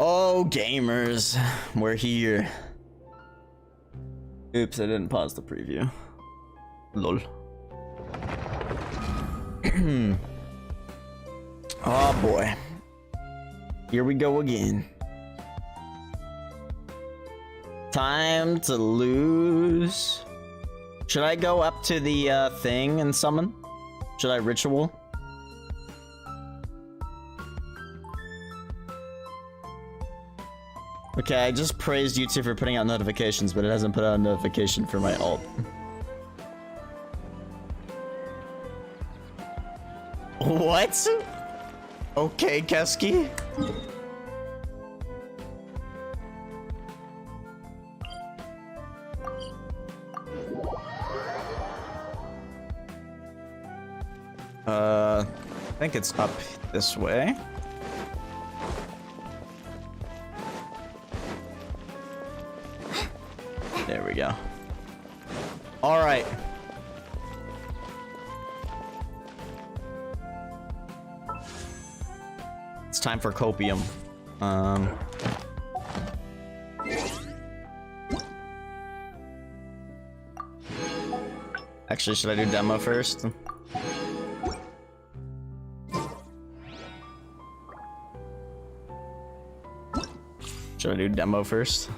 Oh, gamers, we're here. Oops, I didn't pause the preview. Lol. Oh boy. Here we go again. Time to lose. Should I go up to the thing and summon? Should I ritual? Okay, I just praised YouTube for putting out notifications, but it hasn't put out a notification for my ult. What? Okay, Keski. I think it's up this way. There we go. All right. It's time for copium. Actually, should I do demo first? Should I do demo first?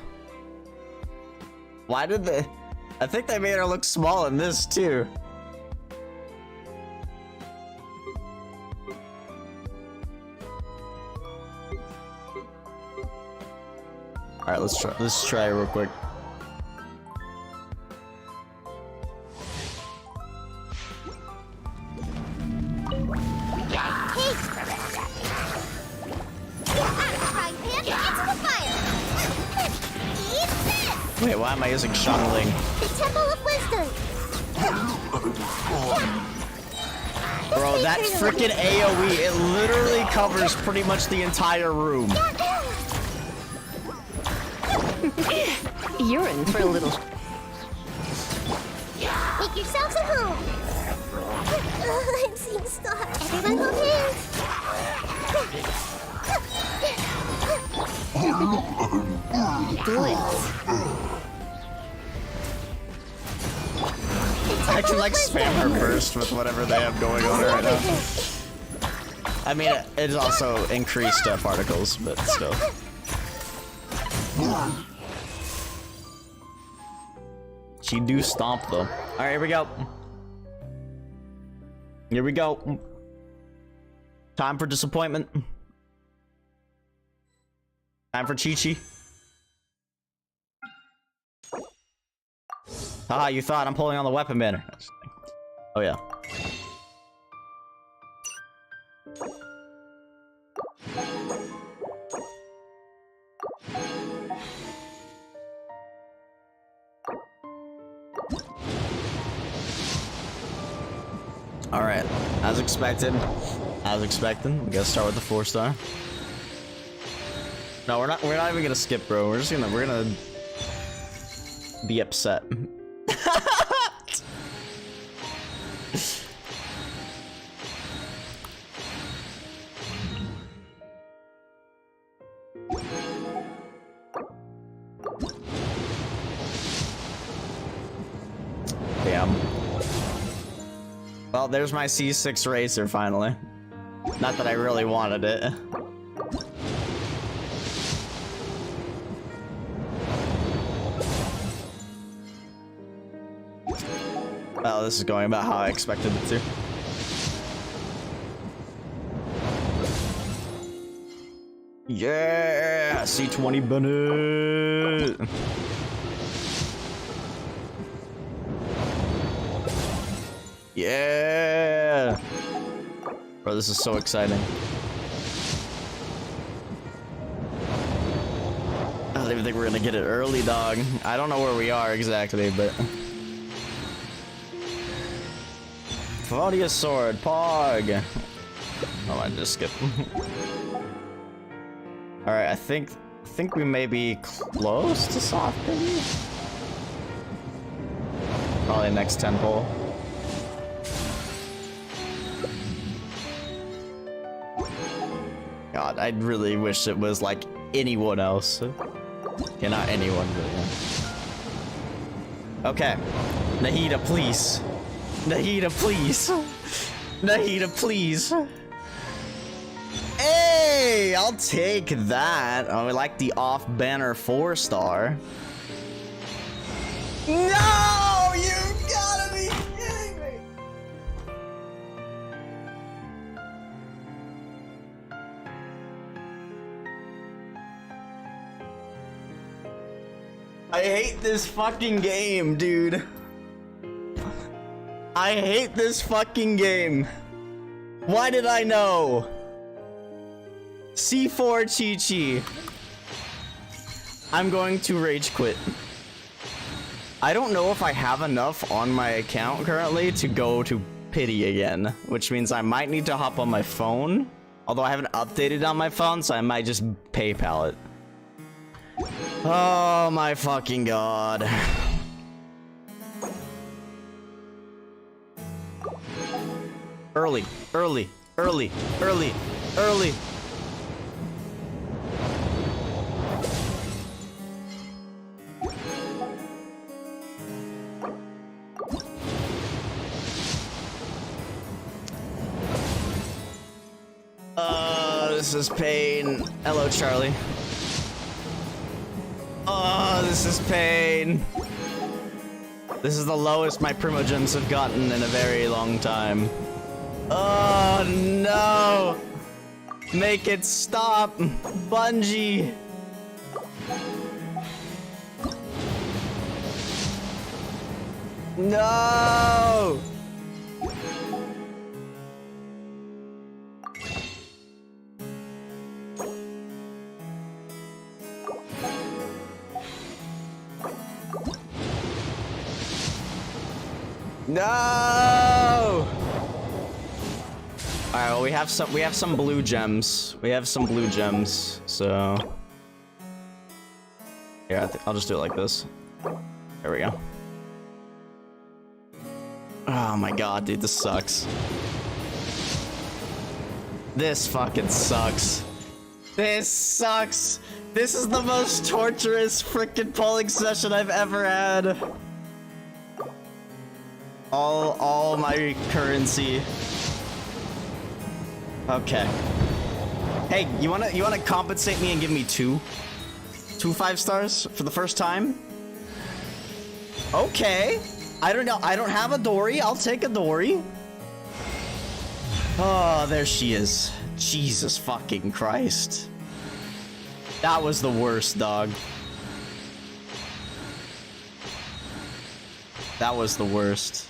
Why did they... I think they made her look small in this too. Alright, let's try real quick. Wait, why am I using Shangling? The Temple of Wisdom. Bro, that freaking AoE, it literally covers pretty much the entire room. You're in for a little. Make yourselves at home. I'm seeing stars. Everyone hold hands. Do it. I can like spam her first with whatever they have going on right now. I mean, it's also increased particles, but still. She do stomp though. Alright, here we go. Here we go. Time for disappointment. Time for Chi-Chi. Haha, you thought I'm pulling on the weapon banner. Oh yeah. Alright, as expected. As expected, we gotta start with the 4-star. No, we're not even gonna skip, bro. We're gonna be upset. Damn. Well, there's my C6 racer finally. Not that I really wanted it. Well, this is going about how I expected it to. Yeah, C20 Bennett. Yeah. Bro, this is so exciting. I don't even think we're gonna get it early, dog. I don't know where we are exactly, but... Claudia sword, Pog. Oh, I just skipped. All right, I think we may be close to soft baby. Probably next 10 pull. God, I really wish it was like anyone else. Yeah, not anyone, but yeah. Okay. Nahida, please. Nahida, please. Nahida, please. Hey, I'll take that. Oh, I like the off-banner 4-star. No! You gotta be kidding me! I hate this fucking game, dude. I hate this fucking game. Why did I know? C4 Chi-Chi. I'm going to rage quit. I don't know if I have enough on my account currently to go to pity again, which means I might need to hop on my phone. Although I haven't updated on my phone, so I might just PayPal it. Oh my fucking god. Early, early, early, early, early. This is pain. Hello, Charlie. Oh, this is pain. This is the lowest my primogems have gotten in a very long time. Oh, no. Make it stop. Bungie. No. No! Alright, well, we have some blue gems. We have some blue gems, so yeah, I'll just do it like this. There we go. Oh my god, dude, this sucks. This fucking sucks. This sucks. This is the most torturous freaking polling session I've ever had. All my currency. Okay. Hey, you wanna compensate me and give me two 5-stars for the first time? Okay. I don't know. I don't have a Dory. I'll take a Dory. Oh, there she is. Jesus fucking Christ. That was the worst, dog. That was the worst.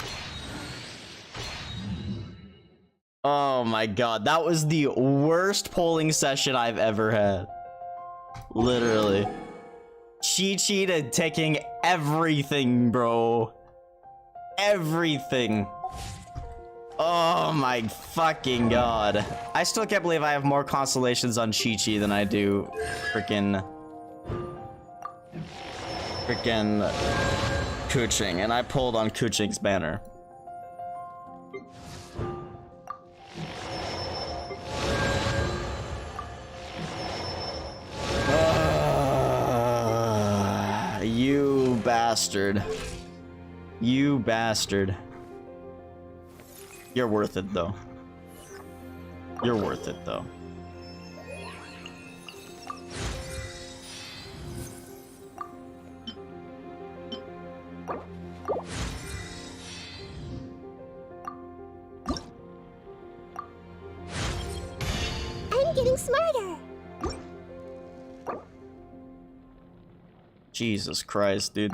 Oh my god, that was the worst polling session I've ever had. Literally. Chi-Chi taking everything, bro. Everything. Oh my fucking god. I still can't believe I have more constellations on Chi-Chi than I do freaking Kuching, and I pulled on Kuching's banner. You bastard. You bastard. You're worth it, though. You're worth it, though. I'm getting smarter. Jesus Christ, dude.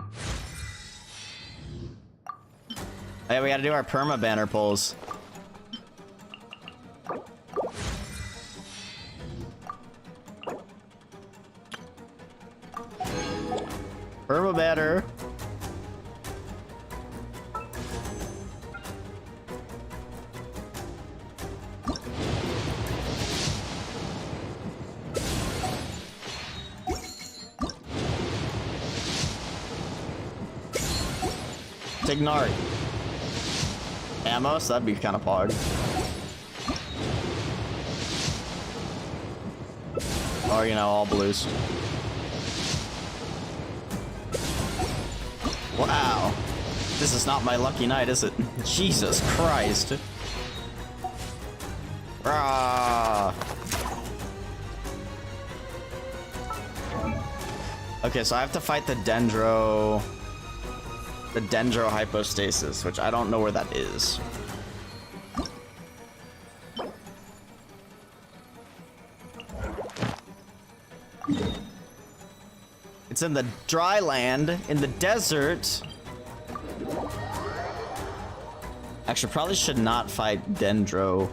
Hey, we gotta do our perma banner pulls. Perma banner. Ignari. Ammo, so that'd be kind of hard. Oh Or, you know, all blues. Wow. This is not my lucky night, is it? Jesus Christ. Ah. Okay, so I have to fight the Dendro hypostasis, which I don't know where that is. It's in the dry land, in the desert. Actually, probably should not fight Dendro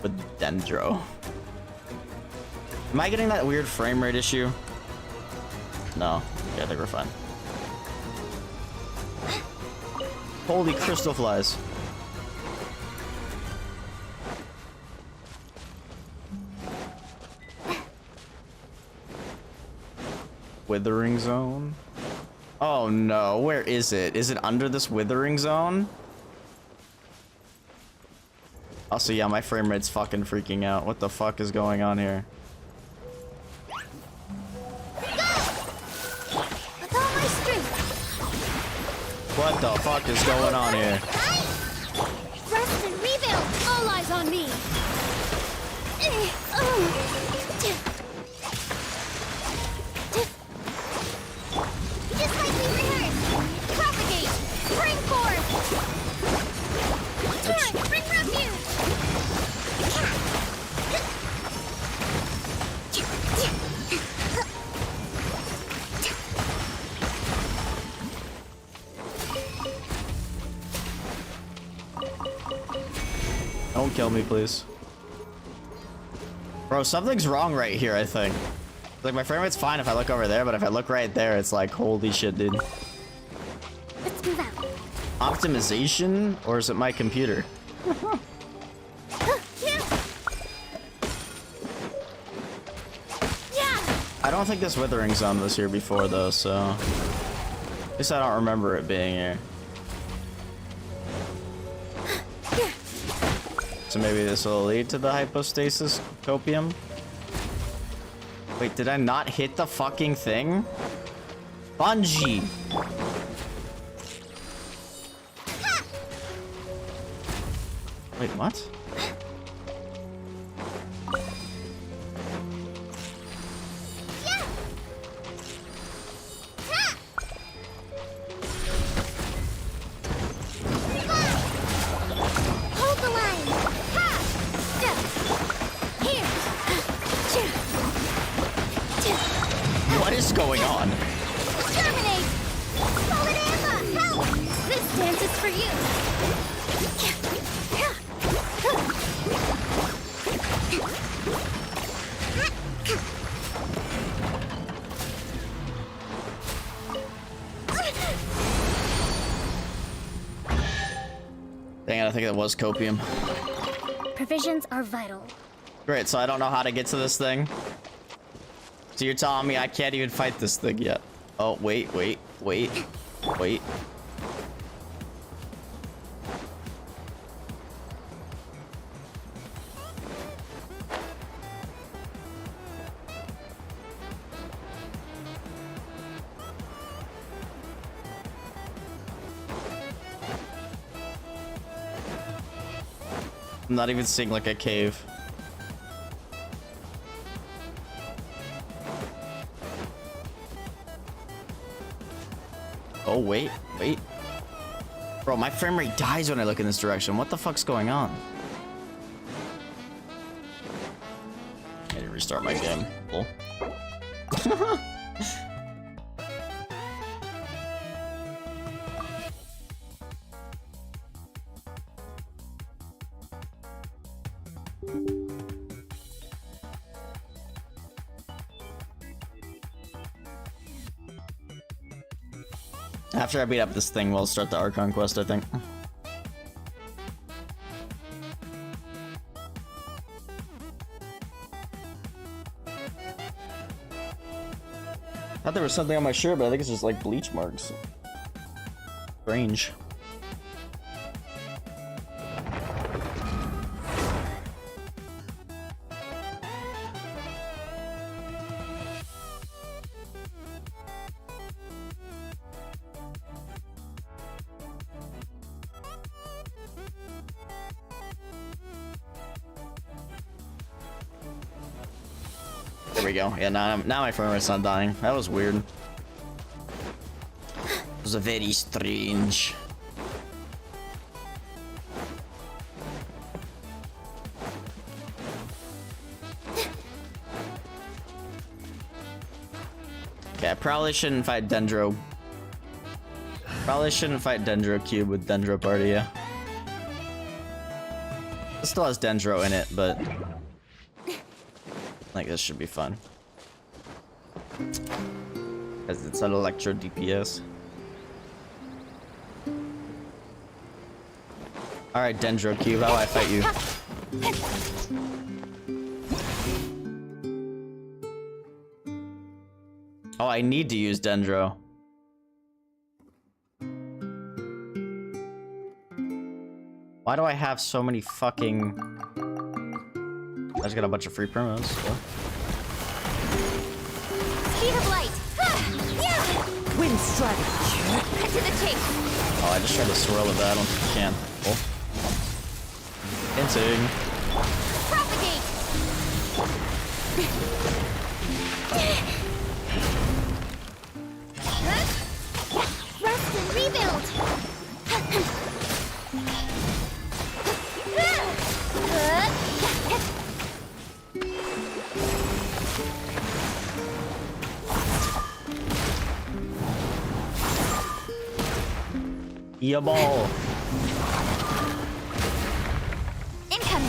with Dendro. Am I getting that weird frame rate issue? No. Yeah, I think we're fine. Holy crystal flies. Withering zone? Oh no, where is it? Is it under this withering zone? Also, yeah, my frame rate's fucking freaking out. What the fuck is going on here? What the fuck is going on here? Rest and rebuild. All eyes on me. Just like we rehearsed. Propagate. Spring forth. Turn. Bring refuge. Don't kill me, please. Bro, something's wrong right here, I think. Like, my frame rate's fine if I look over there, but if I look right there, it's like, holy shit, dude. Let's move out. Optimization? Or is it my computer? I don't think this withering zone was here before, though, so... At least I don't remember it being here. So maybe this will lead to the hypostasis copium? Wait, did I not hit the fucking thing? Bungee! Wait, what? What is going on? Terminate! Solid ammo! Help! This dance is for you! Dang it, I think it was copium. Provisions are vital. Great, so I don't know how to get to this thing. So you're telling me I can't even fight this thing yet? Oh, wait. I'm not even seeing like a cave. Oh, wait. Bro, my frame rate dies when I look in this direction. What the fuck's going on? I need to restart my game. Cool. After I beat up this thing, we'll start the Archon quest, I think. I thought there was something on my shirt, but I think it's just like bleach marks. Strange. There we go. Yeah, now my frame rate's not dying. That was weird. It was a very strange. Okay, I probably shouldn't fight Dendro. Probably shouldn't fight Dendro Cube with Dendro Party, yeah. It still has Dendro in it, but like this should be fun. Because it's an Electro DPS. Alright, Dendro Cube, how do I fight you? Oh, I need to use Dendro. Why do I have so many fucking... I just got a bunch of free promos. So. Speed of light. Wind strategy. Cut to the chase. Oh, I just tried to swirl the battle. Can't. Oh. Hinting. Propagate. Rest and rebuild. Yeah, ball. Incoming.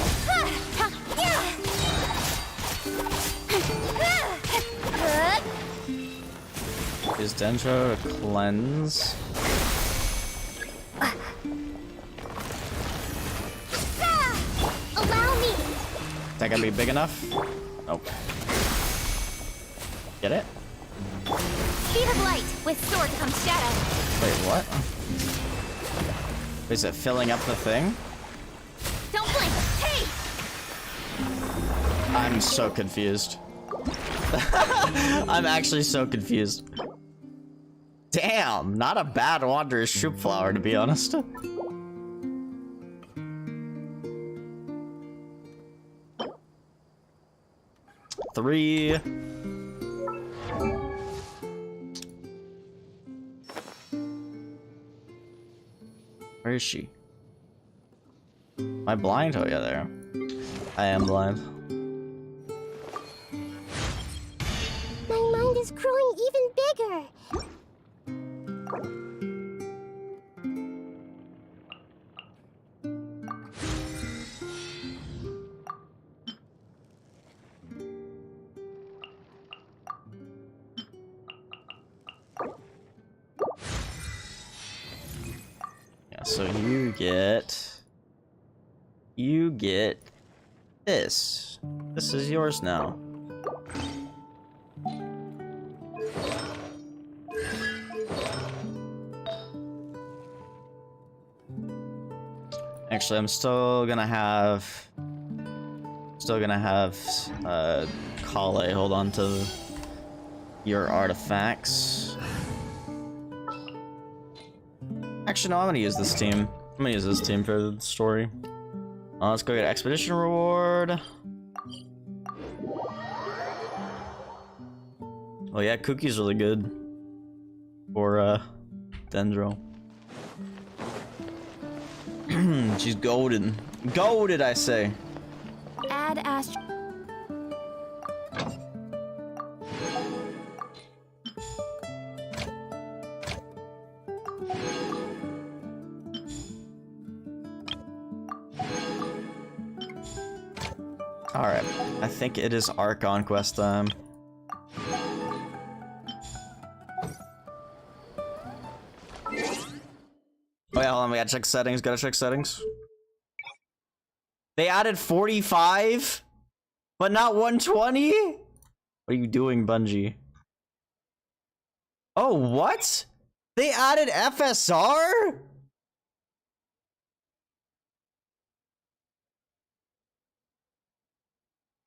Is Dendro to cleanse? Allow me. Is that gonna be big enough? Nope. Get it? Speed of light. With sword comes shadow. Wait, what? Is it filling up the thing? Don't blink. Hey. I'm so confused. I'm actually so confused. Damn, not a bad Wanderer's Troop Flower, to be honest. Three. Where is she? Am I blind? Oh yeah, there. I am blind. My mind is growing even bigger. Yeah, so you get this. This is yours now. Actually, I'm still gonna have Kale hold on to your artifacts. Actually, no, I'm gonna use this team. I'm gonna use this team for the story. Let's go get expedition reward. Oh yeah, Cookie's really good for Dendro. She's golden. Golded, I say. Add Astro. Alright, I think it is Archon quest time. Oh yeah, hold on, we gotta check settings, They added 45? But not 120? What are you doing, Bungie? Oh, what? They added FSR?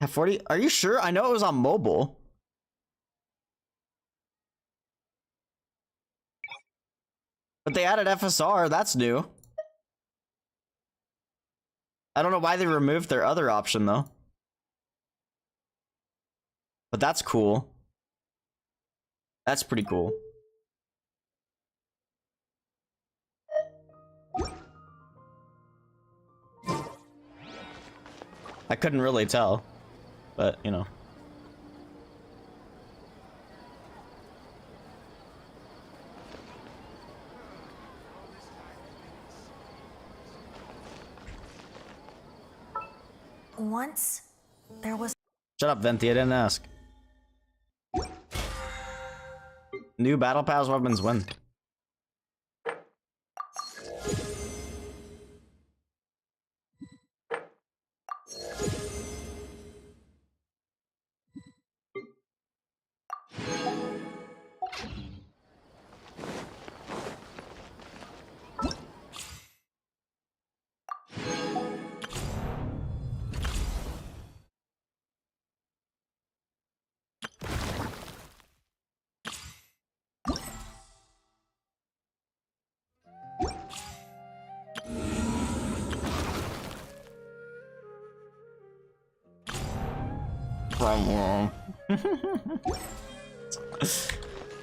At 40? Are you sure? I know it was on mobile. But they added FSR, that's new. I don't know why they removed their other option though. But that's cool. That's pretty cool. I couldn't really tell, but you know. Once there was. Shut up, Venti, I didn't ask. New battle pass weapons win.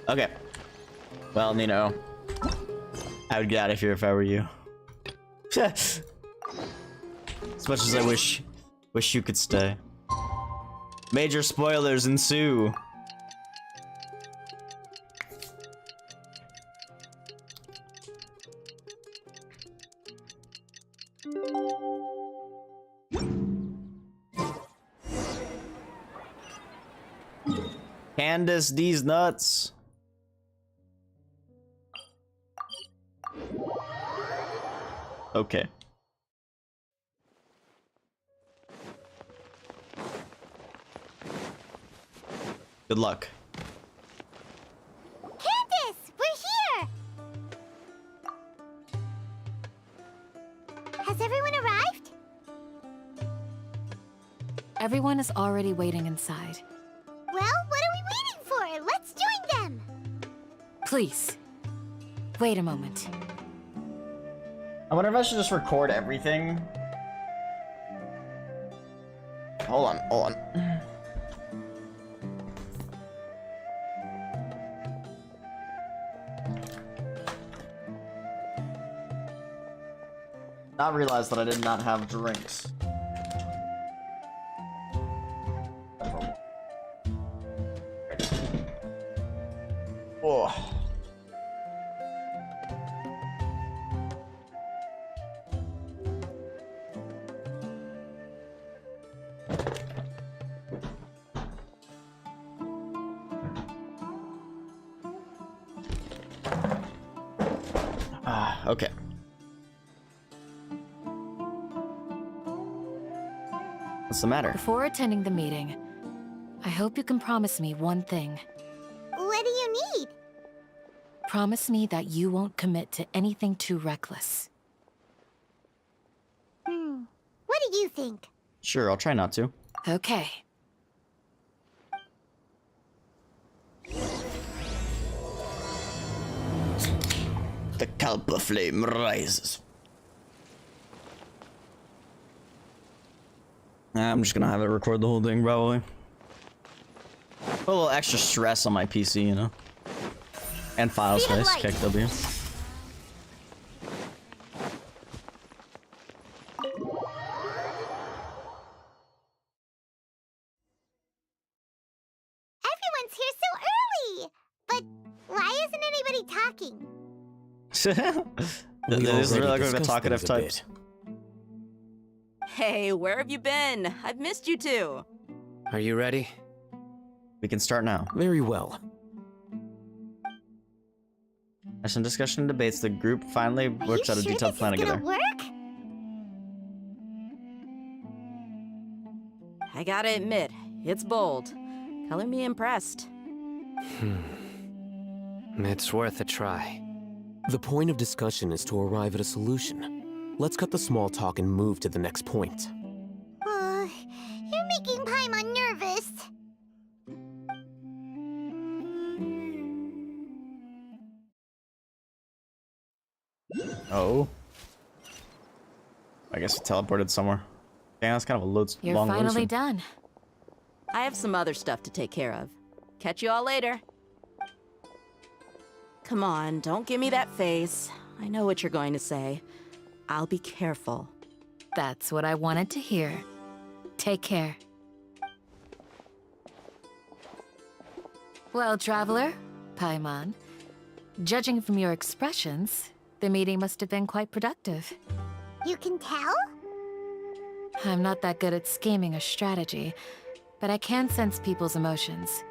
Okay. Well, you know, I would get out of here if I were you. As much as I wish you could stay. Major spoilers ensue. Candace, these nuts. Okay. Good luck. Candace, we're here! Has everyone arrived? Everyone is already waiting inside. Well, what are we waiting for? Let's join them! Please, wait a moment. I wonder if I should just record everything. Hold on. Not realize that I did not have drinks. Oh. Okay. What's the matter? Before attending the meeting, I hope you can promise me one thing. What do you need? Promise me that you won't commit to anything too reckless. What do you think? Sure, I'll try not to. Okay. The Kalpa flame rises. I'm just gonna have it record the whole thing, probably. Put a little extra stress on my PC, you know? And file space, KW. Everyone's here so early! But why isn't anybody talking? This is really like a talkative type. Hey, where have you been? I've missed you two. Are you ready? We can start now. Very well. After some discussion and debates, the group finally works out a detailed plan together. Work? I gotta admit, it's bold. Color me impressed. It's worth a try. The point of discussion is to arrive at a solution. Let's cut the small talk and move to the next point. You're making Paimon nervous. Oh. I guess it teleported somewhere. Dang, that's kind of a You're long finally lotion. done. I have some other stuff to take care of. Catch you all later. Come on, don't give me that face. I know what you're going to say. I'll be careful. That's what I wanted to hear. Take care. Well, traveler, Paimon, judging from your expressions, the meeting must have been quite productive. You can tell? I'm not that good at scheming or strategy, but I can sense people's emotions.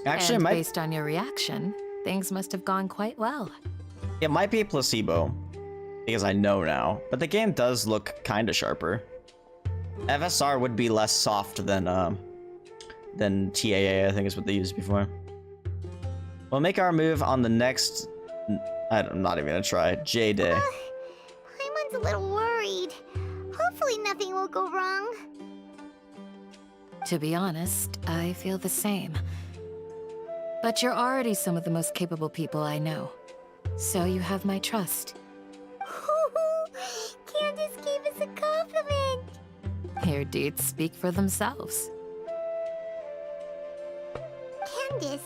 Actually, And based on your reaction, things must have gone quite well. it might be a placebo, because I know now, but the game does look kind of sharper. FSR would be less soft than TAA, I think is what they used before. We'll make our move on the next... I'm not even gonna try. J-Day. Paimon's a little worried. Hopefully nothing will go wrong. To be honest, I feel the same. But you're already some of the most capable people I know. So you have my trust. Candace gave us a compliment. Your deeds speak for themselves. Candace,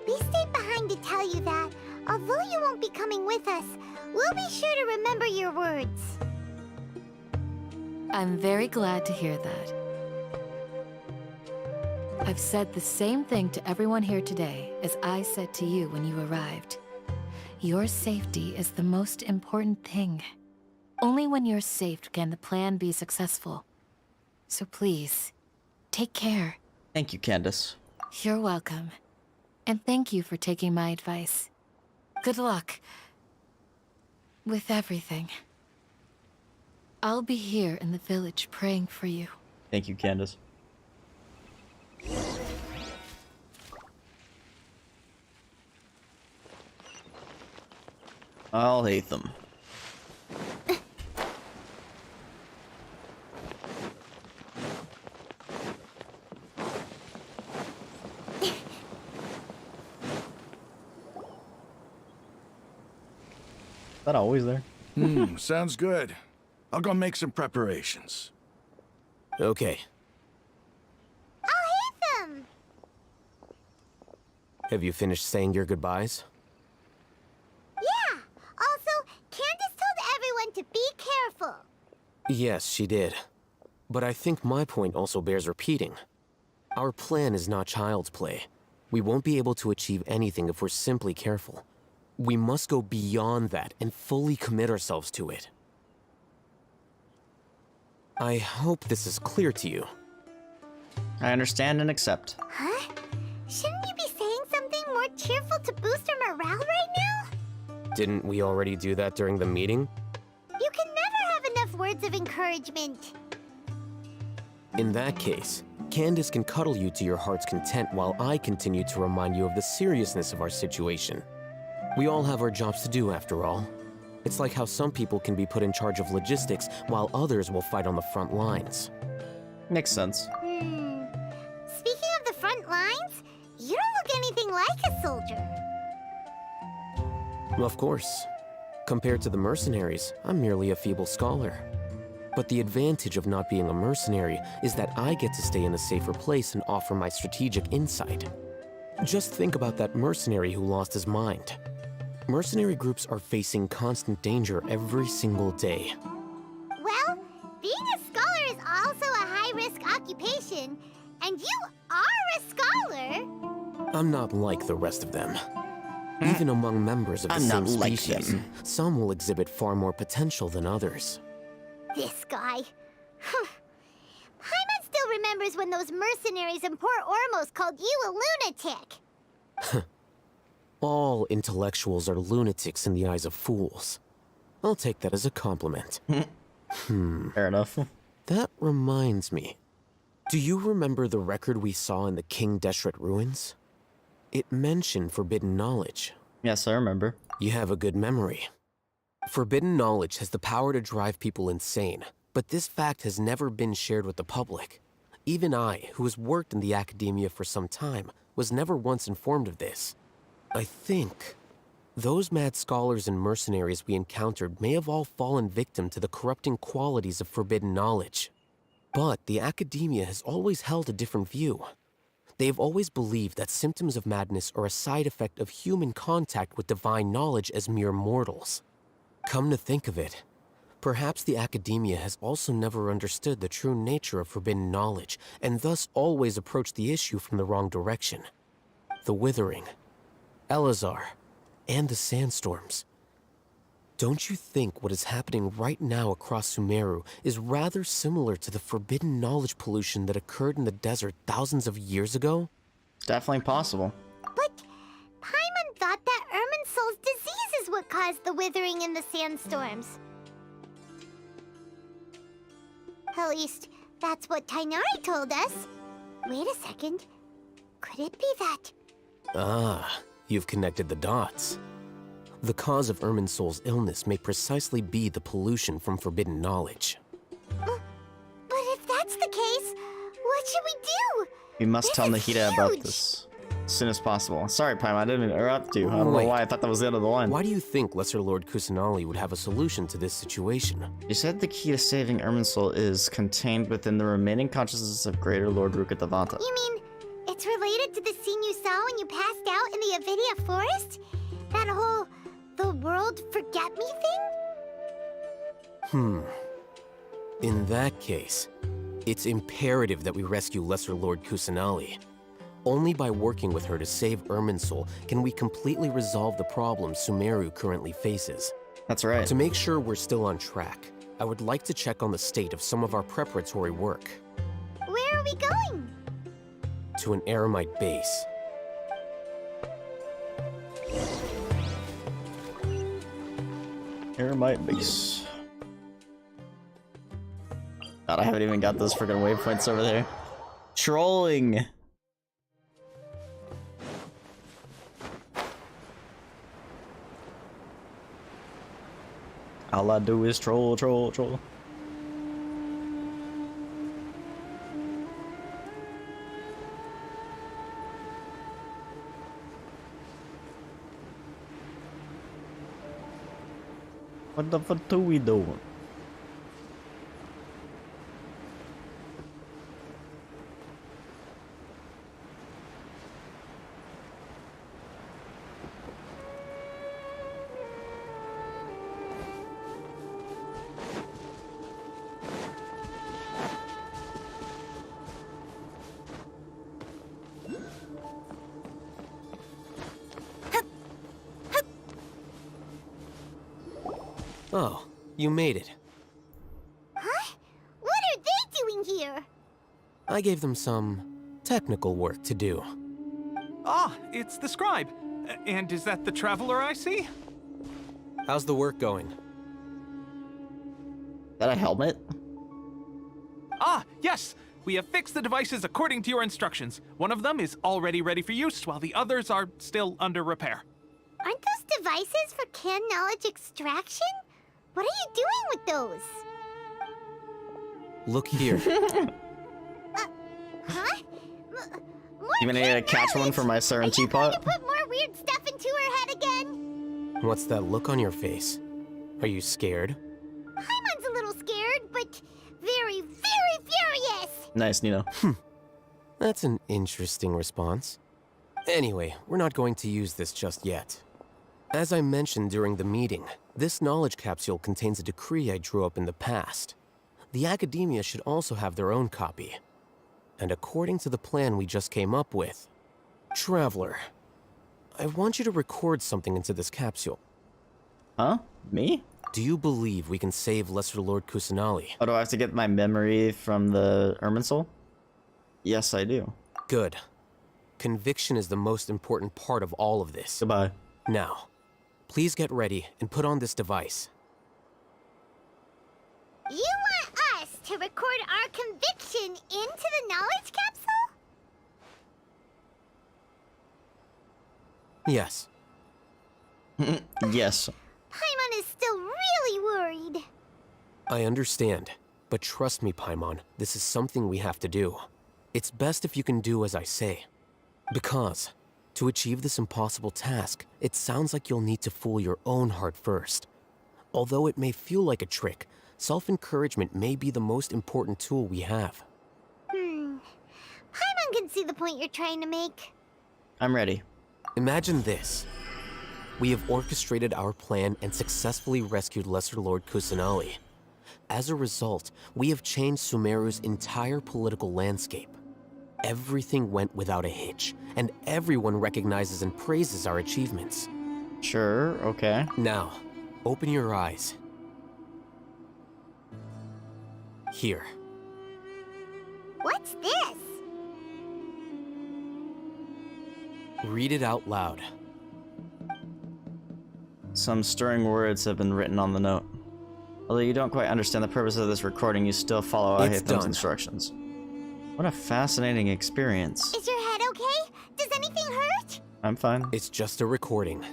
we stayed behind to tell you that, although you won't be coming with us, we'll be sure to remember your words. I'm very glad to hear that. I've said the same thing to everyone here today as I said to you when you arrived. Your safety is the most important thing. Only when you're safe can the plan be successful. So please, take care. Thank you, Candace. You're welcome. And thank you for taking my advice. Good luck with everything. I'll be here in the village praying for you. Thank you, Candace. I'll hate them. Is that always there? Sounds good. I'll go make some preparations. Okay. I'll hate them! Have you finished saying your goodbyes? Yeah! Also, Candace told everyone to be careful. Yes, she did. But I think my point also bears repeating. Our plan is not child's play. We won't be able to achieve anything if we're simply careful. We must go beyond that and fully commit ourselves to it. I hope this is clear to you. I understand and accept. Huh? Shouldn't you be saying something more cheerful to boost our morale right now? Didn't we already do that during the meeting? You can never have enough words of encouragement. In that case, Candace can cuddle you to your heart's content while I continue to remind you of the seriousness of our situation. We all have our jobs to do, after all. It's like how some people can be put in charge of logistics while others will fight on the front lines. Makes sense. Speaking of the front lines, you don't look anything like a soldier. Of course. Compared to the mercenaries, I'm merely a feeble scholar. But the advantage of not being a mercenary is that I get to stay in a safer place and offer my strategic insight. Just think about that mercenary who lost his mind. Mercenary groups are facing constant danger every single day. Well, being a scholar is also a high-risk occupation, and you are a scholar. I'm not like the rest of them. Even among members of the I'm same not like species, them. some will exhibit far more potential than others. This guy. Paimon still remembers when those mercenaries in Port Ormos called you a lunatic. All intellectuals are lunatics in the eyes of fools. I'll take that as a compliment. Fair enough. That reminds me. Do you remember the record we saw in the King Deshret ruins? It mentioned forbidden knowledge. Yes, I remember. You have a good memory. Forbidden knowledge has the power to drive people insane, but this fact has never been shared with the public. Even I, who has worked in the academia for some time, was never once informed of this. I think those mad scholars and mercenaries we encountered may have all fallen victim to the corrupting qualities of forbidden knowledge. But the academia has always held a different view. They have always believed that symptoms of madness are a side effect of human contact with divine knowledge as mere mortals. Come to think of it, perhaps the academia has also never understood the true nature of forbidden knowledge, and thus always approached the issue from the wrong direction. The Withering, Elazar, and the sandstorms. Don't you think what is happening right now across Sumeru is rather similar to the forbidden knowledge pollution that occurred in the desert thousands of years ago? Definitely possible. But Paimon thought that Irminsul's disease is what caused the withering in the sandstorms. At least, that's what Tainari told us. Wait a second. Could it be that? Ah, you've connected the dots. The cause of Irminsul's illness may precisely be the pollution from forbidden knowledge. But if that's the case, what should we do? We must This tell is Nahida about huge. this as soon as possible. Sorry, Paimon, I didn't interrupt you. I don't know Wait. why. I thought that was the end of the line. Why do you think Lesser Lord Kusanali would have a solution to this situation? You said the key to saving Irminsul is contained within the remaining consciousness of Greater Lord Rukkhadevanta. You mean it's related to the scene you saw when you passed out in the Avidia forest? That whole the world forget me thing? In that case, it's imperative that we rescue Lesser Lord Kusanali. Only by working with her to save Irminsul can we completely resolve the problems Sumeru currently faces. That's right. To make sure we're still on track, I would like to check on the state of some of our preparatory work. Where are we going? To an Eremite base. Eremite base. God, I haven't even got those freaking waypoints over there. Trolling! All I do is troll, troll, troll. What the fuck do we do? Oh, you made it. Huh? What are they doing here? I gave them some technical work to do. Ah, it's the scribe. And is that the traveler I see? How's the work going? Is that a helmet? Ah, yes! We have fixed the devices according to your instructions. One of them is already ready for use, while the others are still under repair. Aren't those devices for can knowledge extraction? What are you doing with those? Look here. Huh? More You gonna need to catch one for my Saren Are you going teapot? to put more weird stuff into her head again? What's that look on your face? Are you scared? Paimon's a little scared, but very, very furious. Nice, Nino. That's an interesting response. Anyway, we're not going to use this just yet. As I mentioned during the meeting, this knowledge capsule contains a decree I drew up in the past. The academia should also have their own copy. And according to the plan we just came up with, Traveler, I want you to record something into this capsule. Huh? Me? Do you believe we can save Lesser Lord Kusanali? Oh, do I have to get my memory from the Irminsul? Yes, I do. Good. Conviction is the most important part of all of this. Goodbye. Now, please get ready and put on this device. You want us to record our conviction into the knowledge capsule? Yes. Yes. Paimon is still really worried. I understand, but trust me, Paimon, this is something we have to do. It's best if you can do as I say. Because, to achieve this impossible task, it sounds like you'll need to fool your own heart first. Although it may feel like a trick, self-encouragement may be the most important tool we have. Paimon can see the point you're trying to make. I'm ready. Imagine this. We have orchestrated our plan and successfully rescued Lesser Lord Kusanali. As a result, we have changed Sumeru's entire political landscape. Everything went without a hitch, and everyone recognizes and praises our achievements. Sure, okay. Now, open your eyes. Here. What's this? Read it out loud. Some stirring words have been written on the note. Although you don't quite understand the purpose of this recording, you still follow It's Ahitham's done. instructions. What a fascinating experience. Is your head okay? Does anything hurt? I'm fine. It's just a recording.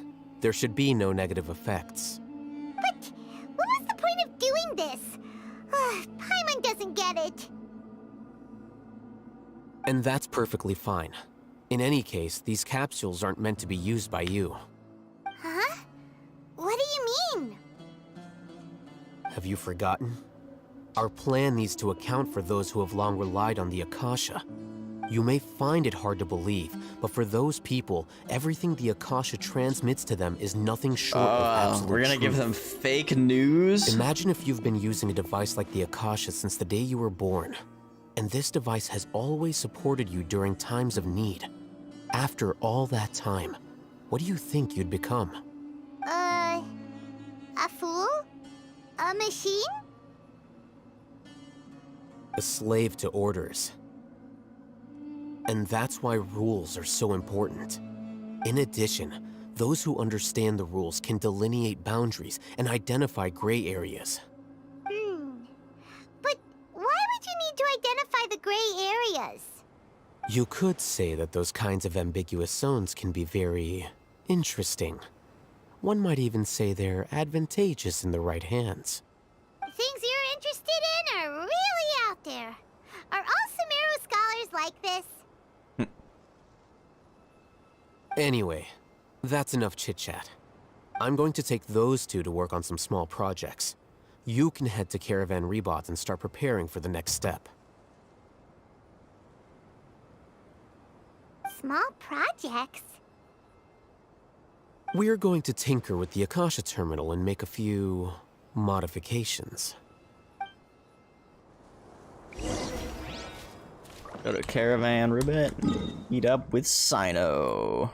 There should be no negative effects. But what was the point of doing this? Paimon doesn't get it. And that's perfectly fine. In any case, these capsules aren't meant to be used by you. Huh? What do you mean? Have you forgotten? Our plan needs to account for those who have long relied on the Akasha. You may find it hard to believe, but for those people, everything the Akasha transmits to them is nothing short of absolute we're gonna give truth. them fake news? Imagine if you've been using a device like the Akasha since the day you were born. And this device has always supported you during times of need. After all that time, what do you think you'd become? A fool? A machine? A slave to orders. And that's why rules are so important. In addition, those who understand the rules can delineate boundaries and identify gray areas. But why would you need to identify the gray areas? You could say that those kinds of ambiguous zones can be very interesting. One might even say they're advantageous in the right hands. Things you're interested in are really out there. Are all Sumeru scholars like this? Anyway, that's enough chit-chat. I'm going to take those two to work on some small projects. You can head to Caravan Rebot and start preparing for the next step. Small projects? We're going to tinker with the Akasha terminal and make a few modifications. Go to Caravan Ribbit, meet up with Sino.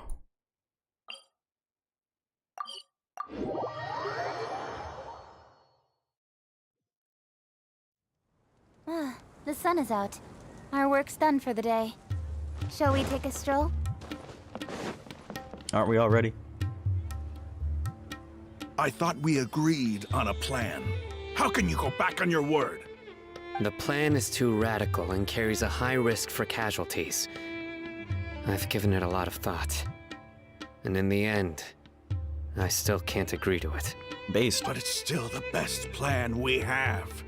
The sun is out. Our work's done for the day. Shall we take a stroll? Aren't we all ready? I thought we agreed on a plan. How can you go back on your word? The plan is too radical and carries a high risk for casualties. I've given it a lot of thought. And in the end, I still can't agree to it. Based. But it's still the best plan we have.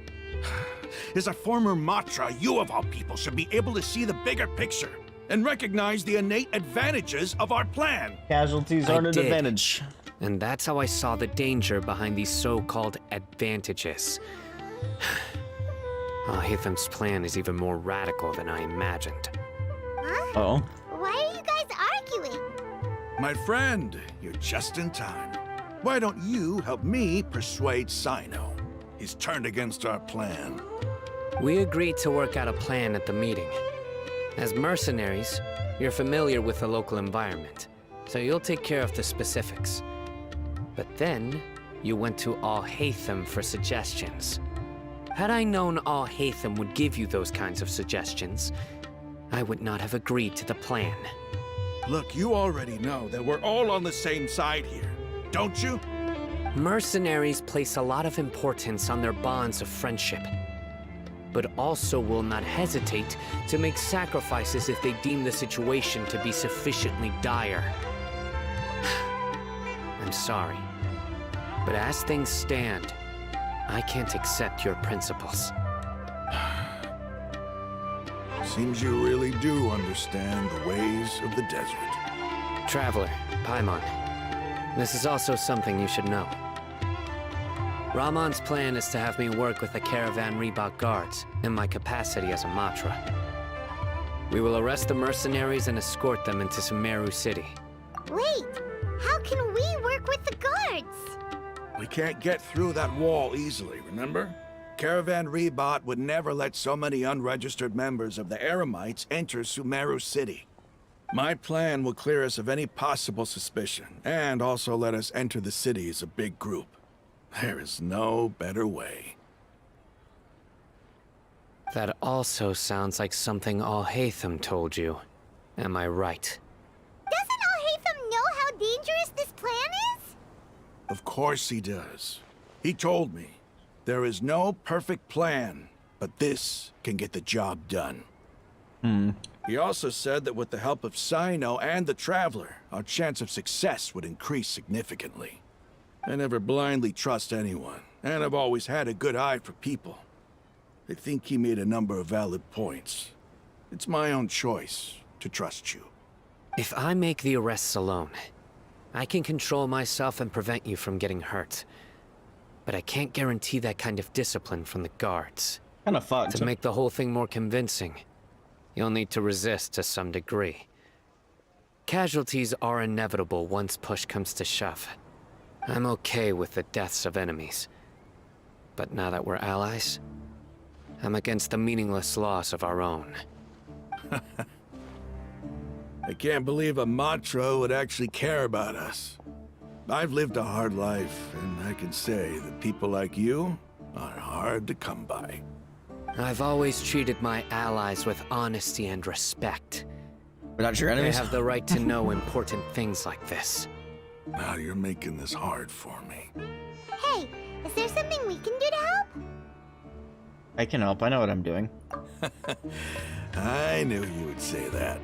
As a former Matra, you of all people should be able to see the bigger picture and recognize the innate advantages of our plan. Casualties I aren't an did. advantage. And that's how I saw the danger behind these so-called advantages. Ahitham's plan is even more radical than I imagined. Huh? Oh. Why are you guys arguing? My friend, you're just in time. Why don't you help me persuade Sino? He's turned against our plan. We agreed to work out a plan at the meeting. As mercenaries, you're familiar with the local environment, so you'll take care of the specifics. But then, you went to Alhaitham for suggestions. Had I known Alhaitham would give you those kinds of suggestions, I would not have agreed to the plan. Look, you already know that we're all on the same side here, don't you? Mercenaries place a lot of importance on their bonds of friendship, but also will not hesitate to make sacrifices if they deem the situation to be sufficiently dire. I'm sorry, but as things stand, I can't accept your principles. Seems you really do understand the ways of the desert. Traveler, Paimon, this is also something you should know. Ramon's plan is to have me work with the Caravan Rebot guards in my capacity as a Matra. We will arrest the mercenaries and escort them into Sumeru City. Wait, how can we work with the guards? We can't get through that wall easily, remember? Caravan Rebot would never let so many unregistered members of the Eremites enter Sumeru City. My plan will clear us of any possible suspicion, and also let us enter the city as a big group. There is no better way. That also sounds like something Al-Haytham told you. Am I right? Doesn't Al-Haytham know how dangerous this plan is? Of course he does. He told me, there is no perfect plan, but this can get the job done. He also said that with the help of Sino and the Traveler, our chance of success would increase significantly. I never blindly trust anyone, and I've always had a good eye for people. I think he made a number of valid points. It's my own choice to trust you. If I make the arrests alone, I can control myself and prevent you from getting hurt. But I can't guarantee that kind of discipline from the guards. Kinda fucked. To make the whole thing more convincing, you'll need to resist to some degree. Casualties are inevitable once push comes to shove. I'm okay with the deaths of enemies. But now that we're allies, I'm against the meaningless loss of our own. I can't believe a Matra would actually care about us. I've lived a hard life, and I can say that people like you are hard to come by. I've always treated my allies with honesty and respect. We're not your They enemies. have the right to know important things like this. Now you're making this hard for me. Hey, is there something we can do to help? I can help. I know what I'm doing. I knew you would say that.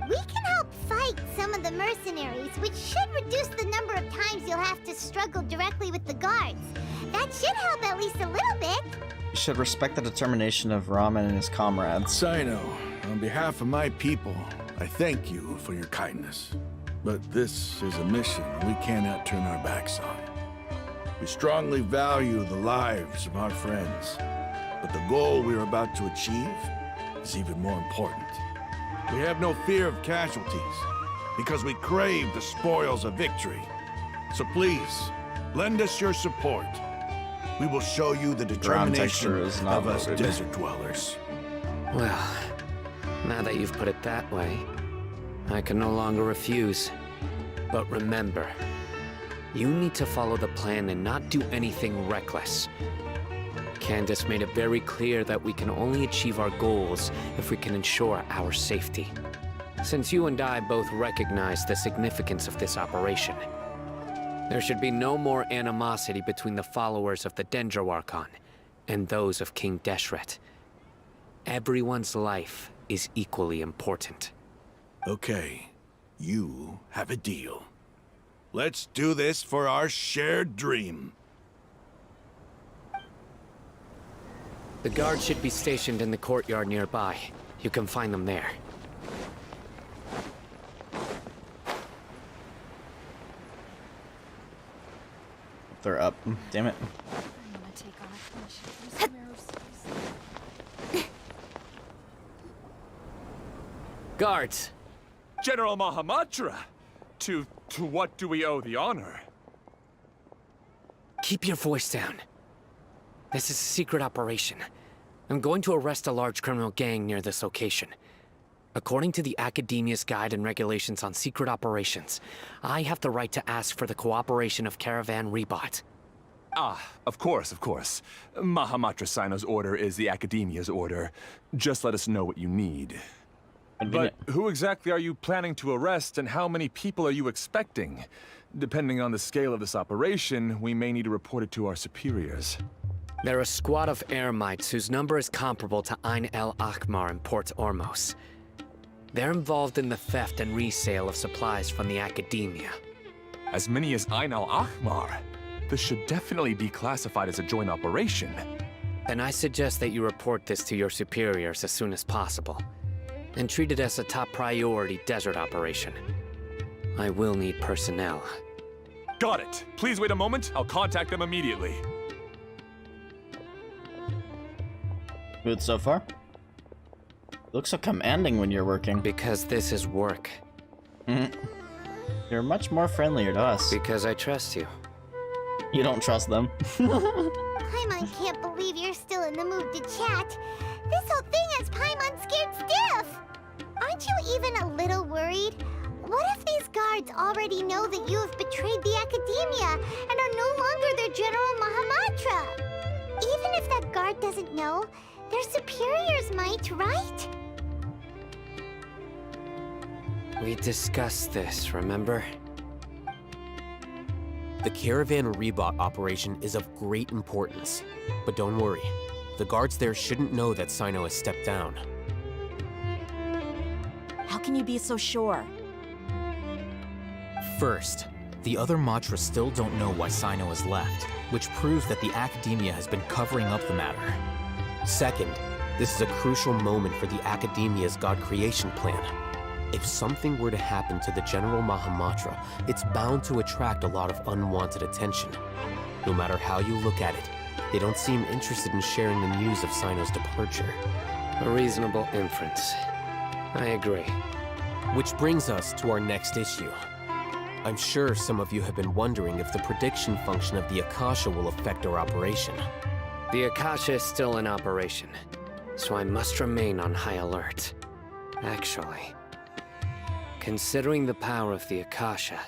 We can help fight some of the mercenaries, which should reduce the number of times you'll have to struggle directly with the guards. That should help at least a little bit. You should respect the determination of Ramen and his comrades. Sino, on behalf of my people, I thank you for your kindness. But this is a mission we cannot turn our backs on. We strongly value the lives of our friends, but the goal we're about to achieve is even more important. We have no fear of casualties, because we crave the spoils of victory. So please, lend us your support. We will show you the determination texture is not of us loaded. desert dwellers. Well, now that you've put it that way, I can no longer refuse. But remember, you need to follow the plan and not do anything reckless. Candace made it very clear that we can only achieve our goals if we can ensure our safety. Since you and I both recognize the significance of this operation, there should be no more animosity between the followers of the Dendro Archon and those of King Deshret. Everyone's life is equally important. Okay, you have a deal. Let's do this for our shared dream. The guards should be stationed in the courtyard nearby. You can find them there. They're up. Damn it. Guards! General Mahamatra! To what do we owe the honor? Keep your voice down. This is a secret operation. I'm going to arrest a large criminal gang near this location. According to the Academia's Guide and Regulations on Secret Operations, I have the right to ask for the cooperation of Caravan Rebot. Ah, of course. Mahamatra Sino's order is the Academia's order. Just let us know what you need. But who exactly are you planning to arrest, and how many people are you expecting? Depending on the scale of this operation, we may need to report it to our superiors. They're a squad of Eremites whose number is comparable to Ain el Akhmar in Port Ormos. They're involved in the theft and resale of supplies from the Academia. As many as Ain el Akhmar? This should definitely be classified as a joint operation. Then I suggest that you report this to your superiors as soon as possible, and treat it as a top priority desert operation. I will need personnel. Got it. Please wait a moment. I'll contact them immediately. Good so far? Looks so commanding when you're working. Because this is work. You're much more friendlier to us. Because I trust you. You don't trust them. Paimon can't believe you're still in the mood to chat. This whole thing has Paimon scared stiff. Aren't you even a little worried? What if these guards already know that you have betrayed the Academia and are no longer their General Mahamatra? Even if that guard doesn't know, their superiors might, right? We discussed this, remember? The Caravan Rebot operation is of great importance. But don't worry, the guards there shouldn't know that Sino has stepped down. How can you be so sure? First, the other Matras still don't know why Sino has left, which proves that the Academia has been covering up the matter. Second, this is a crucial moment for the Academia's God creation plan. If something were to happen to the General Mahamatra, it's bound to attract a lot of unwanted attention. No matter how you look at it, they don't seem interested in sharing the news of Sino's departure. A reasonable inference. I agree. Which brings us to our next issue. I'm sure some of you have been wondering if the prediction function of the Akasha will affect our operation. The Akasha is still in operation, so I must remain on high alert. Actually, considering the power of the Akasha,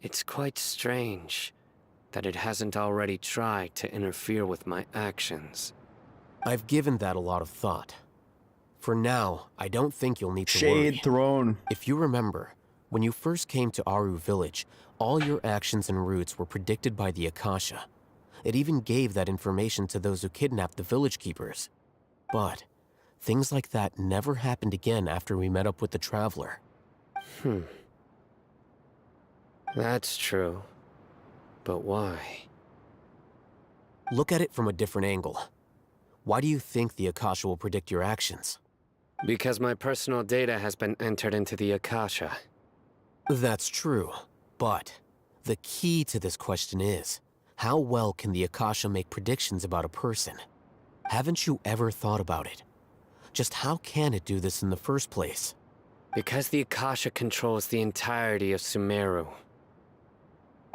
it's quite strange that it hasn't already tried to interfere with my actions. I've given that a lot of thought. For now, I don't think you'll need to worry. Shade Throne. If you remember, when you first came to Aru Village, all your actions and routes were predicted by the Akasha. It even gave that information to those who kidnapped the village keepers. But things like that never happened again after we met up with the Traveler. That's true. But why? Look at it from a different angle. Why do you think the Akasha will predict your actions? Because my personal data has been entered into the Akasha. That's true, but the key to this question is, how well can the Akasha make predictions about a person? Haven't you ever thought about it? Just how can it do this in the first place? Because the Akasha controls the entirety of Sumeru.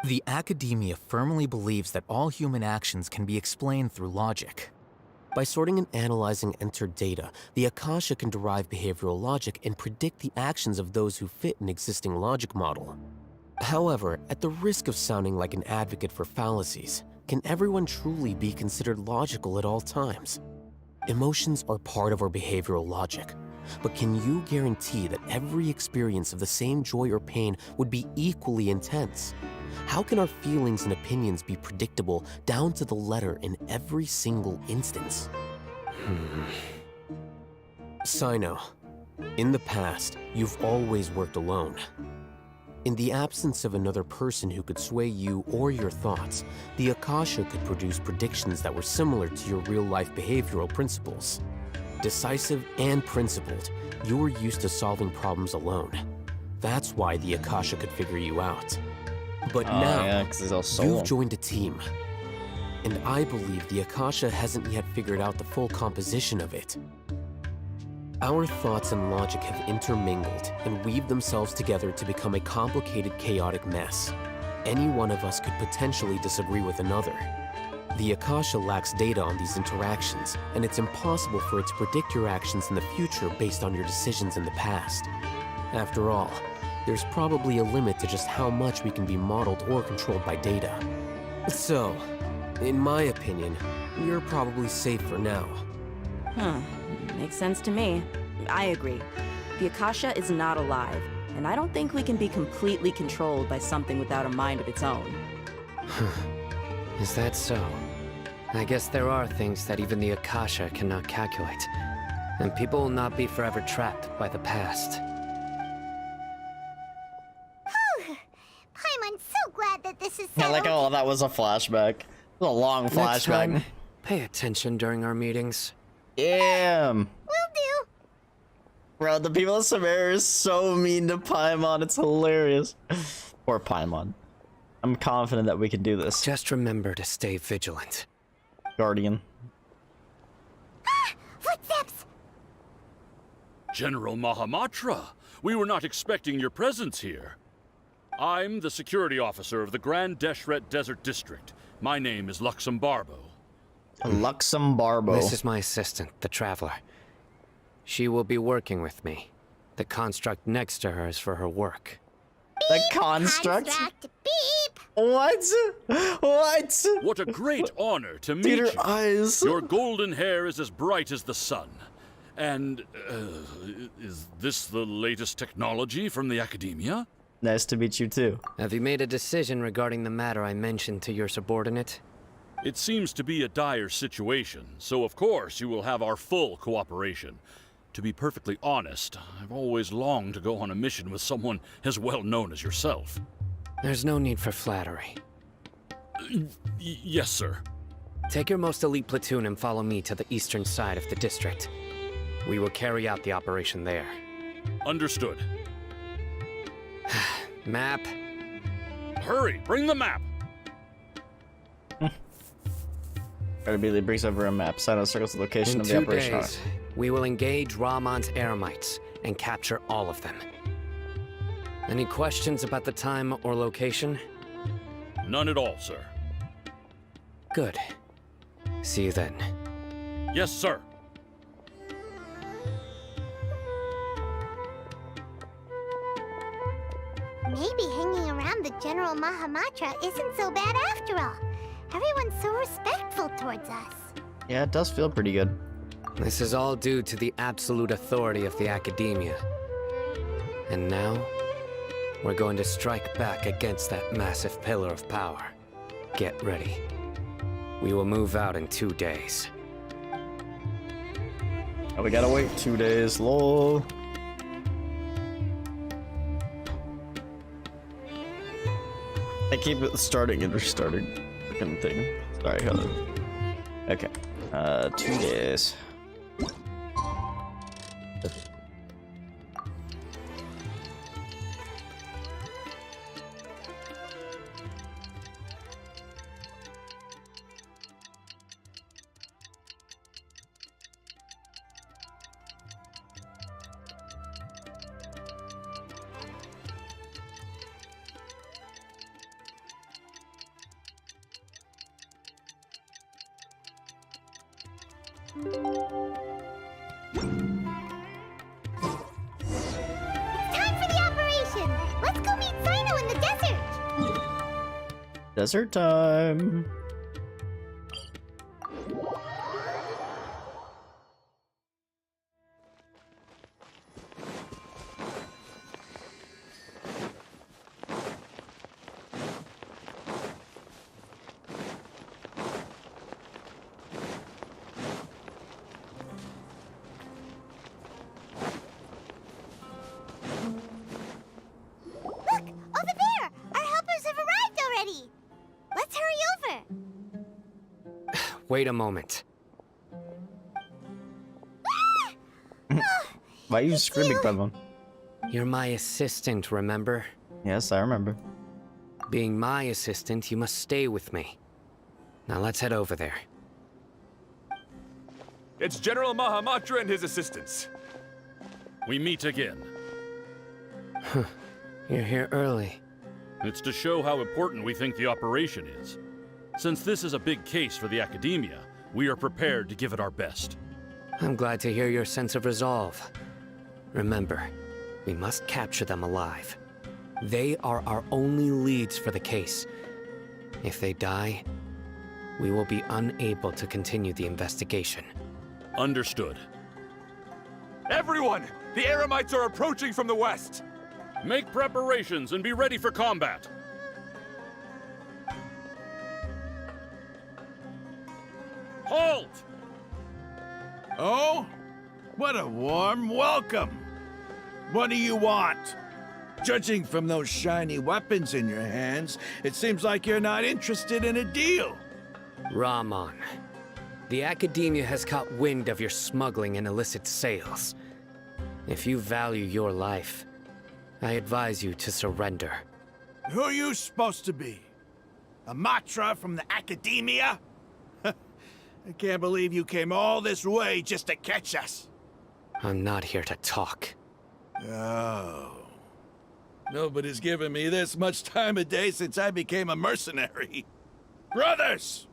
The Academia firmly believes that all human actions can be explained through logic. By sorting and analyzing entered data, the Akasha can derive behavioral logic and predict the actions of those who fit an existing logic model. However, at the risk of sounding like an advocate for fallacies, can everyone truly be considered logical at all times? Emotions are part of our behavioral logic, but can you guarantee that every experience of the same joy or pain would be equally intense? How can our feelings and opinions be predictable down to the letter in every single instance? Sino, in the past, you've always worked alone. In the absence of another person who could sway you or your thoughts, the Akasha could produce predictions that were similar to your real-life behavioral principles. Decisive and principled, you were used to solving problems alone. That's why the Akasha could figure you out. But now, you've joined a team. And I believe the Akasha hasn't yet figured out the full composition of it. Our thoughts and logic have intermingled and weaved themselves together to become a complicated, chaotic mess. Any one of us could potentially disagree with another. The Akasha lacks data on these interactions, and it's impossible for it to predict your actions in the future based on your decisions in the past. After all, there's probably a limit to just how much we can be modeled or controlled by data. So, in my opinion, we're probably safe for now. Makes sense to me. I agree. The Akasha is not alive, and I don't think we can be completely controlled by something without a mind of its own. Is that so? I guess there are things that even the Akasha cannot calculate, and people will not be forever trapped by the past. Paimon's so glad that this is Yeah, settled. like, oh, that was a flashback. It was a long Next flashback. time, pay attention during our meetings. Yeah. Will do. Bro, the people of Sumeru are so mean to Paimon. It's hilarious. Poor Paimon. I'm confident that we can do this. Just remember to stay vigilant. Guardian. Footsteps! General Mahamatra, we were not expecting your presence here. I'm the security officer of the Grand Deshret Desert District. My name is Luxembarbo. Luxembarbo. This is my assistant, the Traveler. She will be working with me. The construct next to her is for her work. The construct? Beep! What? What? What a great honor to meet Dude, her you. eyes. Your golden hair is as bright as the sun. And, is this the latest technology from the Academia? Nice to meet you too. Have you made a decision regarding the matter I mentioned to your subordinate? It seems to be a dire situation, so of course you will have our full cooperation. To be perfectly honest, I've always longed to go on a mission with someone as well known as yourself. There's no need for flattery. Yes, sir. Take your most elite platoon and follow me to the eastern side of the district. We will carry out the operation there. Understood. Map. Hurry, bring the map! Immediately brings over a map. Sino circles the location In of the 2 operation. days, we will engage Rahman's Eremites and capture all of them. Any questions about the time or location? None at all, sir. Good. See you then. Yes, sir. Maybe hanging around the General Mahamatra isn't so bad after all. Everyone's so respectful towards us. Yeah, it does feel pretty good. This is all due to the absolute authority of the Academia. And now, we're going to strike back against that massive pillar of power. Get ready. We will move out in 2 days. Oh, we gotta wait 2 days, lol. I keep it starting and restarting freaking thing. Sorry, hold on. Okay. 2 days. Time for the operation! Let's go meet Sino in the desert! Desert time. Look! Over there! Our helpers have arrived already! Let's hurry over! Wait a moment. Why are you screaming, Pavon? You're my assistant, remember? Yes, I remember. Being my assistant, you must stay with me. Now let's head over there. It's General Mahamatra and his assistants. We meet again. You're here early. It's to show how important we think the operation is. Since this is a big case for the Academia, we are prepared to give it our best. I'm glad to hear your sense of resolve. Remember, we must capture them alive. They are our only leads for the case. If they die, we will be unable to continue the investigation. Understood. Everyone! The Eremites are approaching from the west! Make preparations and be ready for combat. Halt! Oh? What a warm welcome! What do you want? Judging from those shiny weapons in your hands, it seems like you're not interested in a deal. Rahman, the Academia has caught wind of your smuggling and illicit sales. If you value your life, I advise you to surrender. Who are you supposed to be? A Matra from the Academia? I can't believe you came all this way just to catch us. I'm not here to talk. Oh. Nobody's given me this much time of day since I became a mercenary. Brothers!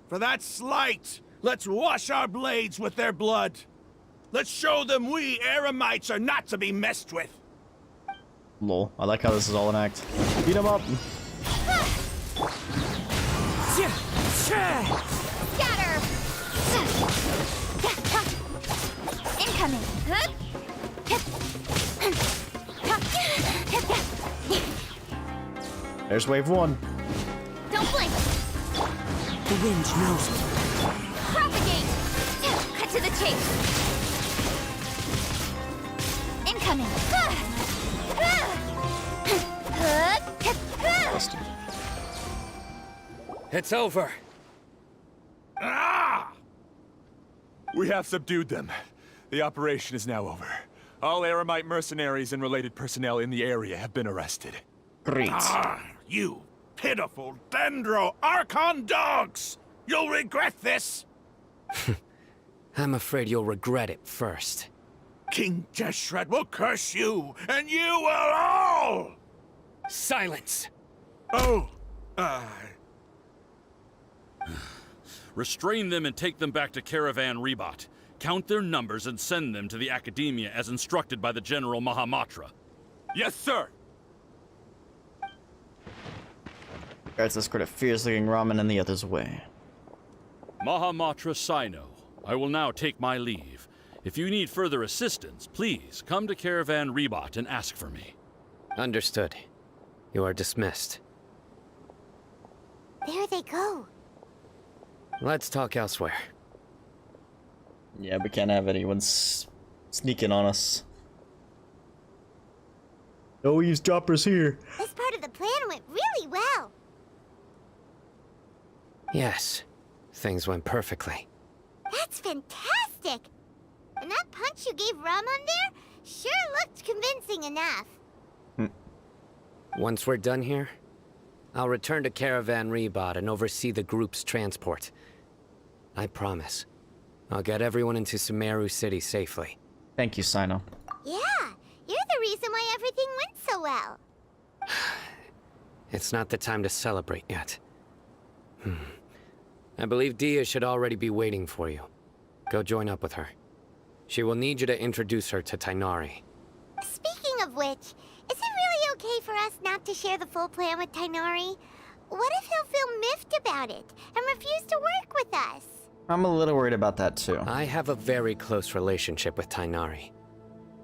For that slight, let's wash our blades with their blood. Let's show them we Eremites are not to be messed with. Lol. I like how this is all an act. Beat him up. Scatter! Incoming! There's wave 1. Don't blink! The wind knows me. Propagate! Cut to the chase! Incoming! It's over. Ah! We have subdued them. The operation is now over. All Eremite mercenaries and related personnel in the area have been arrested. Great. Ah, you pitiful Dendro Archon dogs! You'll regret this! I'm afraid you'll regret it first. King Jeshred will curse you, and you will all! Silence! Oh, Restrain them and take them back to Caravan Rebot. Count their numbers and send them to the Academia as instructed by the General Mahamatra. Yes, sir! Guards escort a fierce-looking ramen and the others away. Mahamatra Sino, I will now take my leave. If you need further assistance, please come to Caravan Rebot and ask for me. Understood. You are dismissed. There they go. Let's talk elsewhere. Yeah, we can't have anyone sneaking on us. No eavesdroppers here. This part of the plan went really well. Yes, things went perfectly. That's fantastic. And that punch you gave Ramon there sure looked convincing enough. Once we're done here, I'll return to Caravan Rebot and oversee the group's transport. I promise. I'll get everyone into Sumeru City safely. Thank you, Sino. Yeah, you're the reason why everything went so well. It's not the time to celebrate yet. I believe Dia should already be waiting for you. Go join up with her. She will need you to introduce her to Tainari. Speaking of which, is it really okay for us not to share the full plan with Tainari? What if he'll feel miffed about it and refuse to work with us? I'm a little worried about that too. I have a very close relationship with Tainari.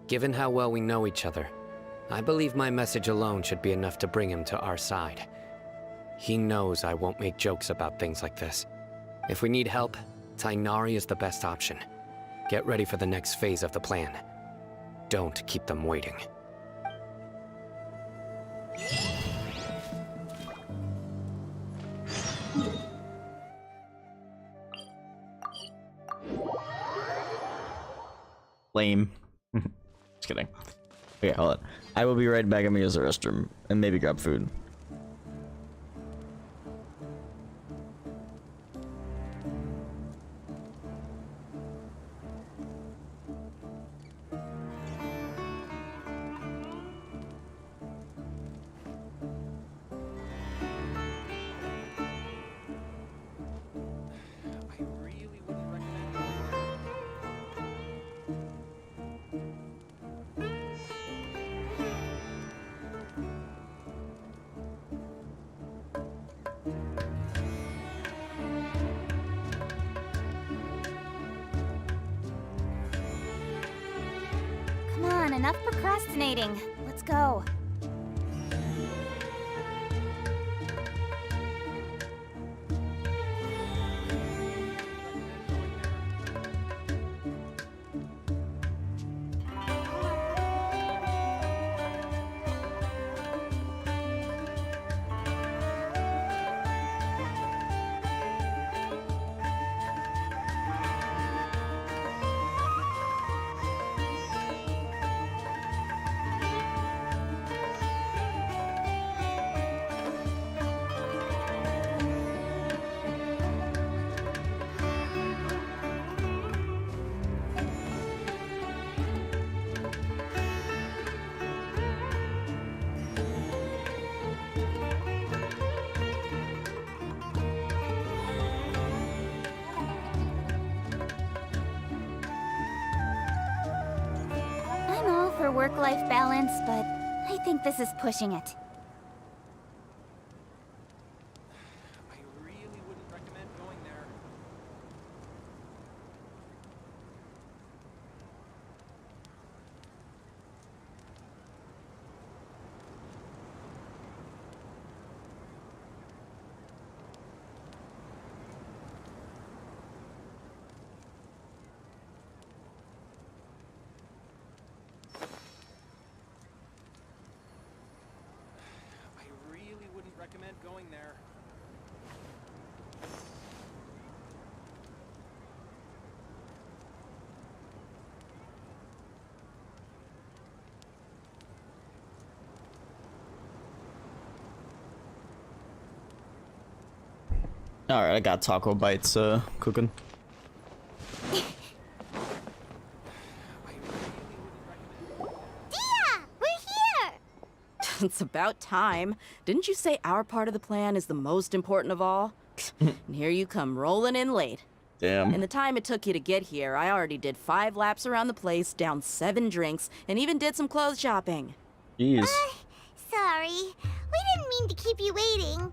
Given how well we know each other, I believe my message alone should be enough to bring him to our side. He knows I won't make jokes about things like this. If we need help, Tainari is the best option. Get ready for the next phase of the plan. Don't keep them waiting. Lame. Just kidding. Okay, hold on. I will be right back. I'm gonna use the restroom and maybe grab food. Come on, enough procrastinating. Let's go. for work-life balance, but I think this is pushing it. I really wouldn't recommend going there. I really wouldn't recommend going there. All right, I got taco bites cooking. Dia! We're here! It's about time. Didn't you say our part of the plan is the most important of all? And here you come rolling in late. Damn. In the time it took you to get here, I already did 5 laps around the place, downed 7 drinks, and even did some clothes shopping. Jeez. Sorry. We didn't mean to keep you waiting.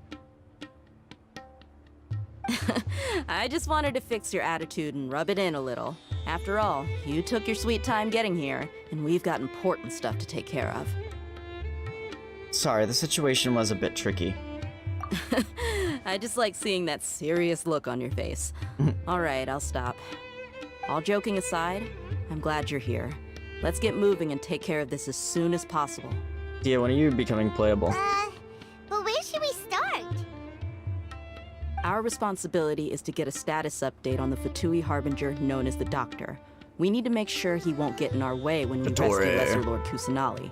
I just wanted to fix your attitude and rub it in a little. After all, you took your sweet time getting here, and we've got important stuff to take care of. Sorry, the situation was a bit tricky. I just like seeing that serious look on your face. All right, I'll stop. All joking aside, I'm glad you're here. Let's get moving and take care of this as soon as possible. Dia, when are you becoming playable? But where should we start? Our responsibility is to get a status update on the Fatui harbinger known as the Doctor. We need to make sure he won't get in our way when we rescue Lesser Lord Kusanali.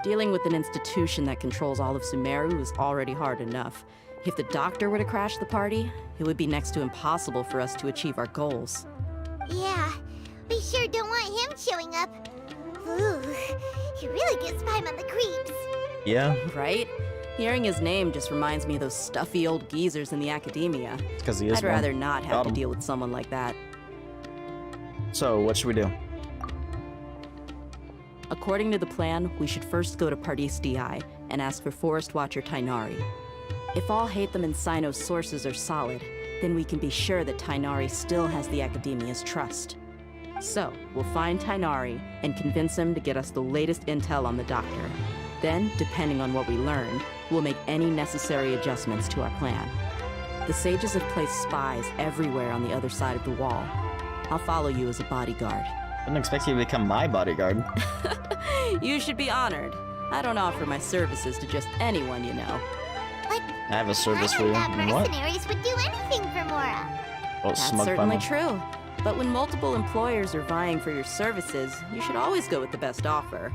Dealing with an institution that controls all of Sumeru is already hard enough. If the Doctor were to crash the party, it would be next to impossible for us to achieve our goals. Yeah, we sure don't want him showing up. Ooh, he really gives Paimon the creeps. Yeah. Right? Hearing his name just reminds me of those stuffy old geezers in the academia. It's 'cause he is I'd one. rather not have Got to him. deal with someone like that. So, what should we do? According to the plan, we should first go to Pardis Di and ask for Forest Watcher Tainari. If all Hatham and Sino's sources are solid, then we can be sure that Tainari still has the Academia's trust. So, we'll find Tainari and convince him to get us the latest intel on the Doctor. Then, depending on what we learn, we'll make any necessary adjustments to our plan. The sages have placed spies everywhere on the other side of the wall. I'll follow you as a bodyguard. I didn't expect you to become my bodyguard. You should be honored. I don't offer my services to just anyone you know. Like, I have a service I for you. thought What? mercenaries would do anything for Mora. Oh, That's smug certainly Paimon. true. But when multiple employers are vying for your services, you should always go with the best offer.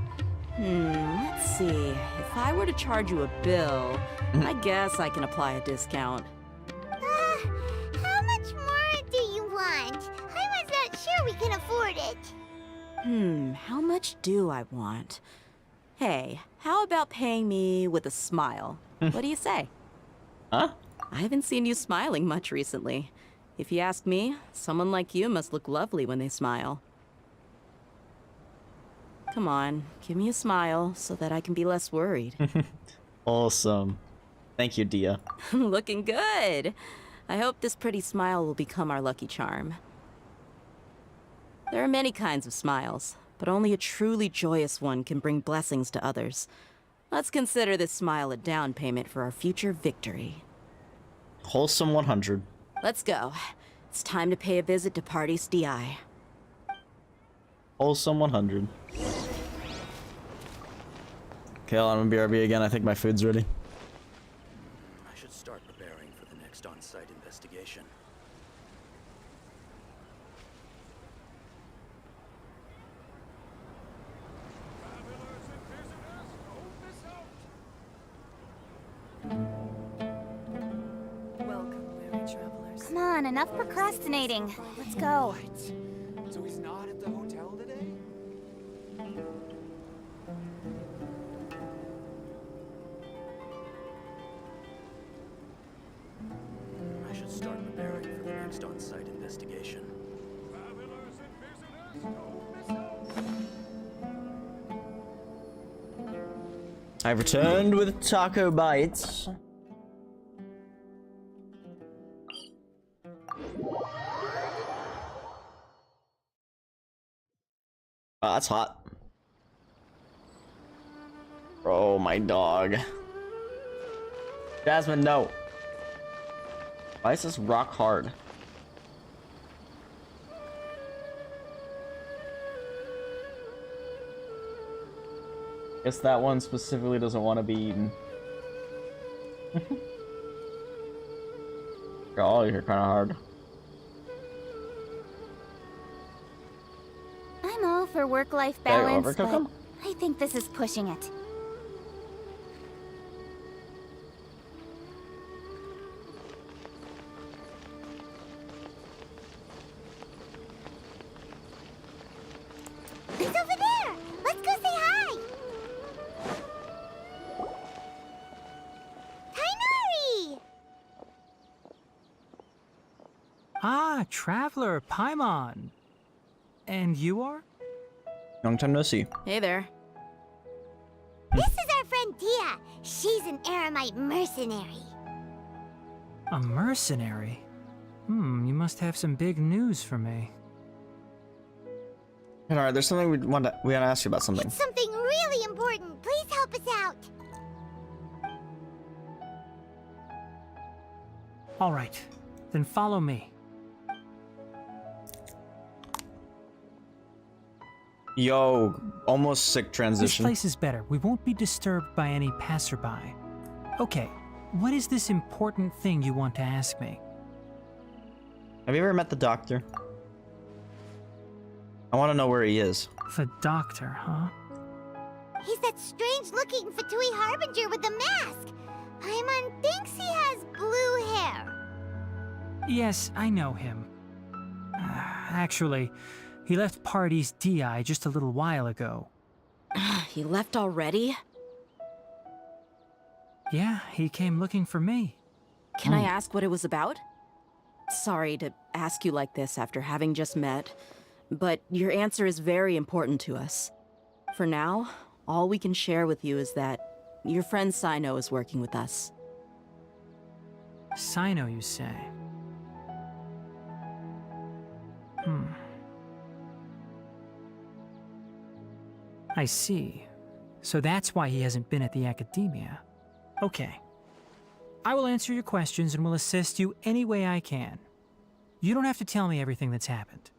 Let's see. If I were to charge you a bill, I guess I can apply a discount. How much more do you want? I was not sure we can afford it. How much do I want? Hey, how about paying me with a smile? What do you say? Huh? I haven't seen you smiling much recently. If you ask me, someone like you must look lovely when they smile. Come on, give me a smile so that I can be less worried. Awesome. Thank you, Dia. Looking good. I hope this pretty smile will become our lucky charm. There are many kinds of smiles, but only a truly joyous one can bring blessings to others. Let's consider this smile a down payment for our future victory. Wholesome 100. Let's go. It's time to pay a visit to Pardis Di. Wholesome 100. Okay, I'm gonna BRB again. I think my food's ready. I should start preparing for the next on-site investigation. Welcome, weary travelers. Come on, enough procrastinating. Let's go. So he's not at the hotel today? I should start preparing for the next on-site investigation. I've returned with taco bites. Oh, that's hot. Oh, my dog. Jasmine, no. Why is this rock hard? Guess that one specifically doesn't want to be eaten. Oh, you're kind of hard. I'm all for work-life Did I balance, overcook but 'em? I think this is pushing it. It's over there! Let's go say hi! Tainari! Ah, Traveler, Paimon. And you are? Long time no see. Hey there. This is our friend Tia. She's an Aramite mercenary. A mercenary? You must have some big news for me. Alright, there's something we want to ask you about something. It's something really important. Please help us out. All right, then follow me. Yo, almost sick This transition. place is better. We won't be disturbed by any passerby. Okay, what is this important thing you want to ask me? Have you ever met the doctor? I want to know where he is. The doctor, huh? He's that strange-looking Fatui harbinger with the mask. Paimon thinks he has blue hair. Yes, I know him. Actually, he left Party's DI just a little while ago. He left already? Yeah, he came looking for me. Can I ask what it was about? Sorry to ask you like this after having just met, but your answer is very important to us. For now, all we can share with you is that your friend Sino is working with us. Sino, you say? I see. So that's why he hasn't been at the academia. Okay. I will answer your questions and will assist you any way I can. You don't have to tell me everything that's happened.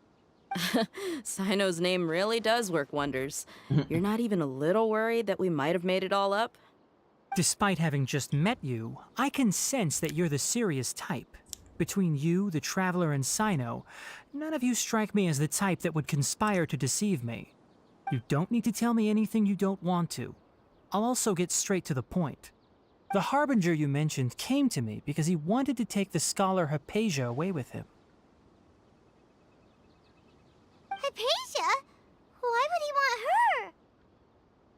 Sino's name really does work wonders. You're not even a little worried that we might have made it all up? Despite having just met you, I can sense that you're the serious type. Between you, the Traveler, and Sino, none of you strike me as the type that would conspire to deceive me. You don't need to tell me anything you don't want to. I'll also get straight to the point. The Harbinger you mentioned came to me because he wanted to take the scholar Hypatia away with him. Hypatia? Why would he want her?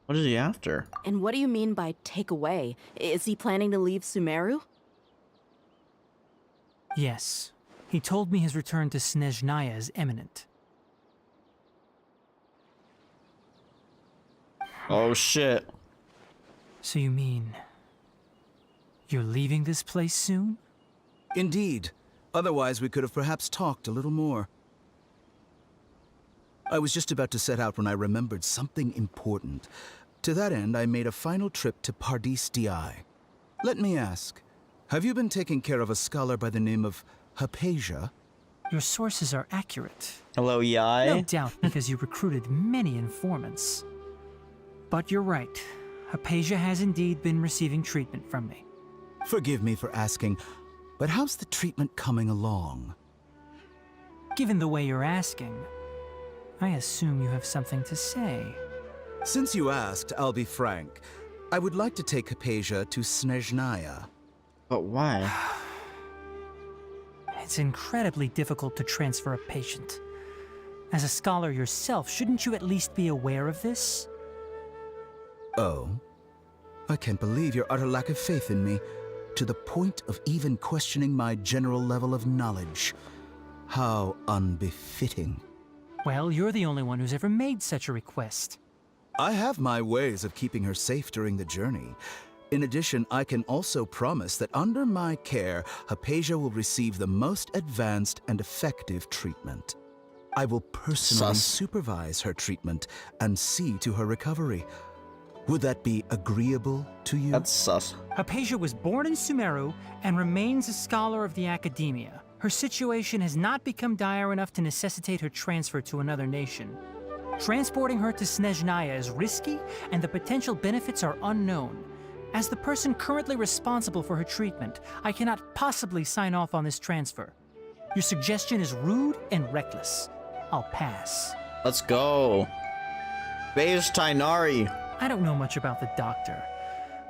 What is he after? And what do you mean by take away? Is he planning to leave Sumeru? Yes. He told me his return to Snezhnaya is imminent. Oh shit. So you mean... you're leaving this place soon? Indeed. Otherwise, we could have perhaps talked a little more. I was just about to set out when I remembered something important. To that end, I made a final trip to Pardis DI. Let me ask, have you been taking care of a scholar by the name of Hypatia? Your sources are accurate. Hello, Yai? No doubt, because you recruited many informants. But you're right. Hypatia has indeed been receiving treatment from me. Forgive me for asking, but how's the treatment coming along? Given the way you're asking, I assume you have something to say. Since you asked, I'll be frank. I would like to take Hypatia to Snezhnaya. But why? It's incredibly difficult to transfer a patient. As a scholar yourself, shouldn't you at least be aware of this? Oh? I can't believe your utter lack of faith in me, to the point of even questioning my general level of knowledge. How unbefitting. Well, you're the only one who's ever made such a request. I have my ways of keeping her safe during the journey. In addition, I can also promise that under my care, Hypatia will receive the most advanced and effective treatment. I will personally supervise her treatment and see to her recovery. Would that be agreeable to you? That's sus. Hypatia was born in Sumeru and remains a scholar of the Academia. Her situation has not become dire enough to necessitate her transfer to another nation. Transporting her to Snezhnaya is risky, and the potential benefits are unknown. As the person currently responsible for her treatment, I cannot possibly sign off on this transfer. Your suggestion is rude and reckless. I'll pass. Let's go. Beige Tainari. I don't know much about the doctor,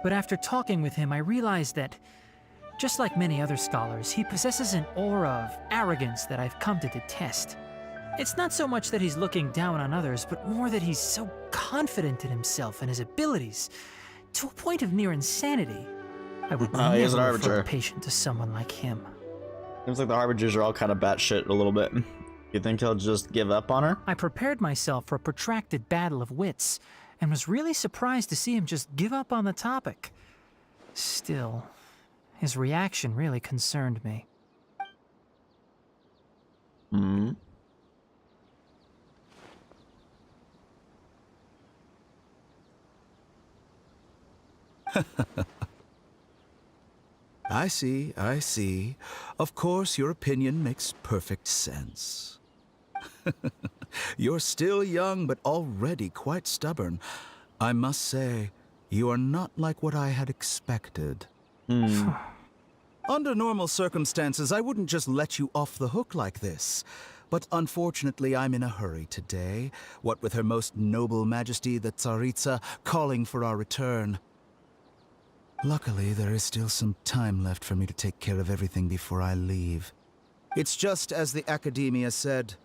but after talking with him, I realized that, just like many other scholars, he possesses an aura of arrogance that I've come to detest. It's not so much that he's looking down on others, but more that he's so confident in himself and his abilities, to a point of near insanity. I would never refer a patient to someone like him. Seems like the Harbingers are all kind of batshit a little bit. You think he'll just give up on her? I prepared myself for a protracted battle of wits, and was really surprised to see him just give up on the topic. Still, his reaction really concerned me. Hmm. I see, I see. Of course, your opinion makes perfect sense. You're still young, but already quite stubborn. I must say, you are not like what I had expected. Under normal circumstances, I wouldn't just let you off the hook like this. But unfortunately, I'm in a hurry today, what with Her Most Noble Majesty the Tsaritsa calling for our return. Luckily, there is still some time left for me to take care of everything before I leave. It's just as the Academia said.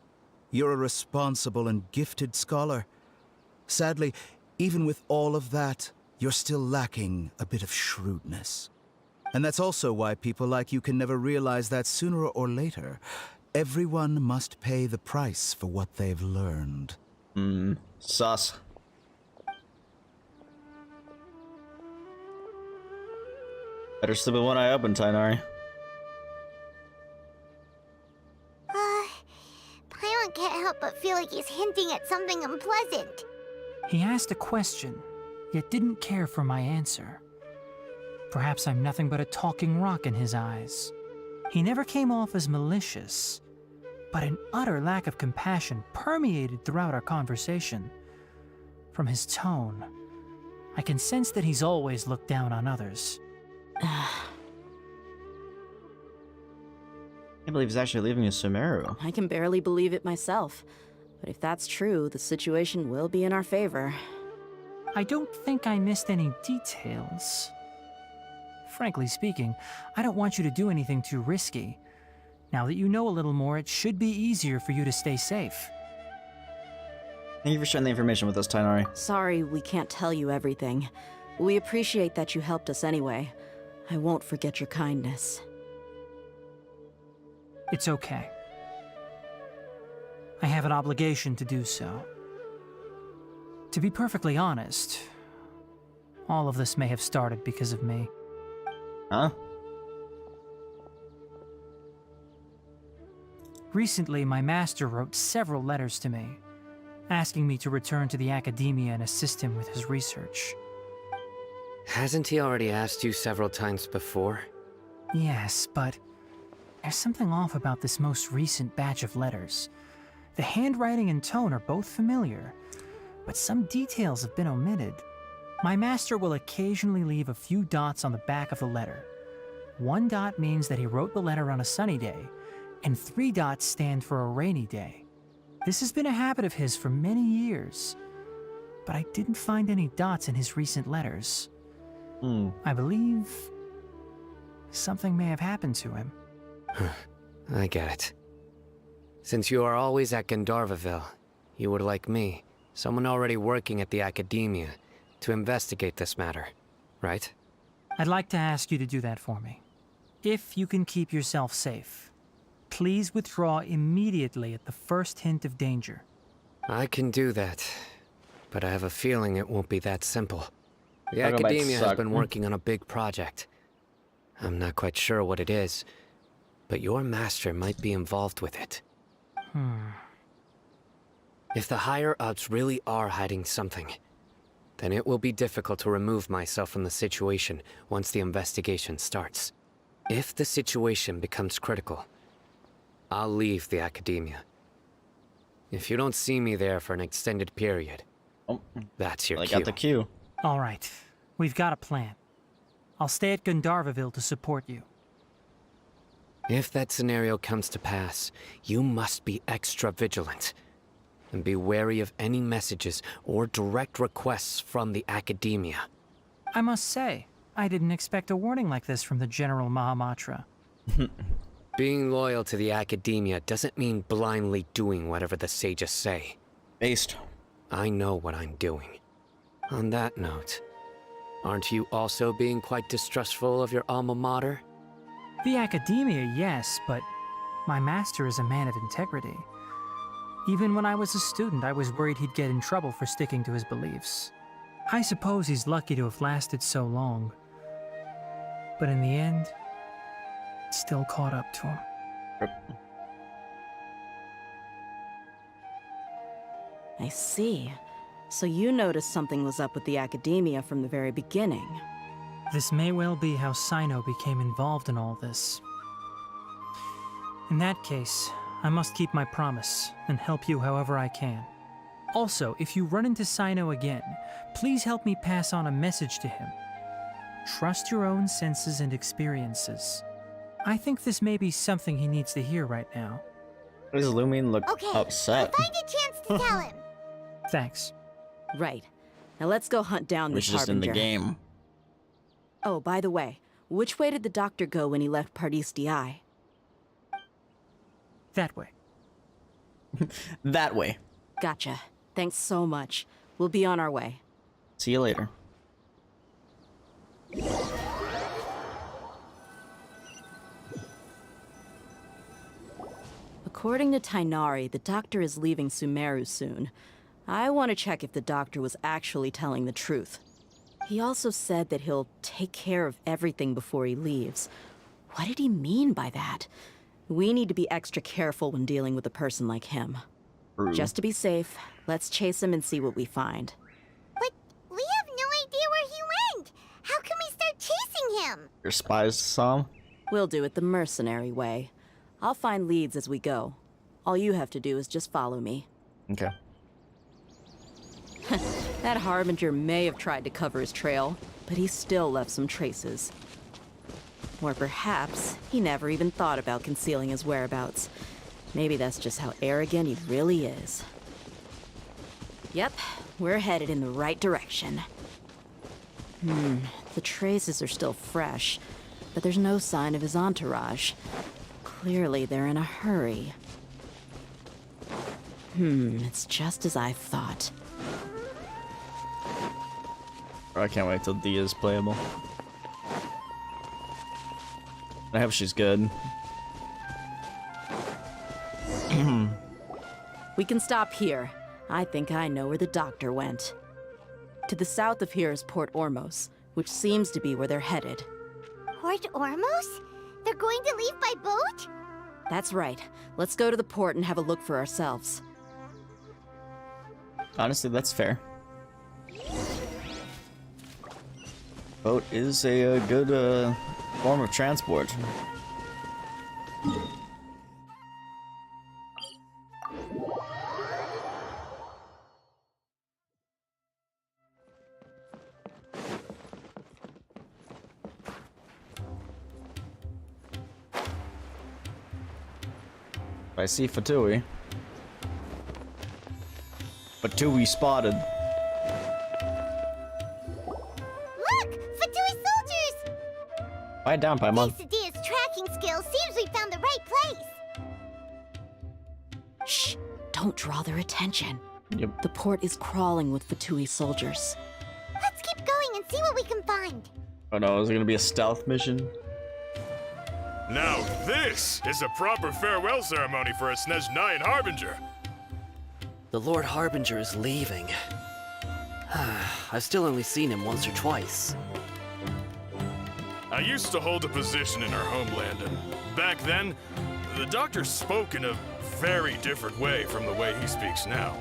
You're a responsible and gifted scholar. Sadly, even with all of that, you're still lacking a bit of shrewdness. And that's also why people like you can never realize that sooner or later, everyone must pay the price for what they've learned. Sus. Better sleep with one eye open, Tainari. Paimon can't help but feel like he's hinting at something unpleasant. He asked a question, yet didn't care for my answer. Perhaps I'm nothing but a talking rock in his eyes. He never came off as malicious, but an utter lack of compassion permeated throughout our conversation. From his tone, I can sense that he's always looked down on others. I can't believe he's actually leaving in Sumeru. I can barely believe it myself. But if that's true, the situation will be in our favor. I don't think I missed any details. Frankly speaking, I don't want you to do anything too risky. Now that you know a little more, it should be easier for you to stay safe. Thank you for sharing the information with us, Tainari. Sorry we can't tell you everything. We appreciate that you helped us anyway. I won't forget your kindness. It's okay. I have an obligation to do so. To be perfectly honest, all of this may have started because of me. Huh? Recently, my master wrote several letters to me, asking me to return to the Academia and assist him with his research. Hasn't he already asked you several times before? Yes, but there's something off about this most recent batch of letters. The handwriting and tone are both familiar, but some details have been omitted. My master will occasionally leave a few dots on the back of the letter. 1 dot means that he wrote the letter on a sunny day, and 3 dots stand for a rainy day. This has been a habit of his for many years, but I didn't find any dots in his recent letters. I believe something may have happened to him. I get it. Since you are always at Gandharvaville, you would like me, someone already working at the Academia, to investigate this matter, right? I'd like to ask you to do that for me. If you can keep yourself safe, please withdraw immediately at the first hint of danger. I can do that. but I have a feeling it won't be that simple. The Talk about Academia has suck. been working on a big project. I'm not quite sure what it is, but your master might be involved with it. If the higher-ups really are hiding something, then it will be difficult to remove myself from the situation once the investigation starts. If the situation becomes critical, I'll leave the Academia. If you don't see me there for an extended period, that's your cue. I got the cue. All right, we've got a plan. I'll stay at Gandharvaville to support you. If that scenario comes to pass, you must be extra vigilant. And be wary of any messages or direct requests from the Academia. I must say, I didn't expect a warning like this from the General Mahamatra. Being loyal to the Academia doesn't mean blindly doing whatever the sages say. Based. I know what I'm doing. On that note, aren't you also being quite distrustful of your alma mater? The Academia, yes, but my master is a man of integrity. Even when I was a student, I was worried he'd get in trouble for sticking to his beliefs. I suppose he's lucky to have lasted so long. But in the end, it still caught up to him. I see. So you noticed something was up with the Academia from the very beginning. This may well be how Sino became involved in all this. In that case, I must keep my promise and help you however I can. Also, if you run into Sino again, please help me pass on a message to him. Trust your own senses and experiences. I think this may be something he needs to hear right now. Why does Lumine look Okay, upset? I'll find a chance to tell him. Thanks. Right. Now let's go hunt down Which this is just in the harbinger. game. Oh, by the way, which way did the doctor go when he left Pardis DI? That way. That way. Gotcha. Thanks so much. We'll be on our way. See you later. According to Tainari, the doctor is leaving Sumeru soon. I want to check if the doctor was actually telling the truth. He also said that he'll take care of everything before he leaves. What did he mean by that? We need to be extra careful when dealing with a person like him. True. Just to be safe, let's chase him and see what we find. But we have no idea where he went. How can we start chasing him? Your spies saw him? We'll do it the mercenary way. I'll find leads as we go. All you have to do is just follow me. Okay. That harbinger may have tried to cover his trail, but he still left some traces. Or perhaps he never even thought about concealing his whereabouts. Maybe that's just how arrogant he really is. Yep, we're headed in the right direction. The traces are still fresh, but there's no sign of his entourage. Clearly they're in a hurry. It's just as I thought. I can't wait till D is playable. I hope she's good. We can stop here. I think I know where the doctor went. To the south of here is Port Ormos, which seems to be where they're headed. Port Ormos? They're going to leave by boat? That's right. Let's go to the port and have a look for ourselves. Honestly, that's fair. Boat is a good form of transport. I see Fatui. Fatui spotted. Look! Fatui soldiers! Quiet down, Paimon. Quesadilla's tracking skill seems we found the right place. Shh! Don't draw their attention. Yep. The port is crawling with Fatui soldiers. Let's keep going and see what we can find. Oh no, is it gonna be a stealth mission? Now this is a proper farewell ceremony for a Snezhnayan Harbinger. The Lord Harbinger is leaving. I've still only seen him once or twice. I used to hold a position in our homeland, and back then, the doctor spoke in a very different way from the way he speaks now.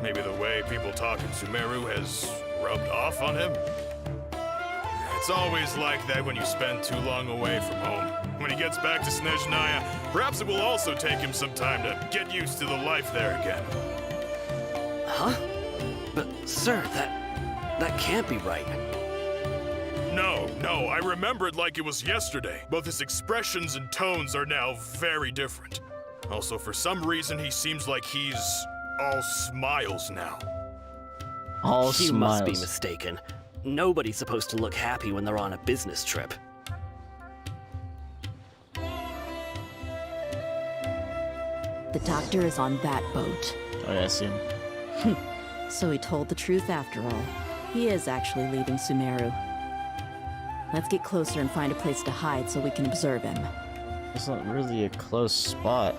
Maybe the way people talk in Sumeru has rubbed off on him? It's always like that when you spend too long away from home. When he gets back to Snezhnaya, perhaps it will also take him some time to get used to the life there again. Huh? But, sir, that can't be right. No, I remember it like it was yesterday. Both his expressions and tones are now very different. Also, for some reason, he seems like he's all smiles now. All You smiles. must be mistaken. Nobody's supposed to look happy when they're on a business trip. The doctor is on that boat. Oh yeah, I see him. So he told the truth after all. He is actually leaving Sumeru. Let's get closer and find a place to hide so we can observe him. It's not really a close spot.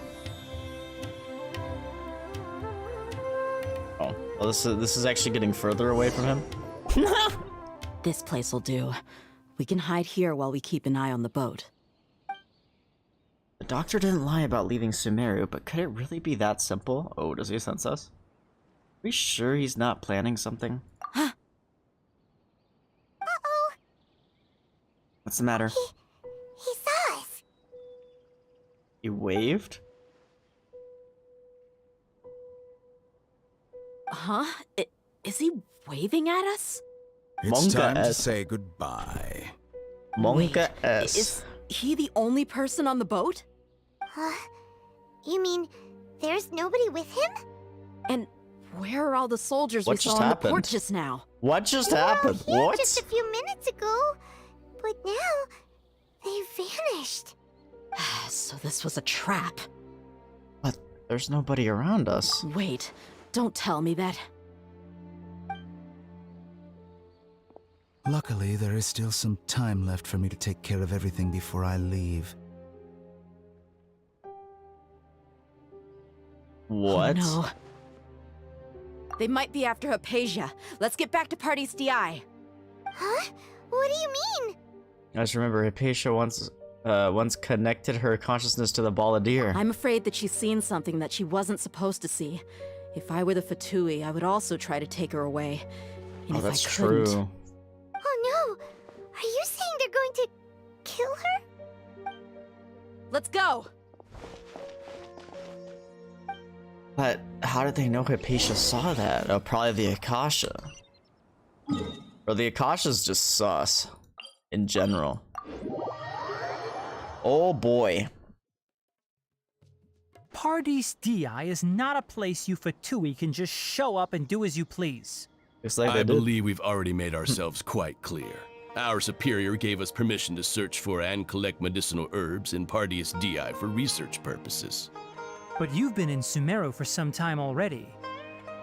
Oh, well, this is actually getting further away from him. This place will do. We can hide here while we keep an eye on the boat. The doctor didn't lie about leaving Sumeru, but could it really be that simple? Oh, does he sense us? Are we sure he's not planning something? Uh-oh. What's the matter? He saw us. He waved? Huh? Is he waving at us? It's time to S. say goodbye. Monka Wait, S. Is he the only person on the boat? You mean there's nobody with him? And where are all the soldiers What we saw just on happened? the port just now? What just They were all happened? here What? just a few minutes ago, but now they vanished. So this was a trap. But there's nobody around us. Wait, don't tell me that. Luckily, there is still some time left for me to take care of everything before I leave. What? Oh, no. They might be after Hypatia. Let's get back to Party's DI. Huh? What do you mean? Guys, remember, Hypatia once connected her consciousness to the Balladeer. I'm afraid that she's seen something that she wasn't supposed to see. If I were the Fatui, I would also try to take her away. And Oh, if that's I couldn't, true. Oh no! Are you saying they're going to kill her? Let's go! But how did they know Hypatia saw that? Oh, probably the Akasha. Or the Akasha's just sus. In general. Oh boy. Pardis Di is not a place you Fatui can just show up and do as you please. Looks like I they did. believe we've already made ourselves quite clear. Our superior gave us permission to search for and collect medicinal herbs in Pardis Di for research purposes. But you've been in Sumeru for some time already.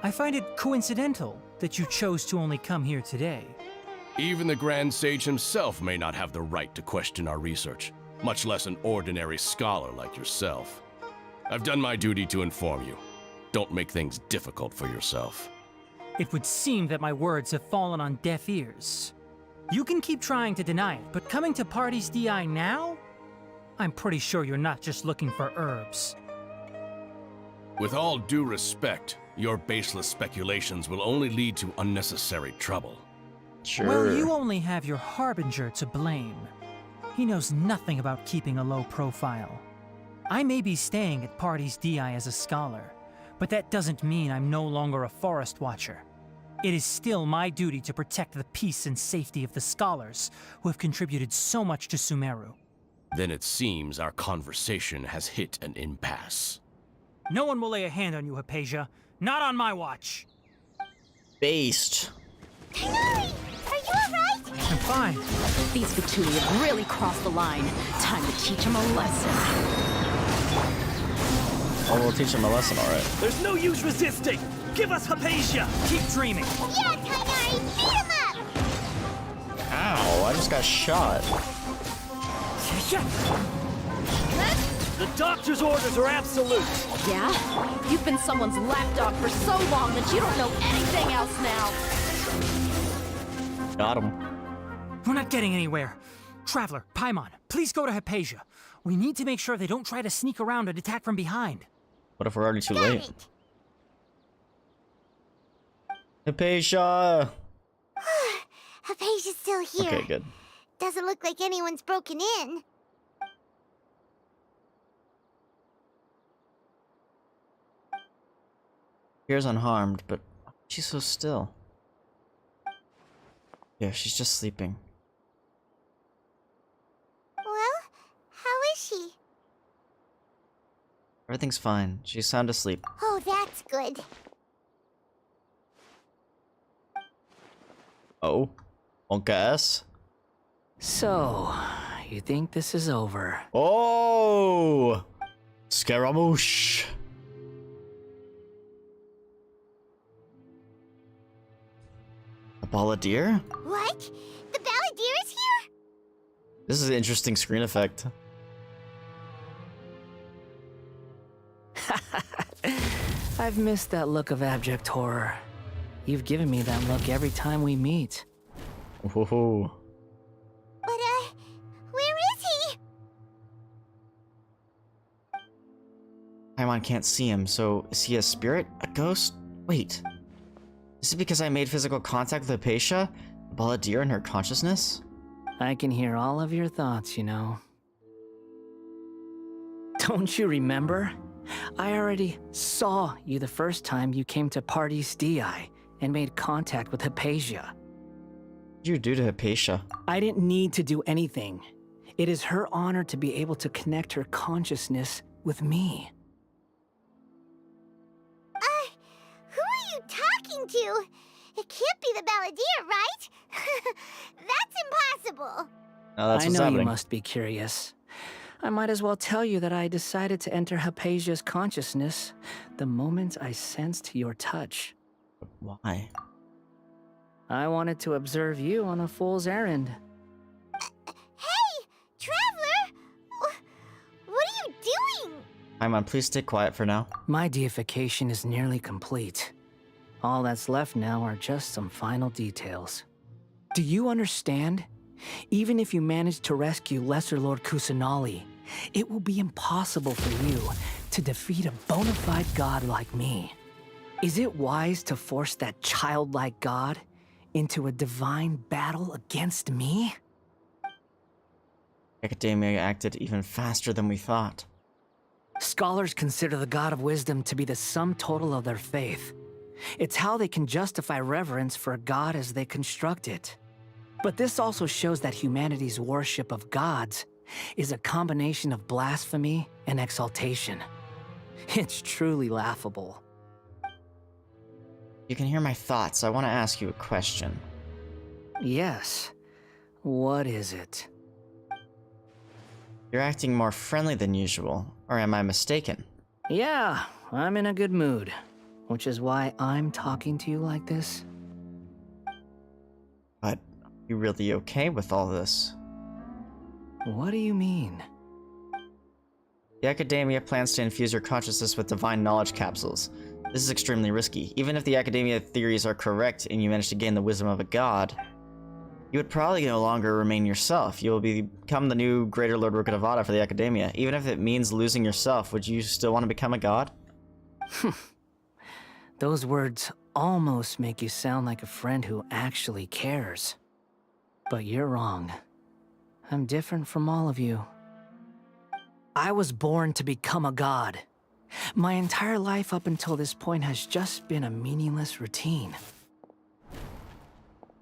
I find it coincidental that you chose to only come here today. Even the Grand Sage himself may not have the right to question our research, much less an ordinary scholar like yourself. I've done my duty to inform you. Don't make things difficult for yourself. It would seem that my words have fallen on deaf ears. You can keep trying to deny it, but coming to Pardis Di now? I'm pretty sure you're not just looking for herbs. With all due respect, your baseless speculations will only lead to unnecessary trouble. Sure. Well, you only have your harbinger to blame. He knows nothing about keeping a low profile. I may be staying at Pardis Di as a scholar, but that doesn't mean I'm no longer a forest watcher. It is still my duty to protect the peace and safety of the scholars who have contributed so much to Sumeru. Then it seems our conversation has hit an impasse. No one will lay a hand on you, Hypatia. Not on my watch. Based. Tighnari! Are you alright? I'm fine. These Fatui have really crossed the line. Time to teach them a lesson. Oh, we'll teach him a lesson, alright. There's no use resisting! Give us Hypatia! Keep dreaming! Yeah, Tighnari! Beat him up! Ow, I just got shot. The doctor's orders are absolute! Yeah? You've been someone's lapdog for so long that you don't know anything else now! Got him. We're not getting anywhere. Traveler, Paimon, please go to Hypatia. We need to make sure they don't try to sneak around and attack from behind. What if we're already too late? Hypatia! Hypatia's still here. Okay, good. Doesn't look like anyone's broken in. Appears unharmed, but she's so still. Yeah, she's just sleeping. Well, how is she? Everything's fine. She's sound asleep. Oh, that's good. Oh? Won't guess? So, you think this is over? Oh! Scaramouche! A balladeer? What? The balladeer is here? This is an interesting screen effect. I've missed that look of abject horror. You've given me that look every time we meet. Whoa. But, where is he? Paimon can't see him, so is he a spirit? A ghost? Wait. Is it because I made physical contact with Hypatia? The balladeer in her consciousness? I can hear all of your thoughts, you know. Don't you remember? I already saw you the first time you came to Parties DI and made contact with Hypatia. What did you do to Hypatia? I didn't need to do anything. It is her honor to be able to connect her consciousness with me. Who are you talking to? It can't be the balladeer, right? That's impossible. Oh, that's I what's know happening. you must be curious. I might as well tell you that I decided to enter Hypatia's consciousness the moment I sensed your touch. Why? I wanted to observe you on a fool's errand. Hey, Traveler! What are you doing? Paimon, please stay quiet for now. My deification is nearly complete. All that's left now are just some final details. Do you understand? Even if you manage to rescue Lesser Lord Kusanali, it will be impossible for you to defeat a bona fide god like me. Is it wise to force that childlike god into a divine battle against me? Academia acted even faster than we thought. Scholars consider the god of wisdom to be the sum total of their faith. It's how they can justify reverence for a god as they construct it. But this also shows that humanity's worship of gods is a combination of blasphemy and exaltation. It's truly laughable. You can hear my thoughts. I want to ask you a question. Yes. What is it? You're acting more friendly than usual, or am I mistaken? Yeah, I'm in a good mood, which is why I'm talking to you like this. But are you really okay with all this? What do you mean? The Academia plans to infuse your consciousness with divine knowledge capsules. This is extremely risky. Even if the Academia theories are correct and you manage to gain the wisdom of a god, you would probably no longer remain yourself. You will become the new Greater Lord Rukkhadevata for the Academia. Even if it means losing yourself, would you still want to become a god? Those words almost make you sound like a friend who actually cares. But you're wrong. I'm different from all of you. I was born to become a god. My entire life up until this point has just been a meaningless routine.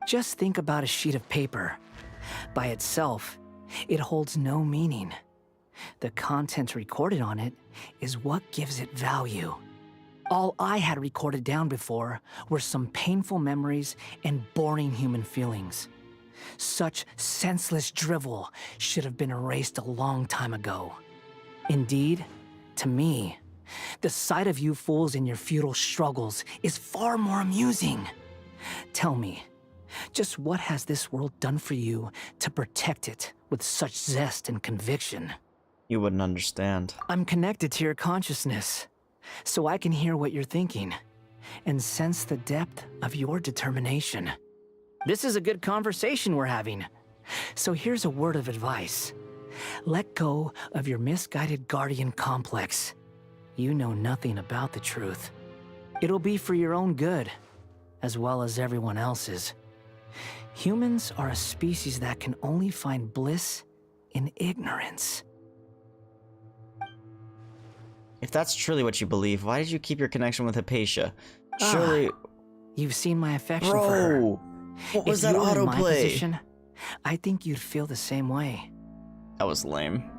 Just think about a sheet of paper. By itself, it holds no meaning. The content recorded on it is what gives it value. All I had recorded down before were some painful memories and boring human feelings. Such senseless drivel should have been erased a long time ago. Indeed, to me, the sight of you fools in your futile struggles is far more amusing. Tell me, just what has this world done for you to protect it with such zest and conviction? You wouldn't understand. I'm connected to your consciousness, so I can hear what you're thinking and sense the depth of your determination. This is a good conversation we're having. So here's a word of advice. Let go of your misguided guardian complex. You know nothing about the truth. It'll be for your own good, as well as everyone else's. Humans are a species that can only find bliss in ignorance. If that's truly what you believe, why did you keep your connection with Hypatia? Surely... You've seen my affection for her. Bro! What was If that you were in my autoplay? position, I think you'd feel the same way. That was lame.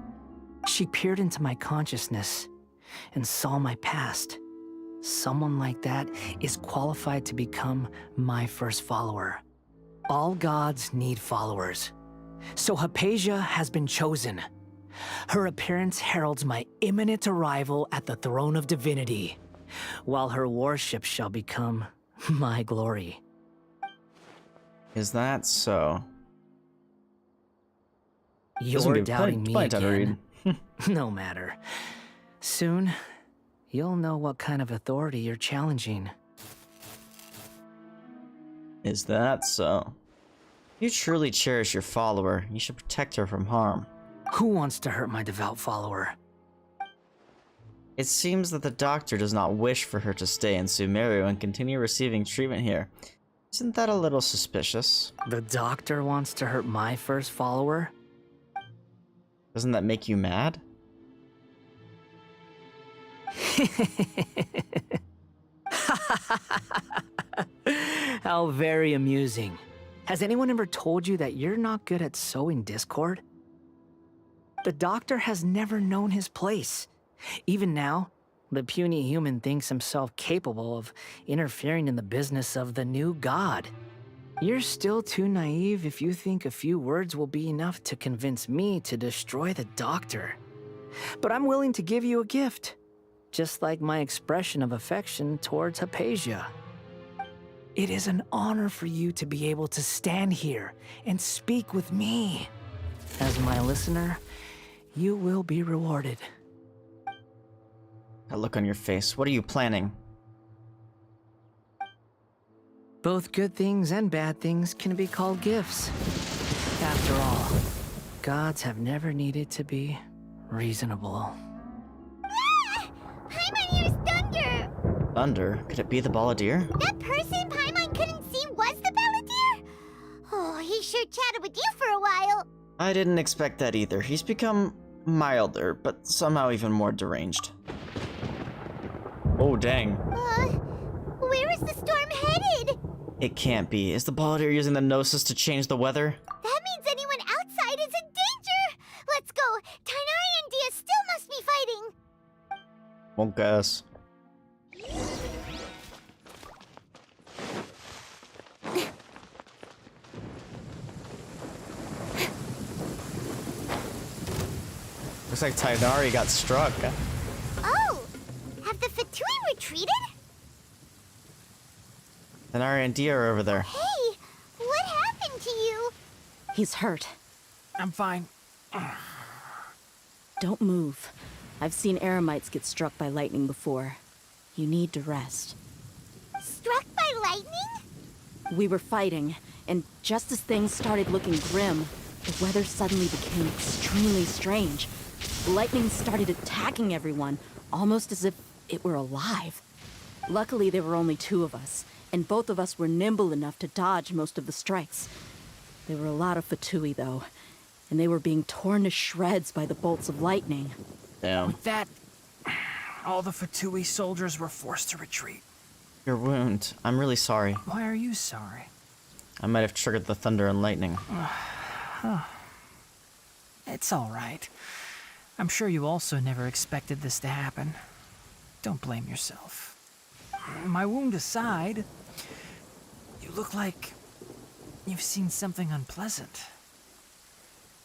She peered into my consciousness and saw my past. Someone like that is qualified to become my first follower. All gods need followers. So Hypatia has been chosen. Her appearance heralds my imminent arrival at the throne of divinity, while her worship shall become my glory. Is that so? You're doubting me again. No matter. Soon, you'll know what kind of authority you're challenging. Is that so? If you truly cherish your follower, you should protect her from harm. Who wants to hurt my devout follower? It seems that the doctor does not wish for her to stay in Sumeru and continue receiving treatment here. Isn't that a little suspicious? The doctor wants to hurt my first follower? Doesn't that make you mad? How very amusing. Has anyone ever told you that you're not good at sowing discord? The doctor has never known his place. Even now, the puny human thinks himself capable of interfering in the business of the new god. You're still too naive if you think a few words will be enough to convince me to destroy the doctor. But I'm willing to give you a gift, just like my expression of affection towards Hypatia. It is an honor for you to be able to stand here and speak with me. As my listener, you will be rewarded. That look on your face, what are you planning? Both good things and bad things can be called gifts. After all, gods have never needed to be reasonable. Paimon hears thunder! Thunder? Could it be the Balladeer? That person Paimon couldn't see was the Balladeer? Oh, he sure chatted with you for a while. I didn't expect that either. He's become milder, but somehow even more deranged. Oh, dang. Where is the storm headed? It can't be. Is the Balladeer using the Gnosis to change the weather? That means anyone outside is in danger! Let's go! Tainari and Dia still must be fighting! Won't guess. Looks like Tainari got struck. Oh! Have the Fatui retreated? Tainari and Dia are over there. Hey! What happened to you? He's hurt. I'm fine. Don't move. I've seen eremites get struck by lightning before. You need to rest. Struck by lightning? We were fighting, and just as things started looking grim, the weather suddenly became extremely strange. The lightning started attacking everyone, almost as if it were alive. Luckily, there were only two of us, and both of us were nimble enough to dodge most of the strikes. There were a lot of Fatui, though, and they were being torn to shreds by the bolts of lightning. Damn. With that, all the Fatui soldiers were forced to retreat. Your wound. I'm really sorry. Why are you sorry? I might have triggered the thunder and lightning. It's all right. I'm sure you also never expected this to happen. Don't blame yourself. My wound aside, you look like you've seen something unpleasant.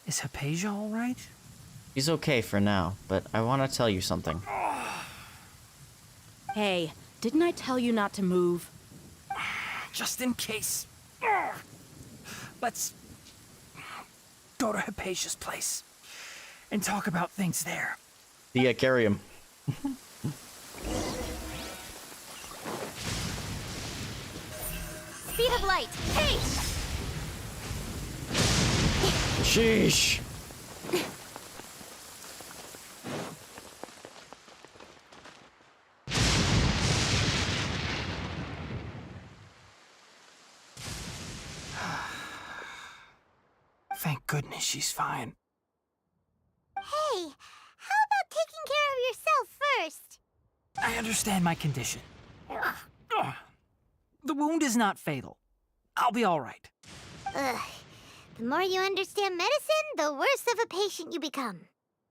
Is Hypatia all right? He's okay for now, but I want to tell you something. Hey, didn't I tell you not to move? Just in case. Let's go to Hypatia's place and talk about things there. Dia, carry him. Speed of light. Hey! Sheesh. Thank goodness she's fine. Hey, how about taking care of yourself first? I understand my condition. The wound is not fatal. I'll be all right. Ugh. The more you understand medicine, the worse of a patient you become.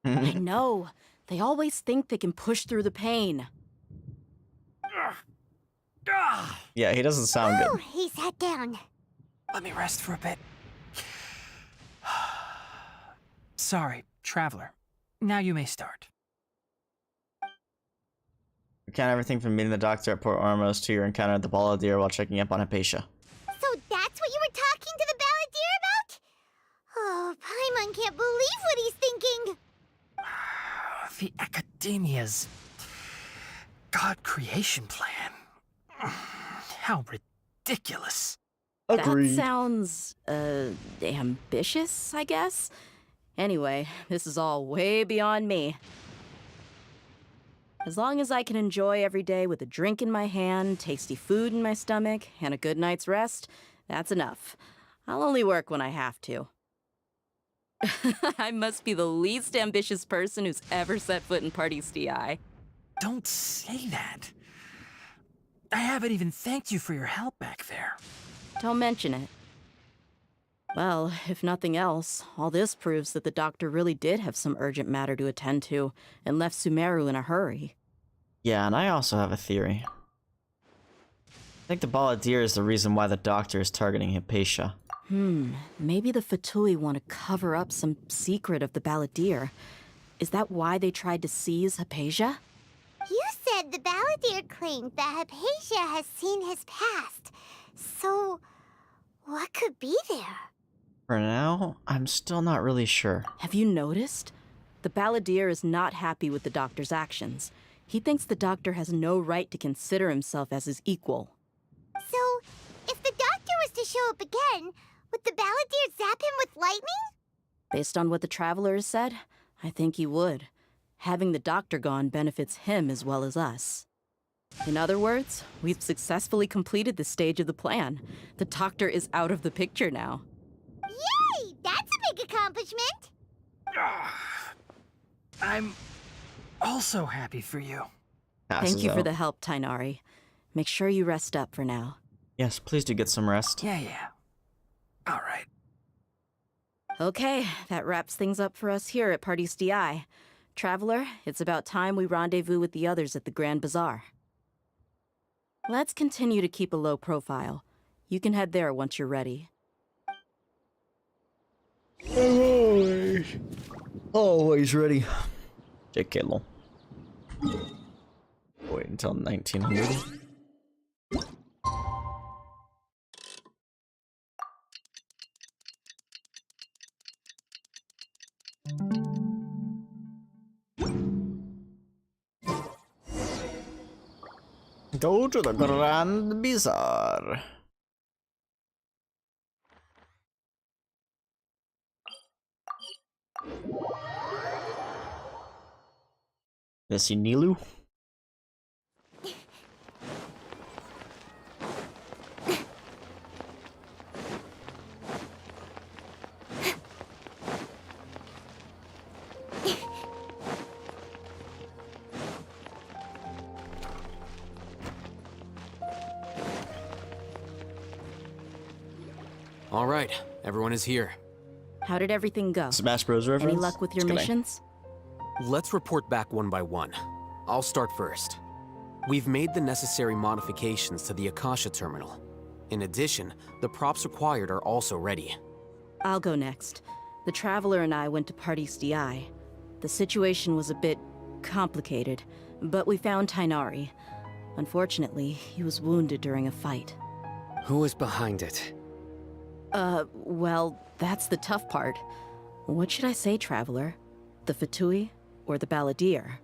I know. They always think they can push through the pain. Yeah, he doesn't sound Oh, good. he sat down. Let me rest for a bit. Sorry, Traveler. Now you may start. Recount everything from meeting the doctor at Port Ormos to your encounter at the Balladeer while checking up on Hypatia. So that's what you were talking to the balladeer about? Oh, Paimon can't believe what he's thinking. The Academia's God creation plan. How ridiculous. That sounds, ambitious, I guess? Anyway, this is all way beyond me. As long as I can enjoy every day with a drink in my hand, tasty food in my stomach, and a good night's rest, that's enough. I'll only work when I have to. I must be the least ambitious person who's ever set foot in Party's DI. Don't say that. I haven't even thanked you for your help back there. Don't mention it. Well, if nothing else, all this proves that the doctor really did have some urgent matter to attend to and left Sumeru in a hurry. Yeah, and I also have a theory. I think the Balladeer is the reason why the doctor is targeting Hypatia. Maybe the Fatui want to cover up some secret of the Balladeer. Is that why they tried to seize Hypatia? You said the balladeer claimed that Hypatia has seen his past. So, what could be there? For now, I'm still not really sure. Have you noticed? The Balladeer is not happy with the doctor's actions. He thinks the doctor has no right to consider himself as his equal. So, if the doctor was to show up again, would the balladeer zap him with lightning? Based on what the Traveler has said, I think he would. Having the doctor gone benefits him as well as us. In other words, we've successfully completed this stage of the plan. The doctor is out of the picture now. Yay! That's a big accomplishment! I'm also happy for you. Thank you for the help, Tainari. Make sure you rest up for now. Yes, please do get some rest. Yeah. All right. Okay, that wraps things up for us here at Party's DI. Traveler, it's about time we rendezvous with the others at the Grand Bazaar. Let's continue to keep a low profile. You can head there once you're ready. Always ready. JK lol. Wait until 1900. Go to the Grand Bazaar. Did I see Nilu? All right, everyone is here. How did everything go? Smash Bros. reference? Any luck with your missions? Let's report back one by one. I'll start first. We've made the necessary modifications to the Akasha terminal. In addition, the props required are also ready. I'll go next. The Traveler and I went to Party's DI. The situation was a bit complicated, but we found Tainari. Unfortunately, he was wounded during a fight. Who is behind it? Well, that's the tough part. What should I say, Traveler? The Fatui or the Balladeer?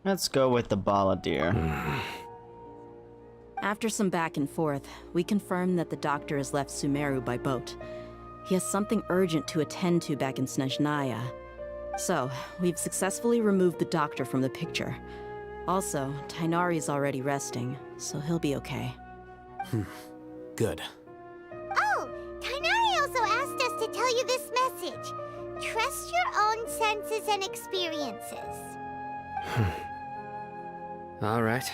Let's go with the Balladeer. After some back and forth, we confirmed that the doctor has left Sumeru by boat. He has something urgent to attend to back in Snezhnaya. So, we've successfully removed the doctor from the picture. Also, Tighnari's already resting, so he'll be okay. Good. Oh, Tighnari also asked us to tell you this message. Trust your own senses and experiences. All right.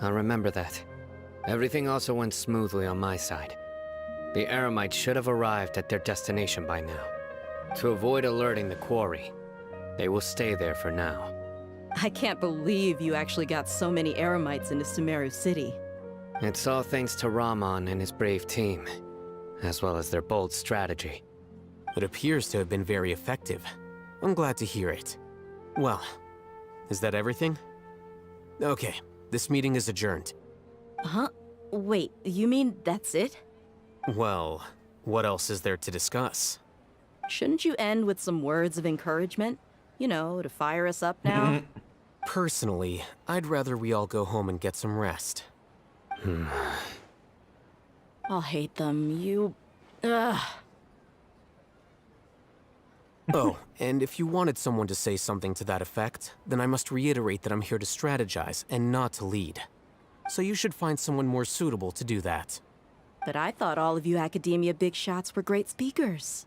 I'll remember that. Everything also went smoothly on my side. The Eremites should have arrived at their destination by now. To avoid alerting the quarry, they will stay there for now. I can't believe you actually got so many Eremites into Sumeru City. It's all thanks to Rahman and his brave team, as well as their bold strategy. It appears to have been very effective. I'm glad to hear it. Well, is that everything? Okay, this meeting is adjourned. Huh? Wait, you mean that's it? Well, what else is there to discuss? Shouldn't you end with some words of encouragement? You know, to fire us up now? Personally, I'd rather we all go home and get some rest. I'll hate them. Ugh. Oh, and if you wanted someone to say something to that effect, then I must reiterate that I'm here to strategize and not to lead. So you should find someone more suitable to do that. But I thought all of you Academia big shots were great speakers.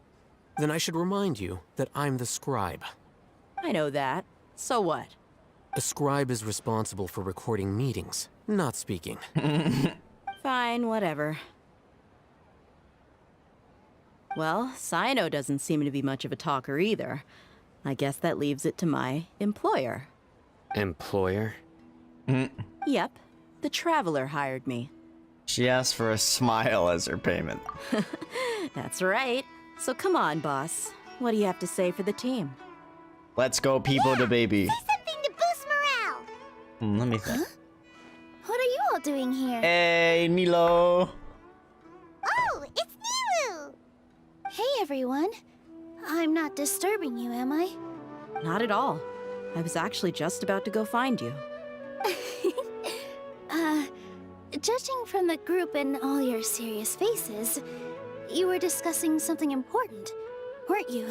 Then I should remind you that I'm the scribe. I know that. So what? A scribe is responsible for recording meetings, not speaking. Fine, whatever. Well, Cyno doesn't seem to be much of a talker either. I guess that leaves it to my employer. Employer? Yep, the Traveler hired me. She asked for a smile as her payment. That's right. So come on, boss. What do you have to say for the team? Let's go, people to baby. Say something to boost morale. Let me think. Huh? What are you all doing here? Hey, Nilo. Oh, it's Nilu. Hey, everyone. I'm not disturbing you, am I? Not at all. I was actually just about to go find you. Judging from the group and all your serious faces, you were discussing something important, weren't you?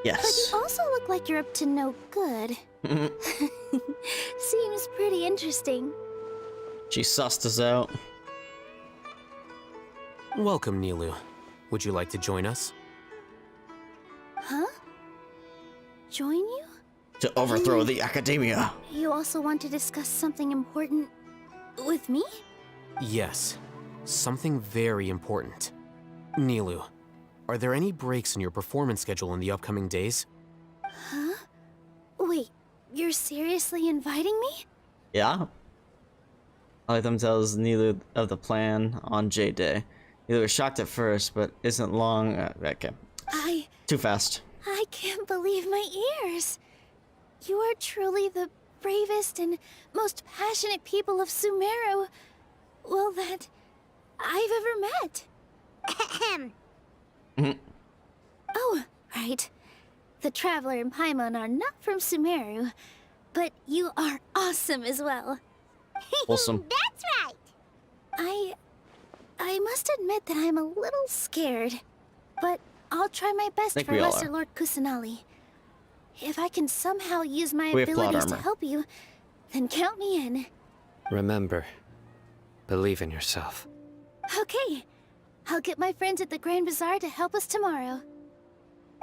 Yes. But you also look like you're up to no good. Seems pretty interesting. She sussed us out. Welcome, Nilu. Would you like to join us? Huh? Join you? To overthrow the Academia. You also want to discuss something important with me? Yes. Something very important. Nilu, are there any breaks in your performance schedule in the upcoming days? Huh? Wait, you're seriously inviting me? Yeah. Alitham tells Nilu of the plan on Jade Day. Nilu was shocked at first, but isn't long. Okay. Too fast. I can't believe my ears. You are truly the bravest and most passionate people of Sumeru, well, that I've ever met. Oh, right. The Traveler and Paimon are not from Sumeru, but you are awesome as well. Awesome. That's right. I must admit that I'm a little scared, but I'll try my best for Lesser Lord Kusanali. If I can somehow use my abilities to help you, then count me in. Remember, believe in yourself. Okay. I'll get my friends at the Grand Bazaar to help us tomorrow.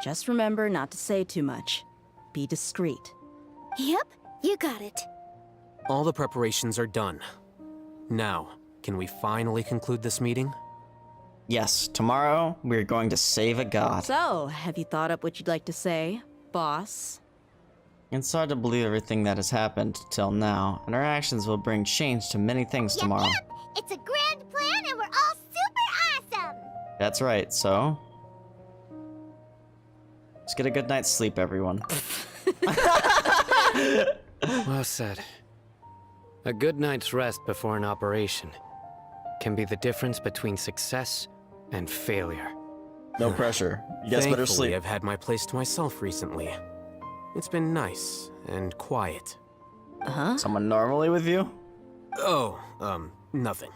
Just remember not to say too much. Be discreet. Yep, you got it. All the preparations are done. Now, can we finally conclude this meeting? Yes, tomorrow we're going to save a god. So, have you thought up what you'd like to say, boss? It's hard to believe everything that has happened till now, and our actions will bring change to many things tomorrow. Yep. It's a grand plan and we're all super awesome. That's right, so... let's get a good night's sleep, everyone. Well said. A good night's rest before an operation can be the difference between success and failure. No pressure. You guys better Thankfully, sleep. I've had my place to myself recently. It's been nice and quiet. Uh-huh. Someone normally with you? Oh, nothing.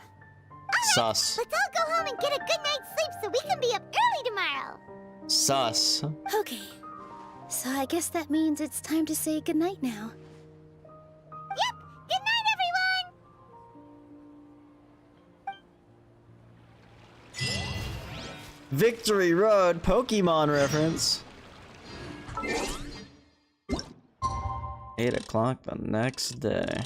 Sus. Let's all go home and get a good night's sleep so we can be up early tomorrow. Sus. Okay. So I guess that means it's time to say goodnight now. Yep! Good night, everyone! Victory Road Pokemon reference. 8 o'clock the next day.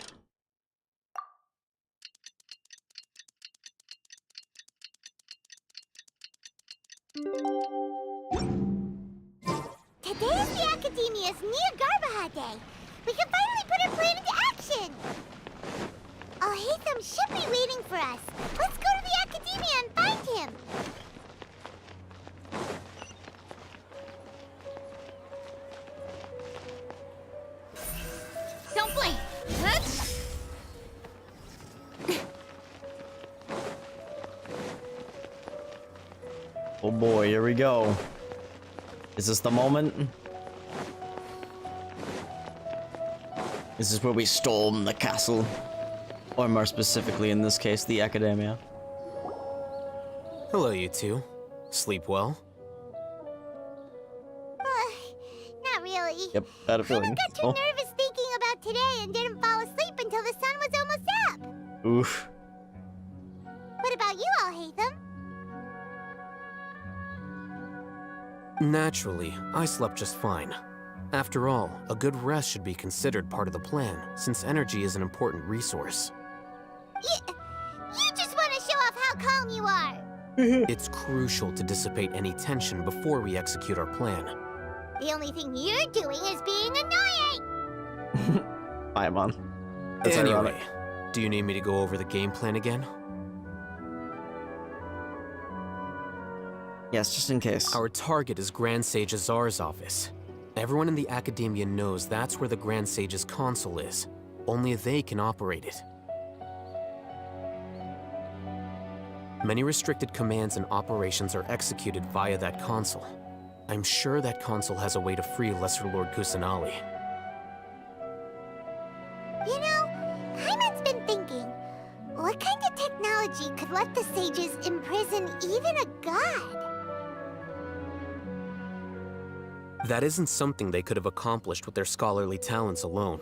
Today is the Academia's Nahida Day. We can finally put our plan into action. Al-Haytham should be waiting for us. Let's go to the Academia and find him. Don't blink! Oh boy, here we go. Is this the moment? Is this where we storm the castle? Or more specifically, in this case, the Academia? Hello, you two. Sleep well? Not really. Yep, had a feeling. I got too nervous thinking about today and didn't fall asleep until the sun was almost up. Oof. What about you, Al-Haytham? Naturally, I slept just fine. After all, a good rest should be considered part of the plan, since energy is an important resource. You just want to show off how calm you are. It's crucial to dissipate any tension before we execute our plan. The only thing you're doing is being annoying. Bye, Mom. That's Anyway, ironic. do you need me to go over the game plan again? Yes, just in case. Our target is Grand Sage Azar's office. Everyone in the Academia knows that's where the Grand Sage's console is. Only they can operate it. Many restricted commands and operations are executed via that console. I'm sure that console has a way to free Lesser Lord Kusanali. You know, Paimon's been thinking, what kind of technology could let the sages imprison even a god? That isn't something they could have accomplished with their scholarly talents alone.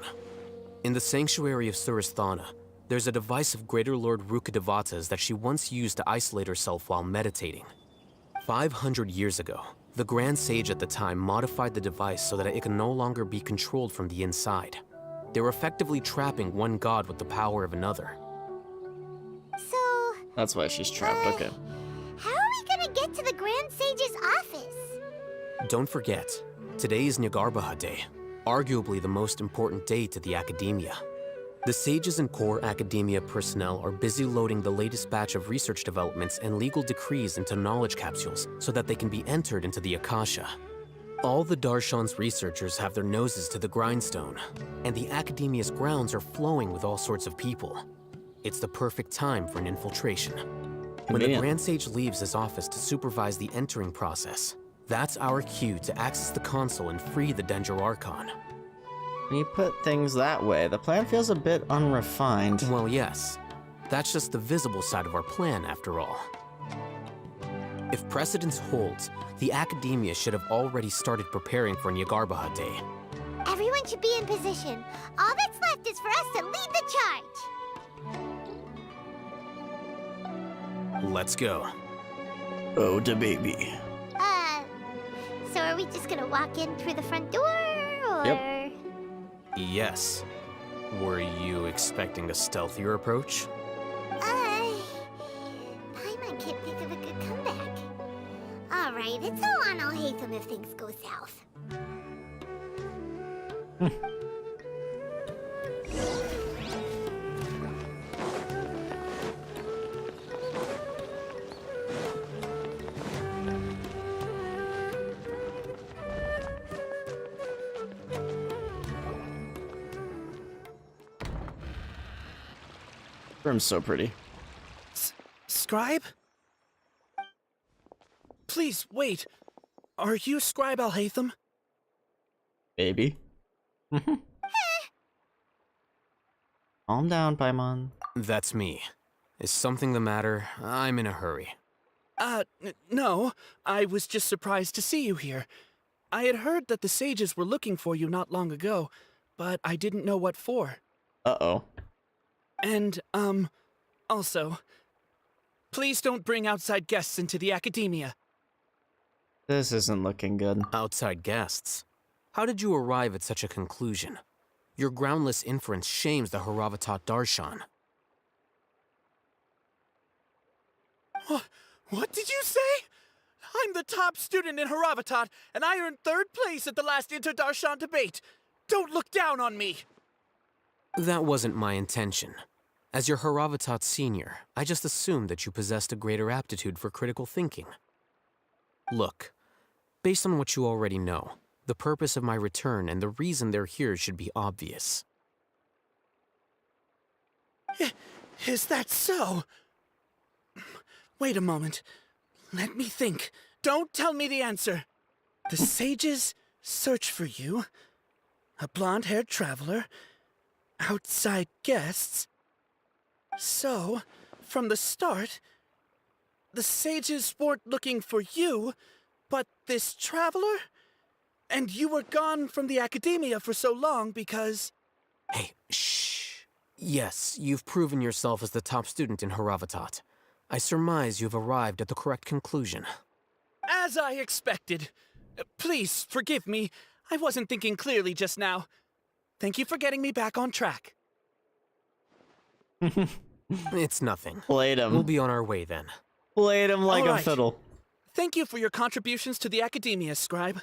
In the Sanctuary of Suristhana, there's a device of Greater Lord Rukkhadevata's that she once used to isolate herself while meditating. 500 years ago, the Grand Sage at the time modified the device so that it can no longer be controlled from the inside. They were effectively trapping one god with the power of another. So... That's why she's trapped, okay. how are we gonna get to the Grand Sage's office? Don't forget, today is Nahida Day, arguably the most important day to the Academia. The sages and core Academia personnel are busy loading the latest batch of research developments and legal decrees into knowledge capsules so that they can be entered into the Akasha. All the Darshan's researchers have their noses to the grindstone, and the Academia's grounds are flowing with all sorts of people. It's the perfect time for an infiltration. When the Grand Sage leaves his office to supervise the entering process, that's our cue to access the console and free the Danger Archon. When you put things that way, the plan feels a bit unrefined. Well, yes. That's just the visible side of our plan, after all. If precedence holds, the Academia should have already started preparing for Nahida Day. Everyone should be in position. All that's left is for us to lead the charge. Let's go. Oh, the baby. So are we just gonna walk in through the front door, or...? Yep. Yes. Were you expecting a stealthier approach? Paimon can't think of a good comeback. Alright, it's all on Al-Haytham if things go south. Room's so pretty. Scribe? Please, wait. Are you Scribe Al-Haytham? Baby. Calm down, Paimon. That's me. Is something the matter? I'm in a hurry. No. I was just surprised to see you here. I had heard that the sages were looking for you not long ago, but I didn't know what for. Uh-oh. And, also, please don't bring outside guests into the academia. This isn't looking good. Outside guests? How did you arrive at such a conclusion? Your groundless inference shames the Haravatat Darshan. What did you say? I'm the top student in Haravatat, and I earned 3rd place at the last Inter-Darshan debate. Don't look down on me! That wasn't my intention. As your Haravatat senior, I just assumed that you possessed a greater aptitude for critical thinking. Look, based on what you already know, the purpose of my return and the reason they're here should be obvious. Is that so? Wait a moment. Let me think. Don't tell me the answer. The sages search for you. A blonde-haired traveler. Outside guests. So, from the start, the sages weren't looking for you, but this traveler? And you were gone from the academia for so long because... Hey, shh. Yes, you've proven yourself as the top student in Haravatat. I surmise you've arrived at the correct conclusion. As I expected. Please, forgive me. I wasn't thinking clearly just now. Thank you for getting me back on track. It's nothing. Played him. We'll be on our way then. Played him like a fiddle. Thank you for your contributions to the academia, Scribe.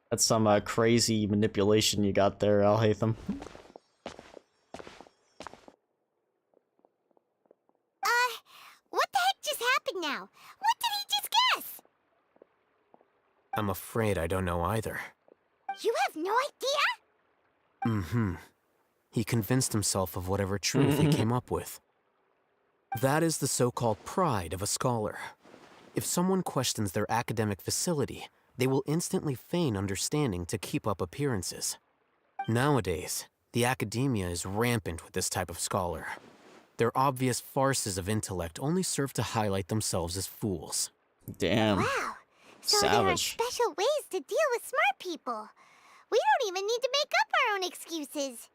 That's some crazy manipulation you got there, Alhaitham. What the heck just happened now? What did he just guess? I'm afraid I don't know either. You have no idea? Mm-hmm. He convinced himself of whatever truth he came up with. That is the so-called pride of a scholar. If someone questions their academic facility, they will instantly feign understanding to keep up appearances. Nowadays, the academia is rampant with this type of scholar. Their obvious farces of intellect only serve to highlight themselves as fools. Damn. Wow. So Savage. there are special ways to deal with smart people. We don't even need to make up our own excuses.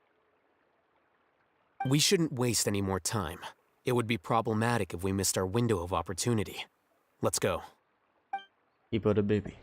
We shouldn't waste any more time. It would be problematic if we missed our window of opportunity. Let's go. Keep it a baby.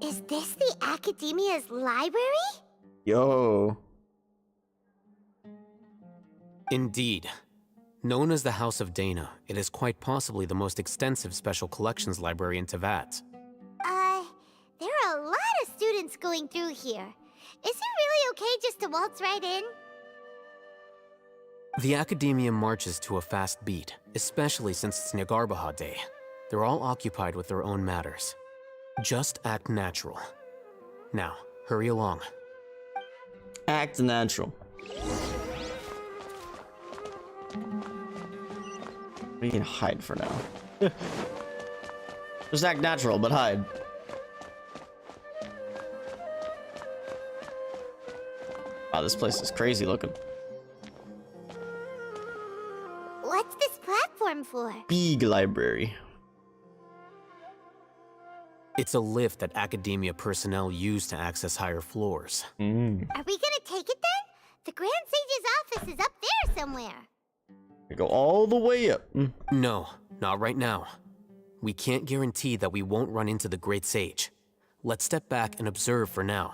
Is this the Academia's library? Yo. Indeed. Known as the House of Dana, it is quite possibly the most extensive special collections library in Teyvat. There are a lot of students going through here. Is it really okay just to waltz right in? The Academia marches to a fast beat, especially since it's Nagarbaha Day. They're all occupied with their own matters. Just act natural. Now, hurry along. Act natural. We can hide for now. Just act natural, but hide. Wow, this place is crazy looking. What's this platform for? Big library. It's a lift that Academia personnel use to access higher floors. Are we gonna take it then? The Grand Sage's office is up there somewhere. We go all the way up. No, not right now. We can't guarantee that we won't run into the Great Sage. Let's step back and observe for now.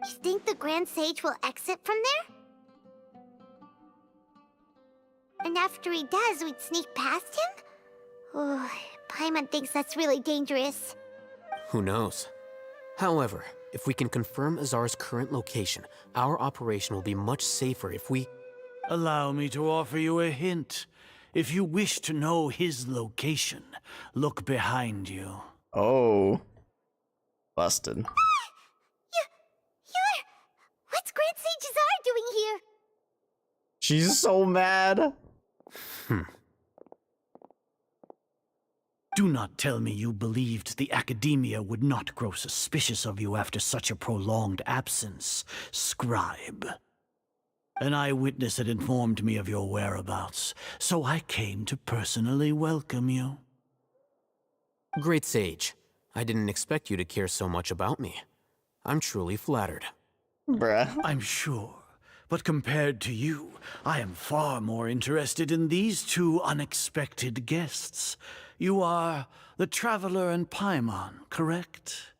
You think the Grand Sage will exit from there? And after he does, we'd sneak past him? Oh, Paimon thinks that's really dangerous. Who knows? However, if we can confirm Azar's current location, our operation will be much safer if we... Allow me to offer you a hint. If you wish to know his location, look behind you. Oh. Busted. You're... What's Grand Sage Azar doing here? She's so mad. Do not tell me you believed the Academia would not grow suspicious of you after such a prolonged absence, scribe. An eyewitness had informed me of your whereabouts, so I came to personally welcome you. Great Sage, I didn't expect you to care so much about me. I'm truly flattered. Bruh. I'm sure, but compared to you, I am far more interested in these two unexpected guests. You are the Traveler and Paimon, correct?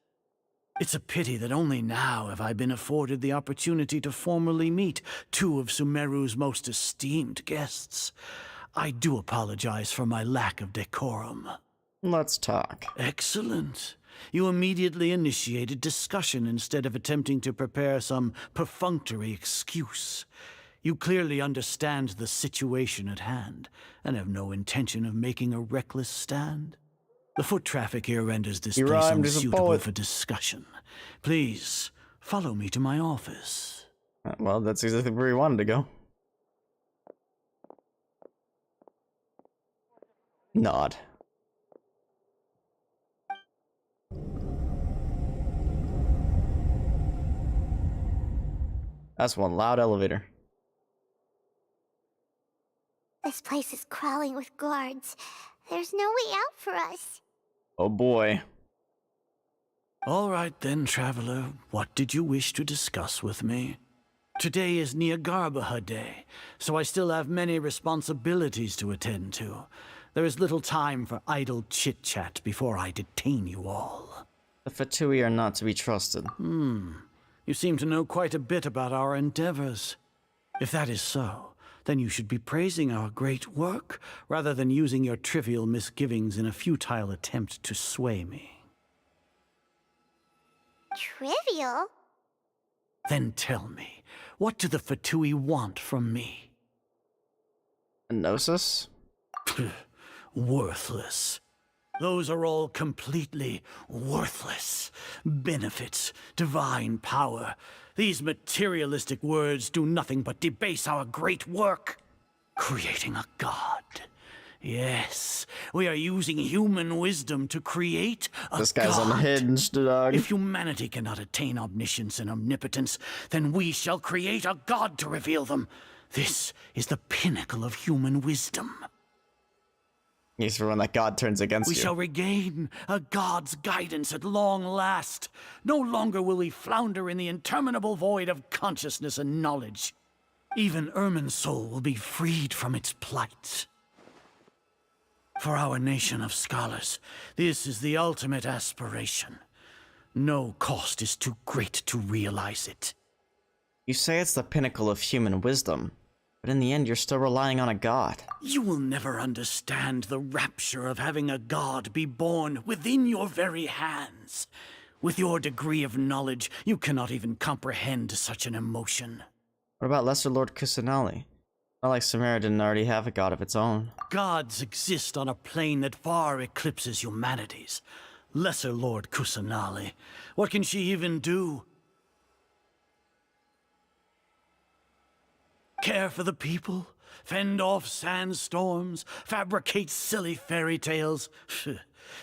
It's a pity that only now have I been afforded the opportunity to formally meet two of Sumeru's most esteemed guests. I do apologize for my lack of decorum. Let's talk. Excellent. You immediately initiated discussion instead of attempting to prepare some perfunctory excuse. You clearly understand the situation at hand, and have no intention of making a reckless stand. The foot traffic here renders this place unsuitable for discussion. Please, follow me to my office. Well, that's exactly where he wanted to go. Nod. That's one loud elevator. This place is crawling with guards. There's no way out for us. Oh boy. All right then, Traveler. What did you wish to discuss with me? Today is Niagarbaha Day, so I still have many responsibilities to attend to. There is little time for idle chit-chat before I detain you all. The Fatui are not to be trusted. You seem to know quite a bit about our endeavors. If that is so, then you should be praising our great work, rather than using your trivial misgivings in a futile attempt to sway me. Trivial? Then tell me, what do the Fatui want from me? A gnosis? Worthless. Those are all completely worthless. Benefits, divine power. These materialistic words do nothing but debase our great work. Creating a god. Yes, we are using human wisdom to create a god. This guy's unhinged, dog. If humanity cannot attain omniscience and omnipotence, then we shall create a god to reveal them. This is the pinnacle of human wisdom. Yes, for when that god turns against you. We shall regain a god's guidance at long last. No longer will we flounder in the interminable void of consciousness and knowledge. Even Ermin's soul will be freed from its plight. For our nation of scholars, this is the ultimate aspiration. No cost is too great to realize it. You say it's the pinnacle of human wisdom, but in the end you're still relying on a god. You will never understand the rapture of having a god be born within your very hands. With your degree of knowledge, you cannot even comprehend such an emotion. What about Lesser Lord Kusanali? Not like Sumeru didn't already have a god of its own. Gods exist on a plane that far eclipses humanity's. Lesser Lord Kusanali. What can she even do? Care for the people? Fend off sandstorms? Fabricate silly fairy tales?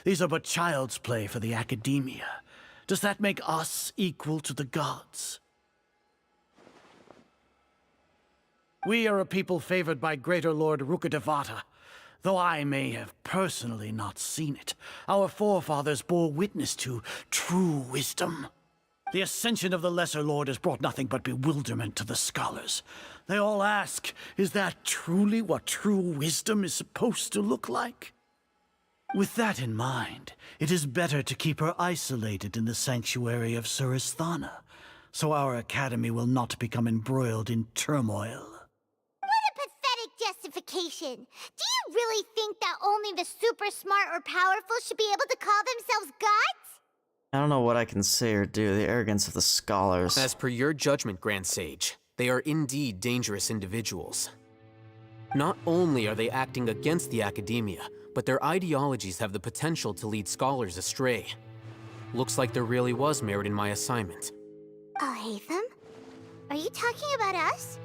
These are but child's play for the Academia. Does that make us equal to the gods? We are a people favored by Greater Lord Rukkhadevata. Though I may have personally not seen it, our forefathers bore witness to true wisdom. The ascension of the Lesser Lord has brought nothing but bewilderment to the scholars. They all ask, is that truly what true wisdom is supposed to look like? With that in mind, it is better to keep her isolated in the sanctuary of Suristhana, so our academy will not become embroiled in turmoil. Justification. Do you really think that only the super smart or powerful should be able to call themselves gods? I don't know what I can say or do. The arrogance of the scholars. As per your judgment, Grand Sage, They are indeed dangerous individuals. Not only are they acting against the academia, but their ideologies have the potential to lead scholars astray. Looks like there really was merit in my assignment. Alhaitham? Are you talking about us?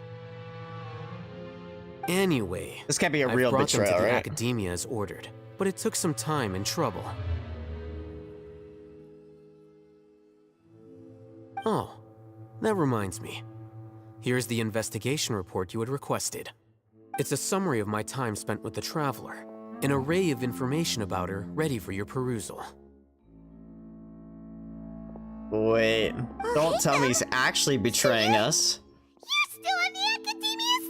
Anyway, this can't be a real brought them betrayal, to the right? academia as ordered, but it took some time and trouble. Oh, that reminds me. Here's the investigation report you had requested. It's a summary of my time spent with the Traveler, an array of information about her ready for your perusal. Wait, don't tell me he's actually betraying us. You're still on the Academia's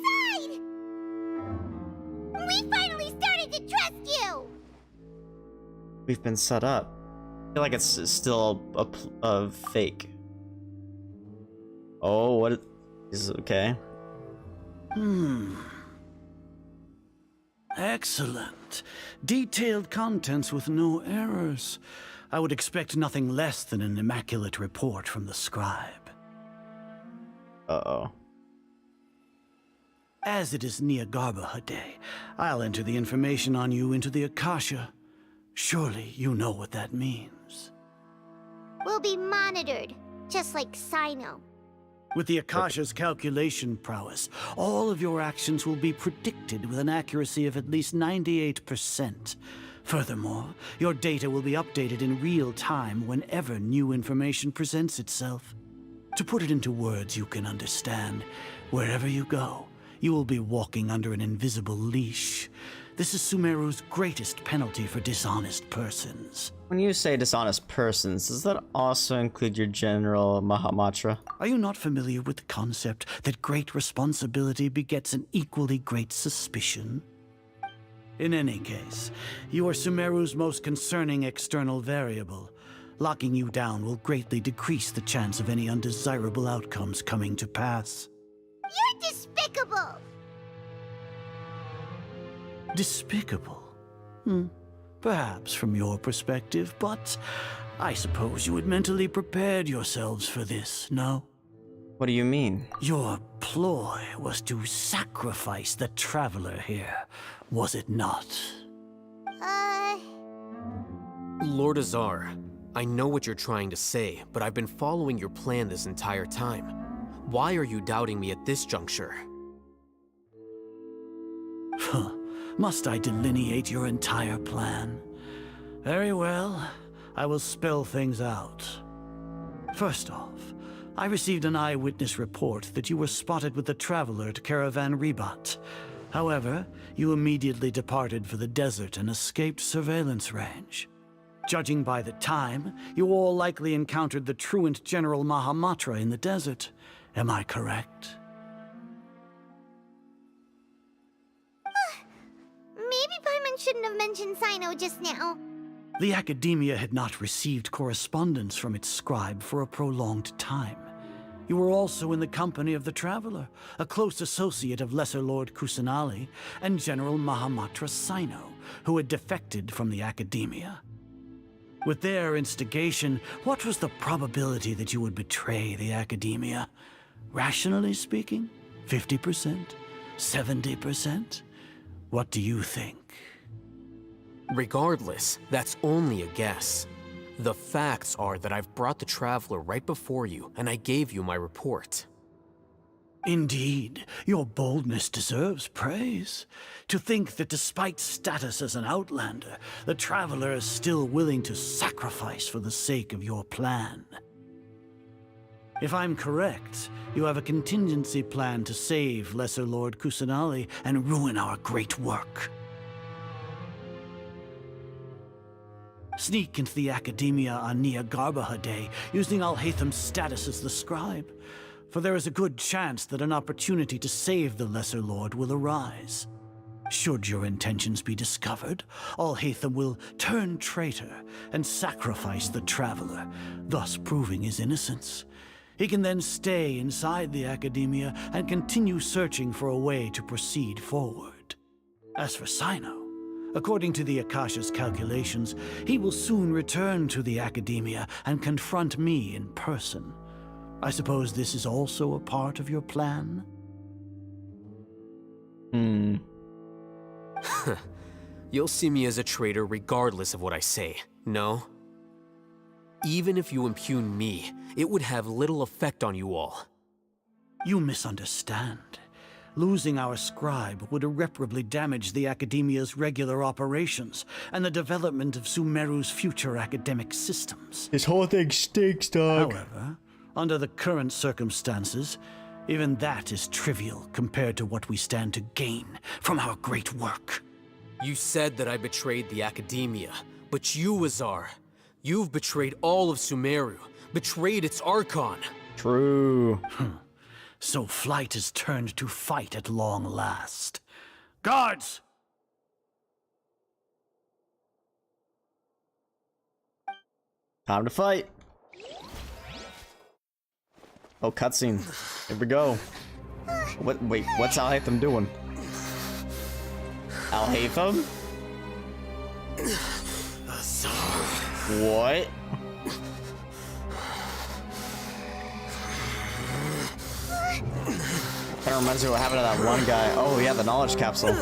side! We finally started to trust you! We've been set up. I feel like it's still a fake. Oh, what is okay? Excellent. Detailed contents with no errors. I would expect nothing less than an immaculate report from the scribe. Uh-oh. As it is Niagarbaha Day, I'll enter the information on you into the Akasha. Surely you know what that means. We'll be monitored, just like Sino. With the Akasha's calculation prowess, all of your actions will be predicted with an accuracy of at least 98%. Furthermore, your data will be updated in real time whenever new information presents itself. To put it into words you can understand, wherever you go, you will be walking under an invisible leash. This is Sumeru's greatest penalty for dishonest persons. When you say dishonest persons, does that also include your General Mahamatra? Are you not familiar with the concept that great responsibility begets an equally great suspicion? In any case, you are Sumeru's most concerning external variable. Locking you down will greatly decrease the chance of any undesirable outcomes coming to pass. You're despicable! Despicable? Perhaps from your perspective, but I suppose you had mentally prepared yourselves for this, no? What do you mean? Your ploy was to sacrifice the Traveler here, was it not? Lord Azar, I know what you're trying to say, but I've been following your plan this entire time. Why are you doubting me at this juncture? Must I delineate your entire plan? Very well, I will spell things out. First off, I received an eyewitness report that you were spotted with the Traveler at Caravan Ribat. However, you immediately departed for the desert and escaped surveillance range. Judging by the time, you all likely encountered the truant General Mahamatra in the desert. Am I correct? Maybe Paimon shouldn't have mentioned Sino just now. The Academia had not received correspondence from its scribe for a prolonged time. You were also in the company of the Traveler, a close associate of Lesser Lord Kusanali and General Mahamatra Sino, who had defected from the Academia. With their instigation, what was the probability that you would betray the Academia? Rationally speaking, 50%? 70%? What do you think? Regardless, that's only a guess. The facts are that I've brought the Traveler right before you, and I gave you my report. Indeed, your boldness deserves praise. To think that despite status as an outlander, the Traveler is still willing to sacrifice for the sake of your plan. If I'm correct, you have a contingency plan to save Lesser Lord Kusanali and ruin our great work. Sneak into the Academia on Niagarbaha Day, using Alhaitham's status as the scribe, for there is a good chance that an opportunity to save the Lesser Lord will arise. Should your intentions be discovered, Alhaitham will turn traitor and sacrifice the Traveler, thus proving his innocence. He can then stay inside the Academia and continue searching for a way to proceed forward. As for Sino, according to the Akasha's calculations, he will soon return to the Academia and confront me in person. I suppose this is also a part of your plan? You'll see me as a traitor regardless of what I say, no? Even if you impugn me, it would have little effect on you all. You misunderstand. Losing our scribe would irreparably damage the Academia's regular operations and the development of Sumeru's future academic systems. This whole thing stinks, dog. However, under the current circumstances, even that is trivial compared to what we stand to gain from our great work. You said that I betrayed the Academia, but you, Azar, you've betrayed all of Sumeru, betrayed its Archon. True. So flight is turned to fight at long last. Guards! Time to fight. Oh, cutscene. Here we go. What? Wait, what's Al-Haytham doing? Al-Haytham? What? Kind of reminds me of what happened to that one guy. Oh, yeah, the knowledge capsule.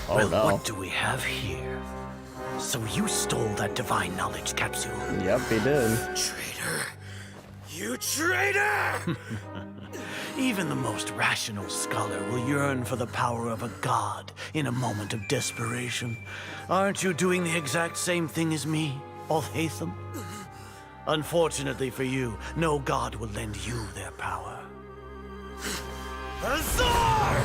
Oh, well, no. what do we have here? So you stole that divine knowledge capsule? Yep, he did. Traitor! You traitor! Even the most rational scholar will yearn for the power of a god in a moment of desperation. Aren't you doing the exact same thing as me, Al-Haytham? Unfortunately for you, no god will lend you their power. Azar!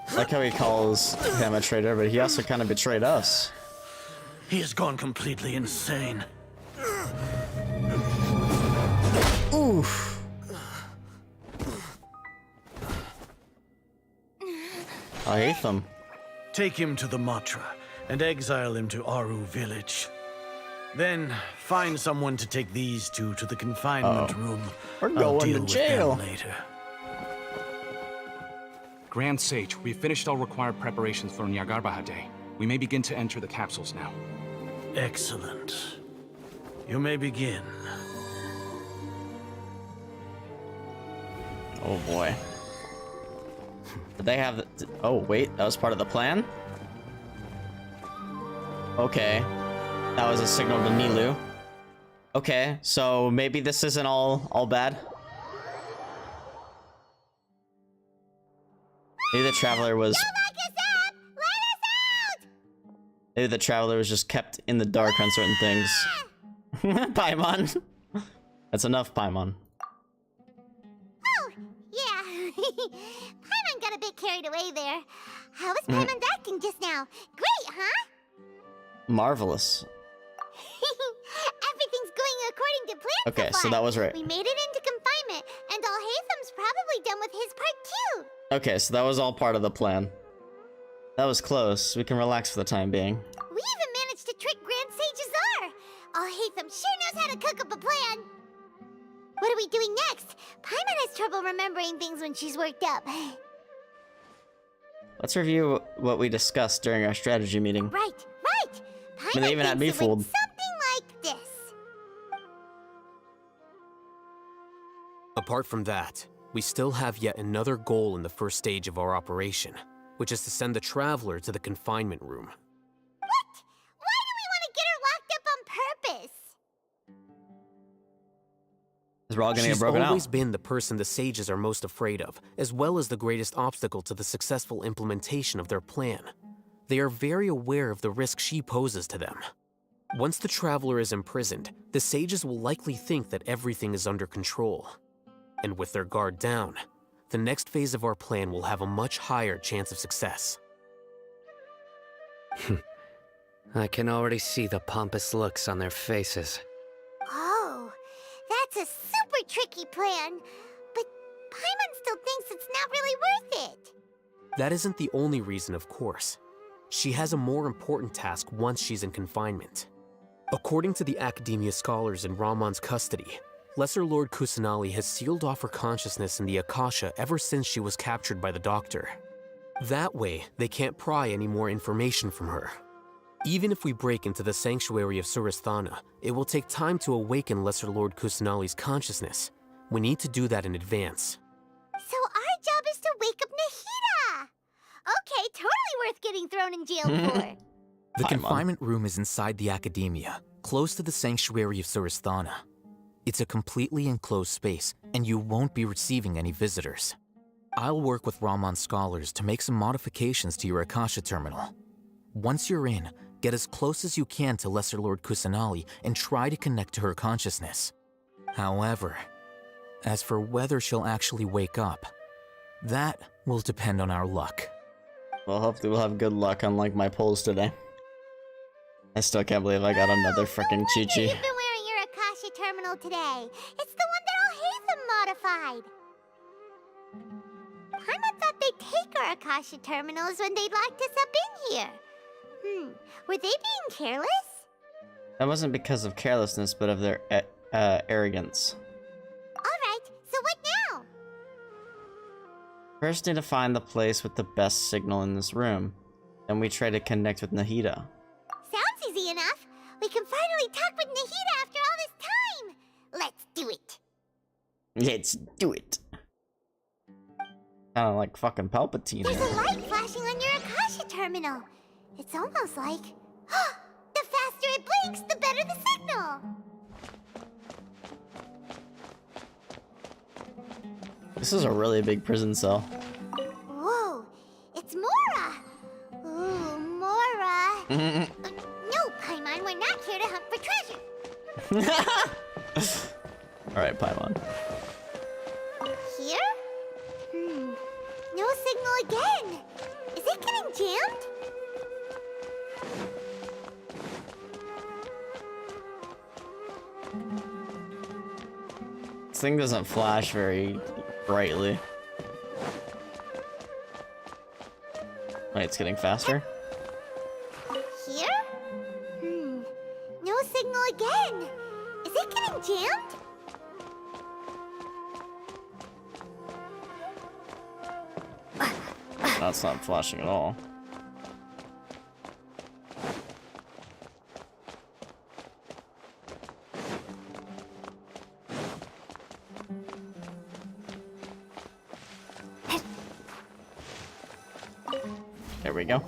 I like how he calls him a traitor, but he also kind of betrayed us. He has gone completely insane. Oof. I hate them. Take him to the Matra and exile him to Aru village. Then find someone to take these two to the confinement room. We're I'll going to deal with jail them later. Grand Sage, we've finished all required preparations for Nyagarbha Day. We may begin to enter the capsules now. Excellent. You may begin. Oh boy. Did they have... Oh, wait. That was part of the plan? Okay. That was a signal to Nilu. Okay, so maybe this isn't all bad. Maybe the Traveler was... Maybe the Traveler was just kept in the dark on certain things. Paimon. That's enough, Paimon. Oh, yeah. Paimon got a bit carried away there. How was Paimon acting just now? Great, huh? Marvelous. Everything's going according to plan. Okay, so so that was right. We made it into confinement, and Al-Haytham's probably done with his part too. Okay, so that was all part of the plan. That was close. We can relax for the time being. We even managed to trick Grand Sage Azar. Al-Haytham sure knows how to cook up a plan. What are we doing next? Paimon has trouble remembering things when she's worked up. Let's review what we discussed during our strategy meeting. Right. I mean, they even had me fooled. Something like this. Apart from that, we still have yet another goal in the first stage of our operation, which is to send the Traveler to the confinement room. What? Why do we want to get her locked up on purpose? Because we're all gonna get She's broken always out. been the person the sages are most afraid of, as well as the greatest obstacle to the successful implementation of their plan. They are very aware of the risk she poses to them. Once the Traveler is imprisoned, the sages will likely think that everything is under control. And with their guard down, the next phase of our plan will have a much higher chance of success. I can already see the pompous looks on their faces. Oh, that's a super tricky plan. But Paimon still thinks it's not really worth it. That isn't the only reason, of course. She has a more important task once she's in confinement. According to the Academia scholars in Ramon's custody, Lesser Lord Kusanali has sealed off her consciousness in the Akasha ever since she was captured by the Doctor. That way, they can't pry any more information from her. Even if we break into the sanctuary of Surasthana, it will take time to awaken Lesser Lord Kusanali's consciousness. We need to do that in advance. So our job is to wake up Nahida! Okay, totally worth getting thrown in jail for. The confinement room is inside the academia, close to the sanctuary of Surasthana. It's a completely enclosed space, and you won't be receiving any visitors. I'll work with Raman scholars to make some modifications to your Akasha terminal. Once you're in, get as close as you can to Lesser Lord Kusanali and try to connect to her consciousness. However, as for whether she'll actually wake up, that will depend on our luck. Well, hopefully we'll have good luck, unlike my polls today. I still can't believe I got another freaking Chi-Chi. You've been wearing your Akasha terminal today. It's the one that Al-Haytham modified. Paimon thought they'd take our Akasha terminals when they locked us up in here. Were they being careless? That wasn't because of carelessness, but of their arrogance. Alright, so what now? First, need to find the place with the best signal in this room. Then we try to connect with Nahida. Sounds easy enough. We can finally talk with Nahida after all this time. Let's do it. Let's do it. Kinda like fucking Palpatine. There's a light flashing on your Akasha terminal. It's almost like... the faster it blinks, the better the signal! This is a really big prison cell. Whoa, it's Mora! Ooh, Mora! No, Paimon, we're not here to hunt for treasure! Alright, Paimon. Here? No signal again! Is it getting jammed? This thing doesn't flash very brightly. Wait, it's getting faster? Here? No signal again! Is it getting jammed? That's not flashing at all. There we go.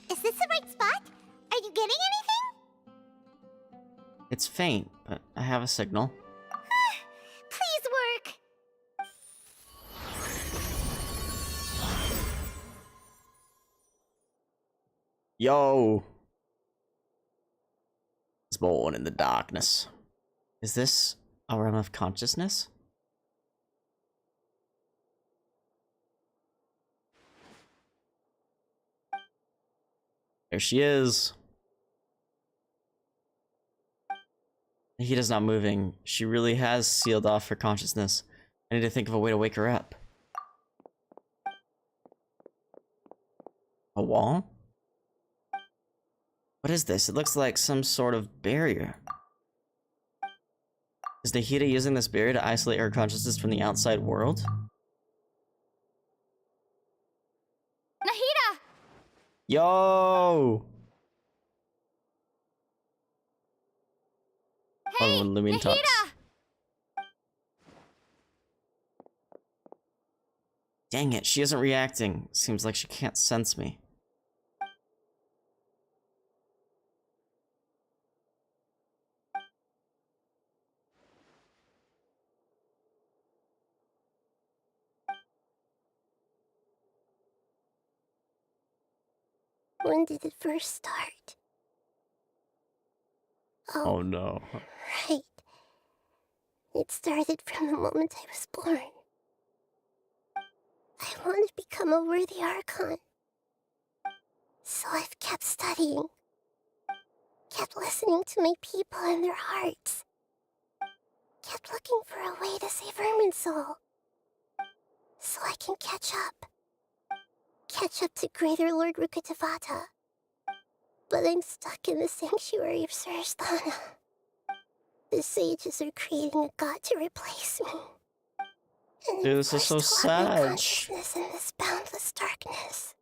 Is this the right spot? Are you getting anything? It's faint, but I have a signal. Please work! Yo! It's born in the darkness. Is this a realm of consciousness? There she is. Nahida's not moving. She really has sealed off her consciousness. I need to think of a way to wake her up. A wall? What is this? It looks like some sort of barrier. Is Nahida using this barrier to isolate her consciousness from the outside world? Nahida! Yo! Hey, Lumion talks. Nahida! Dang it, she isn't reacting. Seems like she can't sense me. When did it first start? Oh no. Right. It started from the moment I was born. I want to become a worthy Archon. So I've kept studying. Kept listening to my people and their hearts. Kept looking for a way to save Irminsul. So I can catch up. Catch up to Greater Lord Rukkhadevata. But I'm stuck in the sanctuary of Surasthana. The sages are creating a god to replace me. And Dude, this is so sad. consciousness in this boundless darkness.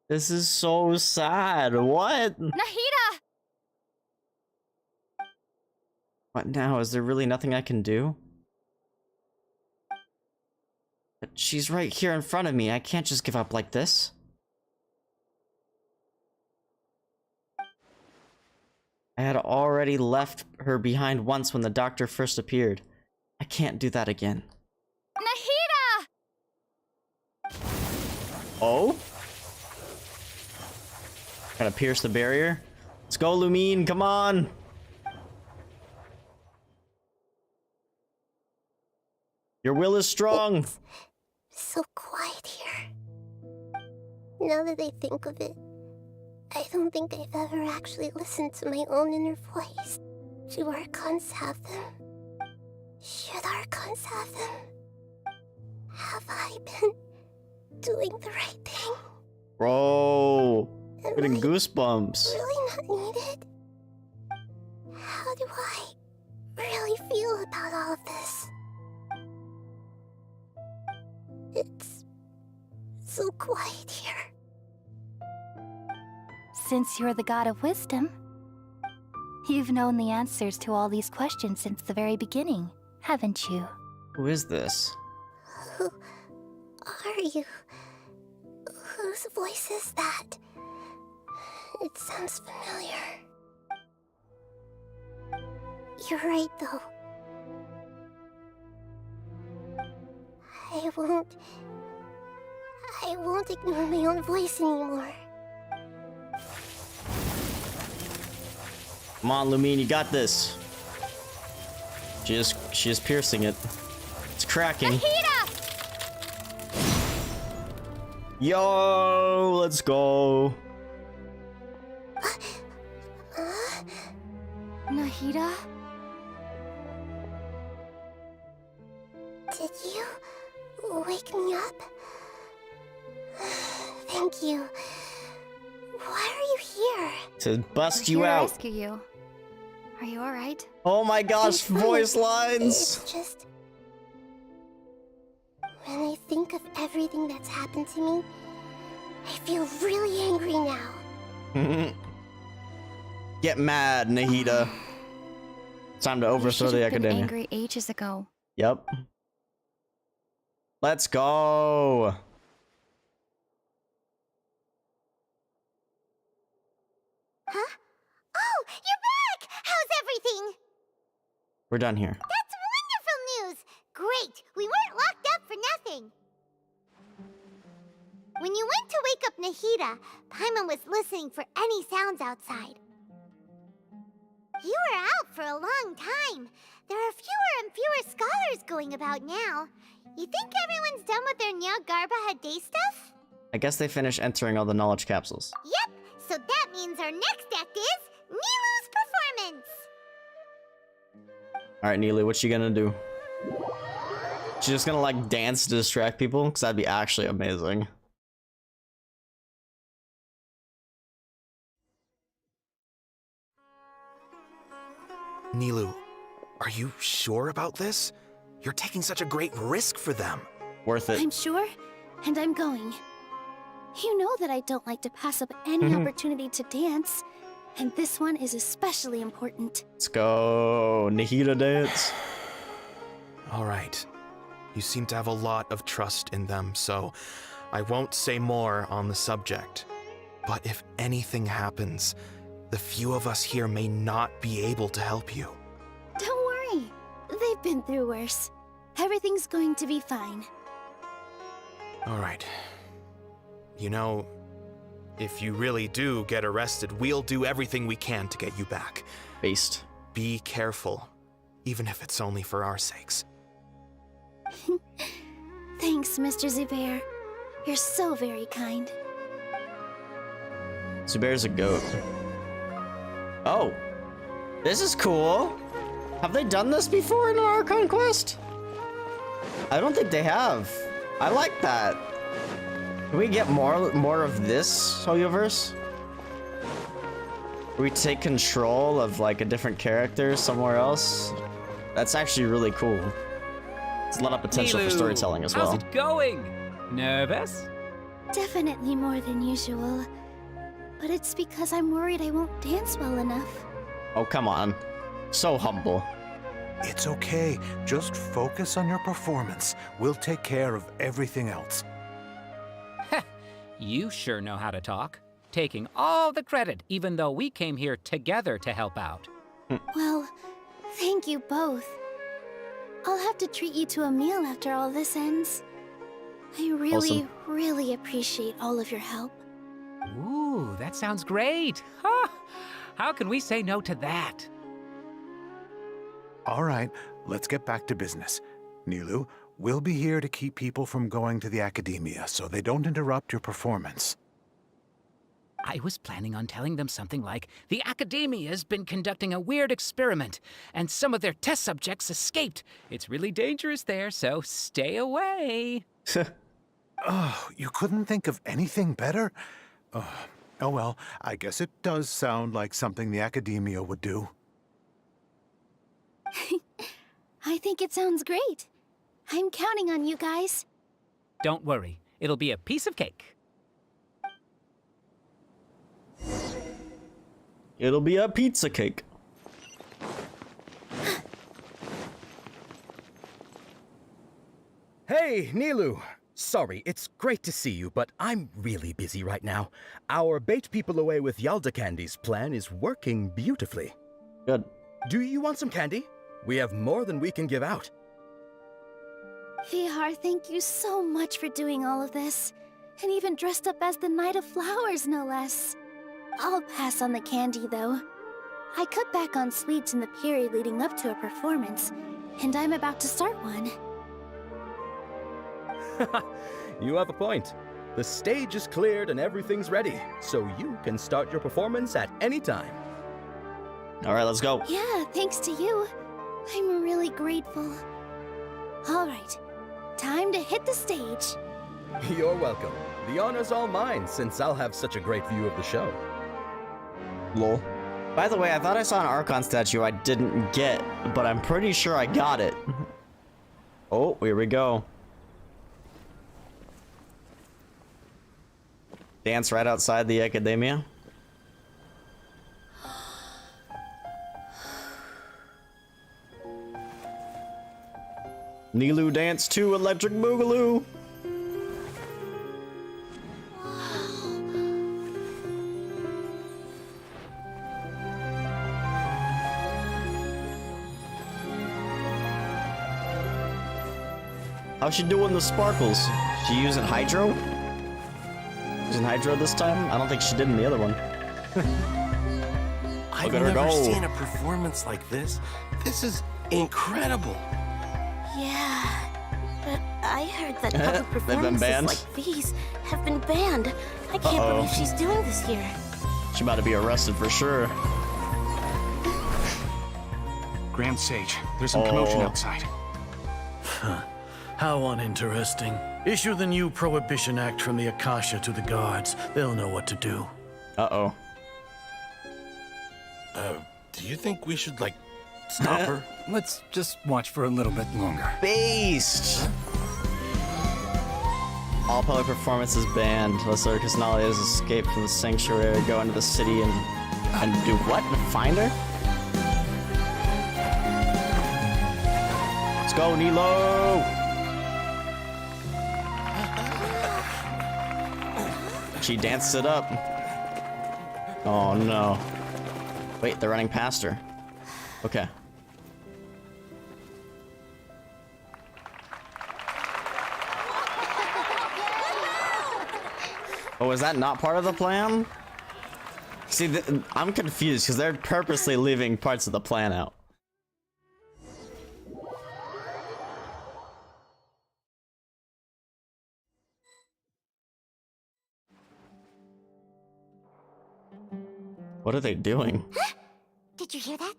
This is so sad. What? Nahida! What now? Is there really nothing I can do? But she's right here in front of me. I can't just give up like this. I had already left her behind once when the doctor first appeared. I can't do that again. Nahida! Oh? Gonna pierce the barrier? Let's go, Lumine, come on! Your will is strong! It's so quiet here. Now that I think of it, I don't think I've ever actually listened to my own inner voice. Do Archons have them? Should Archons have them? Have I been doing the right thing? Bro! Am Getting I goosebumps. really not needed? How do I really feel about all of this? It's so quiet here. Since you're the god of wisdom, you've known the answers to all these questions since the very beginning, haven't you? Who is this? Who are you? Whose voice is that? It sounds familiar. You're right, though. I won't ignore my own voice anymore. Come on, Lumine, you got this. She is piercing it. It's cracking. Nahida! Yo, let's go. Nahida? Did you wake me up? Thank you. Why are you here? To bust We're you here to out. rescue you. Are you alright? Oh my gosh, I'm fine. voice lines. It's just... when I think of everything that's happened to me, I feel really angry now. Get mad, Nahida. It's time to overthrow the academia. Angry ages ago. Yep. Let's go. Huh? Oh, you're back! How's everything? We're done here. That's wonderful news! Great! We weren't locked up for nothing! When you went to wake up Nahida, Paimon was listening for any sounds outside. You were out for a long time. There are fewer and fewer scholars going about now. You think everyone's done with their Nyargarba Day stuff? I guess they finished entering all the knowledge capsules. Yep, so that means our next act is Nilu's performance! Alright, Nilu, what you gonna do? She's just gonna like dance to distract people? Because that'd be actually amazing. Nilu, are you sure about this? You're taking such a great risk for them. Worth it. I'm sure, and I'm going. You know that I don't like to pass up any opportunity to dance, and this one is especially important. Let's go, Nahida dance. All right. You seem to have a lot of trust in them, so I won't say more on the subject. But if anything happens, the few of us here may not be able to help you. Don't worry. They've been through worse. Everything's going to be fine. All right. You know, if you really do get arrested, we'll do everything we can to get you back. Based. Be careful, even if it's only for our sakes. Thanks, Mr. Zubair. You're so very kind. Zubair's a goat. Oh, this is cool. Have they done this before in an Archon quest? I don't think they have. I like that. Can we get more of this, Hoyoverse? we take control of like a different character somewhere else. That's actually really cool. There's a lot of potential for storytelling as well. How's it going? Nervous? Definitely more than usual. But it's because I'm worried I won't dance well enough. Oh, come on. So humble. It's okay. Just focus on your performance. We'll take care of everything else. You sure know how to talk. Taking all the credit, even though we came here together to help out. Well, thank you both. I'll have to treat you to a meal after all this ends. I really, really appreciate all of your help. Ooh, that sounds great. Huh. How can we say no to that? All right, let's get back to business. Nilu, we'll be here to keep people from going to the academia so they don't interrupt your performance. I was planning on telling them something like, the academia's been conducting a weird experiment, and some of their test subjects escaped. It's really dangerous there, so stay away. Oh, you couldn't think of anything better? Oh well, I guess it does sound like something the academia would do. I think it sounds great. I'm counting on you guys. Don't worry, it'll be a piece of cake. It'll be a pizza cake. Hey, Nilu! Sorry, it's great to see you, but I'm really busy right now. Our Bait People Away with Yalda Candies plan is working beautifully. Good. Do you want some candy? We have more than we can give out. Vihar, thank you so much for doing all of this. And even dressed up as the Knight of Flowers, no less. I'll pass on the candy, though. I cut back on sweets in the period leading up to a performance, and I'm about to start one. You have a point. The stage is cleared and everything's ready, so you can start your performance at any time. All right, let's go. Yeah, thanks to you. I'm really grateful. All right, time to hit the stage. You're welcome. The honor's all mine, since I'll have such a great view of the show. Lol. By the way, I thought I saw an Archon statue I didn't get, but I'm pretty sure I got it. Oh, here we go. Dance right outside the academia. Nilu dance to Electric Boogaloo. How's she doing the sparkles? She using hydro? Using hydro this time? I don't think she did in the other one. I've never seen a performance like this. This is incredible. Yeah, but I heard that public performances like these have been banned. I can't believe she's doing this here. She about to be arrested for sure. Grand Sage, there's some commotion outside. How uninteresting. Issue the new Prohibition Act from the Akasha to the guards. They'll know what to do. Uh-oh. Do you think we should, like, stop her? Let's just watch for a little bit longer. Based! All public performances banned. Lesser Kusanali has escaped from the sanctuary, go into the city and do what? Find her? Let's go, Nilo! She danced it up. Oh no. Wait, they're running past her. Okay. Oh, is that not part of the plan? See, I'm confused because they're purposely leaving parts of the plan out. What are they doing? Huh? Did you hear that?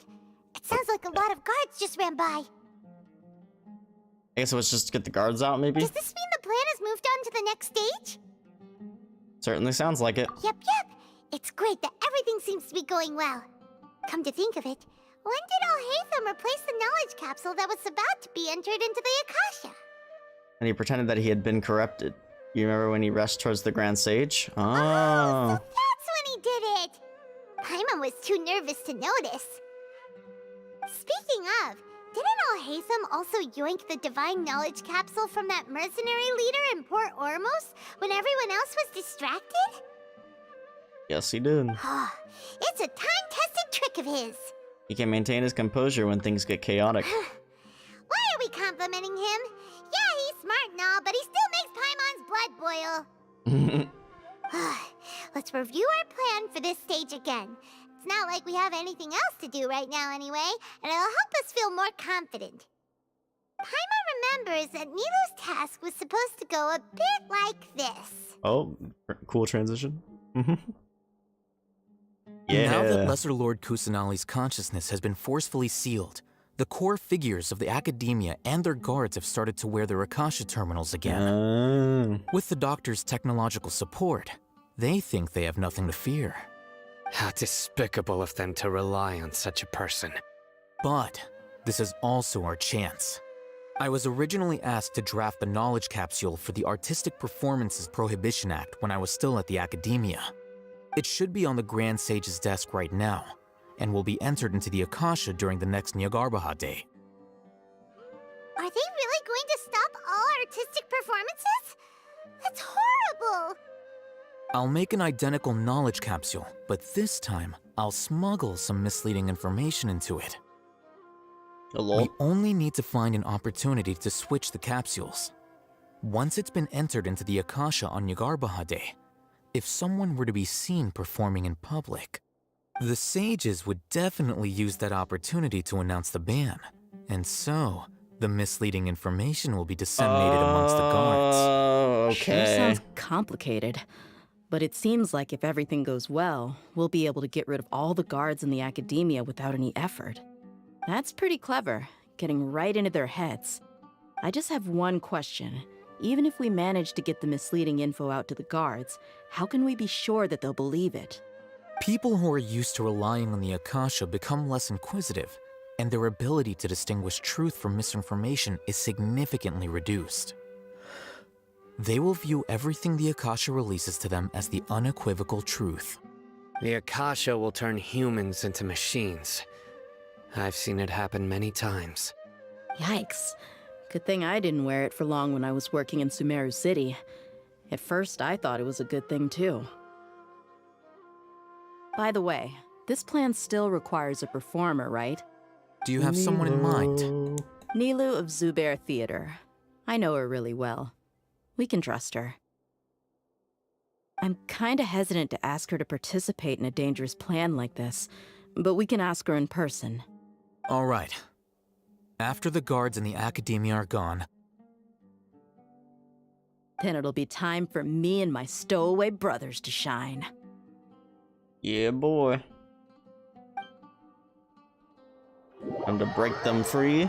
It sounds like a lot of guards just ran by. I guess it was just to get the guards out, maybe? Does this mean the plan has moved on to the next stage? Certainly sounds like it. Yep. It's great that everything seems to be going well. Come to think of it, when did Alhaitham replace the knowledge capsule that was about to be entered into the Akasha? And he pretended that he had been corrupted. You remember when he rushed towards the Grand Sage? Oh, so that's when he did it! Paimon was too nervous to notice. Speaking of, didn't Alhaitham also yoink the divine knowledge capsule from that mercenary leader in Port Ormos when everyone else was distracted? Yes, he did. It's a time-tested trick of his. He can maintain his composure when things get chaotic. Why are we complimenting him? Yeah, he's smart and all, but he still makes Paimon's blood boil. Let's review our plan for this stage again. It's not like we have anything else to do right now anyway, and it'll help us feel more confident. Paimon remembers that Nilu's task was supposed to go a bit like this. Oh, cool transition. Yeah. Now that Lesser Lord Kusanali's consciousness has been forcefully sealed, the core figures of the Academia and their guards have started to wear their Akasha terminals again. With the Doctor's technological support, they think they have nothing to fear. How despicable of them to rely on such a person. But this is also our chance. I was originally asked to draft the knowledge capsule for the Artistic Performances Prohibition Act when I was still at the Academia. It should be on the Grand Sage's desk right now, and will be entered into the Akasha during the next Nyargarbaha Day. Are they really going to stop all artistic performances? That's horrible! I'll make an identical knowledge capsule, but this time, I'll smuggle some misleading information into it. We only need to find an opportunity to switch the capsules. Once it's been entered into the Akasha on Nyargarbaha Day, if someone were to be seen performing in public, the sages would definitely use that opportunity to announce the ban, and so the misleading information will be disseminated amongst the guards. Sure sounds complicated, but it seems like if everything goes well, we'll be able to get rid of all the guards in the Academia without any effort. That's pretty clever, getting right into their heads. I just have one question. Even if we manage to get the misleading info out to the guards, how can we be sure that they'll believe it? People who are used to relying on the Akasha become less inquisitive, and their ability to distinguish truth from misinformation is significantly reduced. They will view everything the Akasha releases to them as the unequivocal truth. The Akasha will turn humans into machines. I've seen it happen many times. Yikes. Good thing I didn't wear it for long when I was working in Sumeru City. At first, I thought it was a good thing too. By the way, this plan still requires a performer, right? Do you have someone in mind? Nilu of Zubair Theater. I know her really well. We can trust her. I'm kinda hesitant to ask her to participate in a dangerous plan like this, but we can ask her in person. All right. After the guards in the Academia are gone, then it'll be time for me and my stowaway brothers to shine. Yeah, boy. Time to break them free.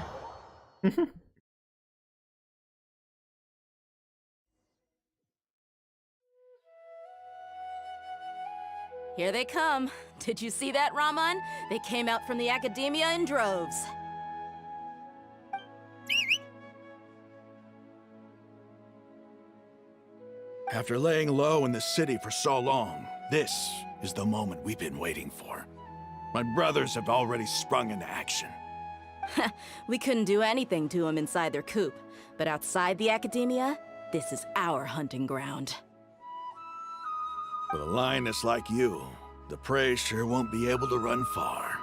Here they come. Did you see that, Raman? They came out from the Academia in droves. After laying low in the city for so long, this is the moment we've been waiting for. My brothers have already sprung into action. We couldn't do anything to them inside their coop, but outside the Academia, this is our hunting ground. With a lioness like you, the prey sure won't be able to run far.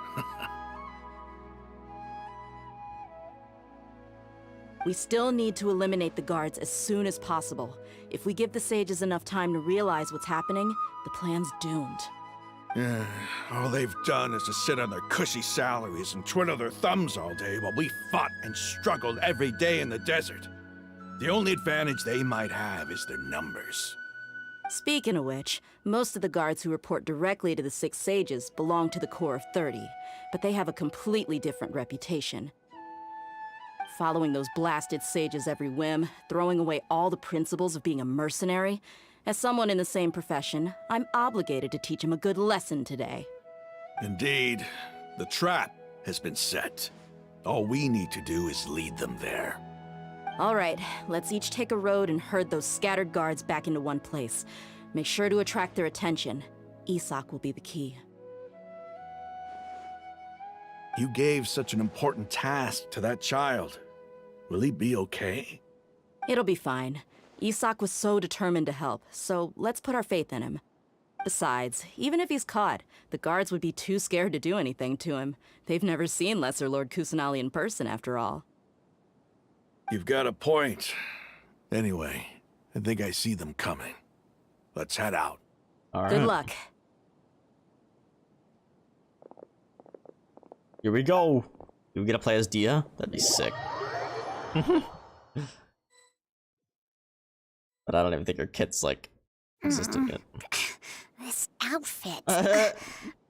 We still need to eliminate the guards as soon as possible. If we give the sages enough time to realize what's happening, the plan's doomed. All they've done is to sit on their cushy salaries and twiddle their thumbs all day while we fought and struggled every day in the desert. The only advantage they might have is their numbers. Speaking of which, most of the guards who report directly to the Six Sages belong to the Corps of 30, but they have a completely different reputation. Following those blasted sages every whim, throwing away all the principles of being a mercenary, As someone in the same profession, I'm obligated to teach him a good lesson today. Indeed. The trap has been set. All we need to do is lead them there. All right, let's each take a road and herd those scattered guards back into one place. Make sure to attract their attention. Isak will be the key. You gave such an important task to that child. Will he be okay? It'll be fine. Isak was so determined to help, so let's put our faith in him. Besides, even if he's caught, the guards would be too scared to do anything to him. They've never seen Lesser Lord Kusanali in person, after all. You've got a point. Anyway, I think I see them coming. Let's head out. All right. Good luck. Here we go. Do we get to play as Dia? That'd be sick. But I don't even think her kit's like existent yet. This outfit.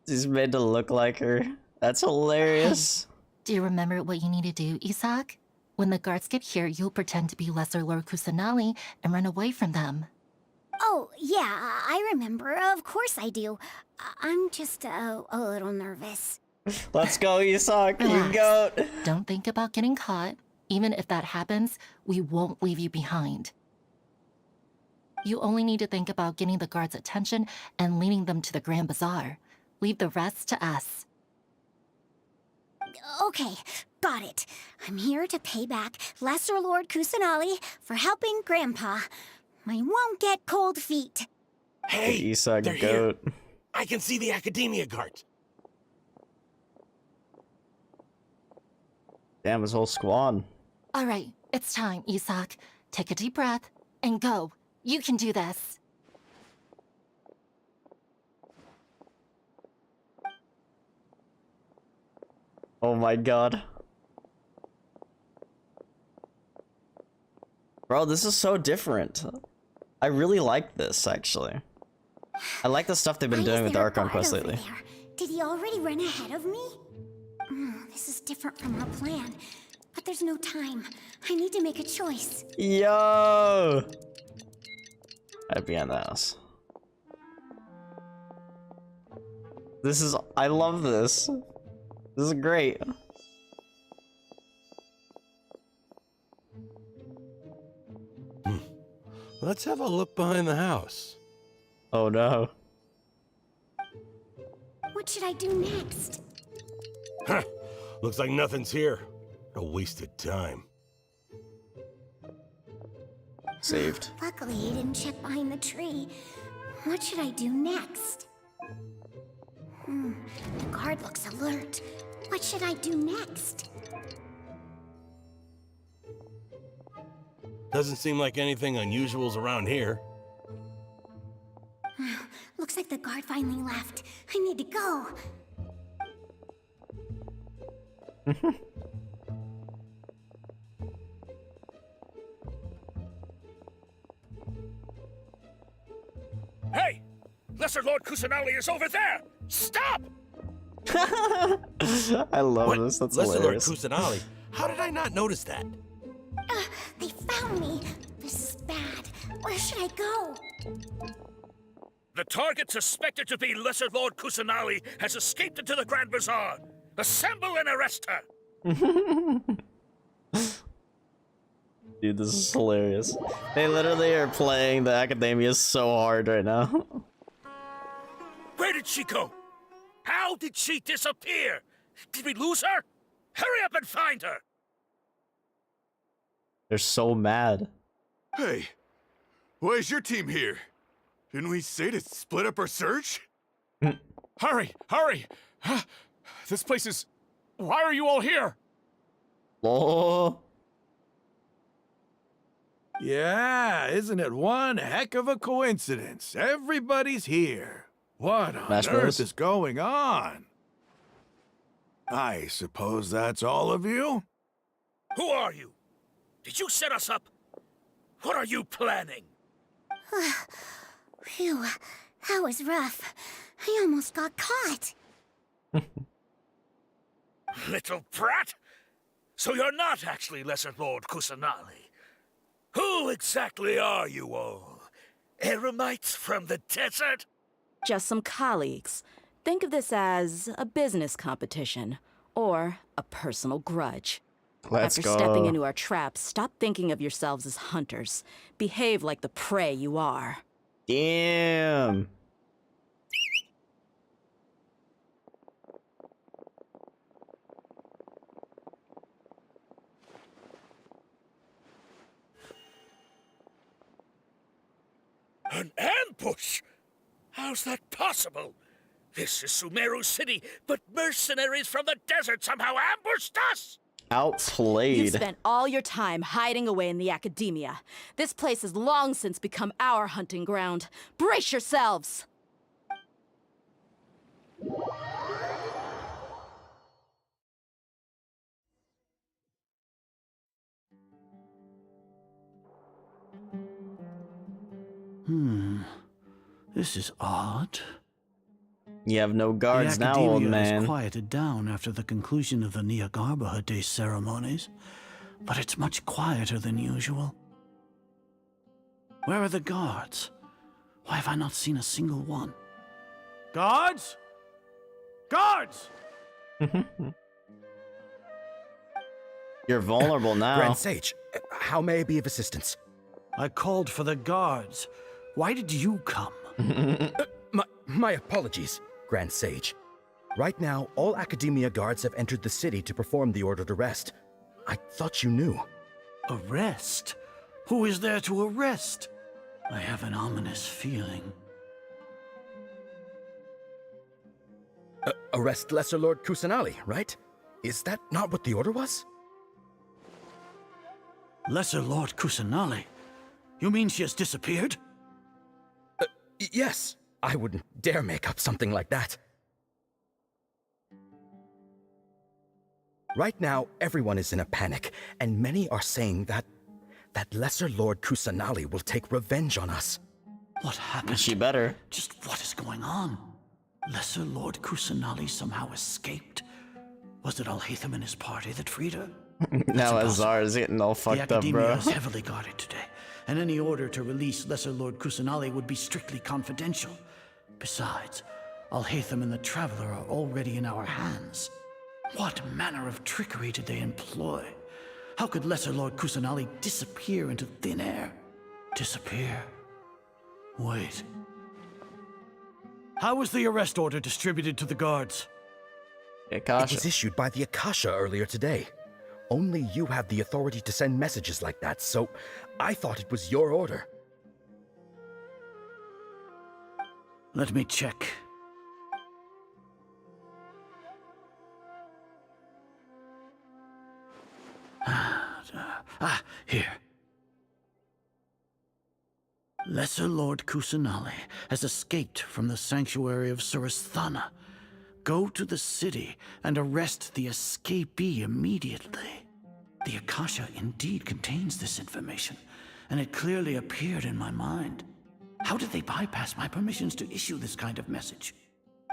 She's made to look like her. That's hilarious. Do you remember what you need to do, Isak? When the guards get here, you'll pretend to be Lesser Lord Kusanali and run away from them. Oh, yeah, I remember. Of course I do. I'm just a little nervous. Let's go, Isak. You Relax. goat. Don't think about getting caught. Even if that happens, we won't leave you behind. You only need to think about getting the guards' attention and leading them to the Grand Bazaar. Leave the rest to us. Okay, got it. I'm here to pay back Lesser Lord Kusanali for helping Grandpa. I won't get cold feet. Hey, Isak they're goat. here. I can see the Academia guard. Damn, his whole squad. All right, it's time, Isak. Take a deep breath and go. You can do this. Oh my god. Bro, this is so different. I really like this, actually. I like the stuff they've been doing with the Archon quest lately. Did he already run ahead of me? This is different from our plan. But there's no time. I need to make a choice. Yo! I'd be on the house. This is... I love this. This is great. Let's have a look behind the house. Oh no. What should I do next? Huh. Looks like nothing's here. A wasted time. Saved. Luckily, he didn't check behind the tree. What should I do next? The guard looks alert. What should I do next? Doesn't seem like anything unusual's around here. Looks like the guard finally left. I need to go. Hey! Lesser Lord Kusanali is over there! Stop! I love this. That's Lesser Lord hilarious. Kusanali? How did I not notice that? They found me. This is bad. Where should I go? The target suspected to be Lesser Lord Kusanali has escaped into the Grand Bazaar. Assemble and arrest her! Dude, this is hilarious. They literally are playing the Academia so hard right now. Where did she go? How did she disappear? Did we lose her? Hurry up and find her! They're so mad. Hey, why is your team here? Didn't we say to split up our search? Hurry! Hurry! This place is... Why are you all here? Oh. Yeah, isn't it one heck of a coincidence? Everybody's here. What on earth is going on? I suppose that's all of you? Who are you? Did you set us up? What are you planning? Phew, that was rough. I almost got caught. Little brat! So you're not actually Lesser Lord Kusanali. Who exactly are you all? eremites from the desert? Just some colleagues. Think of this as a business competition, or a personal grudge. Let's After go. stepping into our traps, stop thinking of yourselves as hunters. Behave like the prey you are. Damn. An ambush? How's that possible? This is Sumeru City, but mercenaries from the desert somehow ambushed us! Outplayed. You've spent all your time hiding away in the academia. This place has long since become our hunting ground. Brace yourselves! This is odd. You have no guards the now, old academia man. has quieted down after the conclusion of the Nahida Day ceremonies, but it's much quieter than usual. Where are the guards? Why have I not seen a single one? Guards? Guards! You're vulnerable now. Grand Sage, how may I be of assistance? I called for the guards. Why did you come? My apologies, Grand Sage. Right now, all Academia guards have entered the city to perform the ordered arrest. I thought you knew. Arrest? Who is there to arrest? I have an ominous feeling. Arrest Lesser Lord Kusanali, right? Is that not what the order was? Lesser Lord Kusanali? You mean she has disappeared? Yes. I wouldn't dare make up something like that. Right now, everyone is in a panic, and many are saying that Lesser Lord Kusanali will take revenge on us. What happened? She better. Just what is going on? Lesser Lord Kusanali somehow escaped? Was it Alhaitham and his party that freed her? Now Azar is getting all fucked up, The bro. academia is heavily guarded today, and any order to release Lesser Lord Kusanali would be strictly confidential. Besides, Alhaitham and the Traveler are already in our hands. What manner of trickery did they employ? How could Lesser Lord Kusanali disappear into thin air? Disappear? Wait. How was the arrest order distributed to the guards? Akasha. It was issued by the Akasha earlier today. Only you have the authority to send messages like that, so I thought it was your order. Let me check. Here. Lesser Lord Kusanali has escaped from the sanctuary of Surasthana. Go to the city and arrest the escapee immediately. The Akasha indeed contains this information, and it clearly appeared in my mind. How did they bypass my permissions to issue this kind of message?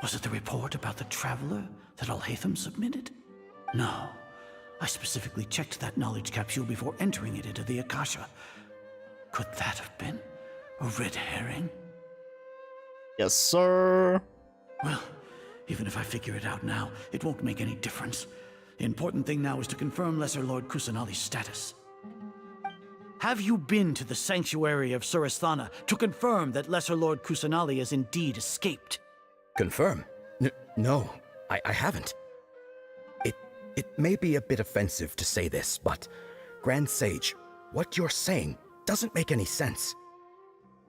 Was it the report about the Traveler that Alhaitham submitted? No. I specifically checked that knowledge capsule before entering it into the Akasha. Could that have been a red herring? Yes, sir. Well, even if I figure it out now, it won't make any difference. The important thing now is to confirm Lesser Lord Kusanali's status. Have you been to the sanctuary of Surasthana to confirm that Lesser Lord Kusanali has indeed escaped? Confirm? No, I haven't. It may be a bit offensive to say this, but Grand Sage, what you're saying doesn't make any sense.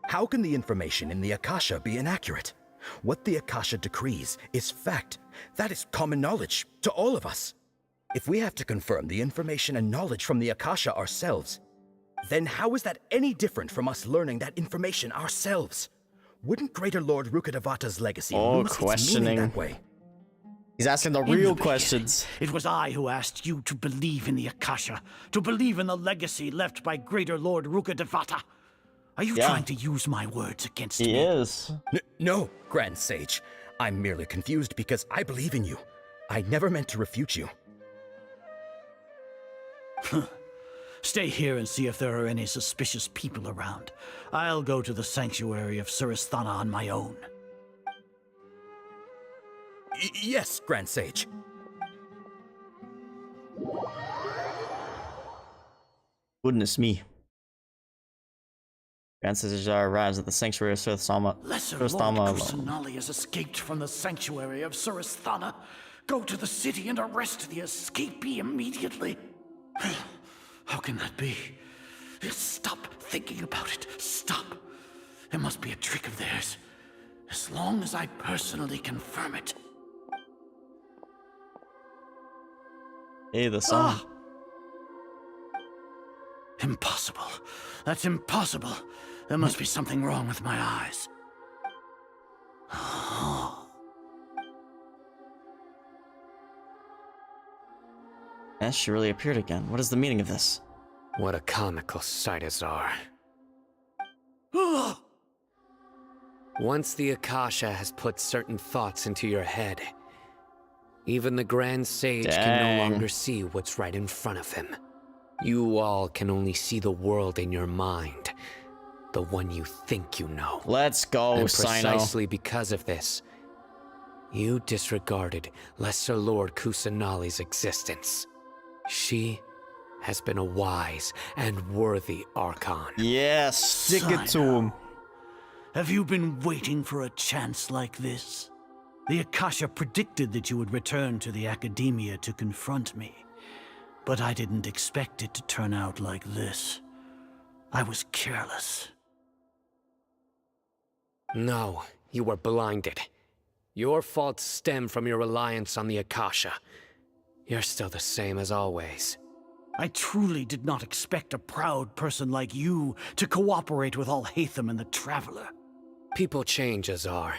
How can the information in the Akasha be inaccurate? What the Akasha decrees is fact. That is common knowledge to all of us. If we have to confirm the information and knowledge from the Akasha ourselves, then how is that any different from us learning that information ourselves? Wouldn't Greater Lord Rukkhadevata's legacy lose its meaning that way? He's asking the real questions. It was I who asked you to believe in the Akasha, to believe in the legacy left by Greater Lord Rukkhadevata. Are you trying to use my words against me? He is. No, Grand Sage. I'm merely confused because I believe in you. I never meant to refute you. Stay here and see if there are any suspicious people around. I'll go to the sanctuary of Surasthana on my own. Yes, Grand Sage. Goodness me. Grand Sage arrives at the sanctuary of Surasthana. Lesser Lord Kusanali has escaped from the sanctuary of Surasthana. Go to the city and arrest the escapee immediately. How can that be? Stop thinking about it. Stop. It must be a trick of theirs. As long as I personally confirm it. Hey, the song. Impossible. That's impossible. There must be something wrong with my eyes. Yes, she really appeared again. What is the meaning of this? What a comical sight, Azar. Once the Akasha has put certain thoughts into your head, even the Grand Sage can no longer see what's right in front of him. You all can only see the world in your mind, the one you think you know. Let's go, and Sino. Precisely because of this, you disregarded Lesser Lord Kusanali's existence. She has been a wise and worthy Archon. Yes, stick it to him. Have you been waiting for a chance like this? The Akasha predicted that you would return to the Academia to confront me. But I didn't expect it to turn out like this. I was careless. No, you were blinded. Your faults stem from your reliance on the Akasha. You're still the same as always. I truly did not expect a proud person like you to cooperate with Alhaitham and the Traveler. People change, Azar.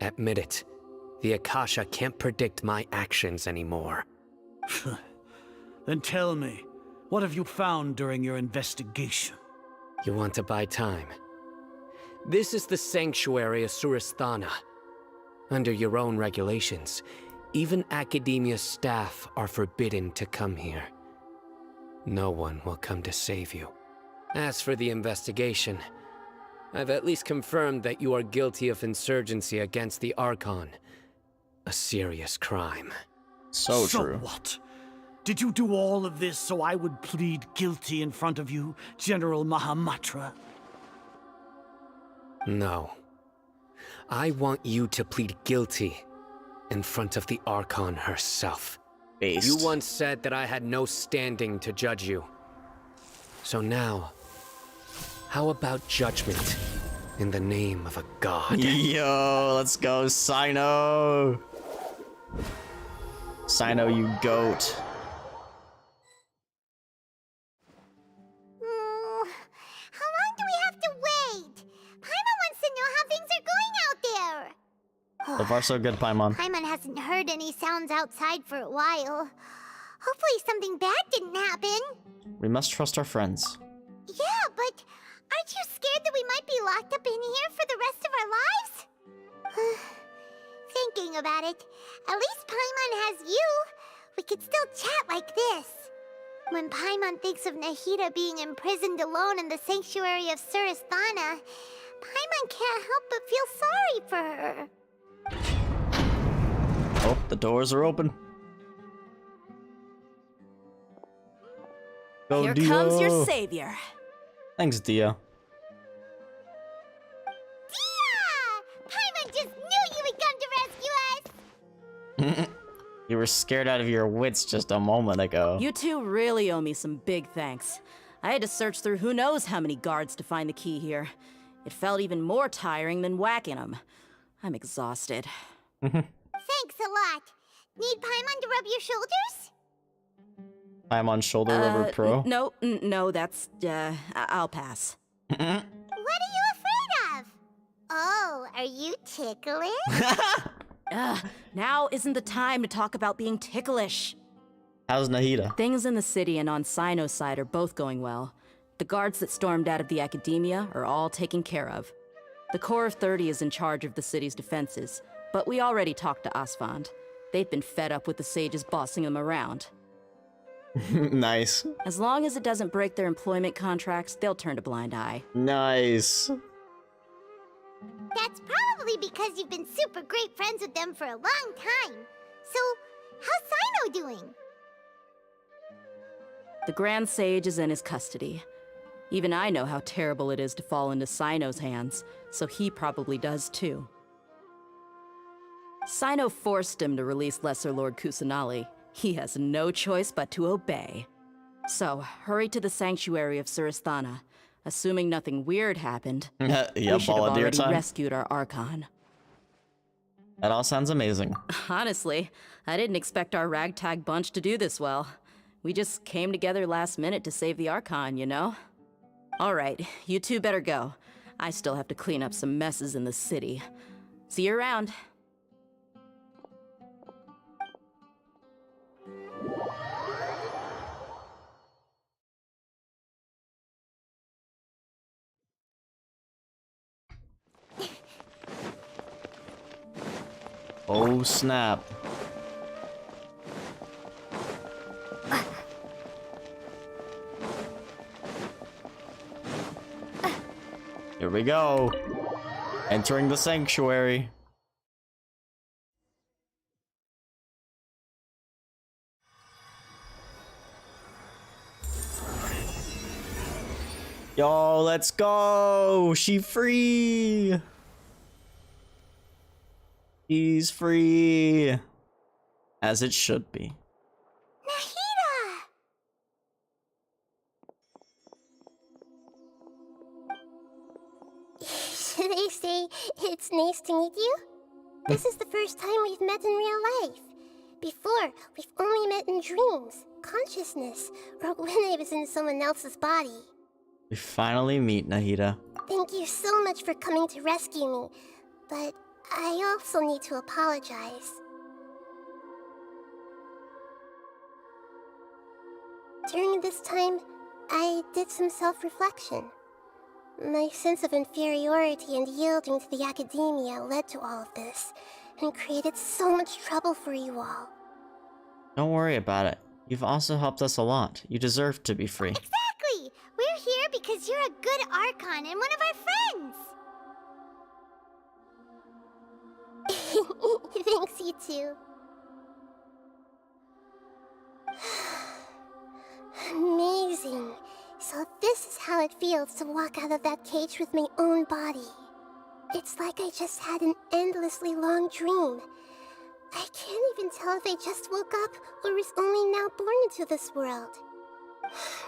Admit it. The Akasha can't predict my actions anymore. Then tell me, what have you found during your investigation? You want to buy time? This is the sanctuary of Surasthana. Under your own regulations, even Academia staff are forbidden to come here. No one will come to save you. As for the investigation, I've at least confirmed that you are guilty of insurgency against the Archon. A serious crime. So true. What? Did you do all of this so I would plead guilty in front of you, General Mahamatra? No. I want you to plead guilty in front of the Archon herself. Based. You once said that I had no standing to judge you. So now, how about judgment in the name of a god? Yo, let's go, Sino. Sino, you goat. How long do we have to wait? Paimon wants to know how things are going out there. So far, so good, Paimon. Paimon hasn't heard any sounds outside for a while. Hopefully something bad didn't happen. We must trust our friends. Yeah, but aren't you scared that we might be locked up in here for the rest of our lives? Thinking about it, at least Paimon has you. We could still chat like this. When Paimon thinks of Nahida being imprisoned alone in the sanctuary of Surasthana, Paimon can't help but feel sorry for her. Oh, the doors are open. Go, Here Dio. comes your savior. Thanks, Dia. Paimon just knew you would come to rescue us! You were scared out of your wits just a moment ago. You two really owe me some big thanks. I had to search through who knows how many guards to find the key here. It felt even more tiring than whacking them. I'm exhausted. Thanks a lot. Need Paimon to rub your shoulders? Paimon shoulder rubber pro? No, that's, I'll pass. What are you afraid of? Oh, are you ticklish? Now isn't the time to talk about being ticklish. How's Nahida? Things in the city and on Sino's side are both going well. The guards that stormed out of the Academia are all taken care of. The Corps of 30 is in charge of the city's defenses, but we already talked to Asfand. They've been fed up with the sages bossing them around. Nice. As long as it doesn't break their employment contracts, they'll turn a blind eye. Nice. That's probably because you've been super great friends with them for a long time. So, how's Sino doing? The Grand Sage is in his custody. Even I know how terrible it is to fall into Sino's hands, so he probably does too. Sino forced him to release Lesser Lord Kusanali. He has no choice but to obey. So, hurry to the sanctuary of Surasthana. Assuming nothing weird happened, we should have already rescued our Archon. That all sounds amazing. Honestly, I didn't expect our ragtag bunch to do this well. We just came together last minute to save the Archon, you know? Alright, you two better go. I still have to clean up some messes in the city. See you around. Oh snap. Here we go. Entering the sanctuary. Yo, let's go. She free. He's free. As it should be. Nahida! Should I say it's nice to meet you? This is the first time we've met in real life. Before, we've only met in dreams, consciousness, or when I was in someone else's body. We finally meet, Nahida. Thank you so much for coming to rescue me, but I also need to apologize. During this time, I did some self-reflection. My sense of inferiority and yielding to the academia led to all of this, and created so much trouble for you all. Don't worry about it. You've also helped us a lot. You deserve to be free. Exactly! We're here because you're a good Archon and one of our friends! Thanks, you too. Amazing. So this is how it feels to walk out of that cage with my own body. It's like I just had an endlessly long dream. I can't even tell if I just woke up or was only now born into this world.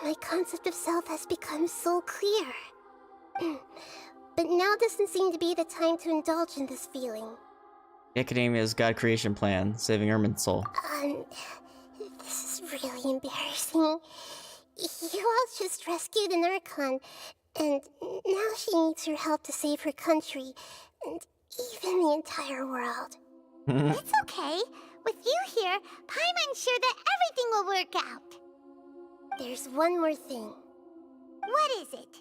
My concept of self has become so clear. But now doesn't seem to be the time to indulge in this feeling. The Academia's God creation plan, saving Ermin's soul. This is really embarrassing. You all just rescued an Archon, and now she needs your help to save her country, and even the entire world. It's okay. With you here, Paimon's sure that everything will work out. There's one more thing. What is it?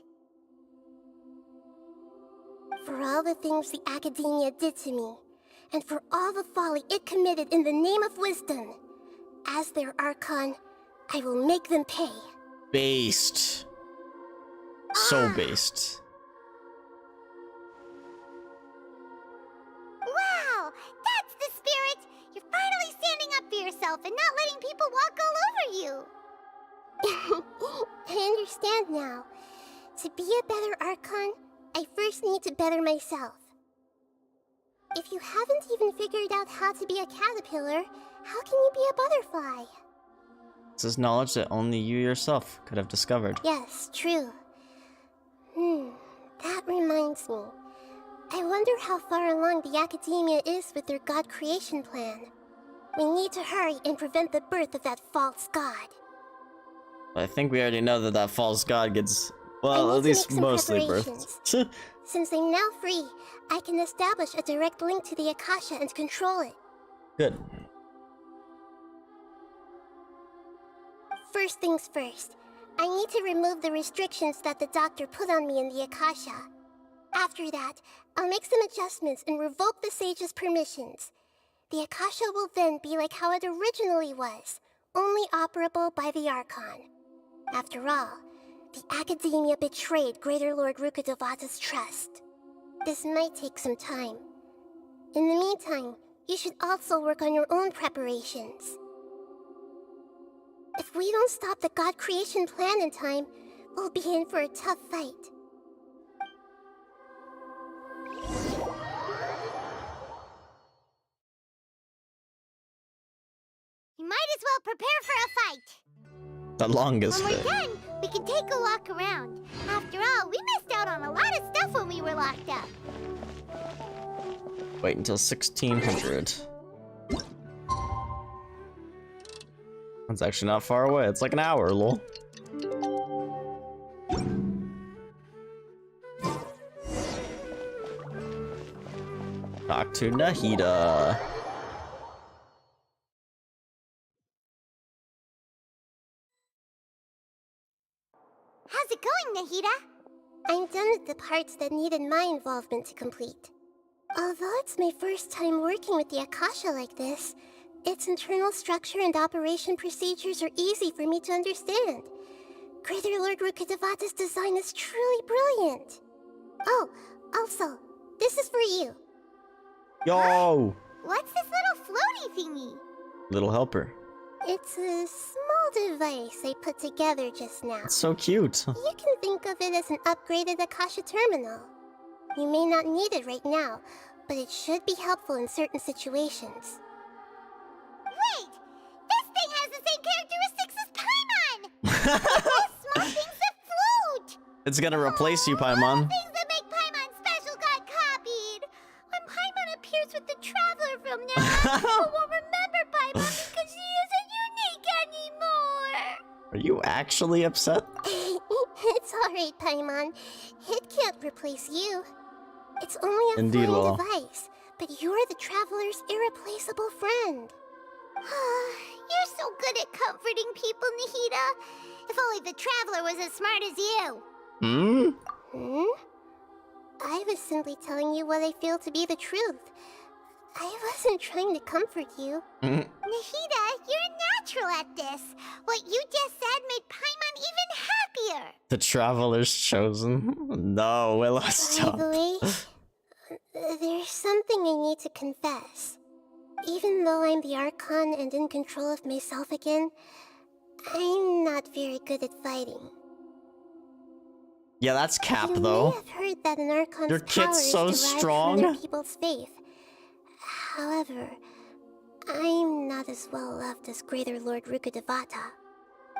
For all the things the Academia did to me, and for all the folly it committed in the name of wisdom, as their Archon, I will make them pay. Based. So based. Wow! That's the spirit! You're finally standing up for yourself and not letting people walk all over you! I understand now. To be a better Archon, I first need to better myself. If you haven't even figured out how to be a caterpillar, how can you be a butterfly? This is knowledge that only you yourself could have discovered. Yes, true. That reminds me. I wonder how far along the Academia is with their God creation plan. We need to hurry and prevent the birth of that false god. I think we already know that that false god gets, well, at least mostly birthed. Since I'm now free, I can establish a direct link to the Akasha and control it. Good. First things first, I need to remove the restrictions that the doctor put on me in the Akasha. After that, I'll make some adjustments and revoke the sage's permissions. The Akasha will then be like how it originally was, only operable by the Archon. After all, the Academia betrayed Greater Lord Rukkhadevata's trust. This might take some time. In the meantime, you should also work on your own preparations. If we don't stop the God creation plan in time, we'll be in for a tough fight. You might as well prepare for a fight. The longest When bit. we're done, we can take a walk around. After all, we missed out on a lot of stuff when we were locked up. Wait until 1600. That's actually not far away. It's like an hour, lol. Talk to Nahida. How's it going, Nahida? I'm done with the parts that needed my involvement to complete. Although it's my first time working with the Akasha like this, its internal structure and operation procedures are easy for me to understand. Greater Lord Rukkhadevata's design is truly brilliant. Oh, also, this is for you. Yo! What's this little floaty thingy? Little helper. It's a small device I put together just now. It's so cute. You can think of it as an upgraded Akasha terminal. You may not need it right now, but it should be helpful in certain situations. Wait! This thing has the same characteristics as Paimon! Those small things that float! It's gonna replace you, Paimon. Things that make Paimon special got copied! When Paimon appears with the Traveler from now on, people won't remember Paimon because she isn't unique anymore! Are you actually upset? It's alright, Paimon. It can't replace you. It's only a Indeed, fine Willow. device, but you're the Traveler's irreplaceable friend. You're so good at comforting people, Nahida. If only the Traveler was as smart as you. I was simply telling you what I feel to be the truth. I wasn't trying to comfort you. Nahida, you're natural at this. What you just said made Paimon even happier. The Traveler's chosen. No, Willow, stop. By the way, there's something I need to confess. Even though I'm the Archon and in control of myself again, I'm not very good at fighting. Yeah, that's cap, You though. may have heard that an Archon's Your power kit's is so derived strong. from their people's faith. However, I'm not as well loved as Greater Lord Rukkhadevata.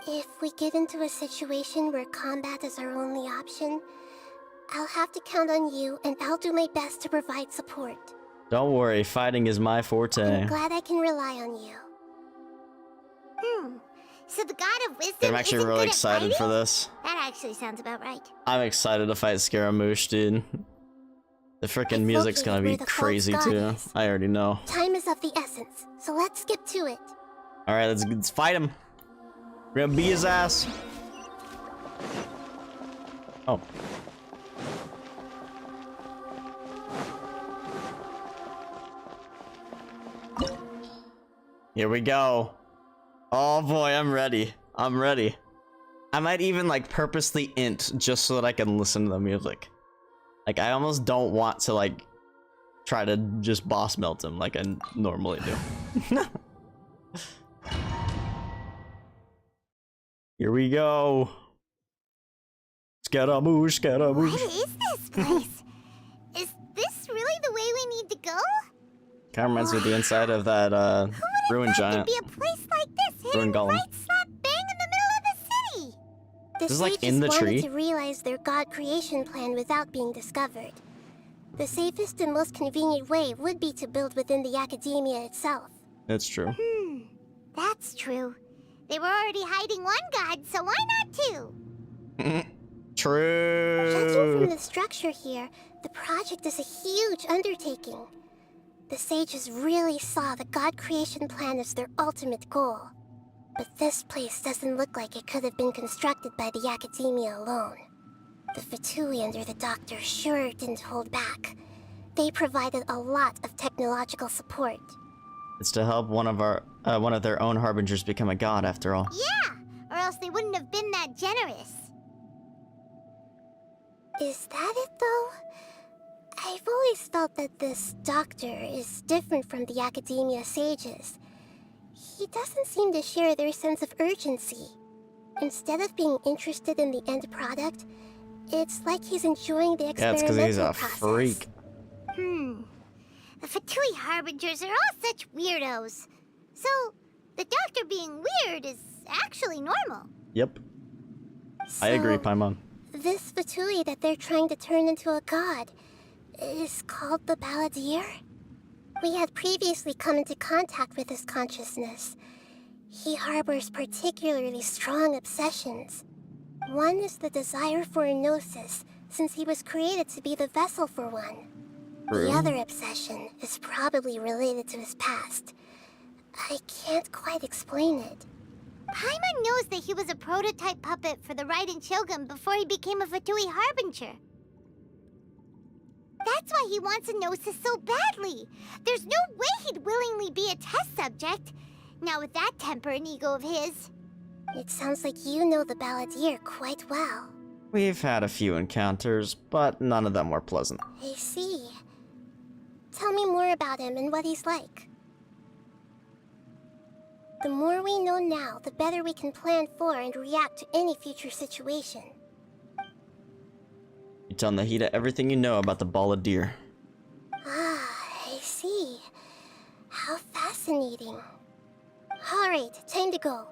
If we get into a situation where combat is our only option, I'll have to count on you, and I'll do my best to provide support. Don't worry, fighting is my forte. I'm glad I can rely on you. So the God of Wisdom I'm actually isn't really good at excited for fighting? this. That actually sounds about right. I'm excited to fight Scaramouche, dude. The freaking music's gonna be where the crazy false too. god is. I already know. Time is of the essence, so let's get to it. Alright, let's fight him. We're gonna beat his ass. Oh. Here we go. Oh boy, I'm ready. I'm ready. I might even like purposely int just so that I can listen to the music. Like I almost don't want to like try to just boss melt him like I normally do. Here we go. Scaramouche, Scaramouche. What is this place? Is this really the way we need to go? Kind of reminds me of the inside of that ruined giant. There'd be a place like this hidden Ruined golem. right slap bang in the middle of the city. The This is, like, sages in the wanted tree? to realize their god creation plan without being discovered. The safest and most convenient way would be to build within the academia itself. That's true. That's true. They were already hiding one god, so why not two? Judging True. from the structure here, the project is a huge undertaking. The sages really saw the god creation plan as their ultimate goal. But this place doesn't look like it could have been constructed by the academia alone. The Fatui under the Doctor sure didn't hold back. They provided a lot of technological support. It's to help one of their own harbingers become a god, after all. Yeah, or else they wouldn't have been that generous. Is that it, though? I've always felt that this doctor is different from the academia sages. He doesn't seem to share their sense of urgency. Instead of being interested in the end product, it's like he's enjoying the experimental Yeah, it's because he's a process. freak. The Fatui Harbingers are all such weirdos. So, the doctor being weird is actually normal. Yep. I agree, Paimon. This Fatui that they're trying to turn into a god is called the Balladeer? We had previously come into contact with his consciousness. He harbors particularly strong obsessions. One is the desire for a gnosis, since he was created to be the vessel for one. True. The other obsession is probably related to his past. I can't quite explain it. Paimon knows that he was a prototype puppet for the Raiden Shogun before he became a Fatui Harbinger. That's why he wants a gnosis so badly. There's no way he'd willingly be a test subject. Now with that temper and ego of his. It sounds like you know the Balladeer quite well. We've had a few encounters, but none of them were pleasant. I see. Tell me more about him and what he's like. The more we know now, the better we can plan for and react to any future situation. You tell Nahida everything you know about the Balladeer. Ah, I see. How fascinating. Alright, time to go.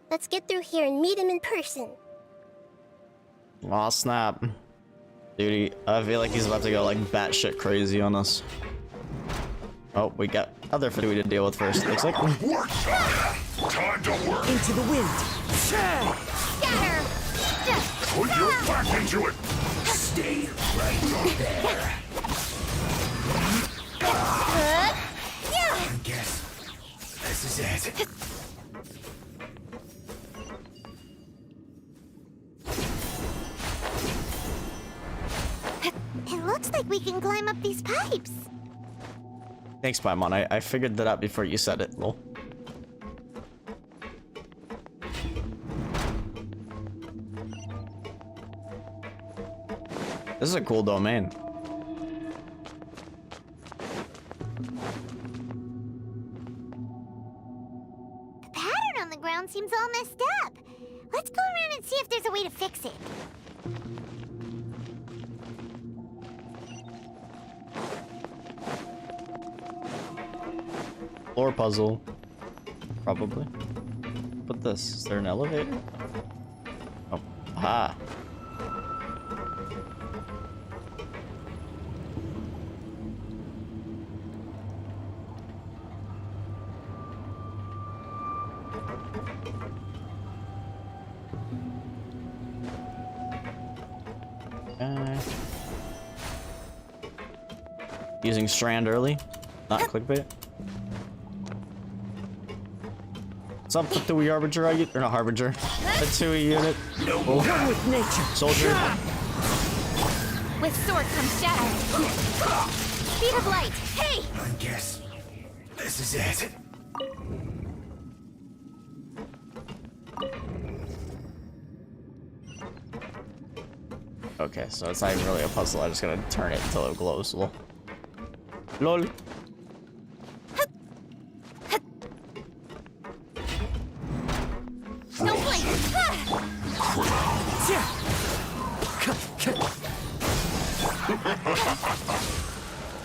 Let's get through here and meet him in person. Aw, snap. Dude, I feel like he's about to go like batshit crazy on us. Oh, we got other Fatui to deal with first, looks like. Time to work. Into the wind. Scatter! Put your back into it. Stay right there. I guess this is it. It looks like we can climb up these pipes. Thanks, Paimon. I figured that out before you said it, lol. This is a cool domain. The pattern on the ground seems all messed up. Let's go around and see if there's a way to fix it. Floor puzzle. Probably. Put this. Is there an elevator? Oh. Aha. Using strand early, not clickbait. What's up with the Wee Harbinger? Or not Harbinger. A 2E unit. Oh. Come with nature. Soldier. With sword comes shadow. Speed of light. Hey! I guess this is it. Okay, so it's not even really a puzzle. I just gotta turn it until it glows. Lol. LOL. No blink.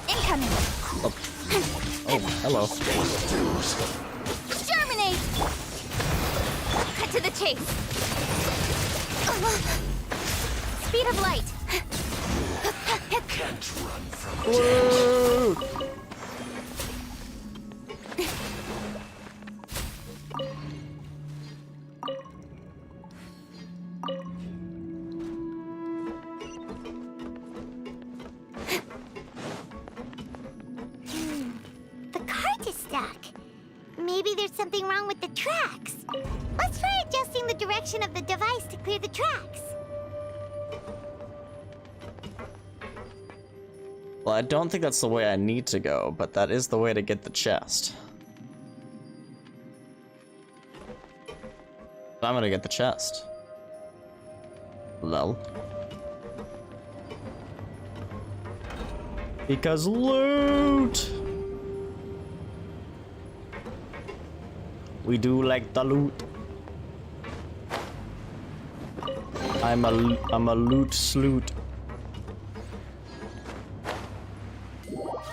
Incoming. Oh, hello. Germinate. Cut to the chase. Speed of light. Can't run from Whoa. The cart is stuck. Maybe there's something wrong with the tracks. Let's try adjusting the direction of the device to clear the tracks. Well, I don't think that's the way I need to go, but that is the way to get the chest. I'm gonna get the chest. Lol. Because loot! We do like the loot. I'm a loot sloot.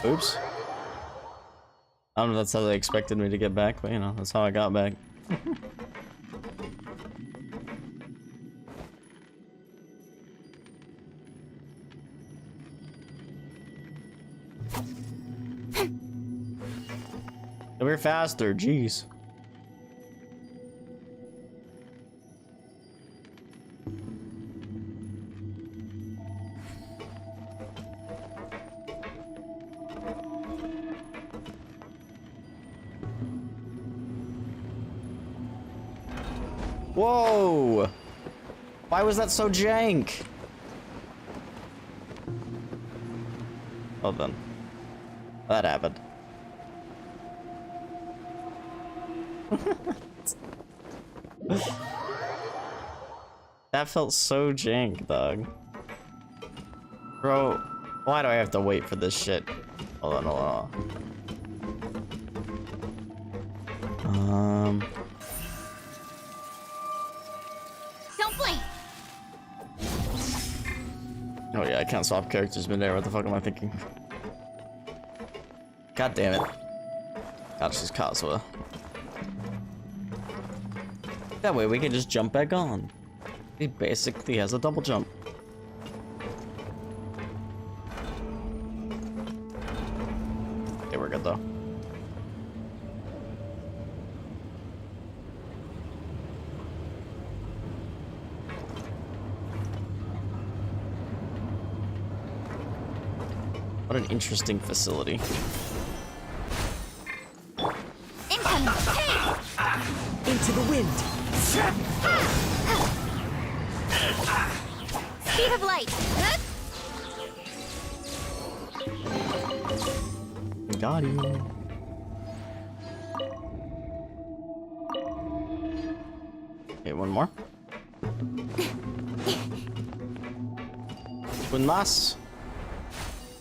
Oops. I don't know if that's how they expected me to get back, but you know, that's how I got back. We're faster, jeez. Whoa! Why was that so jank? Well then. That happened. That felt so jank, dog. Bro, why do I have to wait for this shit? Hold on, hold on. Don't blink. Oh yeah, I can't swap characters mid-air. What the fuck am I thinking? God damn it. That's just Kazuha. That way we can just jump back on. He basically has a double jump. Okay, we're good though. What an interesting facility. Incoming. Into the wind. Speed of light. Got him. Okay, one more. One last.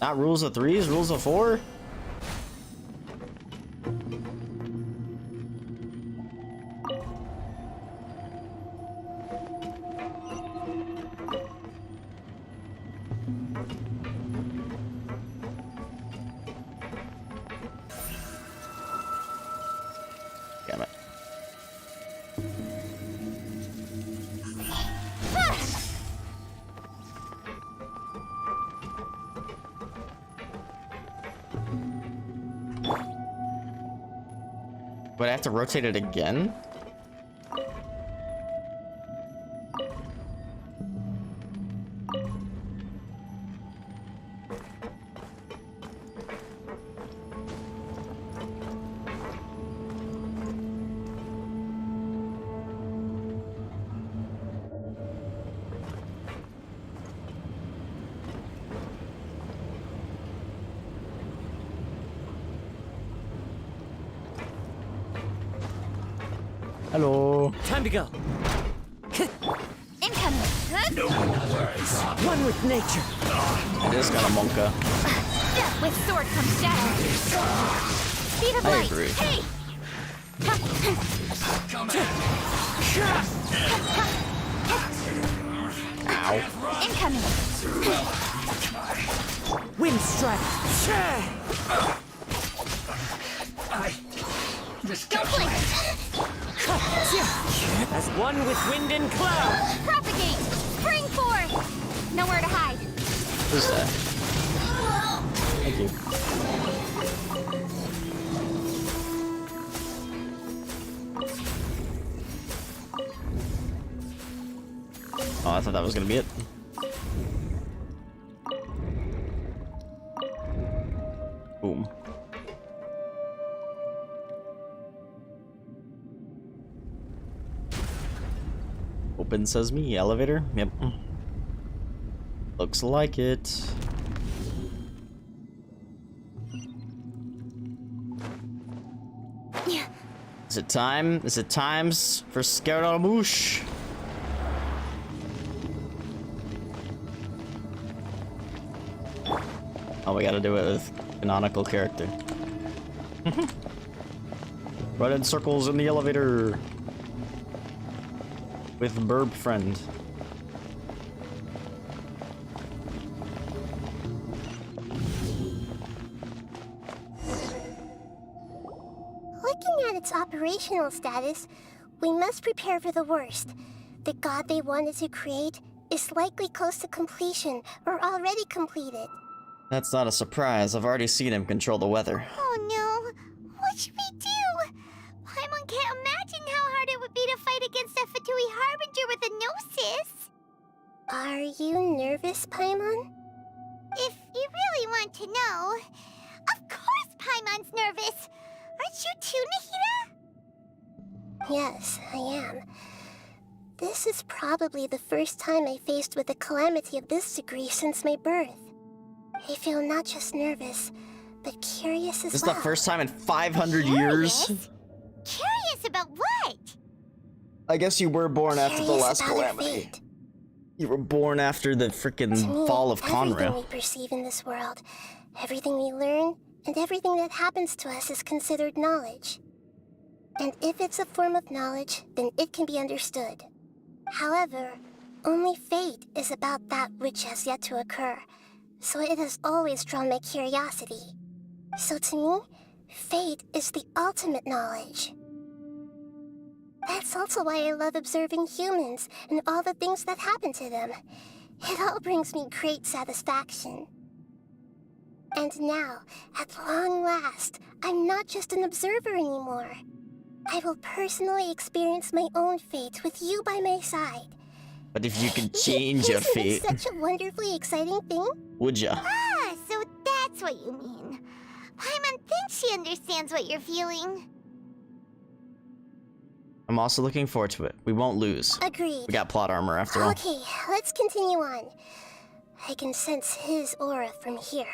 Not rules of threes, rules of four. Damn it. But I have to rotate it again? Hello. Time to go. Incoming. No worries. One with nature. It is kind of monka. With sword comes shadow. Speed of I light. agree. Hey. Ow. Incoming. Wind strike. Don't blink. As one with wind and cloud. Propagate. Spring forth. Nowhere to hide. Who's that? Thank you. Oh, I thought that was gonna be it. Boom. Open sesame, elevator? Yep. Looks like it. Is it time? Is it times for Scaramouche? Oh, we gotta do it with canonical character. Run in circles in the elevator with Burb friend. Looking at its operational status, we must prepare for the worst. The god they wanted to create is likely close to completion or already completed. That's not a surprise. I've already seen him control the weather. Oh no! What should we do? Paimon can't imagine how hard it would be to fight against a Fatui harbinger with a gnosis. Are you nervous, Paimon? If you really want to know, of course Paimon's nervous. Aren't you too, Nahida? Yes, I am. This is probably the first time I faced with a calamity of this degree since my birth. I feel not just nervous, but curious as well. This is the first time in 500 years? Curious about what? I guess you were born after the last calamity. You were born after the frickin' fall of Everything Conrail. we perceive in this world, everything we learn, and everything that happens to us is considered knowledge. And if it's a form of knowledge, then it can be understood. However, only fate is about that which has yet to occur, so it has always drawn my curiosity. So to me, fate is the ultimate knowledge. That's also why I love observing humans and all the things that happen to them. It all brings me great satisfaction. And now, at long last, I'm not just an observer anymore. I will personally experience my own fate with you by my side. But if you could change your Isn't fate, it such a wonderfully exciting thing? would ya? Ah, so that's what you mean. Paimon thinks she understands what you're feeling. I'm also looking forward to it. We won't lose. Agreed. We got plot armor after all. Okay, let's continue on. I can sense his aura from here.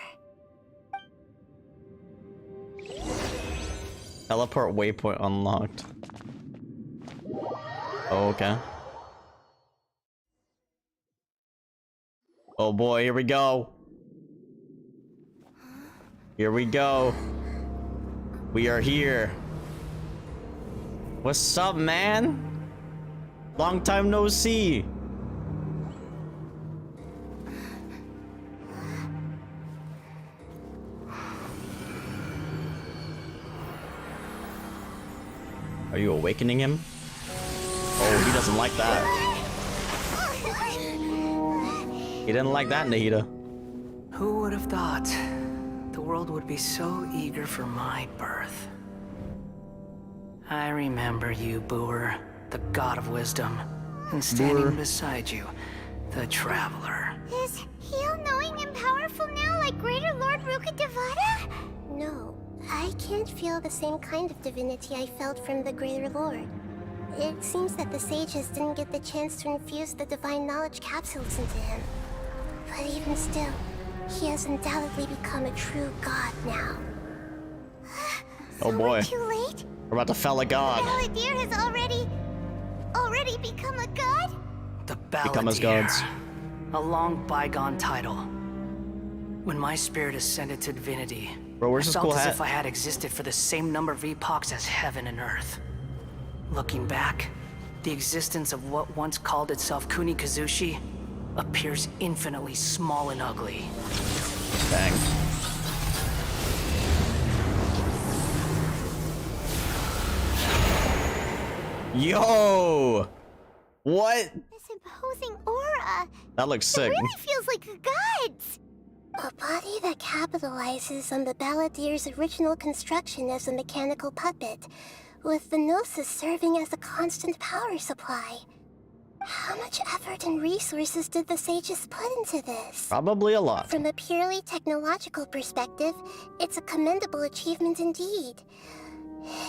Teleport waypoint unlocked. Oh, okay. Oh boy, here we go. Here we go. We are here. What's up, man? Long time no see. Are you awakening him? Oh, he doesn't like that. He didn't like that, Nahida. Who would have thought the world would be so eager for my birth? I remember you, Booer, the god of wisdom, and standing beside you, the traveler. Is he all-knowing and powerful now like Greater Lord Rukkhadevata? No, I can't feel the same kind of divinity I felt from the Greater Lord. It seems that the sages didn't get the chance to infuse the divine knowledge capsules into him. But even still, he has undoubtedly become a true god now. Oh boy. Too late? We're about to fell a god. Balladeer has already become a god? The Balladeer. Become as gods. A long bygone title. When my spirit ascended to divinity, Bro, where's I this felt cool as hat? if I had existed for the same number of epochs as heaven and earth. Looking back, the existence of what once called itself Kunikazushi appears infinitely small and ugly. Bang. Yo! What? This imposing aura. That looks sick. It really feels like the gods. A body that capitalizes on the Balladeer's original construction as a mechanical puppet, with the Gnosis serving as a constant power supply. How much effort and resources did the sages put into this? Probably a lot. From a purely technological perspective, it's a commendable achievement indeed.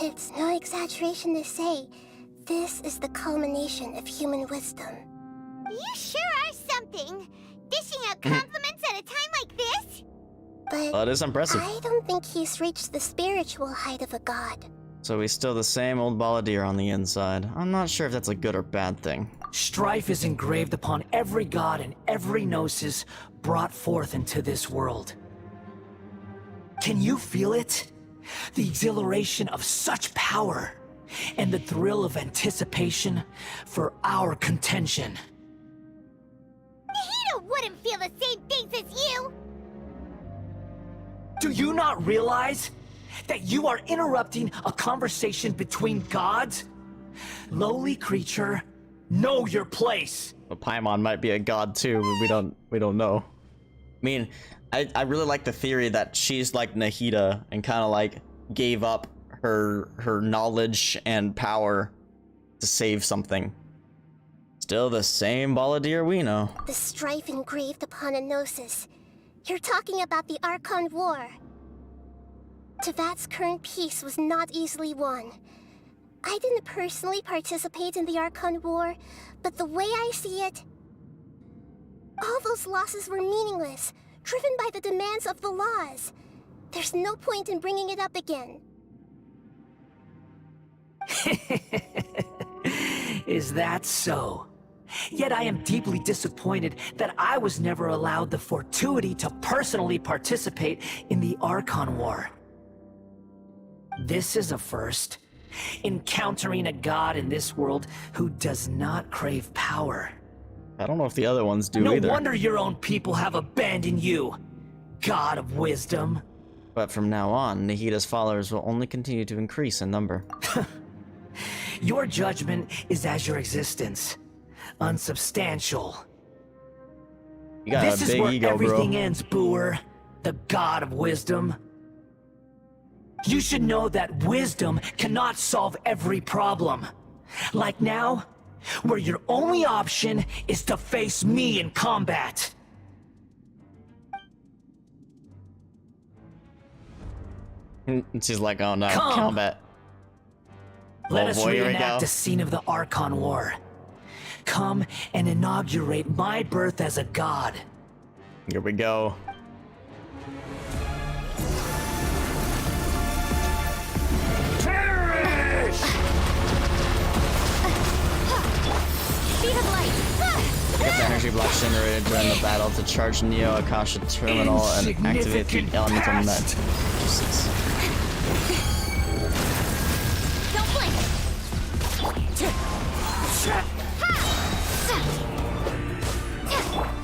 It's no exaggeration to say, this is the culmination of human wisdom. You sure are something. Dishing out compliments at a time like this? But that is impressive. I don't think he's reached the spiritual height of a god. So he's still the same old balladeer on the inside. I'm not sure if that's a good or bad thing. Strife is engraved upon every god and every gnosis brought forth into this world. Can you feel it? The exhilaration of such power, and the thrill of anticipation for our contention. Nahida wouldn't feel the same things as you! Do you not realize that you are interrupting a conversation between gods? Lowly creature, know your place. But Paimon might be a god too, but we don't know. I mean, I really like the theory that she's like Nahida and kind of like gave up her knowledge and power to save something. Still the same balladeer we know. The strife engraved upon a gnosis. You're talking about the Archon War. Tevat's current peace was not easily won. I didn't personally participate in the Archon War, but the way I see it, all those losses were meaningless, driven by the demands of the laws. There's no point in bringing it up again. Is that so? Yet I am deeply disappointed that I was never allowed the fortuity to personally participate in the Archon War. This is a first. Encountering a god in this world who does not crave power. I don't know if the other ones do either. No wonder your own people have abandoned you, God of Wisdom. But from now on, Nahida's followers will only continue to increase in number. Your judgment is as your existence. Unsubstantial. You got this a is big where ego, everything bro. ends, Booer. The God of Wisdom. You should know that wisdom cannot solve every problem. Like now, where your only option is to face me in combat. She's like, oh no, Come. combat. Let Oh us boy, here we reenact go. the scene of the Archon War. Come and inaugurate my birth as a god. Here we go. Perish! Speed of light! Get the energy block generated during the battle to charge Neo Akasha Terminal and activate the elemental net. Jesus. Don't blink!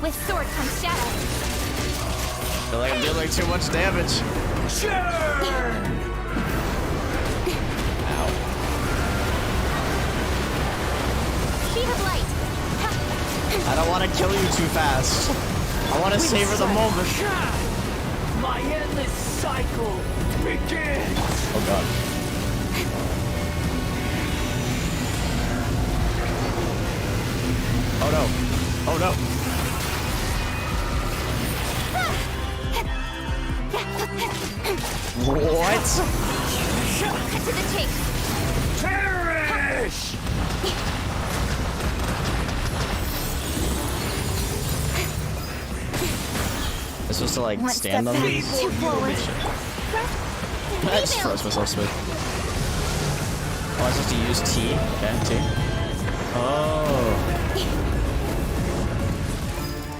With sword comes shadow. I feel like I'm dealing too much damage. Ow. Speed of light! I don't want to kill you too fast. I want to savor the moment. My endless cycle begins! Oh god. Oh no. Oh no. What? Cut to the chase. Perish! I'm supposed to like One stand step on back, these? two forward. I just froze myself smooth. Oh, I'm supposed to use T? Okay, T. Oh.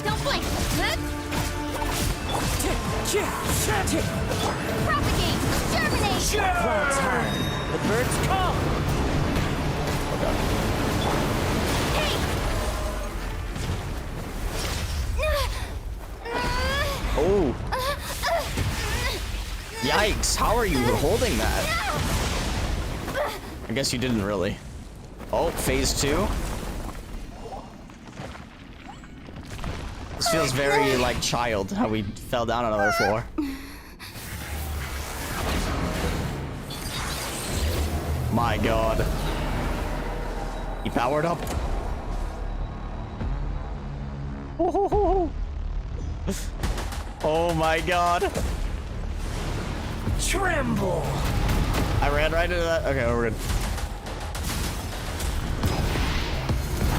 Don't blink. Propagate. Germinate. Cloud's high. The birds come! Oh god. Hey. Oh. Yikes, how are you holding that? I guess you didn't really. Oh, phase 2. This feels very like child, how we fell down another floor. My god. He powered up. Oh my god. Tremble! I ran right into that. Okay, we're good.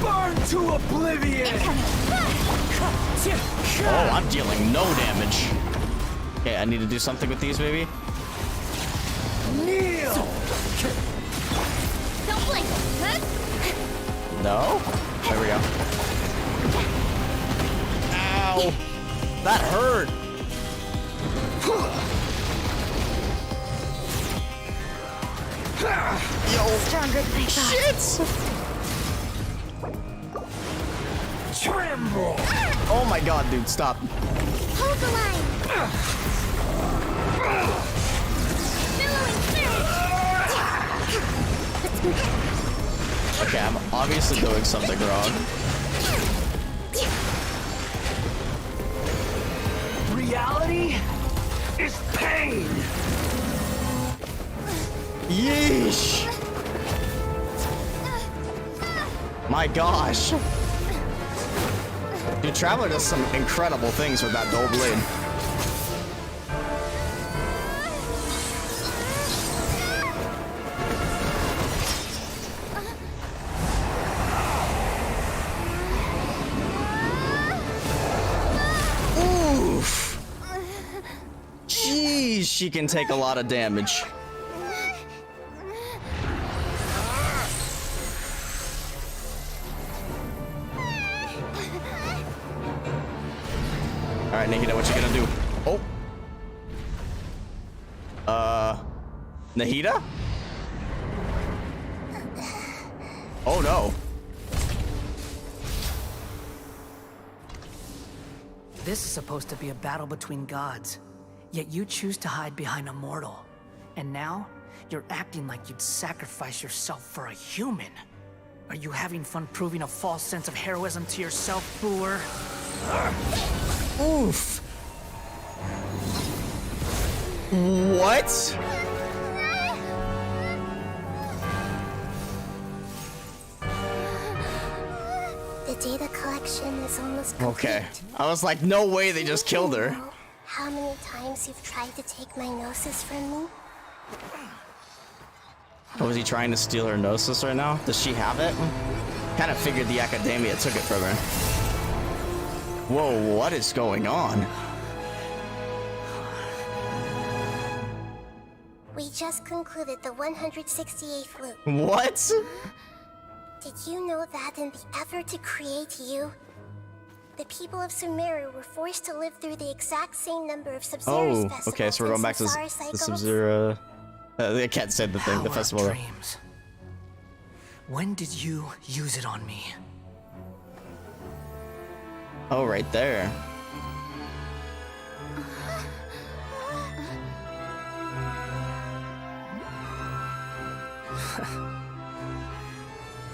Burn to oblivion! Oh, I'm dealing no damage. Okay, I need to do something with these, maybe. Kneel! Don't blink. No? There we go. Ow! That hurt! Yo! Stronger than I thought. Shit! Tremble! Oh my god, dude, stop. Hold the line. Billowing spirit. Okay, I'm obviously doing something wrong. Reality is pain! Yeesh! My gosh! Dude, Traveler does some incredible things with that dual blade. Oof! Jeez, she can take a lot of damage. Alright, Nahida, what you gonna do? Oh. Nahida? Oh no. This is supposed to be a battle between gods, yet you choose to hide behind a mortal. And now, you're acting like you'd sacrifice yourself for a human. Are you having fun proving a false sense of heroism to yourself, Booer? Oof. What? The data collection is almost complete. Okay. I was like, no way they just killed her. Know how many times you've tried to take my gnosis from me? Oh, was he trying to steal her gnosis right now? Does she have it? Kind of figured the academia took it from her. Whoa, what is going on? We just concluded the 168th loop. What? Did you know that in the effort to create you, the people of Sumeru were forced to live through the exact same number of Sub-Zero's festivals? Okay, so we're going back to the Sub-Zero. I can't say the thing, the festival. Dreams. When did you use it on me? Oh, right there.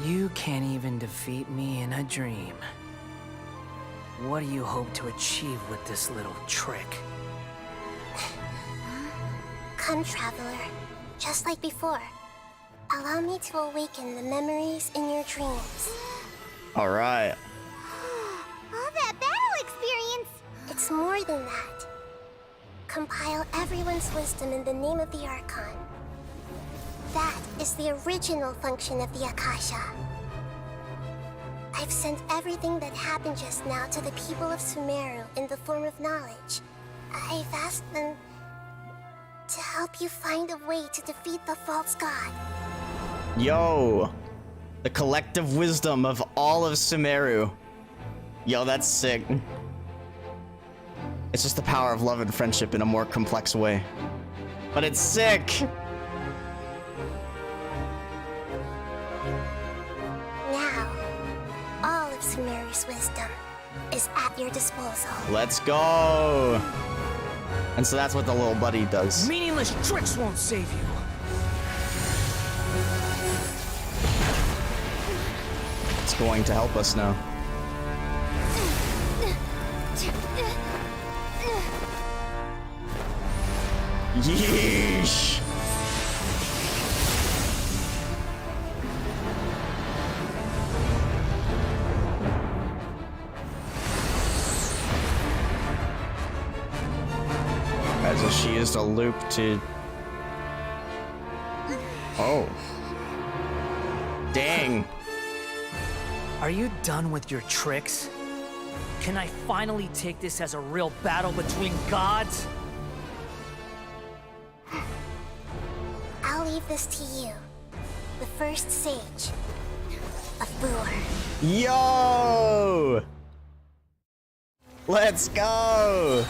You can't even defeat me in a dream. What do you hope to achieve with this little trick? Come, Traveler. Just like before. Allow me to awaken the memories in your dreams. Alright. All that battle experience! It's more than that. Compile everyone's wisdom in the name of the Archon. That is the original function of the Akasha. I've sent everything that happened just now to the people of Sumeru in the form of knowledge. I've asked them to help you find a way to defeat the false god. Yo. The collective wisdom of all of Sumeru. Yo, that's sick. It's just the power of love and friendship in a more complex way. But it's sick! Now, all of Sumeru's wisdom is at your disposal. Let's go! And so that's what the little buddy does. Meaningless tricks won't save you. It's going to help us now. Yeesh! As if she used a loop to... Oh. Dang. Are you done with your tricks? Can I finally take this as a real battle between gods? this to you. The first sage of Boor. Yo! Let's go!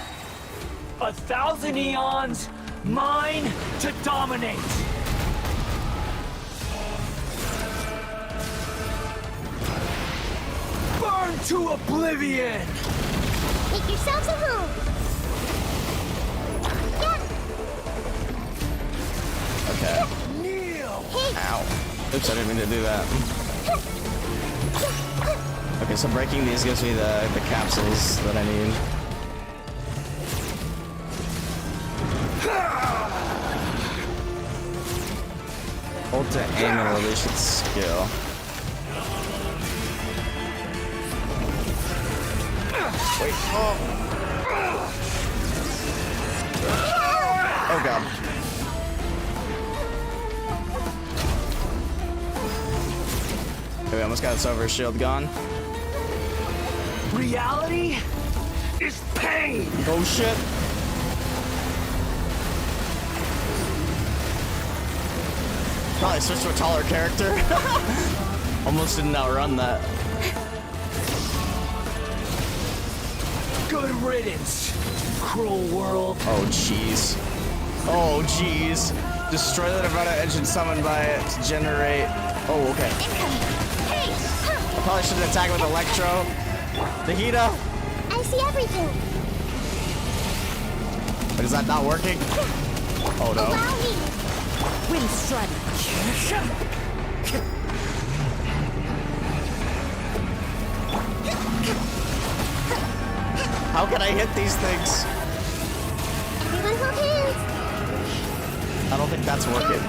1,000 eons, mine to dominate. Burn to oblivion! Make yourselves at home. Okay. Kneel! Ow. Oops, I didn't mean to do that. Okay, so breaking these gives me the capsules that I need. Hold to aim and release its skill. Wait, oh! Oh god. Okay, we almost got Silver Shield gone. Reality is pain! Oh shit! Probably switch to a taller character. Almost didn't outrun that. Good riddance, cruel world. Oh jeez. Oh jeez. Destroy the Nahida engine summoned by it to generate. Oh, okay. I probably should attack with Electro. Nahida! I see everything. But is that not working? Oh no. Allow me. Wind strike. How can I hit these things? Everyone hold hands. I don't think that's working.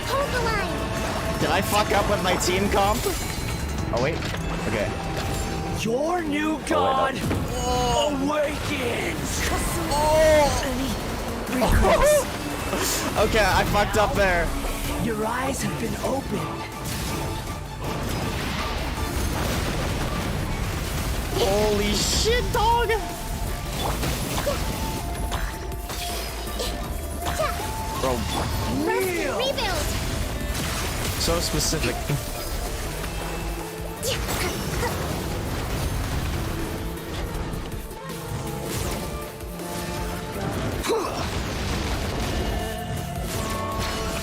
Hold the line. Did I fuck up with my team comp? Oh wait. Okay. Your new god awakens! Okay, I fucked up there. Your eyes have been opened. Holy shit, dog! Bro. Rebuild. So specific.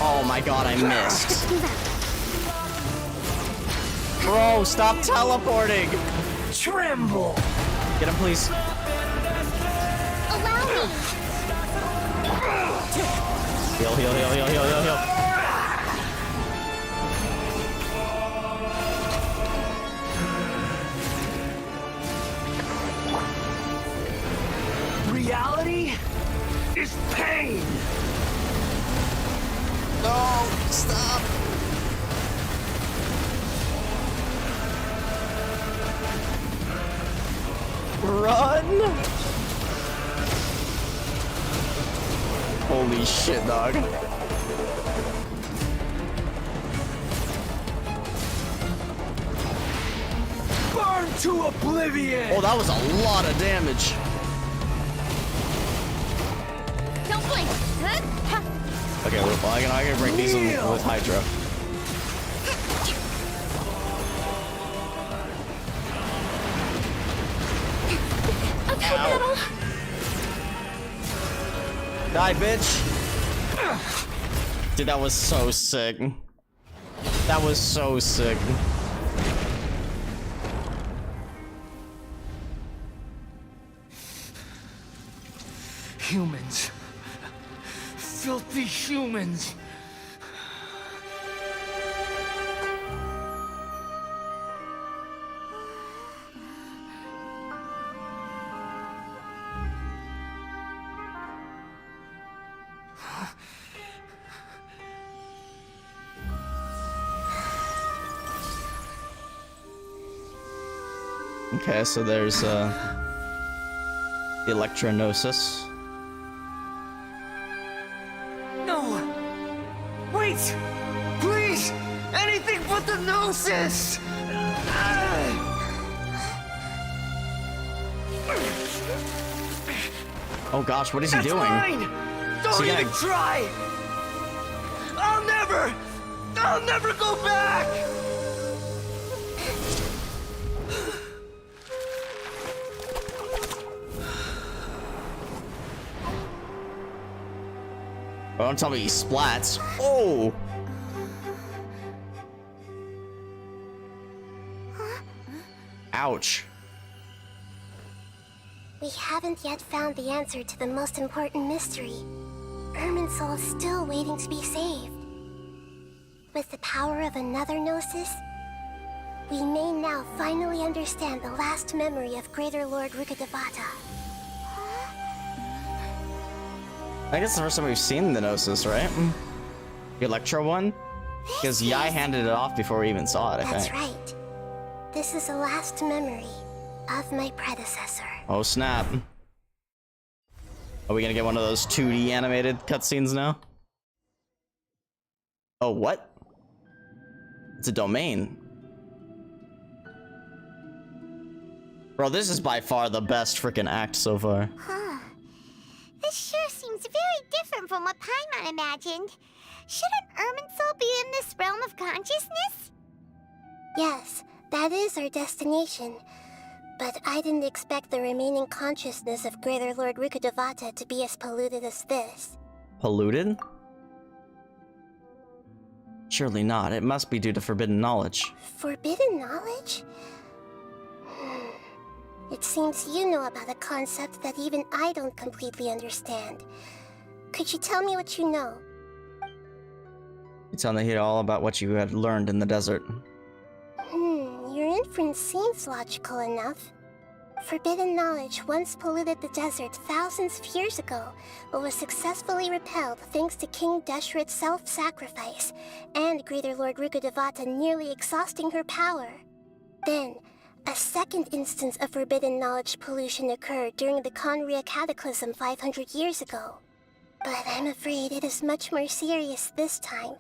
Oh my god, I missed. Bro, stop teleporting! Tremble! Get him, please. Allow me. Heal, heal, heal, heal, heal, heal, heal. Reality is pain! No, stop! Run! Holy shit, dog. Burn to oblivion! Oh, that was a lot of damage. Don't blink. Okay, well, I can break these with Hydra. Ow. Die, bitch! Dude, that was so sick. That was so sick. Humans. Filthy humans. Okay, so there's the Electronosis. No! Wait! Please! Anything but the Gnosis! Oh gosh, what is he That's doing? Mine. Don't even try. I'll never go back. Oh, don't tell me he splats. Oh! Ouch. We haven't yet found the answer to the most important mystery. Irminsul is still waiting to be saved. With the power of another Gnosis, we may now finally understand the last memory of Greater Lord Rukkhadevata. I guess it's the first time we've seen the Gnosis, right? The Electro one? Because Yai handed it off before we even saw it, I That's think. right. This is the last memory of my predecessor. Oh snap. Are we gonna get one of those 2D animated cutscenes now? Oh, what? It's a domain. Bro, this is by far the best freaking act so far. Huh. This sure seems very different from what Paimon imagined. Shouldn't Irminsul be in this realm of consciousness? Yes, that is our destination. But I didn't expect the remaining consciousness of Greater Lord Rukkhadevata to be as polluted as this. Polluted? Surely not. It must be due to forbidden knowledge. Forbidden knowledge? It seems you know about a concept that even I don't completely understand. Could you tell me what you know? You tell Nahida all about what you had learned in the desert. Your inference seems logical enough. Forbidden knowledge once polluted the desert thousands of years ago, but was successfully repelled thanks to King Deshret's self-sacrifice, and Greater Lord Rukkhadevata nearly exhausting her power. Then, a second instance of forbidden knowledge pollution occurred during the Conria Cataclysm 500 years ago. But I'm afraid it is much more serious this time,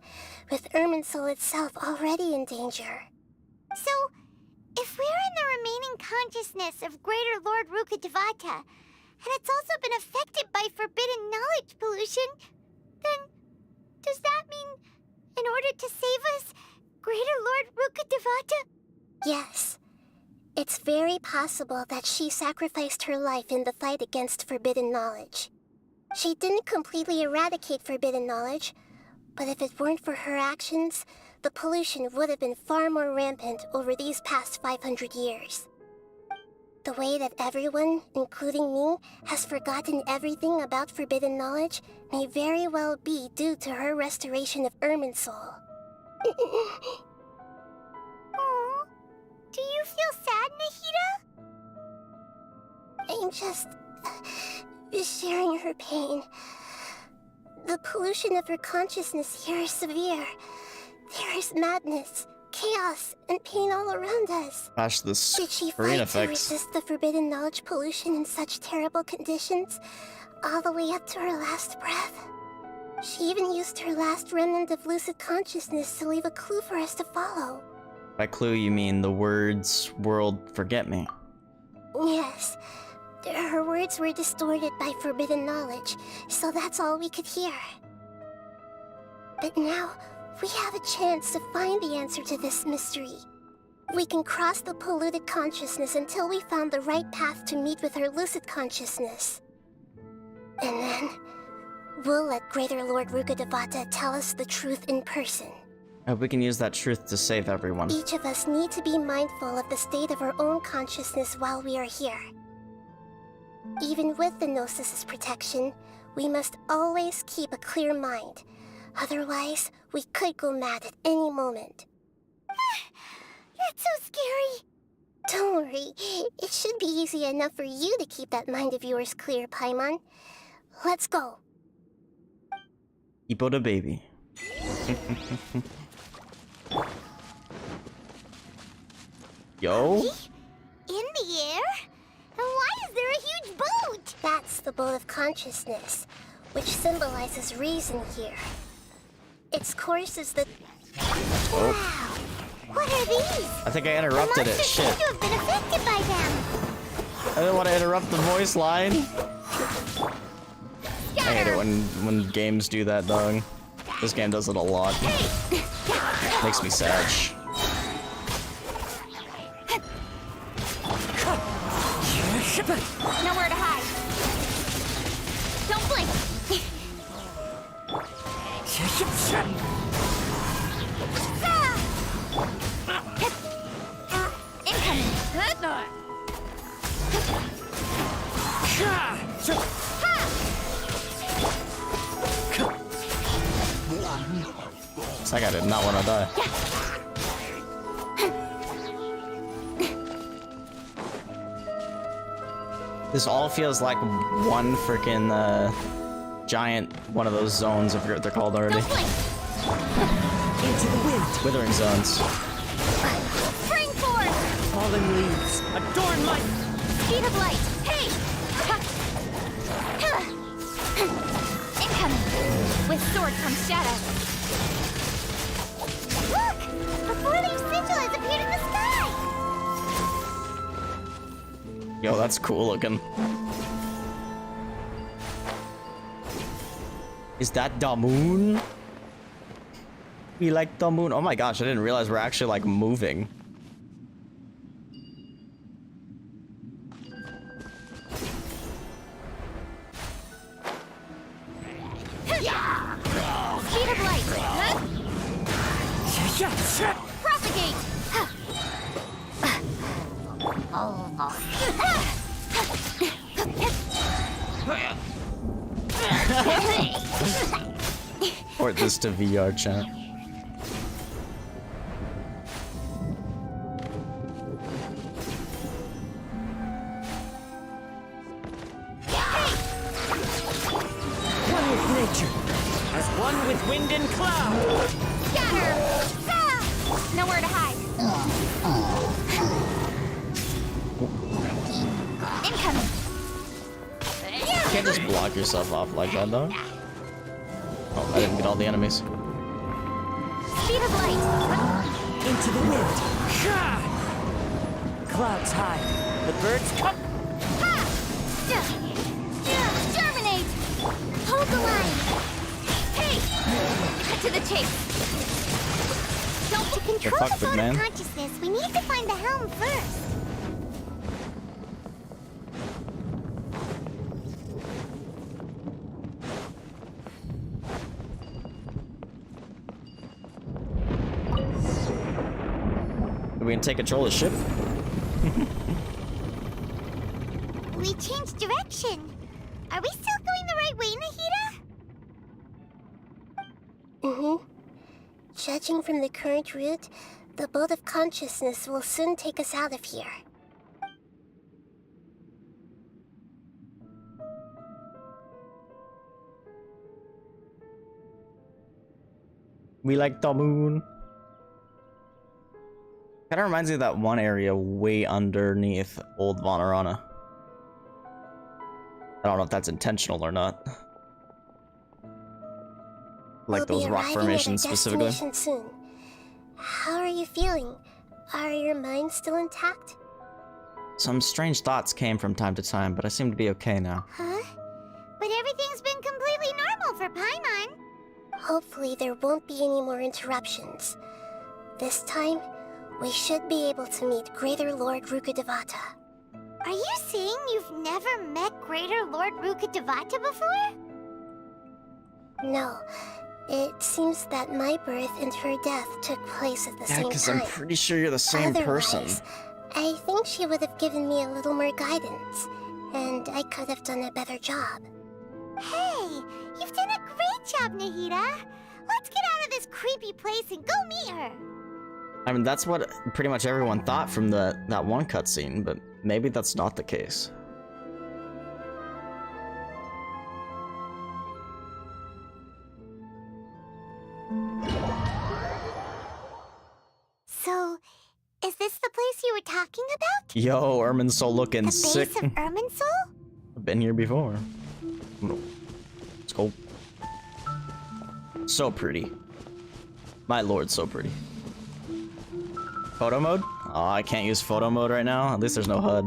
with Irminsul itself already in danger. So, if we're in the remaining consciousness of Greater Lord Rukkhadevata, and it's also been affected by forbidden knowledge pollution, then does that mean, in order to save us, Greater Lord Rukkhadevata? Yes. It's very possible that she sacrificed her life in the fight against forbidden knowledge. She didn't completely eradicate forbidden knowledge, but if it weren't for her actions, the pollution would have been far more rampant over these past 500 years. The way that everyone, including me, has forgotten everything about forbidden knowledge may very well be due to her restoration of Irminsul. Aww. Do you feel sad, Nahida? I'm just sharing her pain. The pollution of her consciousness here is severe. There is madness, chaos, and pain all around us. Gosh, the Did she screen fight to effects. resist the forbidden knowledge pollution in such terrible conditions, all the way up to her last breath? She even used her last remnant of lucid consciousness to leave a clue for us to follow. By clue, you mean the words, world, forget me. Yes. Her words were distorted by forbidden knowledge, so that's all we could hear. But now, we have a chance to find the answer to this mystery. We can cross the polluted consciousness until we found the right path to meet with her lucid consciousness. And then, we'll let Greater Lord Rukkhadevata tell us the truth in person. I hope we can use that truth to save everyone. Each of us need to be mindful of the state of our own consciousness while we are here. Even with the Gnosis' protection, we must always keep a clear mind. Otherwise, we could go mad at any moment. That's so scary. Don't worry, it should be easy enough for you to keep that mind of yours clear, Paimon. Let's go. Hippo the baby. Yo? In the air? And why is there a huge boat? That's the boat of consciousness, which symbolizes reason here. Its course is the... Oh. Wow! What are these? I think I interrupted it. Shit. Seem to have been affected by them. I didn't want to interrupt the voice line. I hate it when games do that, dog. This game does it a lot. Makes me sad. Nowhere to hide. Don't blink. This guy did not want to die. This all feels like one freaking giant one of those zones. I forget what they're called already. Into the wind. Withering zones. Spring forth. Fallen leaves. Adorn my Speed of light. Hey. Incoming. With sword comes shadow. Look! A four-leaf sigil has appeared in the sky! Yo, that's cool looking. Is that the moon? We like the moon. Oh my gosh, I didn't realize we're actually like moving. Speed of light. Propagate. Or this to VR chat. one with nature, as one with wind and cloud. Scatter. Nowhere to hide. Incoming. You can't just block yourself off like that, though. Oh, I didn't get all the enemies. Speed of light. Into the wind. Clouds high. The birds come. Germinate. Hold the line. Hey. Cut to the chase. Don't to control the boat of consciousness, we need to find the helm first. We can take control of the ship. We changed direction. Are we still going the right way, Nahida? Mm-hmm. Judging from the current route, the boat of consciousness will soon take us out of here. We like the moon. Kind of reminds me of that one area way underneath Old Vonarana. I don't know if that's intentional or not. Like those rock formations specifically. Soon. How are you feeling? Are your minds still intact? Some strange thoughts came from time to time, but I seem to be okay now. Huh? But everything's been completely normal for Paimon. Hopefully there won't be any more interruptions. This time, we should be able to meet Greater Lord Rukkhadevata. Are you saying you've never met Greater Lord Rukkhadevata before? No. It seems that my birth and her death took place at the same time. Yeah, because I'm pretty sure you're the same person. I think she would have given me a little more guidance, and I could have done a better job. Hey, you've done a great job, Nahida. Let's get out of this creepy place and go meet her. I mean, that's what pretty much everyone thought from that one cutscene, but maybe that's not the case. So, is this the place you were talking about? Yo, Irminsul looking sick. The base of Irminsul? I've been here before. Let's go. So pretty. My lord, so pretty. Photo mode? Oh, I can't use photo mode right now. At least there's no HUD.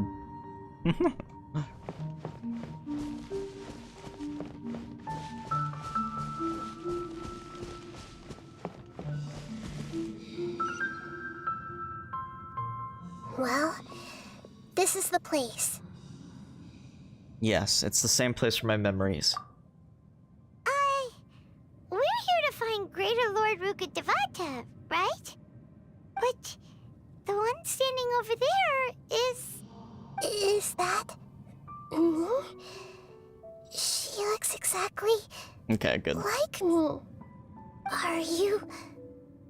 Well, this is the place. Yes, it's the same place for my memories. We're here to find Greater Lord Rukkhadevata, right? But the one standing over there is... Is that... me? She looks exactly... Okay, good. like me. Are you...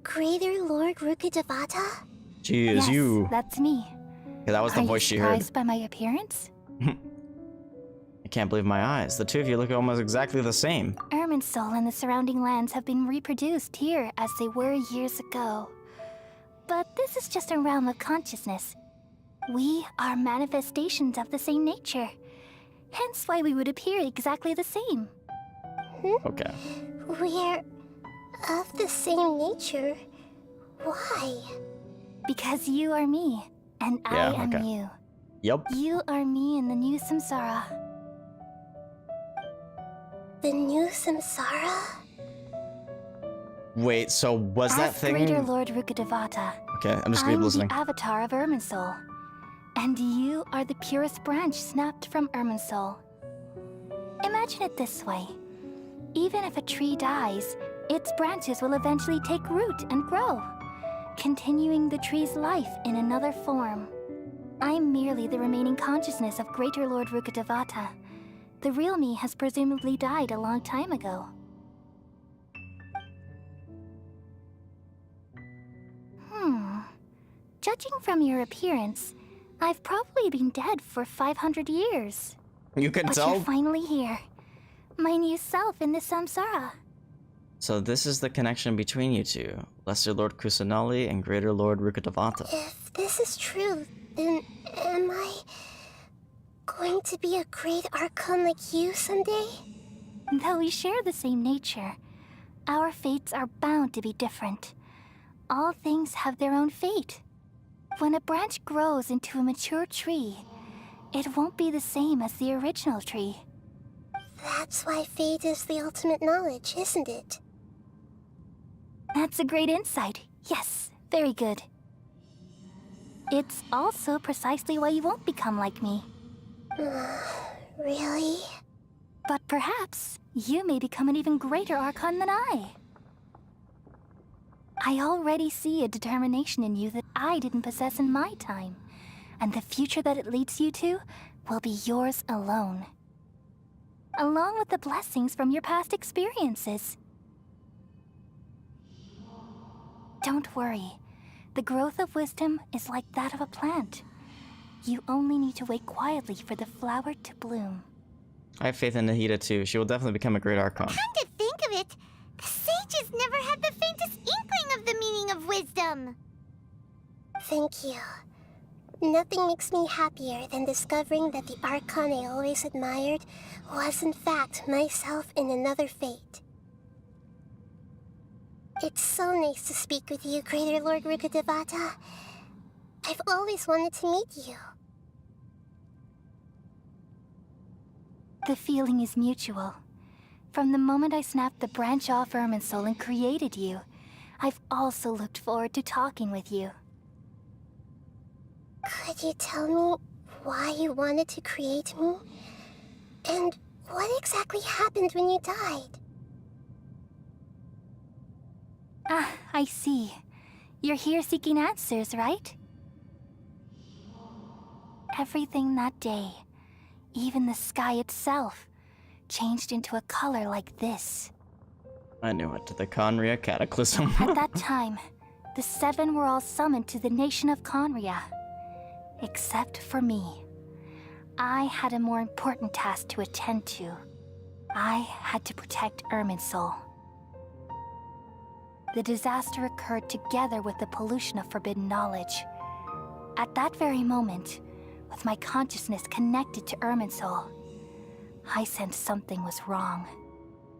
Greater Lord Rukkhadevata? Jeez, yes, you. That's me. Okay, that was the voice she heard. Are you surprised by my appearance? I can't believe my eyes. The two of you look almost exactly the same. Irminsul and the surrounding lands have been reproduced here as they were years ago. But this is just a realm of consciousness. We are manifestations of the same nature. Hence why we would appear exactly the same. Okay. We're of the same nature. Why? Because you are me, and Yeah, I am okay. you. Yup. You are me in the new samsara. The new samsara? Wait, so was that As thing... Greater Lord Rukkhadevata, Okay, I'm just gonna keep listening. the avatar of Irminsul. And you are the purest branch snapped from Irminsul. Imagine it this way. Even if a tree dies, its branches will eventually take root and grow, continuing the tree's life in another form. I'm merely the remaining consciousness of Greater Lord Rukkhadevata. The real me has presumably died a long time ago. Judging from your appearance, I've probably been dead for 500 years. You can But tell? you're finally here. My new self in the samsara. So this is the connection between you two. Lesser Lord Kusanali and Greater Lord Rukkhadevata. If this is true, then am I going to be a great Archon like you someday? Though we share the same nature, our fates are bound to be different. All things have their own fate. When a branch grows into a mature tree, it won't be the same as the original tree. That's why fate is the ultimate knowledge, isn't it? That's a great insight. Yes, very good. It's also precisely why you won't become like me. Really? But perhaps you may become an even greater Archon than I. I already see a determination in you that I didn't possess in my time, and the future that it leads you to will be yours alone, along with the blessings from your past experiences. Don't worry. The growth of wisdom is like that of a plant. You only need to wait quietly for the flower to bloom. I have faith in Nahida too. She will definitely become a great Archon. Come to think of it, the sages never had the faintest inkling of the meaning of wisdom. Thank you. Nothing makes me happier than discovering that the Archon I always admired was in fact myself in another fate. It's so nice to speak with you, Greater Lord Rukkhadevata. I've always wanted to meet you. The feeling is mutual. From the moment I snapped the branch off Irminsul and created you, I've also looked forward to talking with you. Could you tell me why you wanted to create me? And what exactly happened when you died? Ah, I see. You're here seeking answers, right? Everything that day, even the sky itself, changed into a color like this. I knew it. The Conria Cataclysm. At that time, the seven were all summoned to the nation of Conria. Except for me. I had a more important task to attend to. I had to protect Irminsul. The disaster occurred together with the pollution of forbidden knowledge. At that very moment, with my consciousness connected to Irminsul, I sensed something was wrong.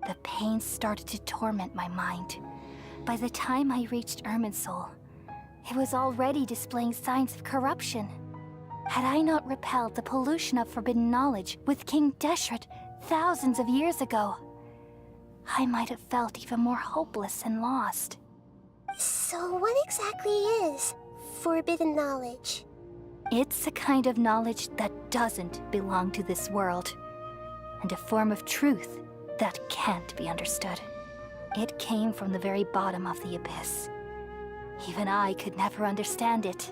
The pain started to torment my mind. By the time I reached Irminsul, it was already displaying signs of corruption. Had I not repelled the pollution of forbidden knowledge with King Deshret thousands of years ago, I might have felt even more hopeless and lost. So what exactly is forbidden knowledge? It's a kind of knowledge that doesn't belong to this world, and a form of truth that can't be understood. It came from the very bottom of the abyss. Even I could never understand it.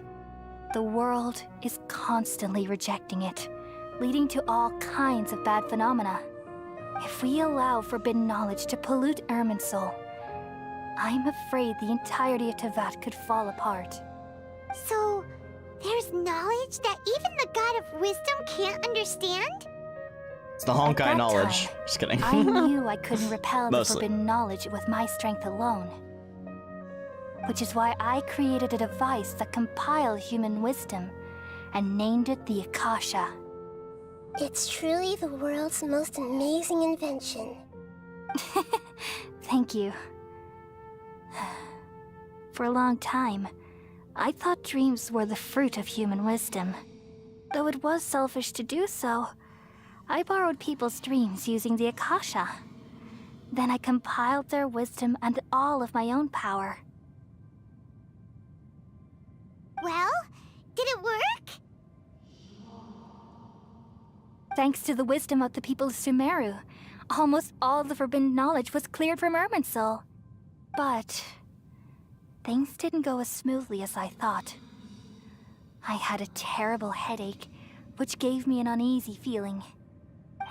The world is constantly rejecting it, leading to all kinds of bad phenomena. If we allow forbidden knowledge to pollute Irminsul, I'm afraid the entirety of Teyvat could fall apart. So, there's knowledge that even the God of Wisdom can't understand? It's the Honkai knowledge. Just kidding. I knew I couldn't repel the Mostly. forbidden knowledge with my strength alone. Which is why I created a device that compiled human wisdom and named it the Akasha. It's truly the world's most amazing invention. Thank you. For a long time, I thought dreams were the fruit of human wisdom. Though it was selfish to do so, I borrowed people's dreams using the Akasha. Then I compiled their wisdom and all of my own power. Well, did it work? Thanks to the wisdom of the people of Sumeru, almost all the forbidden knowledge was cleared from Irminsul. But things didn't go as smoothly as I thought. I had a terrible headache, which gave me an uneasy feeling.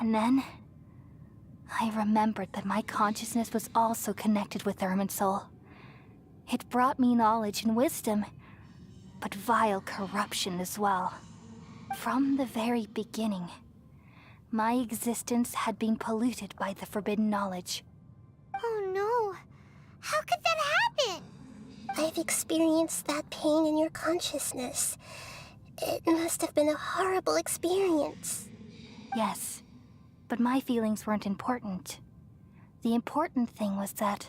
And then I remembered that my consciousness was also connected with Irminsul. It brought me knowledge and wisdom, but vile corruption as well. From the very beginning, my existence had been polluted by the forbidden knowledge. Oh no. How could that happen? I've experienced that pain in your consciousness. It must have been a horrible experience. Yes, but my feelings weren't important. The important thing was that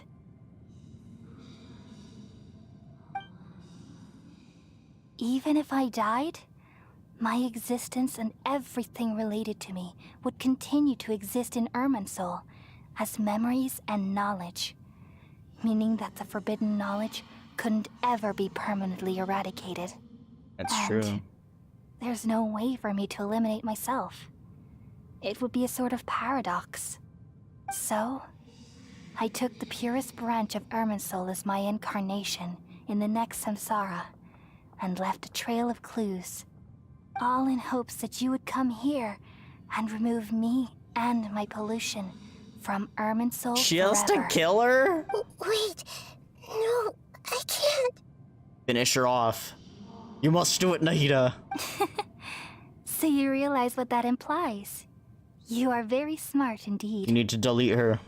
even if I died, my existence and everything related to me would continue to exist in Irminsul as memories and knowledge, meaning that the forbidden knowledge couldn't ever be permanently eradicated. That's And true. there's no way for me to eliminate myself. It would be a sort of paradox. So, I took the purest branch of Irminsul as my incarnation in the next samsara, and left a trail of clues, all in hopes that you would come here and remove me and my pollution from Irminsul She has to forever. kill her? Wait, no, I can't. Finish her off. You must do it, Nahida. So you realize what that implies. You are very smart indeed. You need to delete her.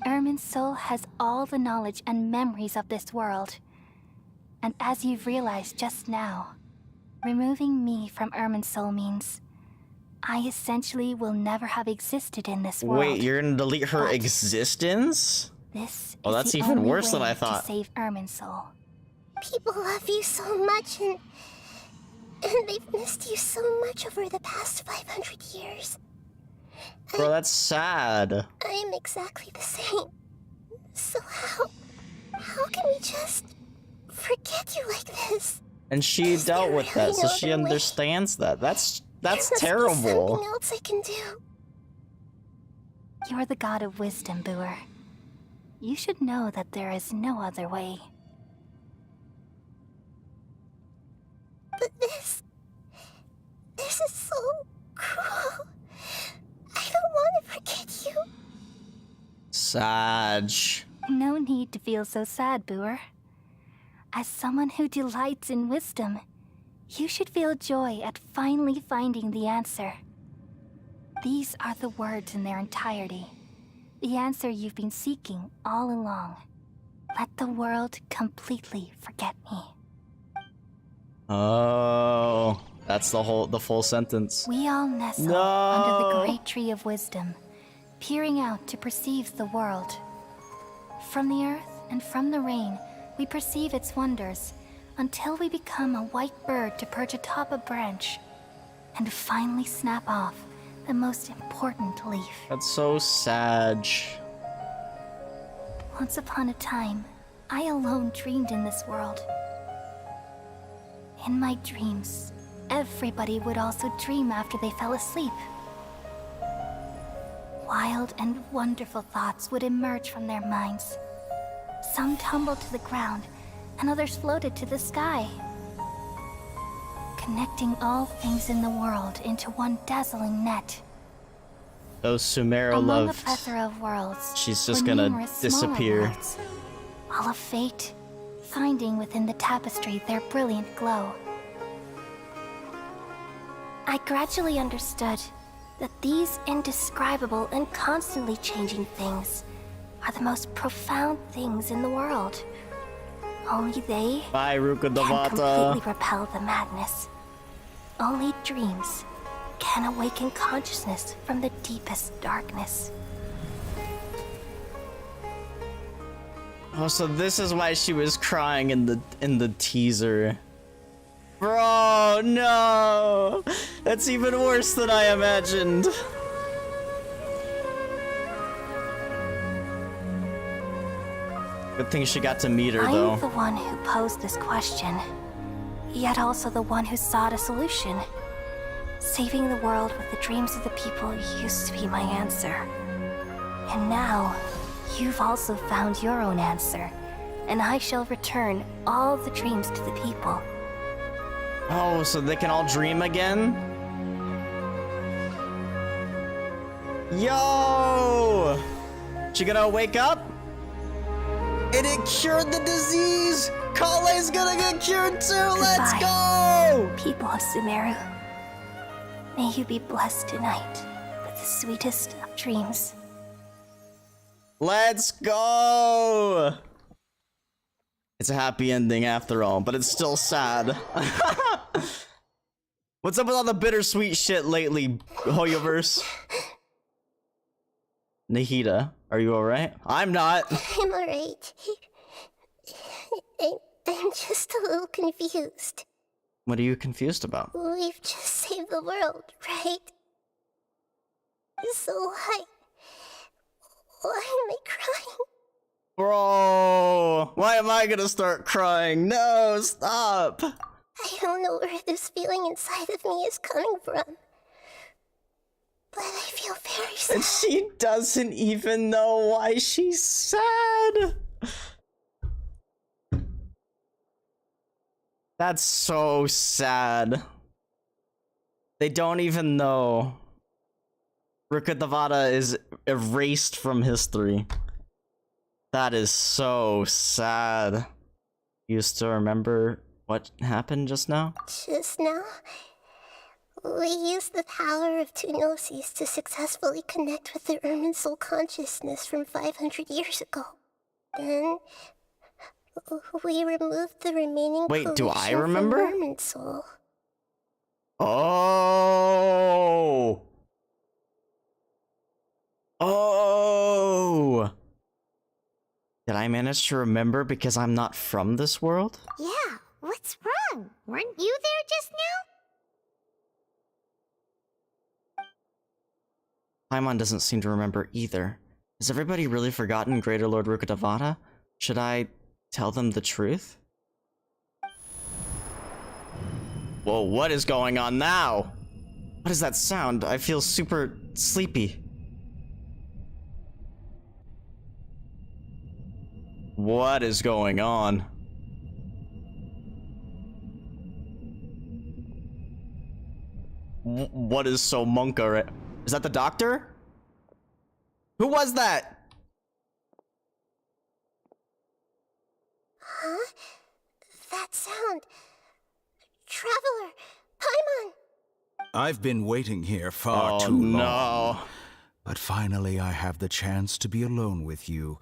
Irminsul has all the knowledge and memories of this world. And as you've realized just now, removing me from Irminsul means I essentially will never have existed in this world. Wait, you're gonna delete her But existence? This Oh, is that's the even only worse than way I thought. to save Irminsul. People love you so much, and they've missed you so much over the past 500 years. Bro, that's sad. I am exactly the same. So how can we just forget you like this? And she dealt with that, so she understands that. That's terrible. Something else I can do. You're the god of wisdom, Boer. You should know that there is no other way. But this is so cruel. I don't want to forget you. Sag. No need to feel so sad, Boer. As someone who delights in wisdom, you should feel joy at finally finding the answer. These are the words in their entirety. The answer you've been seeking all along. Let the world completely forget me. Oh, that's the full sentence. We all nestle No. under the great tree of wisdom, peering out to perceive the world. From the earth and from the rain, we perceive its wonders, until we become a white bird to perch atop a branch, and finally snap off the most important leaf. That's so sad. Once upon a time, I alone dreamed in this world. In my dreams, everybody would also dream after they fell asleep. Wild and wonderful thoughts would emerge from their minds. Some tumbled to the ground, and others floated to the sky, connecting all things in the world into one dazzling net. Those Sumeru Among love. a plethora of worlds, She's just were gonna numerous smaller disappear. worlds, all of fate, finding within the tapestry their brilliant glow. I gradually understood that these indescribable and constantly changing things are the most profound things in the world. Only they Bye, can Rukkhadevata. completely repel the madness. Only dreams can awaken consciousness from the deepest darkness. Oh, so this is why she was crying in the teaser. Bro, no! That's even worse than I imagined. Good thing she got to meet her, though. I'm the one who posed this question, yet also the one who sought a solution. Saving the world with the dreams of the people used to be my answer. And now, you've also found your own answer, and I shall return all the dreams to the people. Oh, so they can all dream again? Yo! She gonna wake up? And it cured the disease! Kale's gonna get cured too! Let's go! People of Sumeru. May you be blessed tonight with the sweetest of dreams. Let's go! It's a happy ending after all, but it's still sad. What's up with all the bittersweet shit lately, Hoyoverse? Nahida, are you alright? I'm not. I'm alright. I'm just a little confused. What are you confused about? We've just saved the world, right? So why am I crying? Bro, why am I gonna start crying? No, stop. I don't know where this feeling inside of me is coming from. But I feel very sad. And she doesn't even know why she's sad. That's so sad. They don't even know. Rukkhadevata is erased from history. That is so sad. You still remember what happened just now? Just now, we used the power of two gnosis to successfully connect with the Ermin soul consciousness from 500 years ago. Then, we removed the remaining Wait, do I pollution remember? from Ermin soul. Oh! Oh! Did I manage to remember because I'm not from this world? Yeah, what's wrong? Weren't you there just now? Paimon doesn't seem to remember either. Has everybody really forgotten Greater Lord Rukkhadevata? Should I tell them the truth? Whoa, what is going on now? What is that sound? I feel super sleepy. What is going on? What is so monka? Is that the doctor? Who was that? Huh? That sound. Traveler! Paimon! I've been waiting here far too long. But finally I have the chance to be alone with you.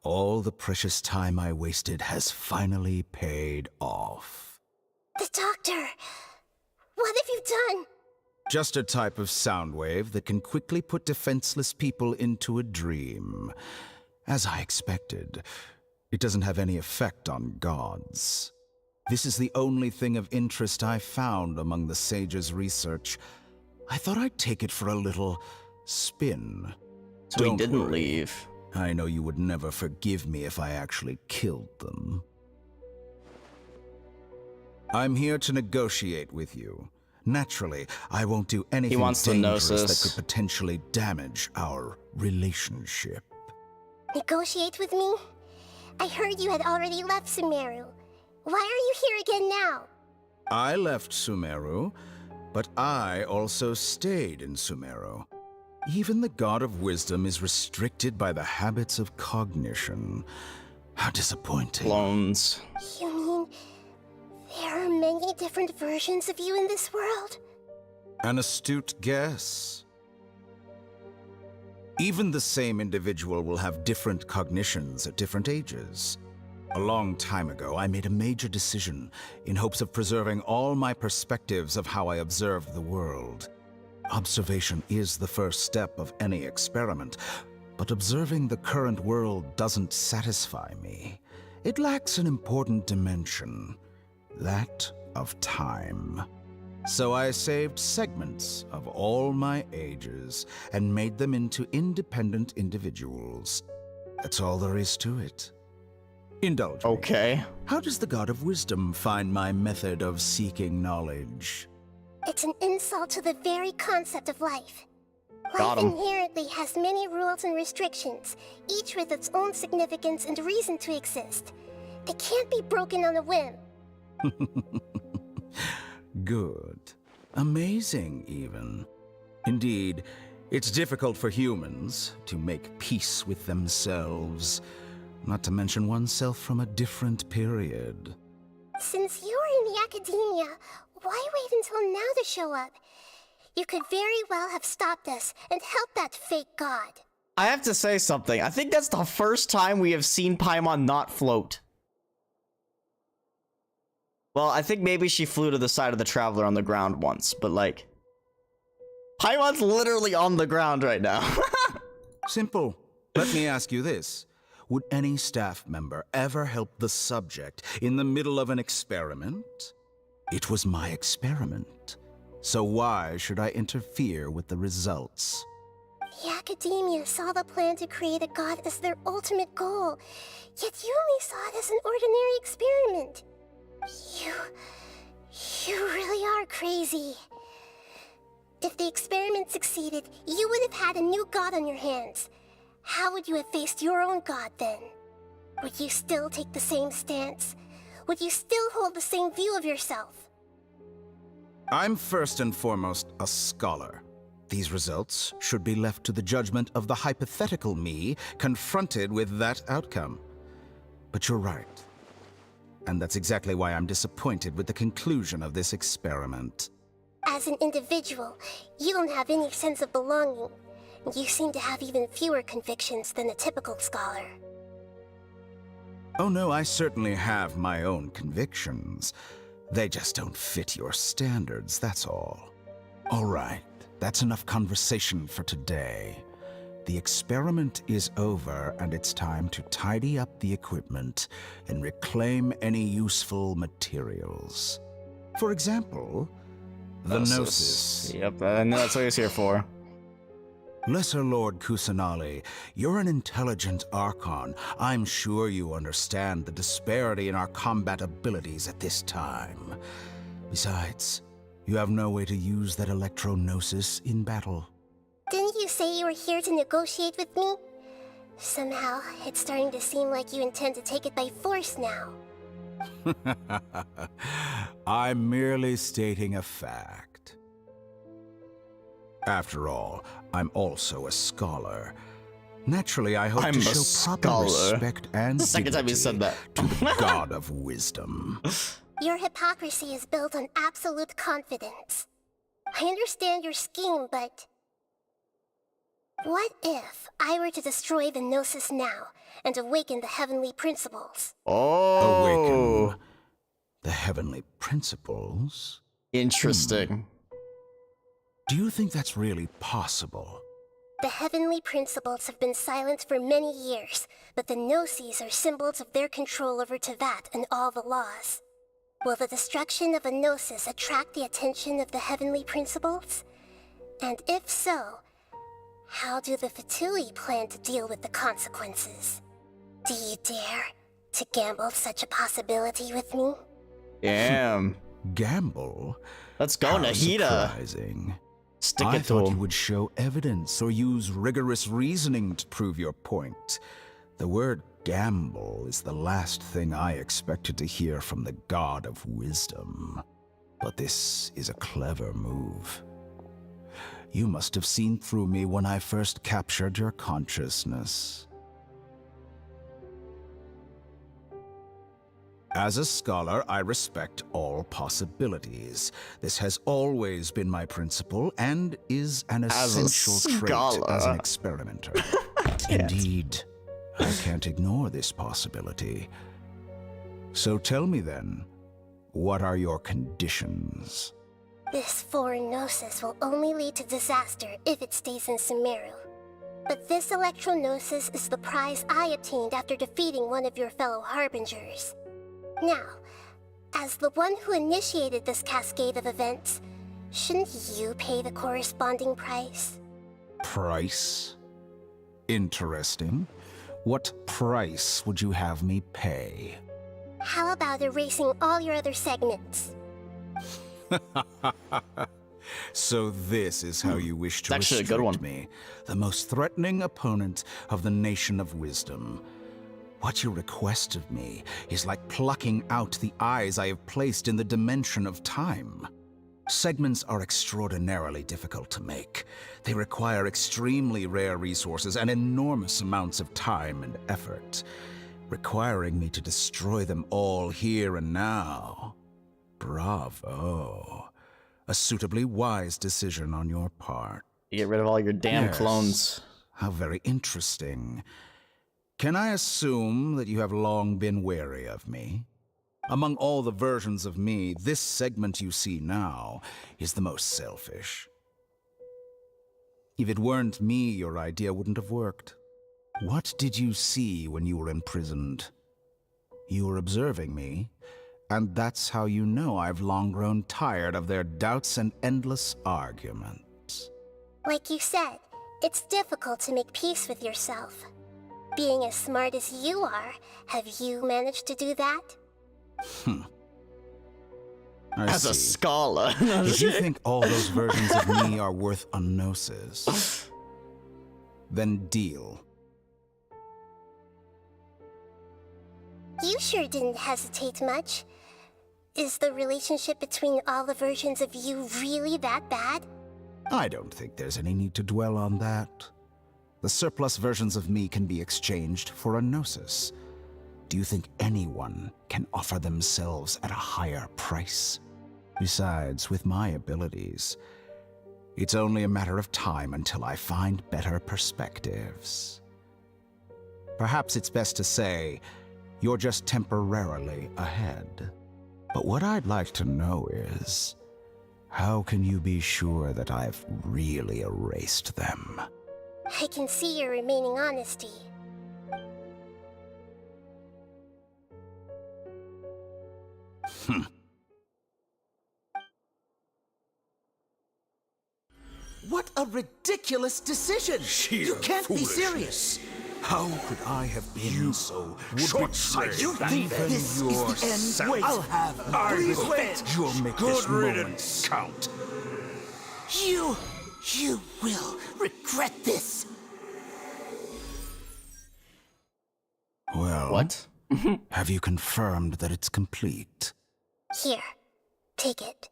All the precious time I wasted has finally paid off. The doctor! What have you done? Just a type of sound wave that can quickly put defenseless people into a dream. As I expected, it doesn't have any effect on gods. This is the only thing of interest I found among the sage's research. I thought I'd take it for a little spin. So he didn't leave. I know you would never forgive me if I actually killed them. I'm here to negotiate with you. Naturally, I won't do anything wants the dangerous that Gnosis. could potentially damage our relationship. Negotiate with me? I heard you had already left Sumeru. Why are you here again now? I left Sumeru, but I also stayed in Sumeru. Even the God of Wisdom is restricted by the habits of cognition. How disappointing. Clones. You mean there are many different versions of you in this world? An astute guess. Even the same individual will have different cognitions at different ages. A long time ago, I made a major decision in hopes of preserving all my perspectives of how I observed the world. Observation is the first step of any experiment, but observing the current world doesn't satisfy me. It lacks an important dimension, that of time. So I saved segments of all my ages and made them into independent individuals. That's all there is to it. Indulge me. Okay. How does the God of Wisdom find my method of seeking knowledge? It's an insult to the very concept of life. Got Life 'em. inherently has many rules and restrictions, each with its own significance and reason to exist. They can't be broken on a whim. Good. Amazing, even. Indeed, it's difficult for humans to make peace with themselves, not to mention oneself from a different period. Since you were in the academia, why wait until now to show up? You could very well have stopped us and helped that fake god. I have to say something. I think that's the first time we have seen Paimon not float. Well, I think maybe she flew to the side of the Traveler on the ground once, but like... Paimon's literally on the ground right now. Simple. Let me ask you this. Would any staff member ever help the subject in the middle of an experiment? It was my experiment. So why should I interfere with the results? The academia saw the plan to create a god as their ultimate goal, yet you only saw it as an ordinary experiment. You really are crazy. If the experiment succeeded, you would have had a new god on your hands. How would you have faced your own god then? Would you still take the same stance? Would you still hold the same view of yourself? I'm first and foremost a scholar. These results should be left to the judgment of the hypothetical me confronted with that outcome. But you're right. And that's exactly why I'm disappointed with the conclusion of this experiment. As an individual, you don't have any sense of belonging. You seem to have even fewer convictions than a typical scholar. Oh no, I certainly have my own convictions. They just don't fit your standards, that's all. All right, that's enough conversation for today. The experiment is over, and it's time to tidy up the equipment and reclaim any useful materials. For example, the Gnosis. Yep, I know that's what he's here for. Lesser Lord Kusanali, you're an intelligent Archon. I'm sure you understand the disparity in our combat abilities at this time. Besides, you have no way to use that Electro-Gnosis in battle. Didn't you say you were here to negotiate with me? Somehow, it's starting to seem like you intend to take it by force now. I'm merely stating a fact. After all, I'm also a scholar. Naturally, I hope to show proper respect and the second time you said that. to the God of Wisdom. Your hypocrisy is built on absolute confidence. I understand your scheme, but... what if I were to destroy the Gnosis now and awaken the heavenly principles? Oh! Awaken the heavenly principles? Interesting. Do you think that's really possible? The heavenly principles have been silent for many years, but the Gnosis are symbols of their control over Tevat and all the laws. Will the destruction of a Gnosis attract the attention of the heavenly principles? And if so, how do the Fatui plan to deal with the consequences? Do you dare to gamble such a possibility with me? Damn. Gamble? Let's go, How Nahida. surprising. Stick I it to thought him. you would show evidence or use rigorous reasoning to prove your point. The word gamble is the last thing I expected to hear from the god of wisdom. But this is a clever move. You must have seen through me when I first captured your consciousness. As a scholar, I respect all possibilities. This has always been my principle and is an essential trait as an experimenter. Indeed, I can't ignore this possibility. So tell me then, what are your conditions? This foreign gnosis will only lead to disaster if it stays in Sumeru. But this electro-gnosis is the prize I obtained after defeating one of your fellow harbingers. Now, as the one who initiated this cascade of events, shouldn't you pay the corresponding price? Price? Interesting. What price would you have me pay? How about erasing all your other segments? So this is how you wish to It's actually a good one. restrict me, the most threatening opponent of the Nation of Wisdom. What you request of me is like plucking out the eyes I have placed in the dimension of time. Segments are extraordinarily difficult to make. They require extremely rare resources and enormous amounts of time and effort, requiring me to destroy them all here and now. Bravo. A suitably wise decision on your part. You get rid of all your damn Yes. clones. How very interesting. Can I assume that you have long been wary of me? Among all the versions of me, this segment you see now is the most selfish. If it weren't me, your idea wouldn't have worked. What did you see when you were imprisoned? You were observing me, and that's how you know I've long grown tired of their doubts and endless arguments. Like you said, it's difficult to make peace with yourself. Being as smart as you are, have you managed to do that? As a scholar. If you think all those versions of me are worth a gnosis, then deal. You sure didn't hesitate much. Is the relationship between all the versions of you really that bad? I don't think there's any need to dwell on that. The surplus versions of me can be exchanged for a gnosis. Do you think anyone can offer themselves at a higher price? Besides, with my abilities, it's only a matter of time until I find better perspectives. Perhaps it's best to say, you're just temporarily ahead. But what I'd like to know is, how can you be sure that I've really erased them? I can see your remaining honesty. What a ridiculous decision! You can't be serious! How could I have been so short-sighted? You think this is the end? Wait, I'll have revenge! You'll make this moment count. You will regret this! Well, what? Have you confirmed that it's complete? Here, take it.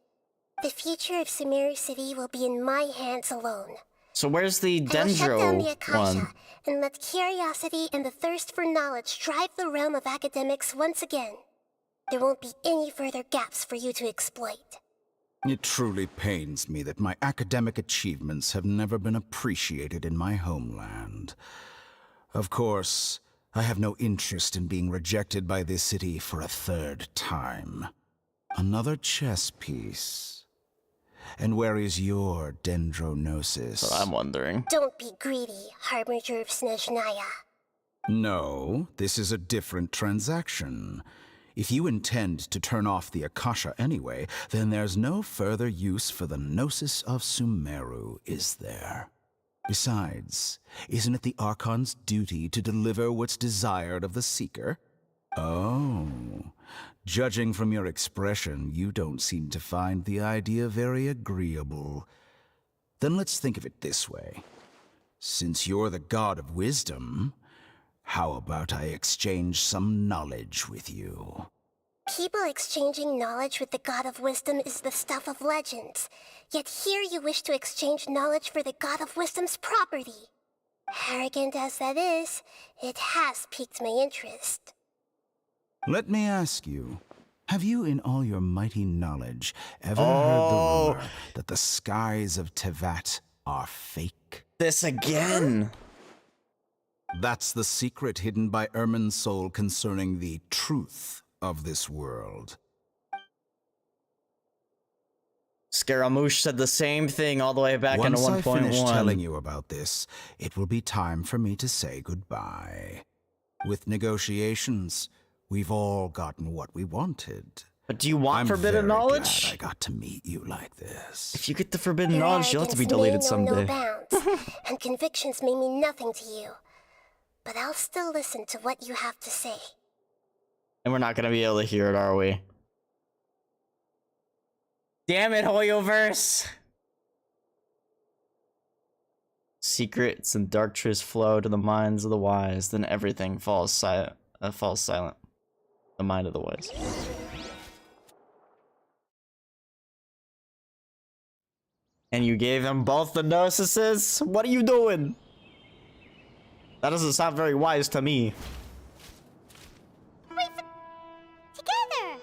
The future of Sumeru City will be in my hands alone. So where's the I will shut down the Dendro Akasha one? and let curiosity and the thirst for knowledge drive the realm of academics once again. There won't be any further gaps for you to exploit. It truly pains me that my academic achievements have never been appreciated in my homeland. Of course, I have no interest in being rejected by this city for a third time. Another chess piece. And where is your dendronosis? So I'm wondering. Don't be greedy, harbinger of Snezhnaya. No, this is a different transaction. If you intend to turn off the Akasha anyway, then there's no further use for the Gnosis of Sumeru, is there? Besides, isn't it the Archon's duty to deliver what's desired of the Seeker? Oh. Judging from your expression, you don't seem to find the idea very agreeable. Then let's think of it this way. Since you're the god of wisdom, how about I exchange some knowledge with you? People exchanging knowledge with the god of wisdom is the stuff of legends. Yet here you wish to exchange knowledge for the god of wisdom's property. Arrogant as that is, it has piqued my interest. Let me ask you, have you in all your mighty knowledge ever heard the rumor that the skies of Tevat are fake? This again! That's the secret hidden by Irminsul concerning the truth of this world. Scaramouche said the same thing all the way back into 1.1. Once I finish telling you about this, it will be time for me to say goodbye. With negotiations, we've all gotten what we wanted. But do you want forbidden knowledge? Glad I got to meet you like this. If you get the forbidden knowledge, you'll have to be deleted someday. No bounds, and convictions may mean nothing to you. But I'll still listen to what you have to say. And we're not gonna be able to hear it, are we? Damn it, Hoyoverse! Secrets and dark truths flow to the minds of the wise, then everything falls silent. The mind of the wise. And you gave them both the gnosis? What are you doing? That doesn't sound very wise to me. Together!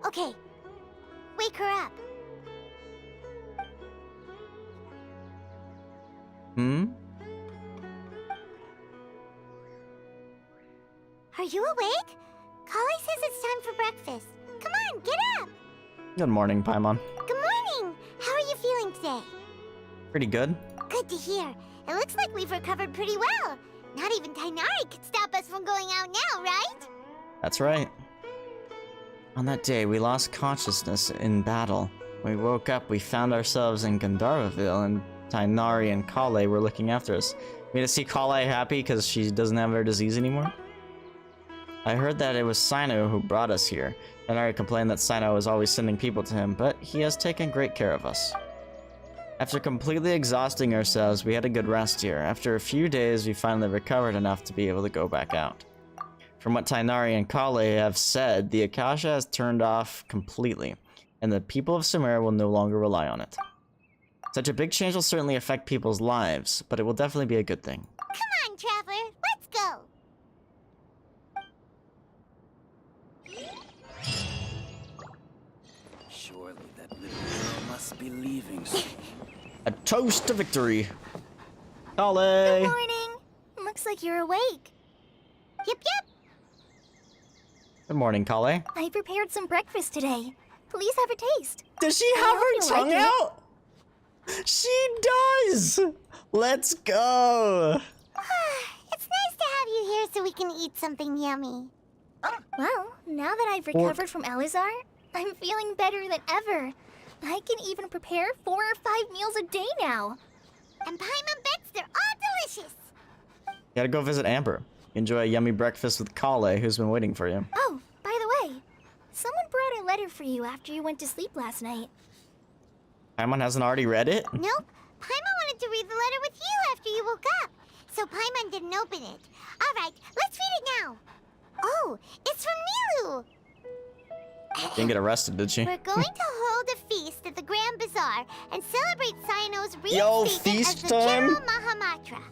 Okay. Wake her up. Are you awake? Kali says it's time for breakfast. Come on, get up! Good morning, Paimon. Good morning! How are you feeling today? Pretty good. Good to hear. It looks like we've recovered pretty well. Not even Tighnari could stop us from going out now, right? That's right. On that day, we lost consciousness in battle. When we woke up, we found ourselves in Gandharvaville, and Tighnari and Kale were looking after us. We had to see Kale happy because she doesn't have her disease anymore. I heard that it was Sino who brought us here. Tighnari complained that Sino was always sending people to him, but he has taken great care of us. After completely exhausting ourselves, we had a good rest here. After a few days, we finally recovered enough to be able to go back out. From what Tighnari and Kale have said, the Akasha has turned off completely, and the people of Sumeru will no longer rely on it. Such a big change will certainly affect people's lives, but it will definitely be a good thing. Come on, Traveler, let's go! Surely that little girl must be leaving soon. A toast to victory! Kale! Good morning! Looks like you're awake. Yep. Good morning, Kale. I prepared some breakfast today. Please have a taste. Does she have her tongue out? She does! Let's go! It's nice to have you here so we can eat something yummy. Well, now that I've recovered from Elazar, I'm feeling better than ever. I can even prepare 4 or 5 meals a day now. And Paimon bets they're all delicious. Gotta go visit Amber. Enjoy a yummy breakfast with Kale, who's been waiting for you. Oh, by the way, someone brought a letter for you after you went to sleep last night. Paimon hasn't already read it? Nope. Paimon wanted to read the letter with you after you woke up, so Paimon didn't open it. All right, let's read it now. Oh, it's from Milu. Didn't get arrested, did she? We're going to hold a feast at the Grand Bazaar and celebrate Sino's Yo, reinstatement feast as the time? General Mahamatra.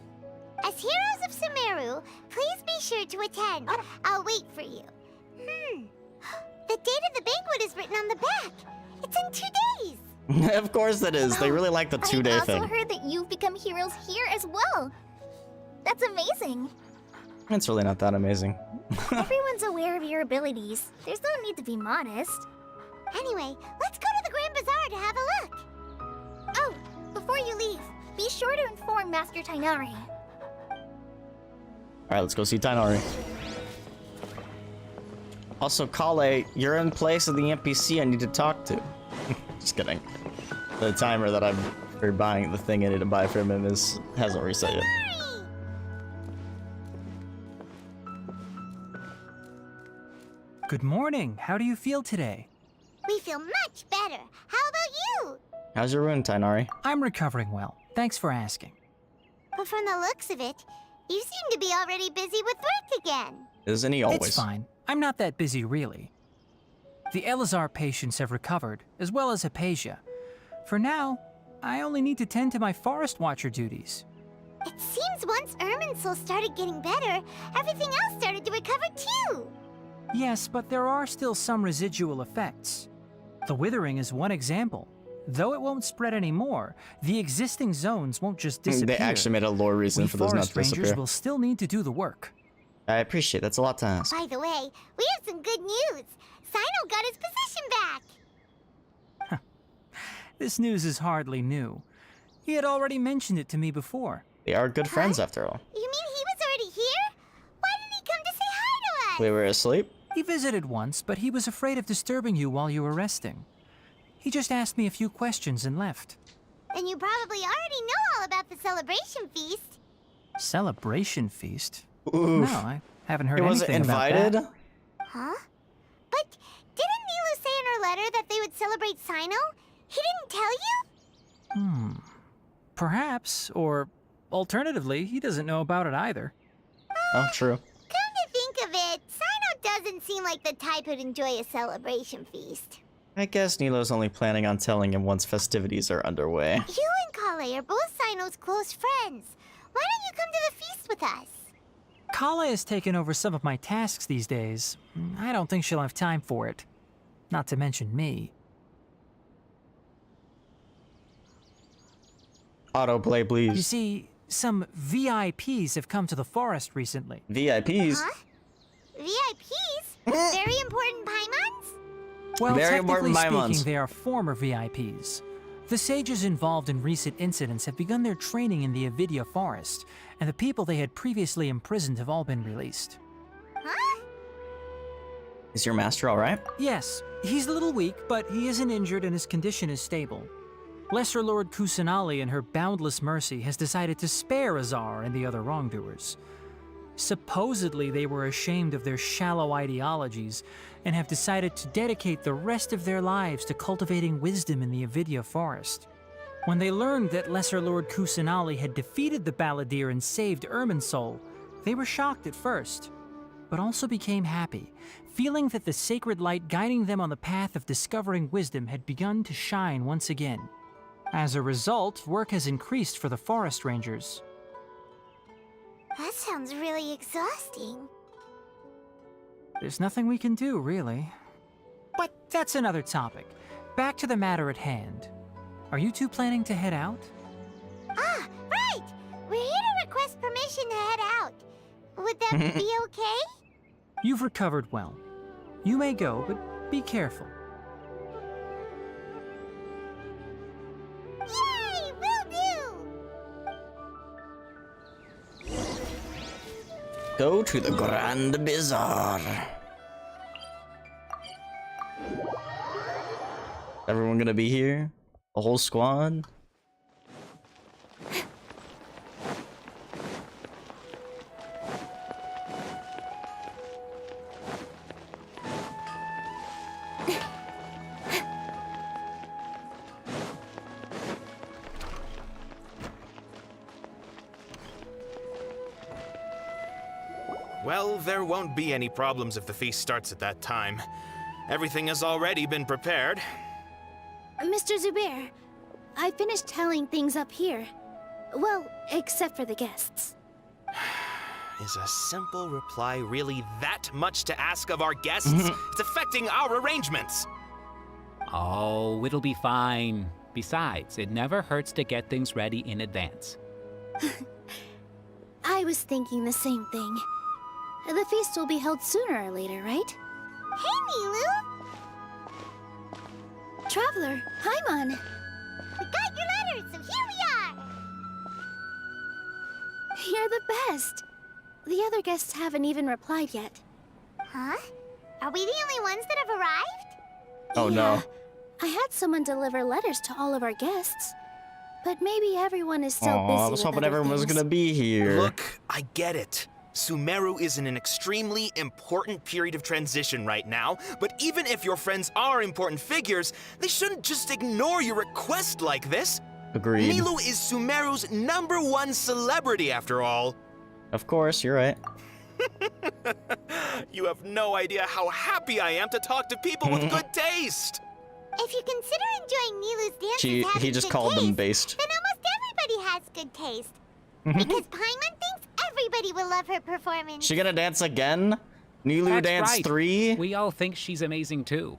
As heroes of Sumeru, please be sure to attend. I'll wait for you. The date of the banquet is written on the back. It's in 2 days. Of course it is. They really like the 2-day thing. I also heard that you've become heroes here as well. That's amazing. It's really not that amazing. Everyone's aware of your abilities. There's no need to be modest. Anyway, let's go to the Grand Bazaar to have a look. Oh, before you leave, be sure to inform Master Tighnari. Alright, let's go see Tighnari. Also, Kale, you're in place of the NPC I need to talk to. Just kidding. The timer that I'm for buying the thing I need to buy from him hasn't reset yet. Good morning. How do you feel today? We feel much better. How about you? How's your wound, Tainari? I'm recovering well. Thanks for asking. But from the looks of it, you seem to be already busy with work again. Isn't he always? It's fine. I'm not that busy, really. The Elazar patients have recovered, as well as Hypatia. For now, I only need to tend to my Forest Watcher duties. It seems once Irminsul started getting better, everything else started to recover too. Yes, but there are still some residual effects. The Withering is one example. Though it won't spread anymore, the existing zones won't just disappear. They actually made a lore reason for those not to disappear. Rangers will still need to do the work. I appreciate that's a lot to ask. By the way, we have some good news. Sino got his position back. This news is hardly new. He had already mentioned it to me before. They are good friends after all. You mean he was already here? Why didn't he come to say hi to us? We were asleep? He visited once, but he was afraid of disturbing you while you were resting. He just asked me a few questions and left. Then you probably already know all about the celebration feast. Celebration feast? Oof. No, I haven't heard He wasn't anything invited? about that. Huh? But didn't Nilu say in her letter that they would celebrate Sino? He didn't tell you? Perhaps, or alternatively, he doesn't know about it either. Oh, true. Come to think of it, Sino doesn't seem like the type who'd enjoy a celebration feast. I guess Nilo's only planning on telling him once festivities are underway. You and Kale are both Sino's close friends. Why don't you come to the feast with us? Kala has taken over some of my tasks these days. I don't think she'll have time for it. Not to mention me. Autoplay, please. You see, some VIPs have come to the forest recently. VIPs? Huh? VIPs? Very important Paimons? Well, Very technically important speaking, Paimons. they are former VIPs. The sages involved in recent incidents have begun their training in the Avidya forest, and the people they had previously imprisoned have all been released. Huh? Is your master alright? Yes, he's a little weak, but he isn't injured and his condition is stable. Lesser Lord Kusanali in her boundless mercy has decided to spare Azar and the other wrongdoers. Supposedly they were ashamed of their shallow ideologies and have decided to dedicate the rest of their lives to cultivating wisdom in the Avidya forest. When they learned that Lesser Lord Kusanali had defeated the Balladeer and saved Irminsul, they were shocked at first, but also became happy, feeling that the sacred light guiding them on the path of discovering wisdom had begun to shine once again. As a result, work has increased for the forest rangers. That sounds really exhausting. There's nothing we can do, really. But that's another topic. Back to the matter at hand. Are you two planning to head out? Ah, right! We're here to request permission to head out. Would that be okay? You've recovered well. You may go, but be careful. Yay! Will do! Go to the Grand Bazaar. Everyone gonna be here? The whole squad? Well, there won't be any problems if the feast starts at that time. Everything has already been prepared. Mr. Zubair, I finished tallying things up here. Well, except for the guests. Is a simple reply really that much to ask of our guests? It's affecting our arrangements. Oh, it'll be fine. Besides, it never hurts to get things ready in advance. I was thinking the same thing. The feast will be held sooner or later, right? Hey, Nilu! Traveler, Paimon! We got your letter, so here we are! You're the best! The other guests haven't even replied yet. Huh? Are we the only ones that have arrived? Oh no. I had someone deliver letters to all of our guests. But maybe everyone is still busy I was with hoping other everyone was things. gonna be here. Look, I get it. Sumeru is in an extremely important period of transition right now, but even if your friends are important figures, they shouldn't just ignore your request like this. Agreed. Nilou is Sumeru's #1 celebrity after all. Of course, you're right. You have no idea how happy I am to talk to people with good taste. If you consider enjoying Nilou's dances He just called them based. then almost everybody has good taste. Because Paimon thinks everybody will love her performance. She gonna dance again? Nilou That's dance right. 3? We all think she's amazing too.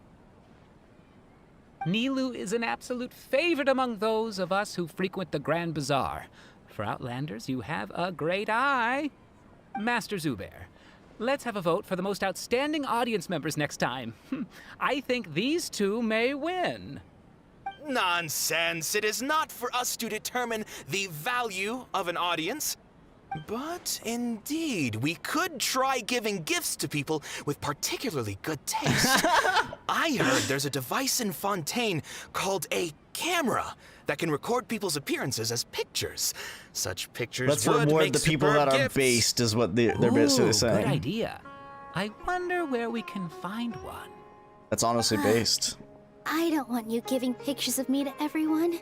Nilou is an absolute favorite among those of us who frequent the Grand Bazaar. For Outlanders, you have a great eye. Master Zubair, let's have a vote for the most outstanding audience members next time. I think these two may win. Nonsense. It is not for us to determine the value of an audience. But indeed, we could try giving gifts to people with particularly good taste. I heard there's a device in Fontaine called a camera that can record people's appearances as pictures. Such pictures Let's would reward make the people superb that are gifts. based, is what they're basically saying. Good idea. I wonder where we can find one. That's honestly based. I don't want you giving pictures of me to everyone.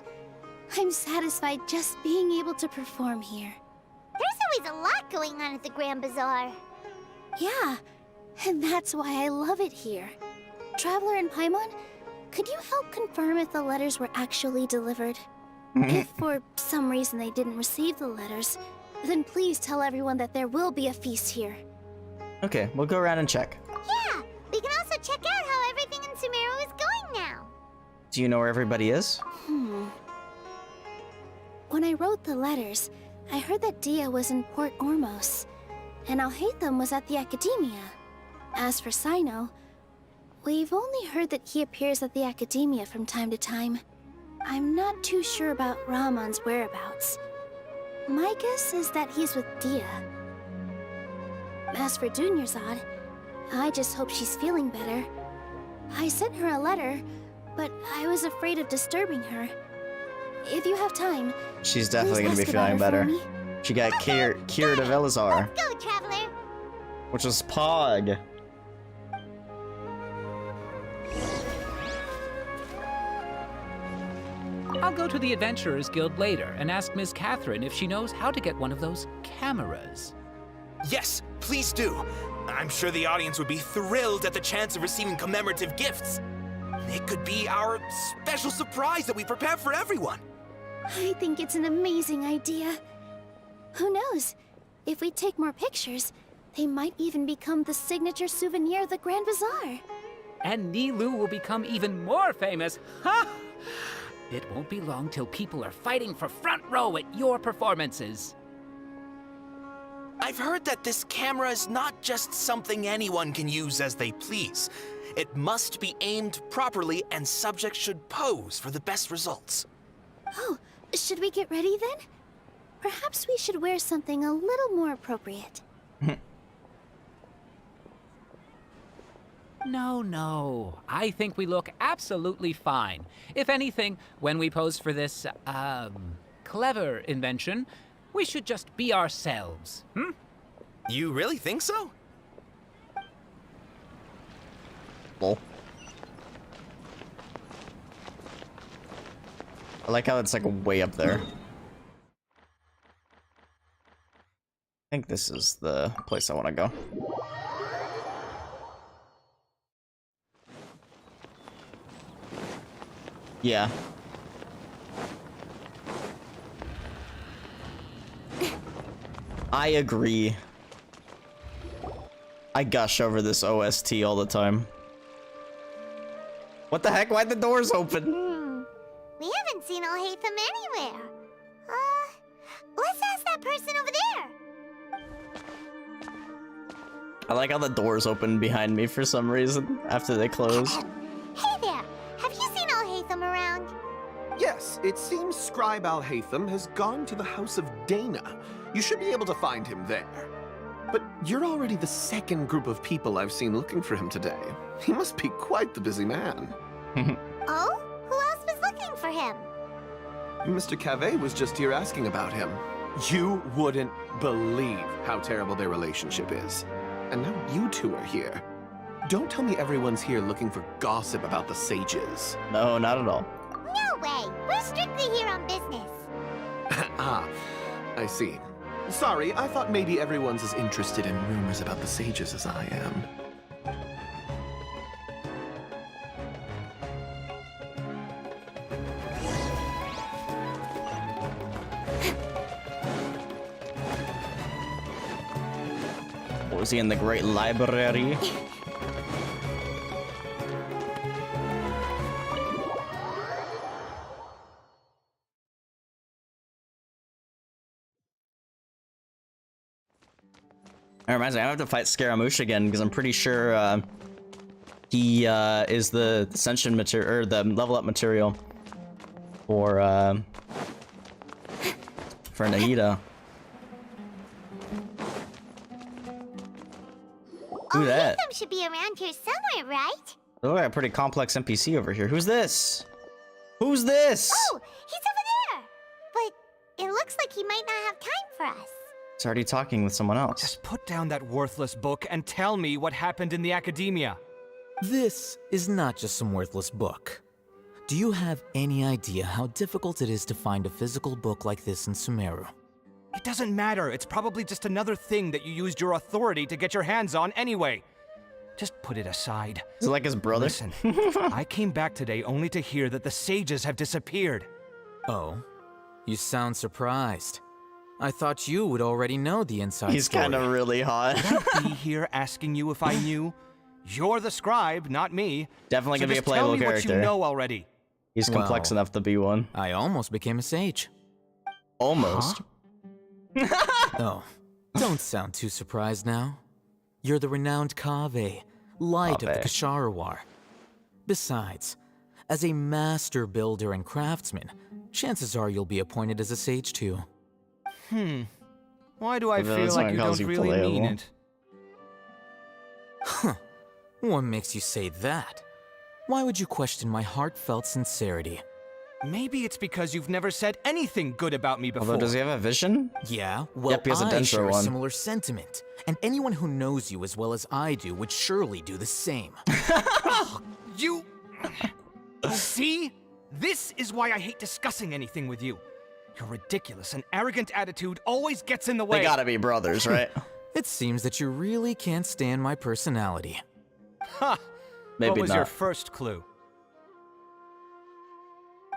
I'm satisfied just being able to perform here. There's always a lot going on at the Grand Bazaar. Yeah, and that's why I love it here. Traveler and Paimon, could you help confirm if the letters were actually delivered? If for some reason they didn't receive the letters, then please tell everyone that there will be a feast here. Okay, we'll go around and check. Yeah, we can also check out how everything in Sumeru is going now. Do you know where everybody is? When I wrote the letters, I heard that Dia was in Port Ormos, and Alhaitham was at the Academia. As for Sino, we've only heard that he appears at the Academia from time to time. I'm not too sure about Rahman's whereabouts. My guess is that he's with Dia. As for Dunyarzad, I just hope she's feeling better. I sent her a letter, but I was afraid of disturbing her. If you have time, She's definitely gonna be ask about feeling her for better. me. She got cured of Elazar, Go, Traveler. which was Pog. I'll go to the Adventurers Guild later and ask Ms. Catherine if she knows how to get one of those cameras. Yes, please do. I'm sure the audience would be thrilled at the chance of receiving commemorative gifts. It could be our special surprise that we prepare for everyone. I think it's an amazing idea. Who knows? If we take more pictures, they might even become the signature souvenir of the Grand Bazaar. And Nilou will become even more famous. Ha! It won't be long till people are fighting for front row at your performances. I've heard that this camera is not just something anyone can use as they please. It must be aimed properly, and subjects should pose for the best results. Oh, should we get ready then? Perhaps we should wear something a little more appropriate. No. I think we look absolutely fine. If anything, when we pose for this, clever invention, we should just be ourselves, You really think so? Lol. I like how it's like way up there. I think this is the place I want to go. Yeah. I agree. I gush over this OST all the time. What the heck? Why'd the doors open? We haven't seen Alhaitham anywhere. Let's ask that person over there. I like how the doors open behind me for some reason after they close. Hey there, have you seen Alhaitham around? Yes, it seems Scribe Alhaitham has gone to the House of Dana. You should be able to find him there. But you're already the second group of people I've seen looking for him today. He must be quite the busy man. Oh? Who else was looking for him? Mr. Cavey was just here asking about him. You wouldn't believe how terrible their relationship is. And now you two are here. Don't tell me everyone's here looking for gossip about the sages. No, not at all. No way! We're strictly here on business. Ah, I see. Sorry, I thought maybe everyone's as interested in rumors about the sages as I am. Was he in the great library? That reminds me, I have to fight Scaramouche again because I'm pretty sure he is the ascension material or the level up material for Nahida. Who that? Them should be around here somewhere, right? They look like a pretty complex NPC over here. Who's this? Who's this? Oh, he's over there. But it looks like he might not have time for us. He's already talking with someone else. Just put down that worthless book and tell me what happened in the academia. This is not just some worthless book. Do you have any idea how difficult it is to find a physical book like this in Sumeru? It doesn't matter. It's probably just another thing that you used your authority to get your hands on anyway. Just put it aside. Is it like his brother? Listen, I came back today only to hear that the sages have disappeared. Oh, you sound surprised. I thought you would already know the inside He's story. kind of really hot. Would I be here asking you if I knew? You're the scribe, not me. Definitely so gonna be a just tell playable me character. What you know already. He's complex enough to be one. I almost became a sage. Almost. Oh, don't sound too surprised now. You're the renowned Kaveh, light of the Ksharawar. Besides, as a master builder and craftsman, chances are you'll be appointed as a sage too. Why do I feel like you don't really mean it? Huh. What makes you say that? Why would you question my heartfelt sincerity? Maybe it's because you've never said anything good about me before. Although, does he have a vision? Yeah, well, yep, he has a I denser share a one. similar sentiment. And anyone who knows you as well as I do would surely do the same. You... See? This is why I hate discussing anything with you. Your ridiculous and arrogant attitude always gets in the way. They gotta be brothers, right? It seems that you really can't stand my personality. Ha! Maybe what was not. your first clue?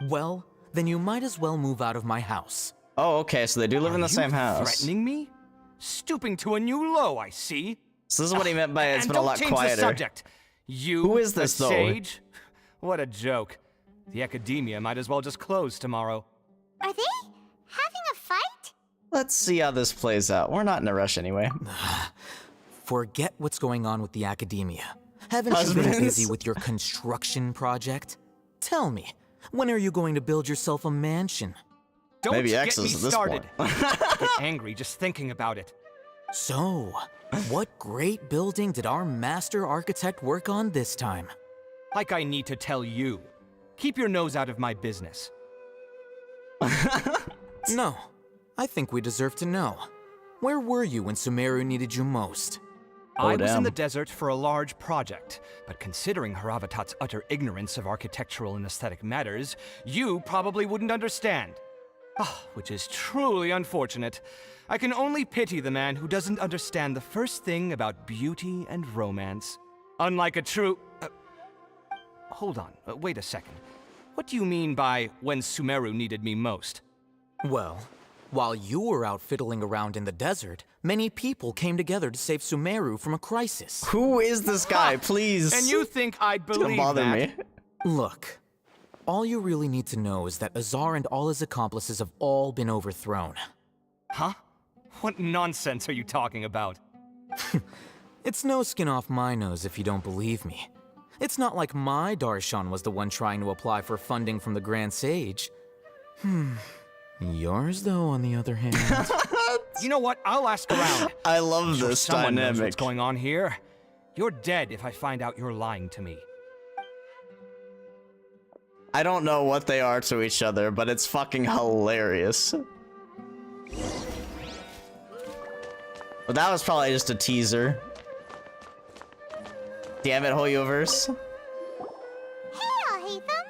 Well, then you might as well move out of my house. Oh, okay, so they do live in the same house. Threatening me? Stooping to a new low, I see. So this is what he meant by it's And been a lot don't change quieter. The subject. You, Who is this, the though? sage? What a joke. The academia might as well just close tomorrow. Are they having a fight? Let's see how this plays out. We're not in a rush anyway. Forget what's going on with the academia. Haven't you been busy with your construction project? Tell me, when are you going to build yourself a mansion? Don't Maybe get X's me at this started. point. I get angry just thinking about it. So, what great building did our master architect work on this time? Like I need to tell you. Keep your nose out of my business. No, I think we deserve to know. Where were you when Sumeru needed you most? I was in the desert for a large project, but considering Haravatat's utter ignorance of architectural and aesthetic matters, you probably wouldn't understand. Which is truly unfortunate. I can only pity the man who doesn't understand the first thing about beauty and romance. Unlike a true... hold on, wait a second. What do you mean by when Sumeru needed me most? Well, while you were out fiddling around in the desert, many people came together to save Sumeru from a crisis. Who is this guy, please? And you think I'd believe Don't bother that? me. Look, all you really need to know is that Azar and all his accomplices have all been overthrown. Huh? What nonsense are you talking about? It's no skin off my nose if you don't believe me. It's not like my Darshan was the one trying to apply for funding from the Grand Sage. Yours, though, on the other hand... You know what? I'll ask around. I love I'm sure this someone knows dynamic. what's going on here. You're dead if I find out you're lying to me. I don't know what they are to each other, but it's fucking hilarious. But that was probably just a teaser. Damn it, Hoyoverse. Hey, Alhaitham!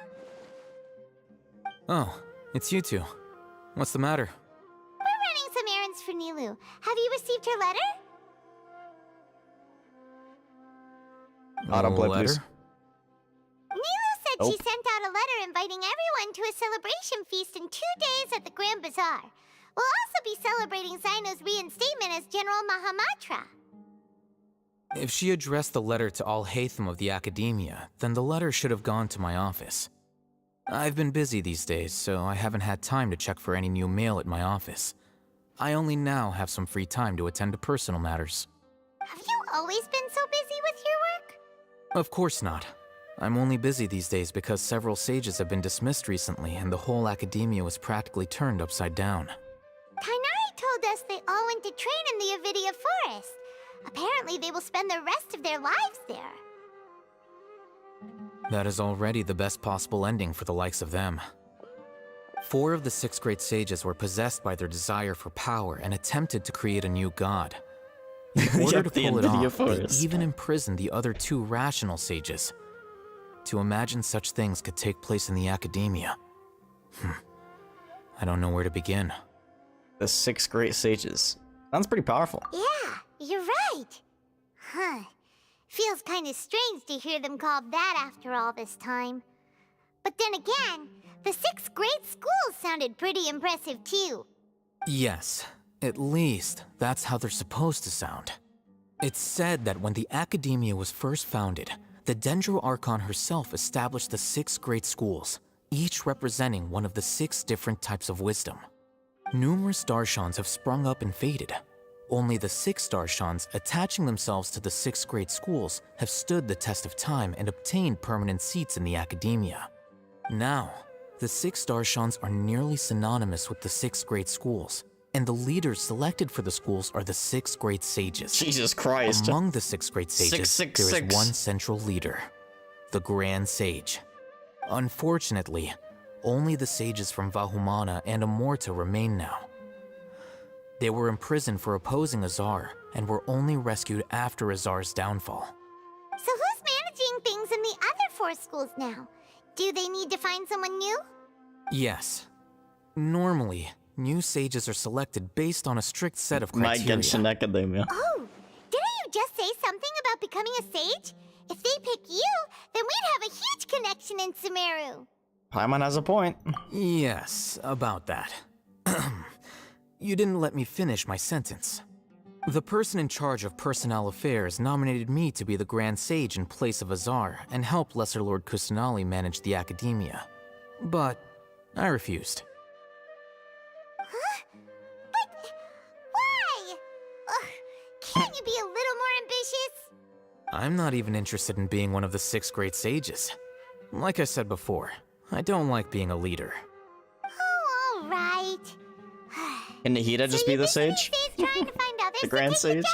Oh, it's you two. What's the matter? We're running some errands for Nilu. Have you received her letter? Autoplay, letter? please. Nilu said she sent out a letter inviting everyone to a celebration feast in 2 days at the Grand Bazaar. We'll also be celebrating Zaino's reinstatement as General Mahamatra. If she addressed the letter to Alhaitham of the Academia, then the letter should have gone to my office. I've been busy these days, so I haven't had time to check for any new mail at my office. I only now have some free time to attend to personal matters. Have you always been so busy with your work? Of course not. I'm only busy these days because several sages have been dismissed recently and the whole Academia was practically turned upside down. Tighnari told us they all went to train in the Avidia Forest. Apparently they will spend the rest of their lives there. That is already the best possible ending for the likes of them. 4 of the 6 great sages were possessed by their desire for power and attempted to create a new god. In order to pull it off, they even imprisoned the other 2 rational sages. To imagine such things could take place in the Academia. I don't know where to begin. The 6 great sages. Sounds pretty powerful. Yeah, you're right. Huh. Feels kind of strange to hear them called that after all this time. But then again, the 6 great schools sounded pretty impressive too. Yes, at least that's how they're supposed to sound. It's said that when the Academia was first founded, the Dendro Archon herself established the 6 great schools, each representing one of the 6 different types of wisdom. Numerous Darshans have sprung up and faded. Only the 6 Darshans attaching themselves to the 6 great schools have stood the test of time and obtained permanent seats in the Academia. Now, the 6 Darshans are nearly synonymous with the 6 great schools, and the leaders selected for the schools are the 6 great sages. Jesus Christ. Among the 6 great sages, there is one central leader, the Grand Sage. Unfortunately, only the sages from Vahumana and Amorta remain now. They were imprisoned for opposing Azar, and were only rescued after Azar's downfall. So who's managing things in the other 4 schools now? Do they need to find someone new? Yes. Normally, new sages are selected based on a strict set of criteria. My Genshin Academia. Oh, didn't you just say something about becoming a sage? If they pick you, then we'd have a huge connection in Sumeru. Paimon has a point. Yes, about that. You didn't let me finish my sentence. The person in charge of personnel affairs nominated me to be the Grand Sage in place of Azar and help Lesser Lord Kusanali manage the Academia. But I refused. Huh? But why? Ugh, can't you be a little more ambitious? I'm not even interested in being one of the 6 great sages. Like I said before, I don't like being a leader. Oh, all right. Can Nahida just be the sage? Trying to find others The Grand Sage?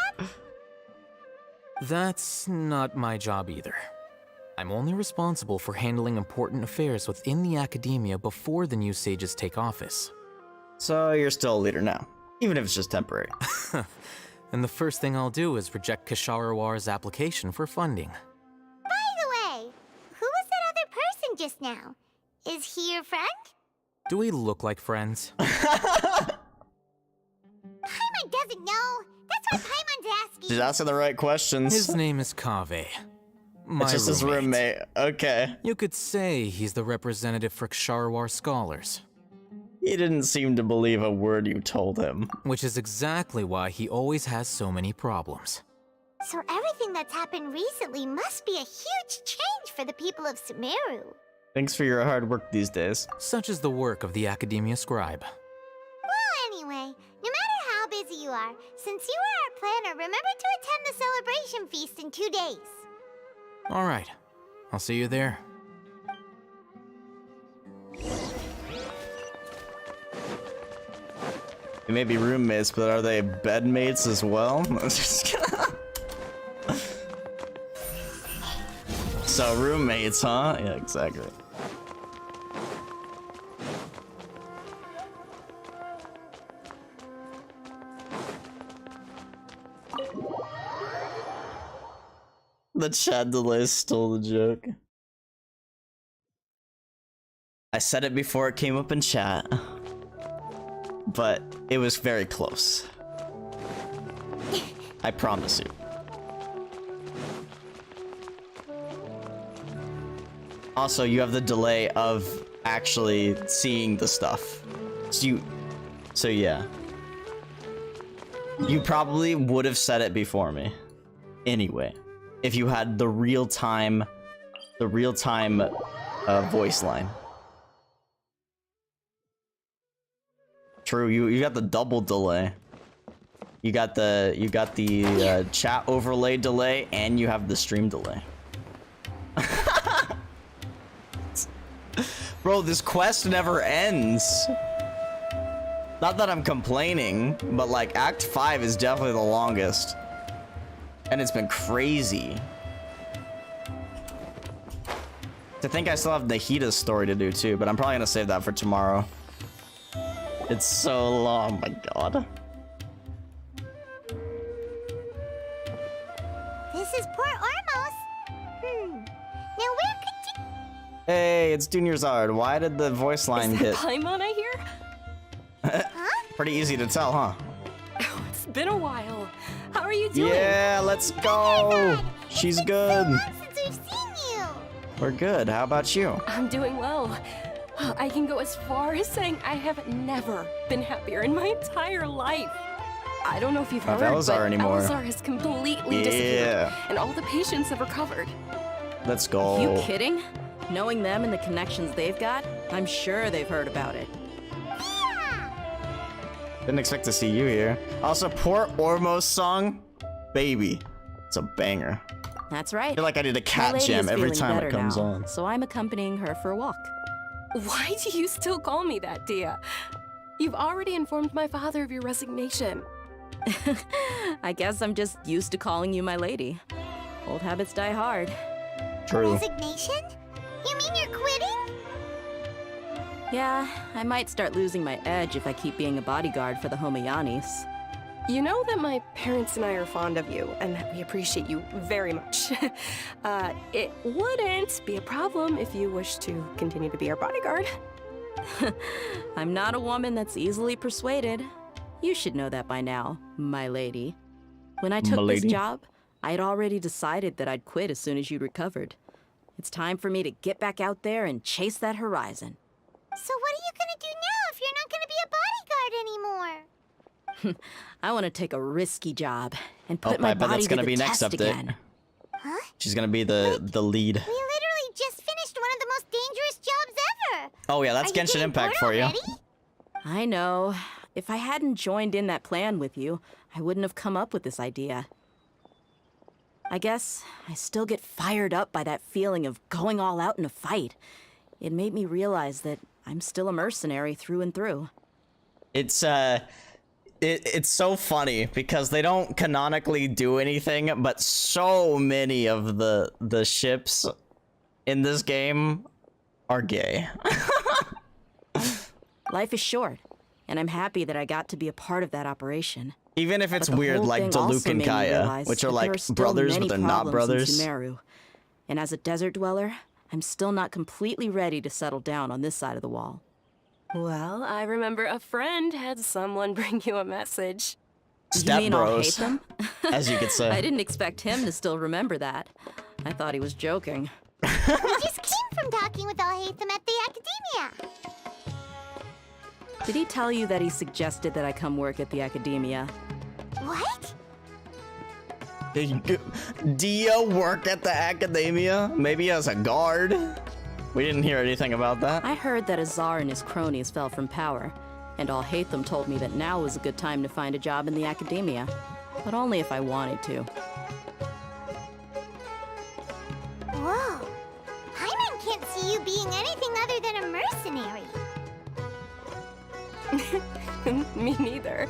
That's not my job either. I'm only responsible for handling important affairs within the Academia before the new sages take office. So you're still a leader now, even if it's just temporary. And the first thing I'll do is reject Kasharawar's application for funding. By the way, who was that other person just now? Is he your friend? Do we look like friends? Paimon doesn't know. That's why Paimon's asking. She's asking the right questions. His name is Kaveh. It's just his roommate. Okay. You could say he's the representative for Ksharawar scholars. He didn't seem to believe a word you told him. Which is exactly why he always has so many problems. So everything that's happened recently must be a huge change for the people of Sumeru. Thanks for your hard work these days. Such is the work of the Academia Scribe. Well, anyway, no matter how busy you are, since you are our planner, remember to attend the celebration feast in 2 days. All right. I'll see you there. They may be roommates, but are they bedmates as well? So roommates, huh? Yeah, exactly. The chat delay stole the joke. I said it before it came up in chat, but it was very close. I promise you. Also, you have the delay of actually seeing the stuff. So yeah. You probably would have said it before me. Anyway, if you had the real-time voice line. True, you got the double delay. You got the chat overlay delay, and you have the stream delay. Bro, this quest never ends. Not that I'm complaining, but like Act 5 is definitely the longest. And it's been crazy. I think I still have Nahida's story to do too, but I'm probably gonna save that for tomorrow. It's so long, my god. This is Port Ormos. Now where could you... Hey, it's Junior Zard. Why did the voice line Is get... that Paimon I hear? Pretty easy to tell, huh? Oh, it's been a while. How are you doing? Yeah, let's go. She's good. Since we've seen you. We're good. How about you? I'm doing well. I can go as far as saying I have never been happier in my entire life. I don't know if you've heard, but Elazar has completely disappeared, and all the patients have recovered. Let's go. You kidding? Knowing them and the connections they've got, I'm sure they've heard about it. Didn't expect to see you here. Also, Port Ormos song, baby. It's a banger. That's right. I feel like I need a My cat lady jam is every feeling time better it comes now, on. so I'm accompanying her for a walk. Why do you still call me that, Dia? You've already informed my father of your resignation. I guess I'm just used to calling you my lady. Old habits die hard. True. Resignation? You mean you're quitting? Yeah, I might start losing my edge if I keep being a bodyguard for the Homayanis. You know that my parents and I are fond of you, and that we appreciate you very much. It wouldn't be a problem if you wish to continue to be our bodyguard. I'm not a woman that's easily persuaded. You should know that by now, my lady. When I took this job, I had already decided that I'd quit as soon as you recovered. It's time for me to get back out there and chase that horizon. So what are you gonna do now if you're not gonna be a bodyguard anymore? I want to take a risky job and put my body to the test again. Huh? She's gonna be the lead. We literally just finished one of the most dangerous jobs ever. Oh yeah, that's Genshin Impact for you. I know. If I hadn't joined in that plan with you, I wouldn't have come up with this idea. I guess I still get fired up by that feeling of going all out in a fight. It made me realize that I'm still a mercenary through and through. It's so funny because they don't canonically do anything, but so many of the ships in this game are gay. Life is short, and I'm happy that I got to be a part of that operation. Even if it's weird, like Diluc and Kaya, which are like brothers, but they're not brothers. And as a desert dweller, I'm still not completely ready to settle down on this side of the wall. Well, I remember a friend had someone bring you a message. Step you mean bros, I'll hate them? as you could say. I didn't expect him to still remember that. I thought he was joking. We just came from talking with Alhaitham at the Academia. Did he tell you that he suggested that I come work at the Academia? What? Dia work at the Academia? Maybe as a guard? We didn't hear anything about that. I heard that Azar and his cronies fell from power, and Alhaitham told me that now was a good time to find a job in the Academia, but only if I wanted to. Whoa. Paimon can't see you being anything other than a mercenary. Me neither.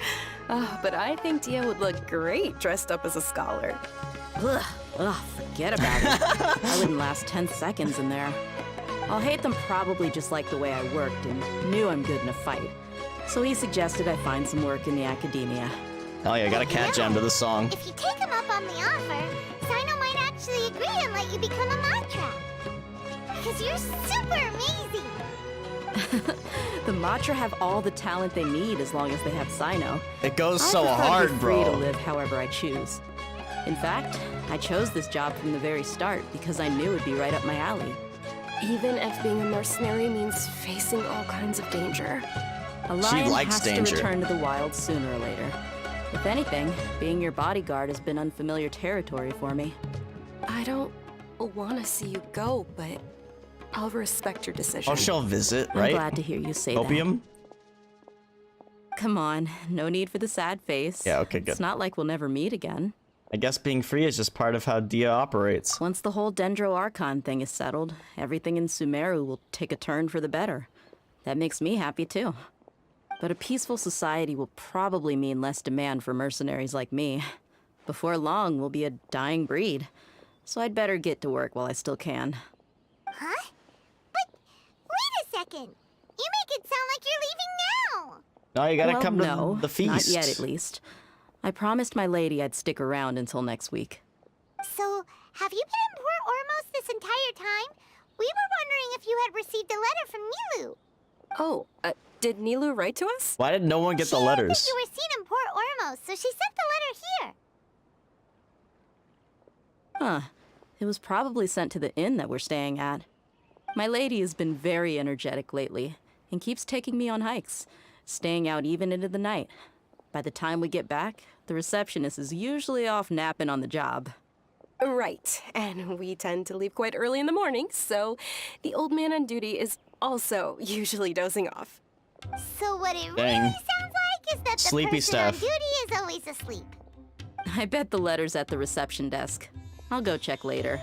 But I think Dia would look great dressed up as a scholar. Ugh, forget about it. I wouldn't last 10 seconds in there. Alhaitham probably just liked the way I worked and knew I'm good in a fight. So he suggested I find some work in the Academia. Oh yeah, got a cat jam to the song. If you take him up on the offer, Sino might actually agree and let you become a Matra. Because you're super amazing. The Matra have all the talent they need as long as they have Sino. It goes so hard, I'm free to bro. live however I choose. In fact, I chose this job from the very start because I knew it'd be right up my alley. Even if being a mercenary means facing all kinds of danger. A lion has to return to the wild sooner or later. If anything, being your bodyguard has been unfamiliar territory for me. I don't want to see you go, but I'll respect your decision. Oh, she'll visit, right? I'm glad to hear you say Opium? that. Come on, no need for the sad face. Yeah, okay, good. It's not like we'll never meet again. I guess being free is just part of how Dia operates. Once the whole Dendro Archon thing is settled, everything in Sumeru will take a turn for the better. That makes me happy too. But a peaceful society will probably mean less demand for mercenaries like me. Before long, we'll be a dying breed. So I'd better get to work while I still can. Huh? But wait a second. You make it sound like you're leaving now. No, you gotta come to the feast. Not yet, at least. I promised my lady I'd stick around until next week. So, have you been in Port Ormos this entire time? We were wondering if you had received a letter from Nilou. Oh, did Nilou write to us? Why did no one get the letters? She didn't think you were seen in Port Ormos, so she sent the letter here. Huh. It was probably sent to the inn that we're staying at. My lady has been very energetic lately, and keeps taking me on hikes, staying out even into the night. By the time we get back, the receptionist is usually off napping on the job. Right, and we tend to leave quite early in the morning, so the old man on duty is also usually dozing off. So what it Dang. really sounds like is that the Sleepy person stuff. on duty is always asleep. I bet the letter's at the reception desk. I'll go check later.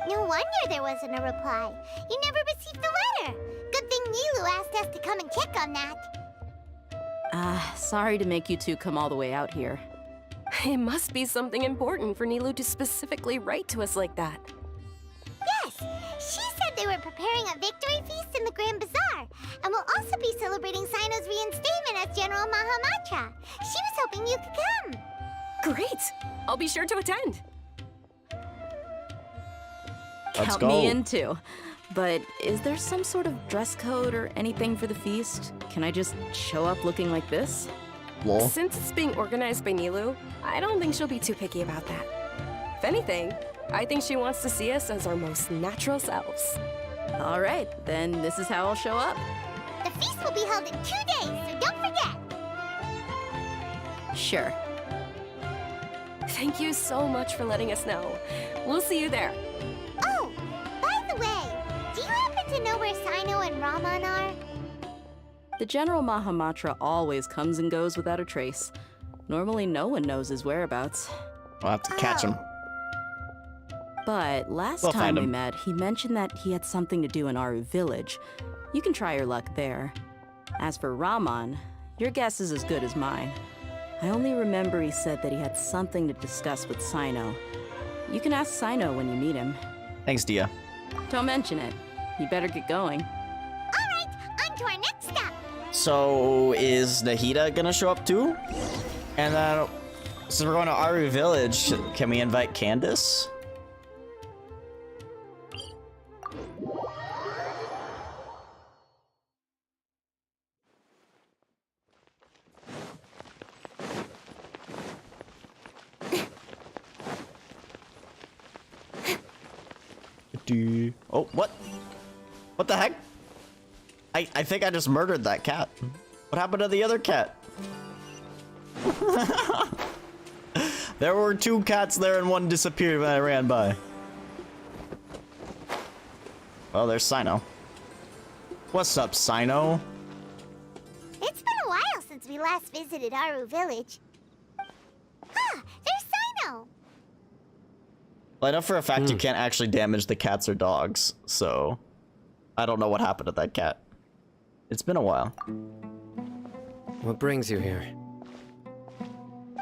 No wonder there wasn't a reply. You never received the letter. Good thing Nilou asked us to come and check on that. Sorry to make you two come all the way out here. It must be something important for Nilou to specifically write to us like that. Yes, she said they were preparing a victory feast in the Grand Bazaar, and will also be celebrating Sino's reinstatement as General Mahamatra. She was hoping you could come. Great! I'll be sure to attend. Count me in too. But is there some sort of dress code or anything for the feast? Can I just show up looking like this? Lol. Since it's being organized by Nilou, I don't think she'll be too picky about that. If anything, I think she wants to see us as our most natural selves. All right, then this is how I'll show up. The feast will be held in 2 days, so don't forget. Sure. Thank you so much for letting us know. We'll see you there. Oh, by the way, do you happen to know where Sino and Raman are? The General Mahamatra always comes and goes without a trace. Normally no one knows his whereabouts. I'll have to catch him. But last We'll time find we him. met, he mentioned that he had something to do in Aru village. You can try your luck there. As for Raman, your guess is as good as mine. I only remember he said that he had something to discuss with Sino. You can ask Sino when you meet him. Thanks, Dia. Don't mention it. You better get going. All right, on to our next stop. So, is Nahida gonna show up too? And then, since we're going to Aru Village, can we invite Candace? Oh, what? What the heck? I think I just murdered that cat. What happened to the other cat? There were 2 cats there and one disappeared when I ran by. Oh, there's Sino. What's up, Sino? It's been a while since we last visited Aru Village. Ah, there's Sino! Well, I know for a fact you can't actually damage the cats or dogs, so I don't know what happened to that cat. It's been a while. What brings you here?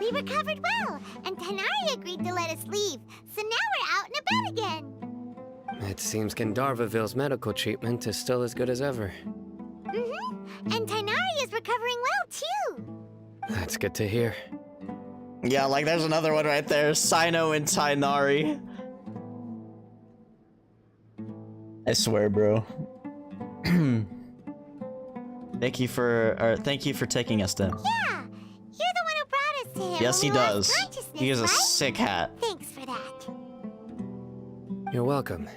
We recovered well, and Tanari agreed to let us leave, so now we're out and about again. It seems Gandharvaville's medical treatment is still as good as ever. And Tanari is recovering well, too. That's good to hear. Yeah, like there's another one right there. Sino and Tainari. I swear, bro. Thank you for taking us then. Yeah, you're the one who brought us to him. Yes, he when we lost does. consciousness, He has a right? sick hat. Thanks for that. You're welcome.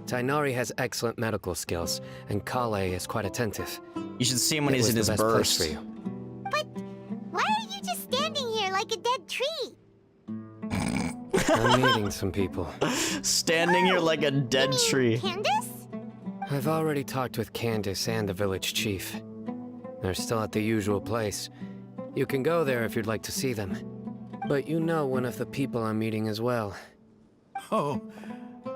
Tainari has excellent medical skills, and Kale is quite attentive. You should see him when he's in his burst. For you. But why are you just standing here like a dead tree? I'm meeting some people. Standing here like a dead tree. Candace? I've already talked with Candace and the village chief. They're still at the usual place. You can go there if you'd like to see them. But you know one of the people I'm meeting as well. Oh,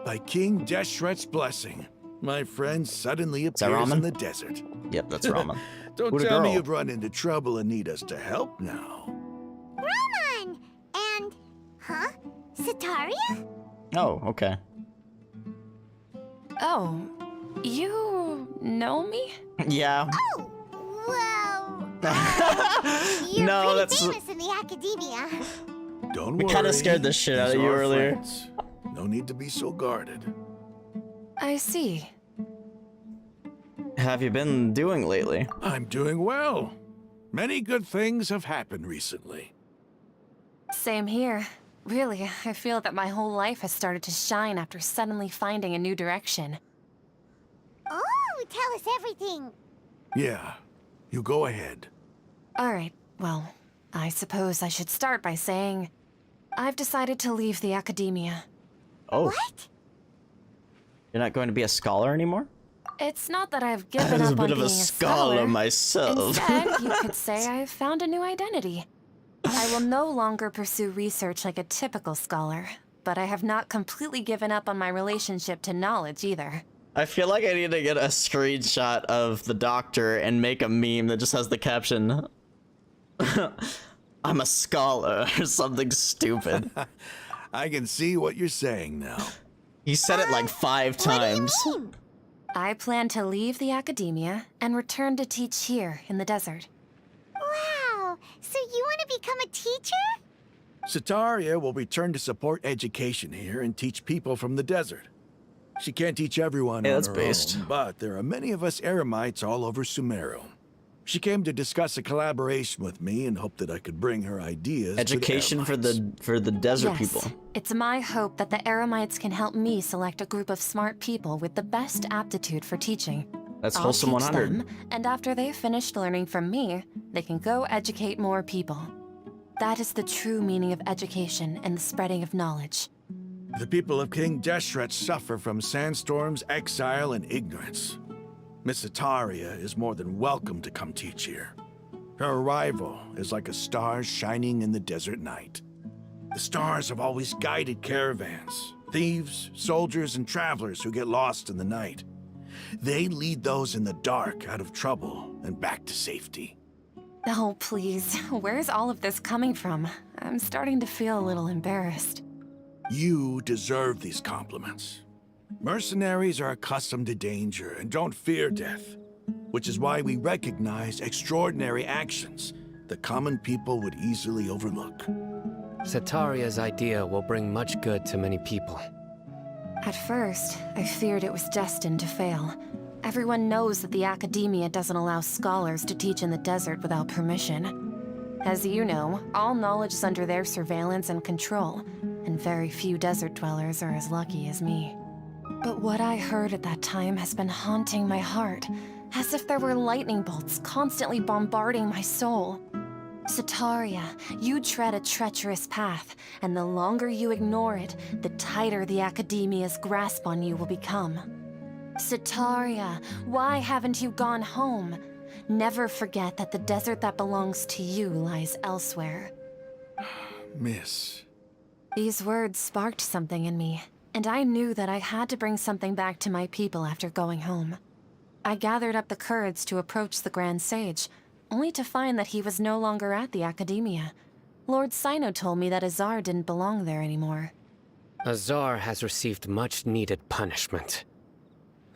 by King Deshret's blessing, my friend suddenly appears in the desert. Yep, that's Ramen. Don't tell me you've run into trouble and need us to help now. Raman! And... huh? Sataria? Oh, okay. Oh, you know me? Yeah. Oh, well... you're No, pretty that's... famous in the academia. Don't we worry. kind of scared the shit out of These you are earlier. friends. No need to be so guarded. I see. Have you been doing lately? I'm doing well. Many good things have happened recently. Same here. Really, I feel that my whole life has started to shine after suddenly finding a new direction. Oh, tell us everything. Yeah, you go ahead. Alright, well, I suppose I should start by saying I've decided to leave the academia. Oh. What? You're not going to be a scholar anymore? It's not that I've given I was up a bit on of being a scholar myself. Instead, you could say I've found a new identity. I will no longer pursue research like a typical scholar, but I have not completely given up on my relationship to knowledge either. I feel like I need to get a screenshot of the doctor and make a meme that just has the caption, I'm a scholar, or something stupid. I can see what you're saying now. He said it like 5 times. What do you mean? I plan to leave the academia and return to teach here in the desert. Wow, so you want to become a teacher? Sataria will return to support education here and teach people from the desert. She can't teach everyone on her own, but there are many of us Eremites all over Sumeru. She came to discuss a collaboration with me and hoped that I could bring her ideas. Education for the desert people. It's my hope that the Eremites can help me select a group of smart people with the best aptitude for teaching. That's I'll wholesome teach 100. them, and after they've finished learning from me, they can go educate more people. That is the true meaning of education and the spreading of knowledge. The people of King Deshret suffer from sandstorms, exile, and ignorance. Miss Sataria is more than welcome to come teach here. Her arrival is like a star shining in the desert night. The stars have always guided caravans, thieves, soldiers, and travelers who get lost in the night. They lead those in the dark out of trouble and back to safety. Oh, please. Where's all of this coming from? I'm starting to feel a little embarrassed. You deserve these compliments. Mercenaries are accustomed to danger and don't fear death, which is why we recognize extraordinary actions that common people would easily overlook. Sataria's idea will bring much good to many people. At first, I feared it was destined to fail. Everyone knows that the academia doesn't allow scholars to teach in the desert without permission. As you know, all knowledge is under their surveillance and control, and very few desert dwellers are as lucky as me. But what I heard at that time has been haunting my heart, as if there were lightning bolts constantly bombarding my soul. Sataria, you tread a treacherous path, and the longer you ignore it, the tighter the academia's grasp on you will become. Sataria, why haven't you gone home? Never forget that the desert that belongs to you lies elsewhere. Miss. These words sparked something in me, and I knew that I had to bring something back to my people after going home. I gathered up the courage to approach the Grand Sage, only to find that he was no longer at the Academia. Lord Sino told me that Azar didn't belong there anymore. Azar has received much-needed punishment.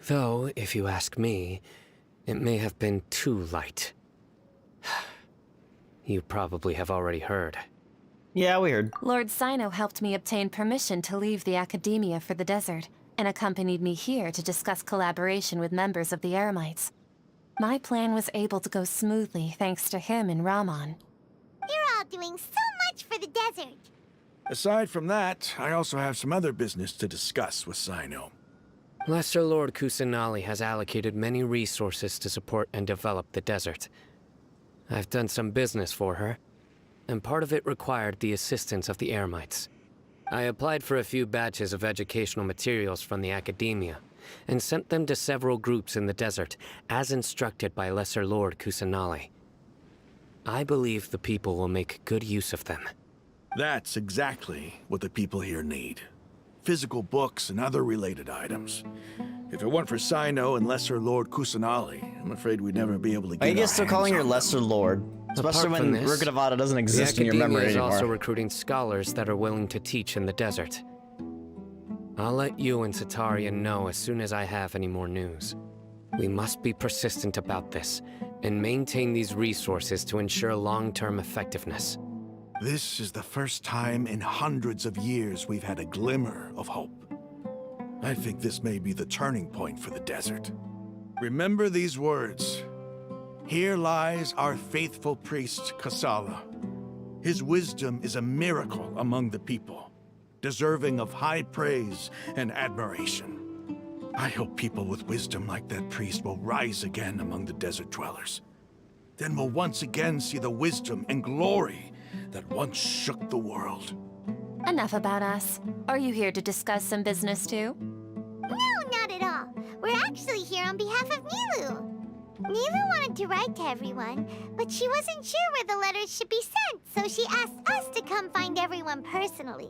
Though, if you ask me, it may have been too light. You probably have already heard. Yeah, we heard. Lord Sino helped me obtain permission to leave the Academia for the desert, and accompanied me here to discuss collaboration with members of the Eremites. My plan was able to go smoothly thanks to him and Rahman. You're all doing so much for the desert. Aside from that, I also have some other business to discuss with Cyno. Lesser Lord Kusanali has allocated many resources to support and develop the desert. I've done some business for her, and part of it required the assistance of the Eremites. I applied for a few batches of educational materials from the academia, and sent them to several groups in the desert, as instructed by Lesser Lord Kusanali. I believe the people will make good use of them. That's exactly what the people here need. Physical books and other related items. If it weren't for Cyno and Lesser Lord Kusanali, I'm afraid we'd never be able to get I guess still calling her Lesser Lord. Especially when Rukkhadevata doesn't exist in your memory anymore. The academia is also recruiting scholars that are willing to teach in the desert. I'll let you and Sataria know as soon as I have any more news. We must be persistent about this, and maintain these resources to ensure long-term effectiveness. This is the first time in hundreds of years we've had a glimmer of hope. I think this may be the turning point for the desert. Remember these words. Here lies our faithful priest, Kasala. His wisdom is a miracle among the people, deserving of high praise and admiration. I hope people with wisdom like that priest will rise again among the desert dwellers. Then we'll once again see the wisdom and glory that once shook the world. Enough about us. Are you here to discuss some business too? No, not at all. We're actually here on behalf of Nilou. Nilou wanted to write to everyone, but she wasn't sure where the letters should be sent, so she asked us to come find everyone personally.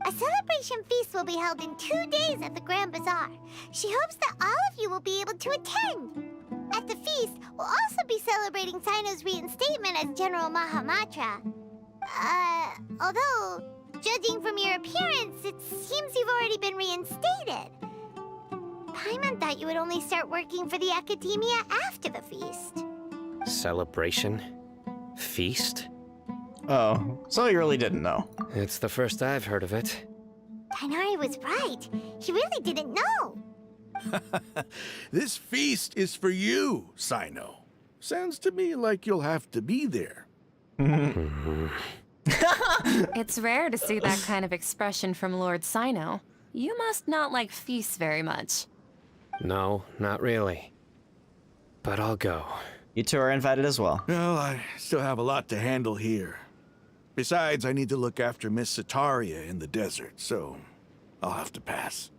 A celebration feast will be held in 2 days at the Grand Bazaar. She hopes that all of you will be able to attend. At the feast, we'll also be celebrating Cyno's reinstatement as General Mahamatra. Although, judging from your appearance, it seems you've already been reinstated. Paimon thought you would only start working for the Academia after the feast. Celebration? Feast? Oh, so you really didn't know. It's the first I've heard of it. Tighnari was right. He really didn't know. This feast is for you, Cyno. Sounds to me like you'll have to be there. It's rare to see that kind of expression from Lord Cyno. You must not like feasts very much. No, not really. But I'll go. You two are invited as well. Well, I still have a lot to handle here. Besides, I need to look after Miss Sataria in the desert, so I'll have to pass.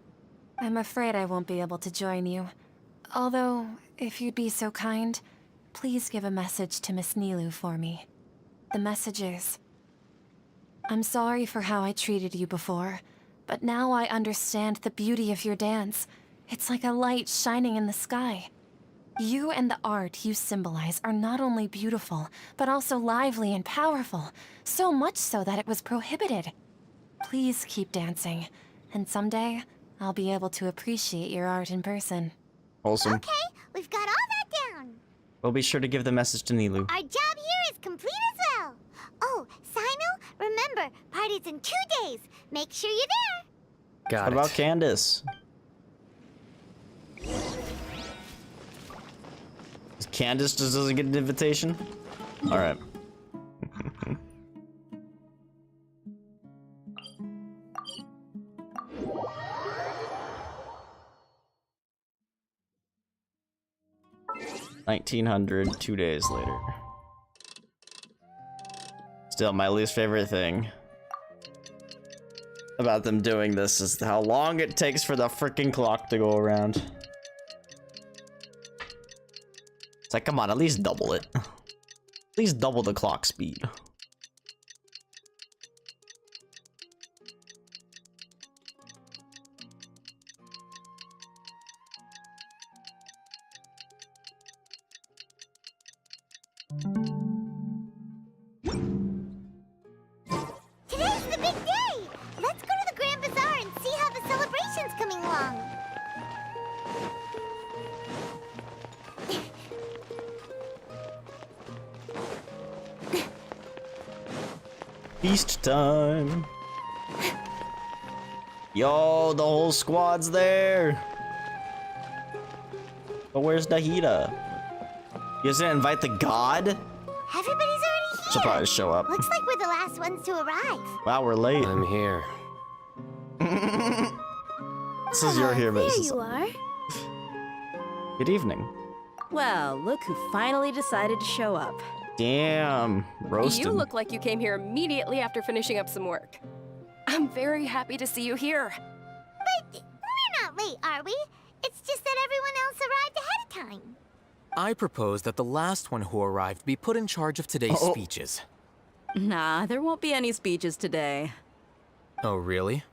I'm afraid I won't be able to join you. Although, if you'd be so kind, please give a message to Miss Nilou for me. The message is, I'm sorry for how I treated you before, but now I understand the beauty of your dance. It's like a light shining in the sky. You and the art you symbolize are not only beautiful, but also lively and powerful, so much so that it was prohibited. Please keep dancing, and someday, I'll be able to appreciate your art in person. Awesome. Okay, we've got all that down. We'll be sure to give the message to Nilou. Our job here is complete as well. Oh, Cyno, remember, party's in 2 days. Make sure you're there. Got it. What about Candace? Candace just doesn't get an invitation? Alright. $1,900, 2 days later. Still, my least favorite thing about them doing this is how long it takes for the freaking clock to go around. It's like, come on, at least double it. At least double the clock speed. Today's the big day. Let's go to the Grand Bazaar and see how the celebration's coming along. Feast time. Yo, the whole squad's there. But where's Nahida? You guys didn't invite the god? Everybody's already here. She'll probably show up. Looks like we're the last ones to arrive. Wow, we're late. I'm here. This is your here, There Mrs. you are. Good evening. Well, look who finally decided to show up. Damn, roasted. You look like you came here immediately after finishing up some work. I'm very happy to see you here. But we're not late, are we? It's just that everyone else arrived ahead of time. I propose that the last one who arrived be put in charge of today's speeches. Nah, there won't be any speeches today. Oh, really?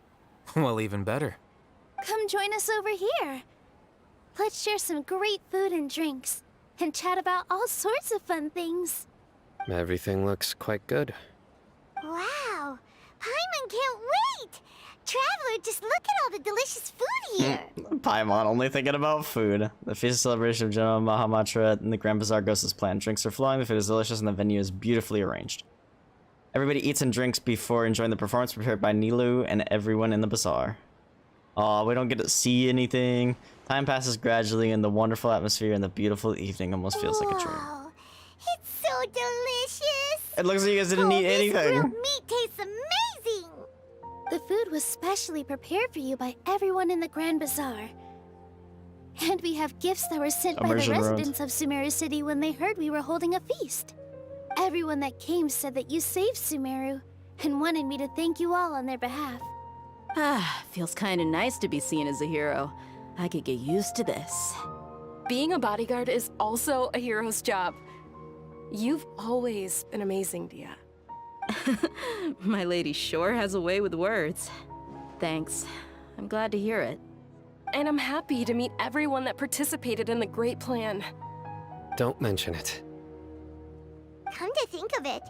Well, even better. Come join us over here. Let's share some great food and drinks, and chat about all sorts of fun things. Everything looks quite good. Wow, Paimon can't wait! Traveler, just look at all the delicious food here. Paimon, only thinking about food. The feast celebration of General Mahamatra and the Grand Bazaar goes as planned. Drinks are flowing, the food is delicious, and the venue is beautifully arranged. Everybody eats and drinks before enjoying the performance prepared by Nilou and everyone in the bazaar. Aw, we don't get to see anything. Time passes gradually, and the wonderful atmosphere and the beautiful evening almost feels like a dream. It's so delicious. It looks like you guys didn't eat anything. This grilled meat tastes amazing. The food was specially prepared for you by everyone in the Grand Bazaar. And we have gifts that were sent by the residents of Sumeru City when they heard we were holding a feast. Everyone that came said that you saved Sumeru and wanted me to thank you all on their behalf. Ah, feels kinda nice to be seen as a hero. I could get used to this. Being a bodyguard is also a hero's job. You've always been amazing, Dia. My lady sure has a way with words. Thanks. I'm glad to hear it. And I'm happy to meet everyone that participated in the great plan. Don't mention it. Come to think of it,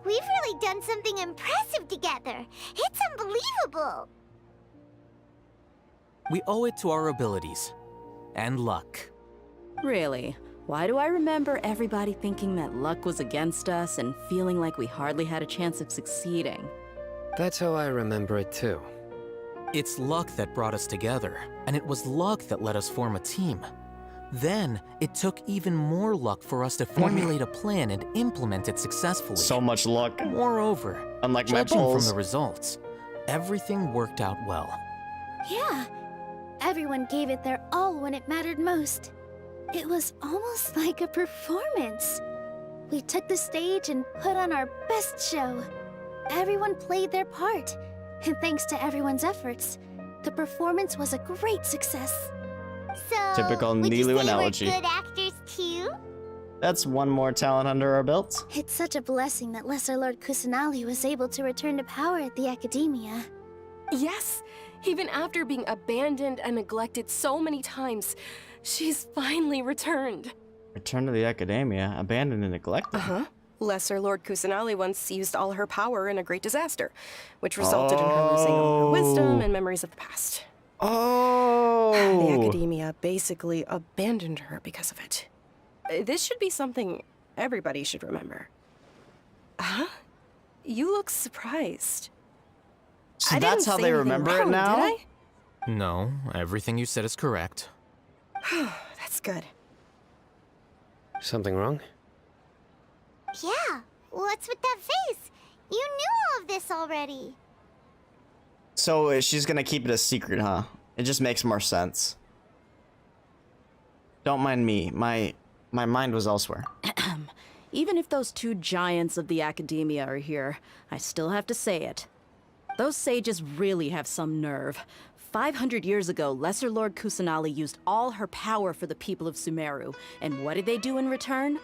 we've really done something impressive together. It's unbelievable. We owe it to our abilities. And luck. Really? Why do I remember everybody thinking that luck was against us and feeling like we hardly had a chance of succeeding? That's how I remember it too. It's luck that brought us together, and it was luck that let us form a team. Then, it took even more luck for us to formulate a plan and implement it successfully. So much luck. Moreover, unlike my judging polls, from the results, everything worked out well. Yeah, everyone gave it their all when it mattered most. It was almost like a performance. We took the stage and put on our best show. Everyone played their part, and thanks to everyone's efforts, the performance was a great success. So, typical would you Nilou say analogy. We're good actors too? That's one more talent under our belts. It's such a blessing that Lesser Lord Kusanali was able to return to power at the Academia. Yes, even after being abandoned and neglected so many times, she's finally returned. Return to the Academia, abandoned and neglected. Lesser Lord Kusanali once used all her power in a great disaster, which resulted in her losing all her wisdom and memories of the past. The Academia basically abandoned her because of it. This should be something everybody should remember. Huh? You look surprised. So that's how they remember it now? Did No, everything you said is correct. I? That's good. Something wrong? Yeah, what's with that face? You knew all of this already. So she's gonna keep it a secret, huh? It just makes more sense. Don't mind me. My mind was elsewhere. Even if those two giants of the Academia are here, I still have to say it. Those sages really have some nerve. 500 years ago, Lesser Lord Kusanali used all her power for the people of Sumeru. And what did they do in return?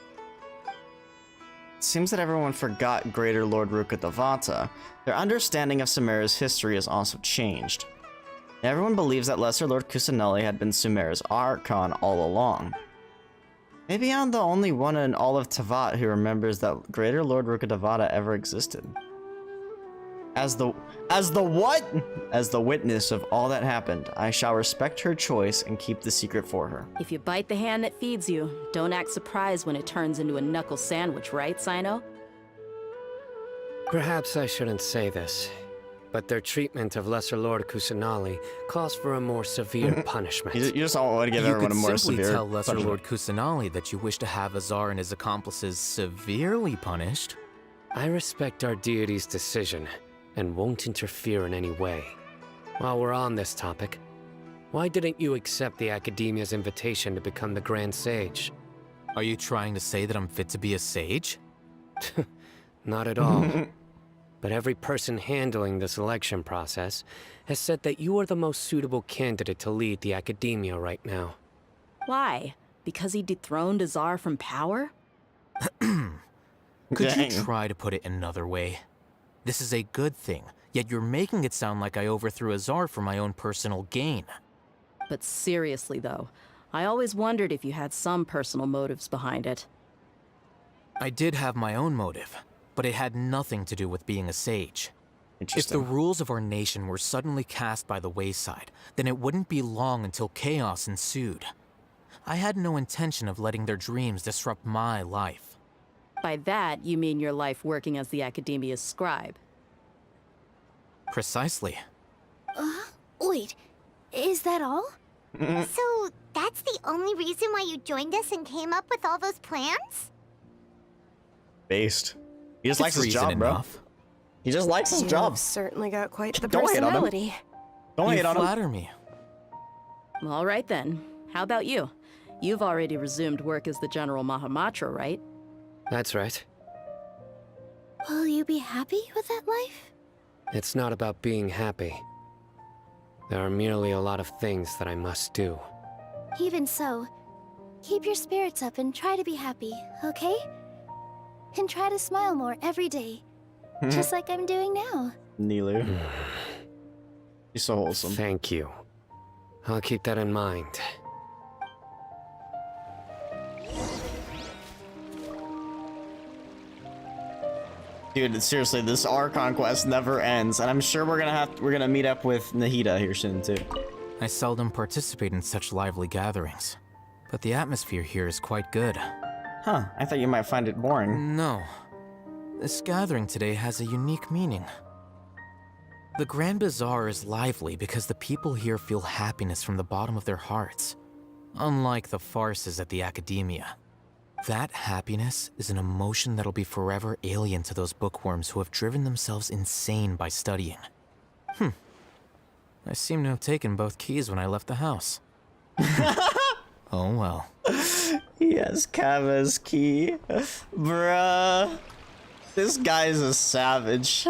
It seems that everyone forgot Greater Lord Rukkhadevata. Their understanding of Sumeru's history has also changed. Everyone believes that Lesser Lord Kusanali had been Sumeru's Archon all along. Maybe I'm the only one in all of Teyvat who remembers that Greater Lord Rukkhadevata ever existed. As the what? As the witness of all that happened, I shall respect her choice and keep the secret for her. If you bite the hand that feeds you, don't act surprised when it turns into a knuckle sandwich, right, Sino? Perhaps I shouldn't say this, but their treatment of Lesser Lord Kusanali calls for a more severe punishment. You just don't want to give everyone a more severe You could simply tell Lesser punishment. Lord Kusanali that you wish to have Azar and his accomplices severely punished. I respect our deity's decision, and won't interfere in any way. While we're on this topic, why didn't you accept the Academia's invitation to become the Grand Sage? Are you trying to say that I'm fit to be a sage? Not at all. But every person handling the selection process has said that you are the most suitable candidate to lead the Academia right now. Why? Because he dethroned Azar from power? Could you try to put it another way? This is a good thing, yet you're making it sound like I overthrew Azar for my own personal gain. But seriously though, I always wondered if you had some personal motives behind it. I did have my own motive, but it had nothing to do with being a sage. If the rules of our nation were suddenly cast by the wayside, then it wouldn't be long until chaos ensued. I had no intention of letting their dreams disrupt my life. By that, you mean your life working as the Academia's scribe. Precisely. Wait, is that all? So, that's the only reason why you joined us and came up with all those plans? Based. He just likes his job, bro. He just likes his job. Certainly got quite the Don't hate on him. personality. Don't hate You on him. flatter me. All right then. How about you? You've already resumed work as the General Mahamatra, right? That's right. Will you be happy with that life? It's not about being happy. There are merely a lot of things that I must do. Even so, keep your spirits up and try to be happy, okay? And try to smile more every day. Just like I'm doing now. Nilu. He's so wholesome. Thank you. I'll keep that in mind. Dude, seriously, this Archon quest never ends, and I'm sure we're gonna meet up with Nahida here soon too. I seldom participate in such lively gatherings, but the atmosphere here is quite good. Huh, I thought you might find it boring. No. This gathering today has a unique meaning. The Grand Bazaar is lively because the people here feel happiness from the bottom of their hearts, unlike the farces at the Academia. That happiness is an emotion that'll be forever alien to those bookworms who have driven themselves insane by studying. I seem to have taken both keys when I left the house. Oh well. He has Kava's key. Bruh. This guy's a savage.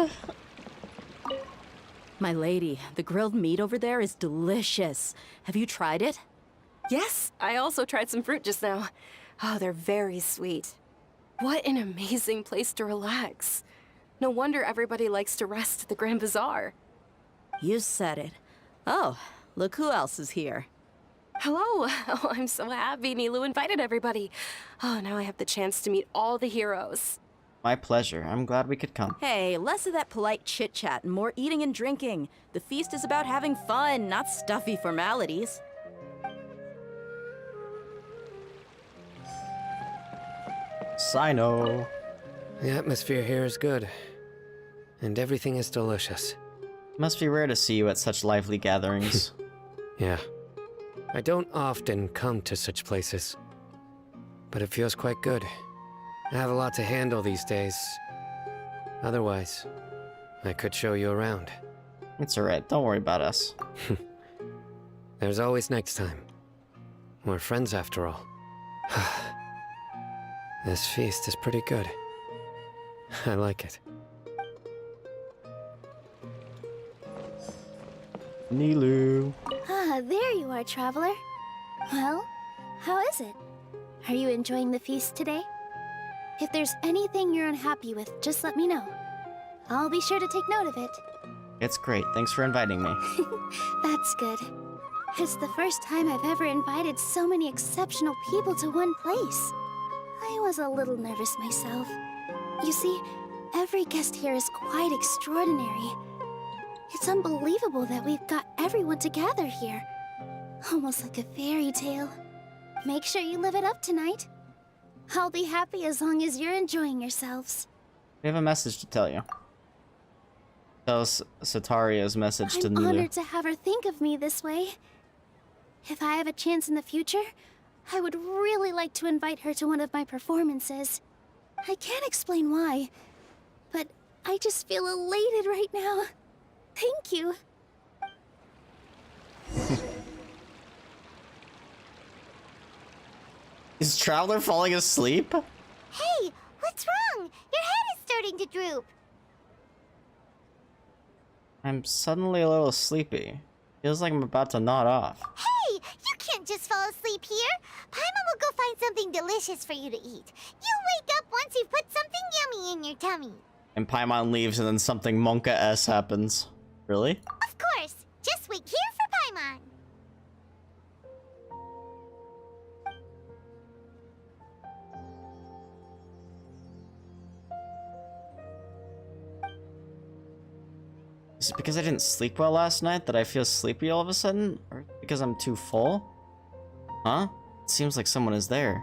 My lady, the grilled meat over there is delicious. Have you tried it? Yes, I also tried some fruit just now. Oh, they're very sweet. What an amazing place to relax. No wonder everybody likes to rest at the Grand Bazaar. You said it. Oh, look who else is here. Hello. Oh, I'm so happy Nilu invited everybody. Oh, now I have the chance to meet all the heroes. My pleasure. I'm glad we could come. Hey, less of that polite chit-chat and more eating and drinking. The feast is about having fun, not stuffy formalities. Sino. The atmosphere here is good, and everything is delicious. Must be rare to see you at such lively gatherings. Yeah. I don't often come to such places, but it feels quite good. I have a lot to handle these days. Otherwise, I could show you around. It's alright, don't worry about us. There's always next time. We're friends after all. This feast is pretty good. I like it. Nilu. Ah, there you are, traveler. Well, how is it? Are you enjoying the feast today? If there's anything you're unhappy with, just let me know. I'll be sure to take note of it. It's great, thanks for inviting me. That's good. It's the first time I've ever invited so many exceptional people to one place. I was a little nervous myself. You see, every guest here is quite extraordinary. It's unbelievable that we've got everyone together here. Almost like a fairy tale. Make sure you live it up tonight. I'll be happy as long as you're enjoying yourselves. We have a message to tell you. That was Sataria's message to I'm Nilu. honored to have her think of me this way. If I have a chance in the future, I would really like to invite her to one of my performances. I can't explain why, but I just feel elated right now. Thank you. Is Traveler falling asleep? Hey, what's wrong? Your head is starting to droop. I'm suddenly a little sleepy. Feels like I'm about to nod off. Hey, you can't just fall asleep here. Paimon will go find something delicious for you to eat. You'll wake up once you've put something yummy in your tummy. And Paimon leaves and then something Monka-S happens. Really? Of course. Just wait here for Paimon. Is it because I didn't sleep well last night that I feel sleepy all of a sudden? Or because I'm too full? Huh? It seems like someone is there.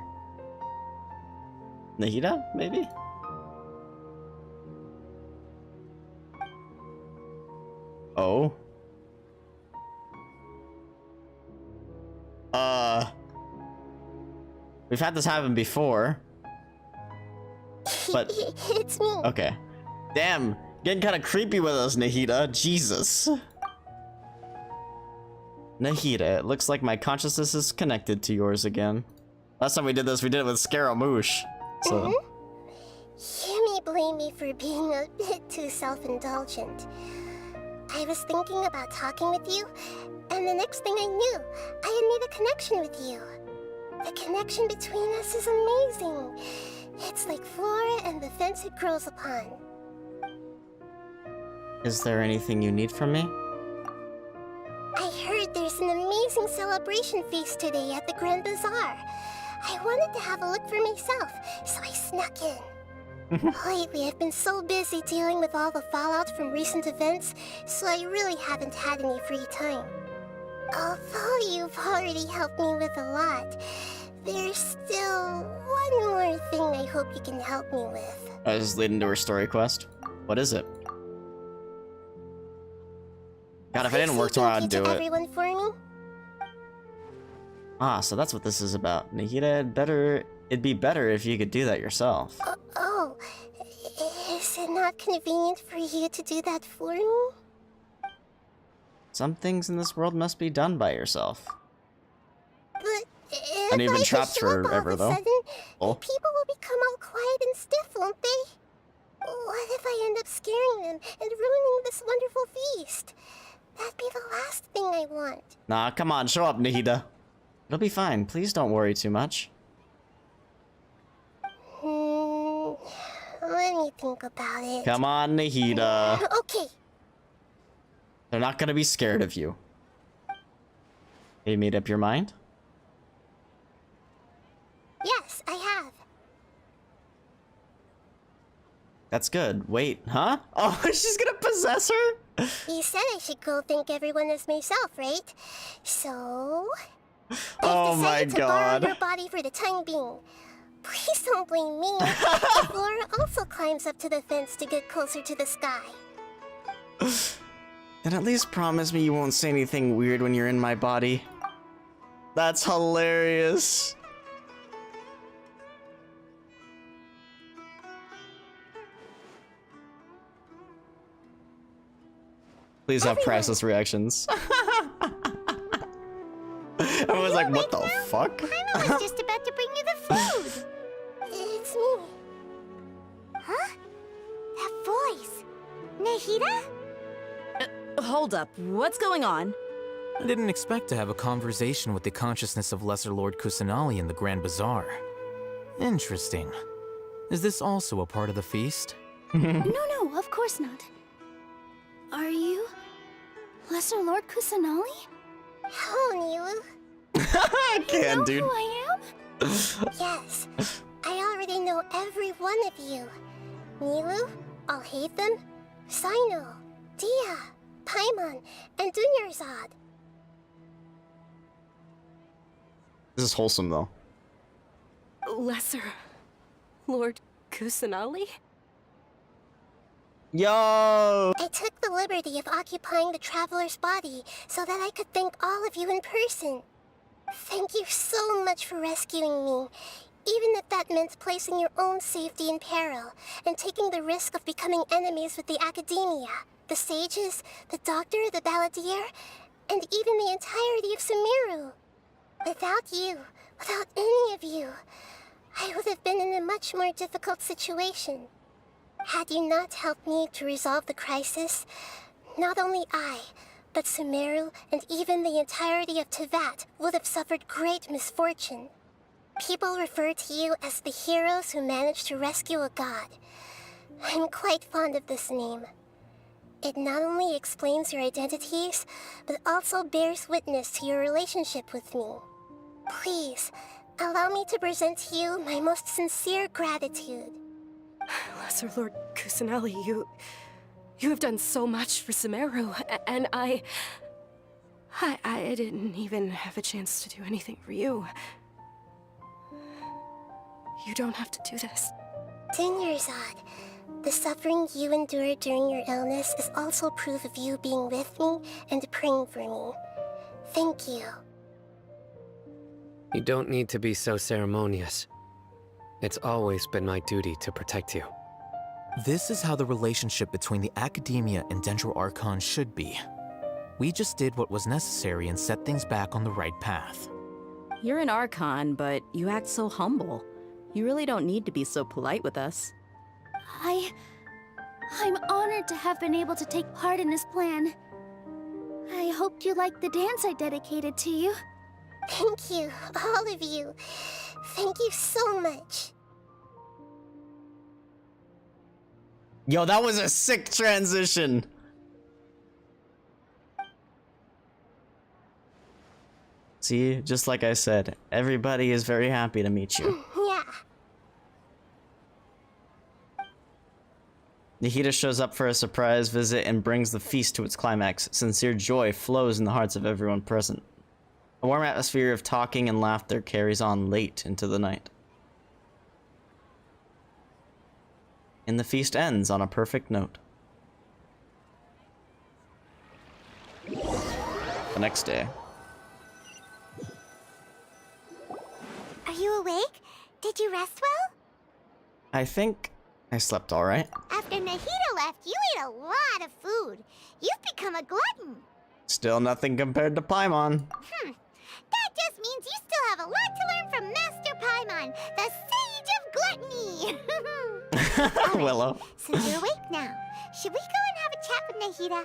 Nahida, maybe? Oh. We've had this happen before. But It's me. okay. Damn, getting kind of creepy with us, Nahida. Jesus. Nahida, it looks like my consciousness is connected to yours again. Last time we did this, we did it with Scaramouche. So. You may blame me for being a bit too self-indulgent. I was thinking about talking with you, and the next thing I knew, I had made a connection with you. The connection between us is amazing. It's like flora and the fence it grows upon. Is there anything you need from me? I heard there's an amazing celebration feast today at the Grand Bazaar. I wanted to have a look for myself, so I snuck in. Lately, I've been so busy dealing with all the fallout from recent events, so I really haven't had any free time. Although you've already helped me with a lot, there's still one more thing I hope you can help me with. This is leading to her story quest. What is it? God, if I didn't work tomorrow, I'd do it. Everyone for me? Ah, so that's what this is about. Nahida, it'd be better if you could do that yourself. Oh, is it not convenient for you to do that for me? Some things in this world must be done by yourself. But And you've been trapped show up forever, all of a though. sudden, Oh. people will become all quiet and stiff, won't they? What if I end up scaring them and ruining this wonderful feast? That'd be the last thing I want. Nah, come on, show up, Nahida. It'll be fine. Please don't worry too much. Let me think about it. Come on, Nahida. Okay. They're not gonna be scared of you. You made up your mind? Yes, I have. That's good. Wait, huh? Oh, she's gonna possess her? You said I should go thank everyone as myself, right? So... Oh my I've decided to borrow god. your body for the time being. Please don't blame me. Flora also climbs up to the fence to get closer to the sky. Then at least promise me you won't say anything weird when you're in my body. That's hilarious. Please have priceless reactions. I was like, what the fuck? Paimon was just about to bring you the food. It's me. Huh? That voice. Nahida? Hold up, what's going on? I didn't expect to have a conversation with the consciousness of Lesser Lord Kusanali in the Grand Bazaar. Interesting. Is this also a part of the feast? No, of course not. Are you Lesser Lord Kusanali? Hello, Nilu. I can't, dude. Who I am? Yes, I already know every one of you. Nilu, Alhaitham, Sino, Dia, Paimon, and Dunyarzad. This is wholesome, though. Lesser Lord Kusanali? Yo! I took the liberty of occupying the traveler's body so that I could thank all of you in person. Thank you so much for rescuing me, even if that meant placing your own safety in peril and taking the risk of becoming enemies with the academia, the sages, the doctor, the balladeer, and even the entirety of Sumeru. Without you, without any of you, I would have been in a much more difficult situation. Had you not helped me to resolve the crisis, not only I, but Sumeru and even the entirety of Teyvat would have suffered great misfortune. People refer to you as the heroes who managed to rescue a god. I'm quite fond of this name. It not only explains your identities, but also bears witness to your relationship with me. Please, allow me to present to you my most sincere gratitude. Lesser Lord Kusanali, you have done so much for Sumeru, and I didn't even have a chance to do anything for you. You don't have to do this. Dinyarzad, the suffering you endured during your illness is also proof of you being with me and praying for me. Thank you. You don't need to be so ceremonious. It's always been my duty to protect you. This is how the relationship between the Academia and Dendro Archon should be. We just did what was necessary and set things back on the right path. You're an Archon, but you act so humble. You really don't need to be so polite with us. I'm honored to have been able to take part in this plan. I hoped you liked the dance I dedicated to you. Thank you, all of you. Thank you so much. Yo, that was a sick transition. See, just like I said, everybody is very happy to meet you. Yeah. Nahida shows up for a surprise visit and brings the feast to its climax. Sincere joy flows in the hearts of everyone present. A warm atmosphere of talking and laughter carries on late into the night. And the feast ends on a perfect note. The next day. Are you awake? Did you rest well? I think I slept alright. After Nahida left, you ate a lot of food. You've become a glutton. Still nothing compared to Paimon. That just means you still have a lot to learn from Master Paimon, the Sage of Gluttony. Right, Willow. Since you're awake now, should we go and have a chat with Nahida?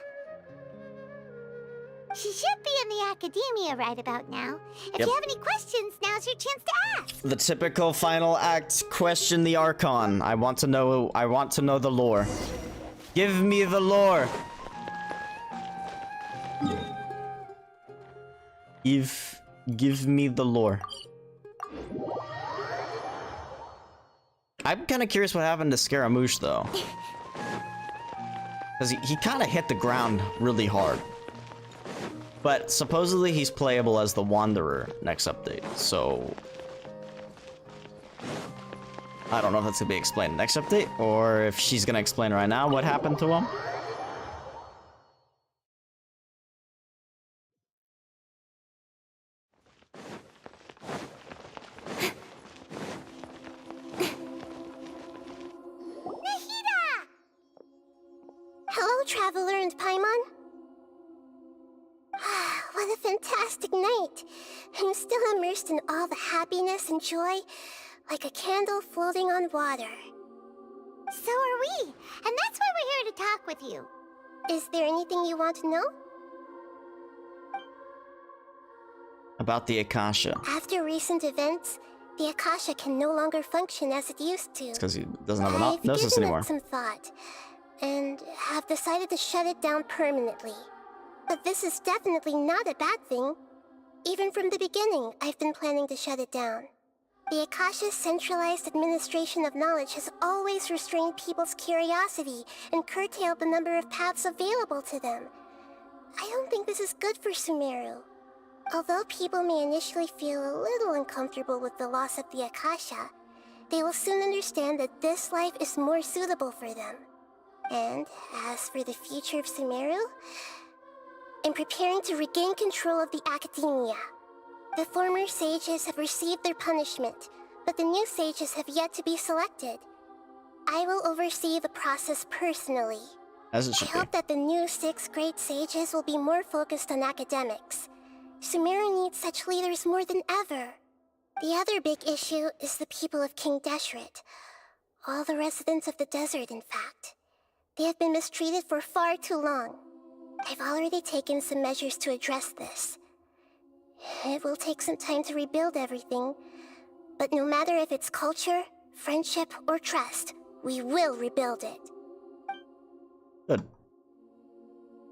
She should be in the academia right about now. If you have any questions, now's your chance to ask. The typical final act, question the Archon. I want to know the lore. Give me the lore. Give me the lore. I'm kind of curious what happened to Scaramouche though. Because he kind of hit the ground really hard. But supposedly he's playable as the Wanderer next update, so... I don't know if that's gonna be explained next update, or if she's gonna explain right now what happened to him. Nahida! Hello, Traveler and Paimon. What a fantastic night! I'm still immersed in all the happiness and joy, like a candle floating on water. So are we, and that's why we're here to talk with you. Is there anything you want to know? About the Akasha. After recent events, the Akasha can no longer function as it used to. It's because he doesn't have an I've gnosis given anymore. it some thought, and have decided to shut it down permanently. But this is definitely not a bad thing. Even from the beginning, I've been planning to shut it down. The Akasha's centralized administration of knowledge has always restrained people's curiosity and curtailed the number of paths available to them. I don't think this is good for Sumeru. Although people may initially feel a little uncomfortable with the loss of the Akasha, they will soon understand that this life is more suitable for them. And as for the future of Sumeru, I'm preparing to regain control of the academia. The former sages have received their punishment, but the new sages have yet to be selected. I will oversee the process personally. As it should I hope that the new 6 great sages will be more focused on academics. Sumeru needs such leaders more than ever. The other big issue is the people of King Deshret. All the residents of the desert, in fact. They have been mistreated for far too long. I've already taken some measures to address this. It will take some time to rebuild everything, but no matter if it's culture, friendship, or trust, we will rebuild it. Good.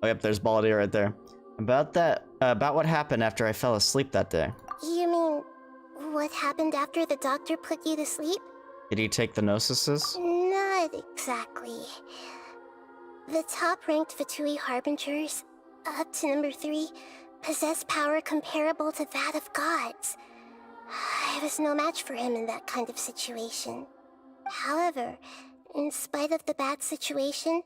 Oh, yep, there's Balladeer right there. About what happened after I fell asleep that day. You mean, what happened after the doctor put you to sleep? Did he take the Gnosis? Not exactly. The top-ranked Fatui Harbingers, up to number 3, possess power comparable to that of gods. I was no match for him in that kind of situation. However, in spite of the bad situation,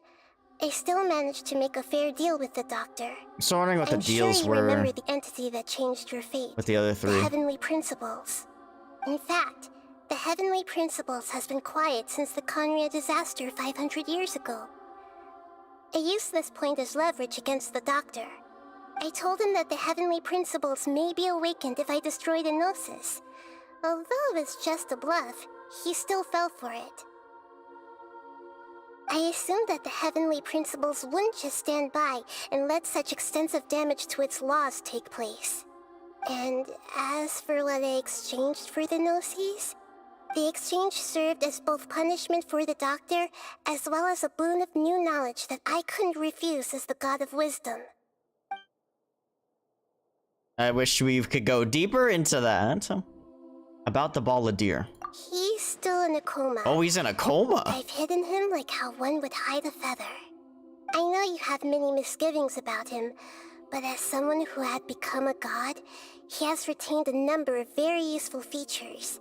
I still managed to make a fair deal with the doctor. I'm still wondering what the deals were. I'm sure you were remember the entity that changed your fate. with the other 3. The Heavenly Principles. In fact, the Heavenly Principles has been quiet since the Conria disaster 500 years ago. I used this point as leverage against the doctor. I told him that the Heavenly Principles may be awakened if I destroy the Gnosis. Although it's just a bluff, he still fell for it. I assumed that the Heavenly Principles wouldn't just stand by and let such extensive damage to its laws take place. And as for what I exchanged for the Gnosis, the exchange served as both punishment for the doctor, as well as a boon of new knowledge that I couldn't refuse as the God of Wisdom. I wish we could go deeper into that. About the Balladeer. He's still in a coma. Oh, he's in a coma? I've hidden him like how one would hide a feather. I know you have many misgivings about him, but as someone who had become a god, he has retained a number of very useful features.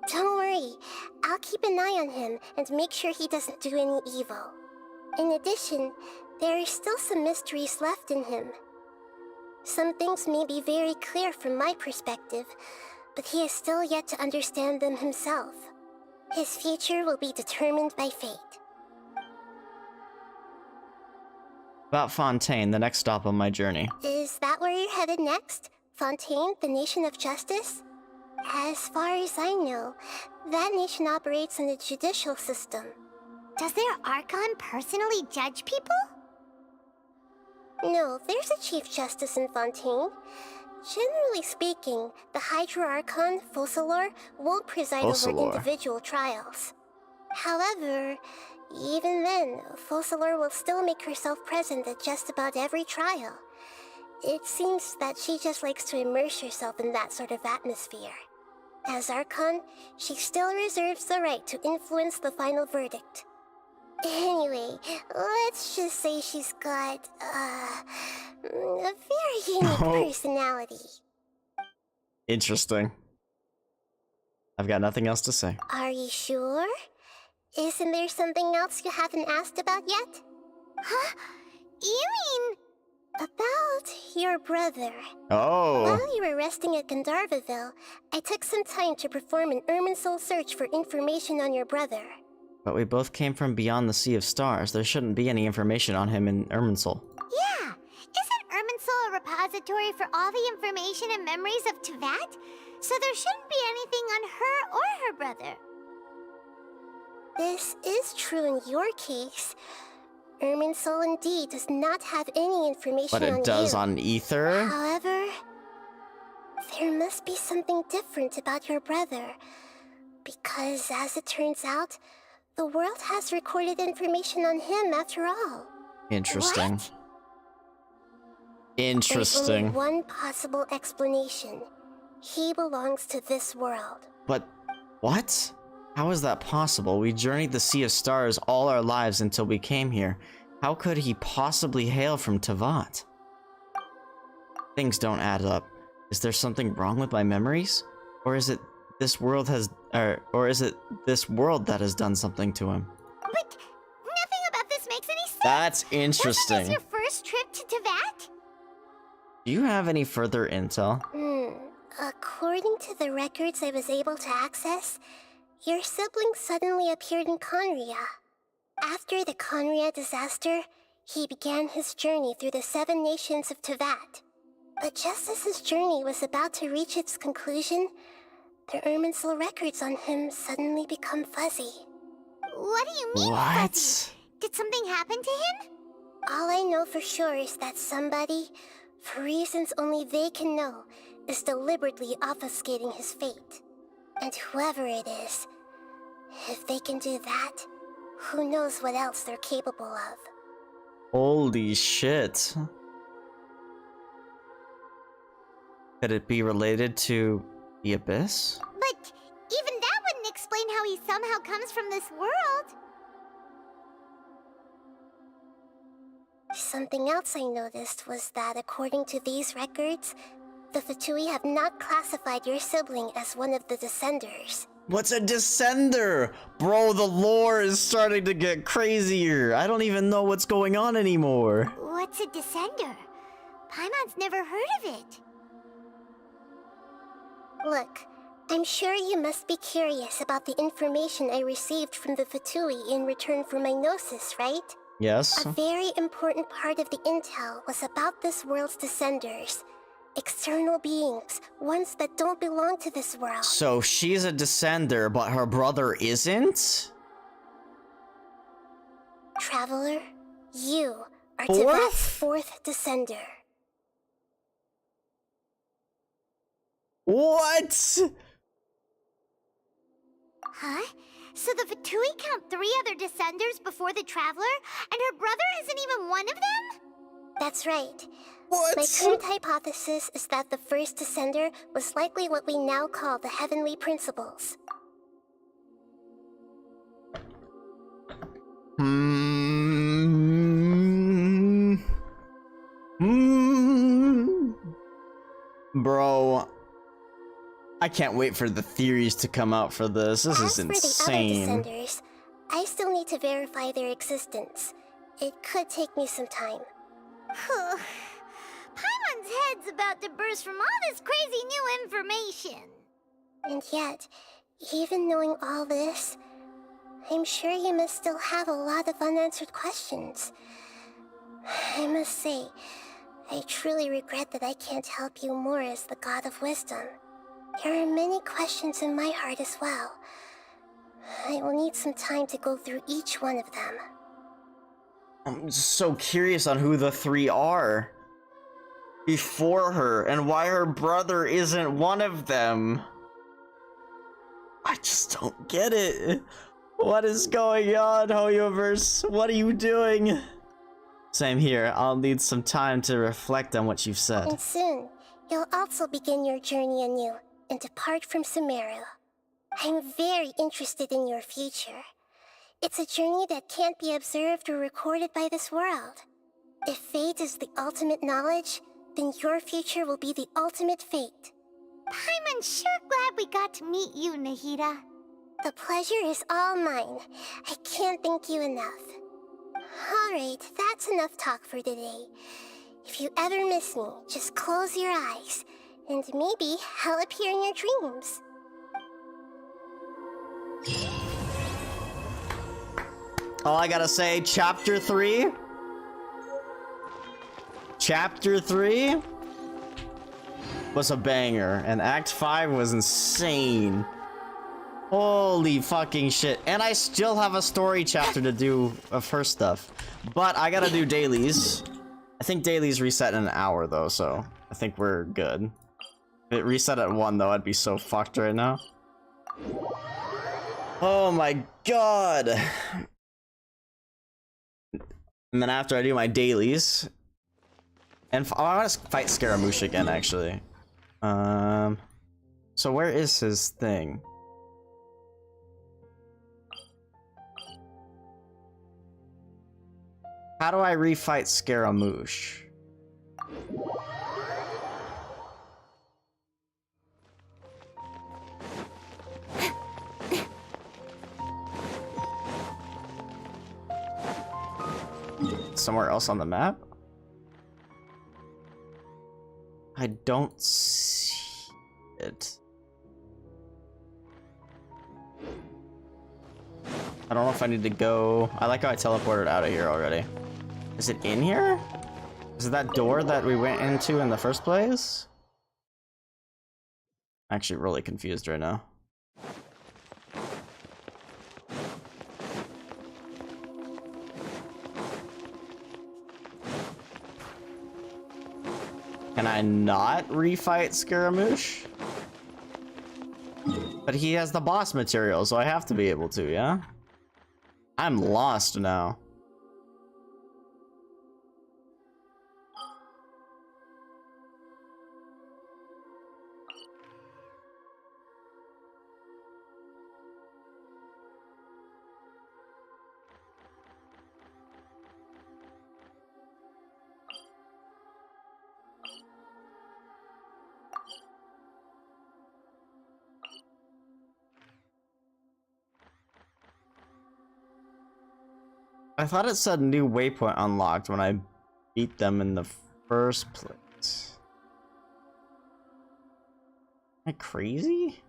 Don't worry, I'll keep an eye on him and make sure he doesn't do any evil. In addition, there are still some mysteries left in him. Some things may be very clear from my perspective, but he is still yet to understand them himself. His future will be determined by fate. About Fontaine, the next stop on my journey. Is that where you're headed next? Fontaine, the nation of justice? As far as I know, that nation operates in a judicial system. Does their Archon personally judge people? No, there's a Chief Justice in Fontaine. Generally speaking, the Hydra Archon, Focalor, won't preside over individual trials. However, even then, Focalor will still make herself present at just about every trial. It seems that she just likes to immerse herself in that sort of atmosphere. As Archon, she still reserves the right to influence the final verdict. Anyway, let's just say she's got, a very unique personality. Interesting. I've got nothing else to say. Are you sure? Isn't there something else you haven't asked about yet? Huh? You mean... About your brother. Oh. While you were resting at Gandharvaville, I took some time to perform an Irminsul search for information on your brother. But we both came from beyond the Sea of Stars. There shouldn't be any information on him in Irminsul. Yeah! Isn't Irminsul a repository for all the information and memories of Teyvat? So there shouldn't be anything on her or her brother. This is true in your case. Irminsul indeed does not have any information on you. But it does on Ether? However, there must be something different about your brother. Because, as it turns out, the world has recorded information on him after all. Interesting. What? Interesting. There's only one possible explanation. He belongs to this world. But what? How is that possible? We journeyed the Sea of Stars all our lives until we came here. How could he possibly hail from Teyvat? Things don't add up. Is there something wrong with my memories? Or is it this world that has done something to him? But nothing about this makes That's interesting. Wasn't this your first trip to Teyvat? Do you have any further intel? According to the records I was able to access, your sibling suddenly appeared in Conria. After the Conria disaster, he began his journey through the 7 nations of Teyvat. But just as his journey was about to reach its conclusion, the Irminsul records on him suddenly become fuzzy. What do you mean, what? Fuzzy? Did something happen to him? All I know for sure is that somebody, for reasons only they can know, is deliberately obfuscating his fate. And whoever it is, if they can do that, who knows what else they're capable of. Holy shit. Could it be related to the Abyss? But even that wouldn't explain how he somehow comes from this world. Something else I noticed was that according to these records, the Fatui have not classified your sibling as one of the Descenders. What's a Descender? Bro, the lore is starting to get crazier. I don't even know what's going on anymore. What's a Descender? Paimon's never heard of it. Look, I'm sure you must be curious about the information I received from the Fatui in return for my gnosis, right? Yes. A very important part of the intel was about this world's Descenders. External beings, ones that don't belong to this world. So she's a Descender, but her brother isn't? Traveler, you are Teyvat's 4th Descender. What? Huh? So the Fatui count 3 other Descenders before the Traveler, and her brother isn't even one of them? That's right. What? My current hypothesis is that the first Descender was likely what we now call the Heavenly Principles. Bro, I can't wait for the theories to come out for this. This is insane. As for the other Descenders, I still need to verify their existence. It could take me some time. Paimon's head's about to burst from all this crazy new information. And yet, even knowing all this, I'm sure you must still have a lot of unanswered questions. I must say, I truly regret that I can't help you more as the God of Wisdom. There are many questions in my heart as well. I will need some time to go through each one of them. I'm just so curious on who the 3 are before her and why her brother isn't one of them. I just don't get it. What is going on, Hoyoverse? What are you doing? Same here. I'll need some time to reflect on what you've said. And soon, you'll also begin your journey anew and depart from Sumeru. I'm very interested in your future. It's a journey that can't be observed or recorded by this world. If fate is the ultimate knowledge, then your future will be the ultimate fate. Paimon's sure glad we got to meet you, Nahida. The pleasure is all mine. I can't thank you enough. Alright, that's enough talk for today. If you ever miss me, just close your eyes, and maybe I'll appear in your dreams. All I gotta say, Chapter 3? Chapter 3 was a banger, and Act 5 was insane. Holy fucking shit. And I still have a story chapter to do of her stuff. But I gotta do dailies. I think dailies reset in an hour though, so I think we're good. If it reset at 1 though, I'd be so fucked right now. Oh my god. And then after I do my dailies, and I want to fight Scaramouche again, actually. So where is his thing? How do I refight Scaramouche? somewhere else on the map? I don't see it. I don't know if I need to go. I like how I teleported out of here already. Is it in here? Is it that door that we went into in the first place? I'm actually really confused right now. Can I not refight Scaramouche? But he has the boss material, so I have to be able to, yeah? I'm lost now. I thought it said new waypoint unlocked when I beat them in the first place. Am I crazy?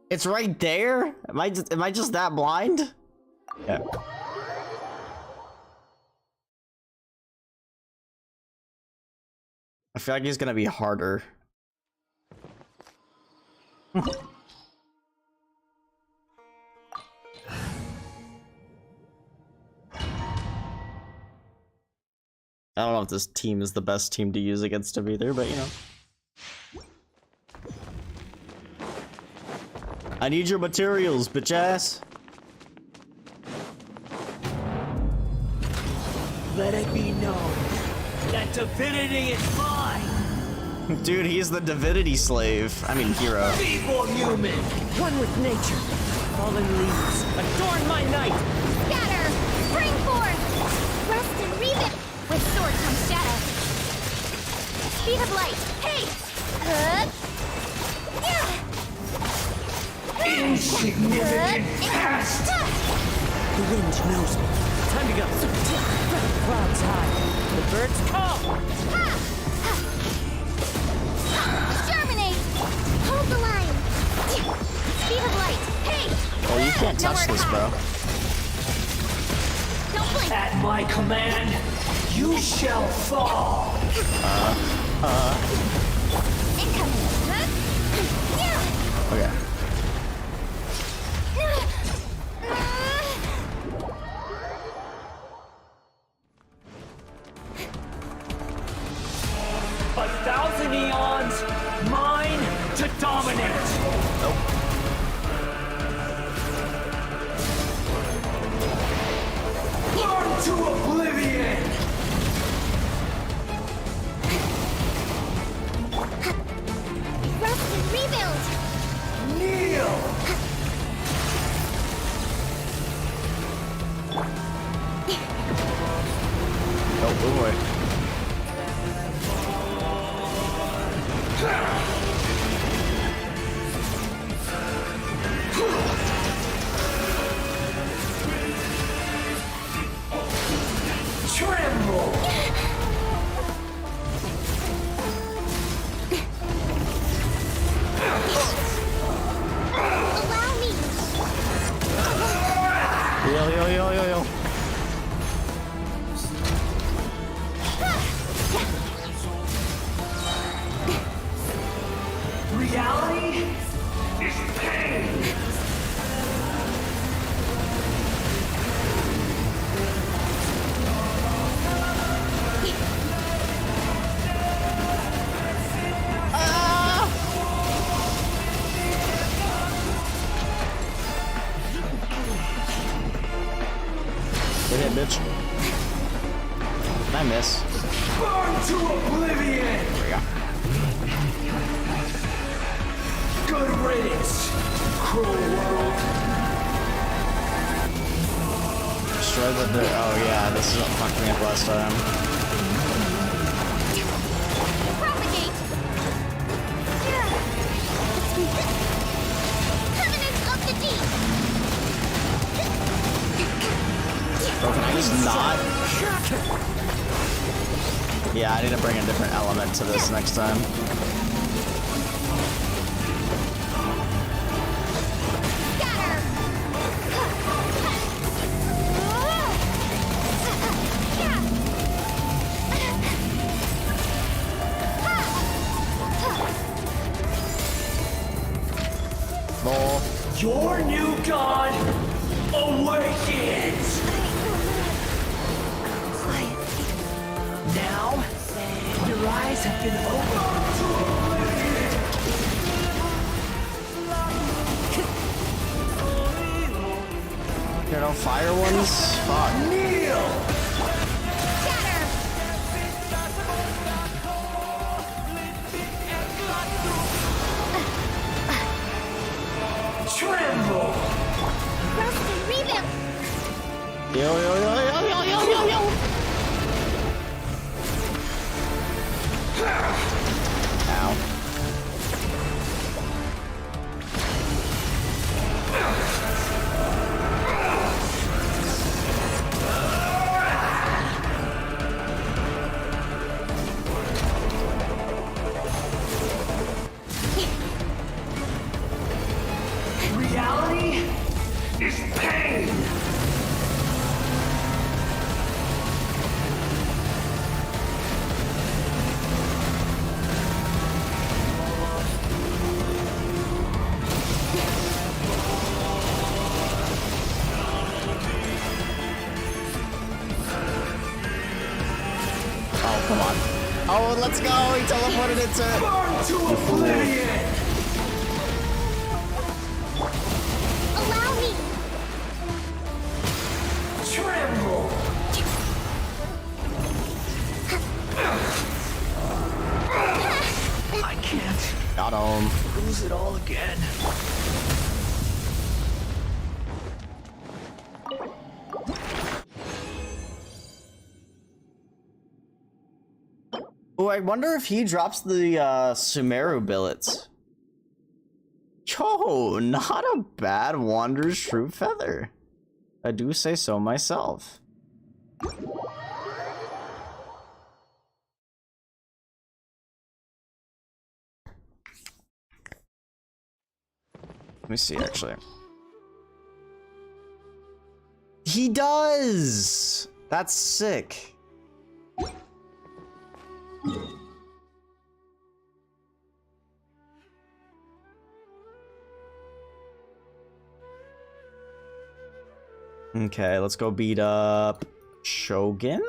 It's right there? Am I just that blind? Yeah. I feel like he's gonna be harder. I don't know if this team is the best team to use against him either, but you know. I need your materials, bitch ass. Let it be known that divinity is mine. Dude, he's the divinity slave. I mean, hero. Feeble human, one with nature. Fallen leaves adorn my night. Scatter! Spring forth! Rest and rebuild! With sword comes shadow. Speed of light! Hey! Insignificant past! The wind knows me. Time to go. Clouds high. The birds call. Germinate! Hold the line! Speed of light! Hey! Oh, you can't touch this, bro. Don't blink! At my command, you shall fall. Incoming! Okay. A thousand eons, mine to dominate. Nope. Burn to oblivion. Rest and rebuild! Kneel. Oh boy. Tremble. Allow me! Yo. I miss? Burn to oblivion! Good riddance, cruel world. Destroy the... Oh yeah, this is what fucked me up last time. Propagate! Covenant of the Deep! Bro, can I just not? Yeah, I need to bring a different element to this next time. Your new god awakens! Now, your eyes have been opened. There are no fire ones? Fuck. Kneel! Tremble! Roasted rebuild! Yo, yo, yo, yo, yo, yo, yo, yo! Ow. Reality is pain! Oh, come on. Oh, let's go! He teleported it to... Burn to oblivion! Allow me! Tremble! I can't Got him. lose it all again. Oh, I wonder if he drops the Sumeru billets. Yo, not a bad Wanderer's True Feather. I do say so myself. Let me see, actually. He does! That's sick. Okay, let's go beat up Shogun.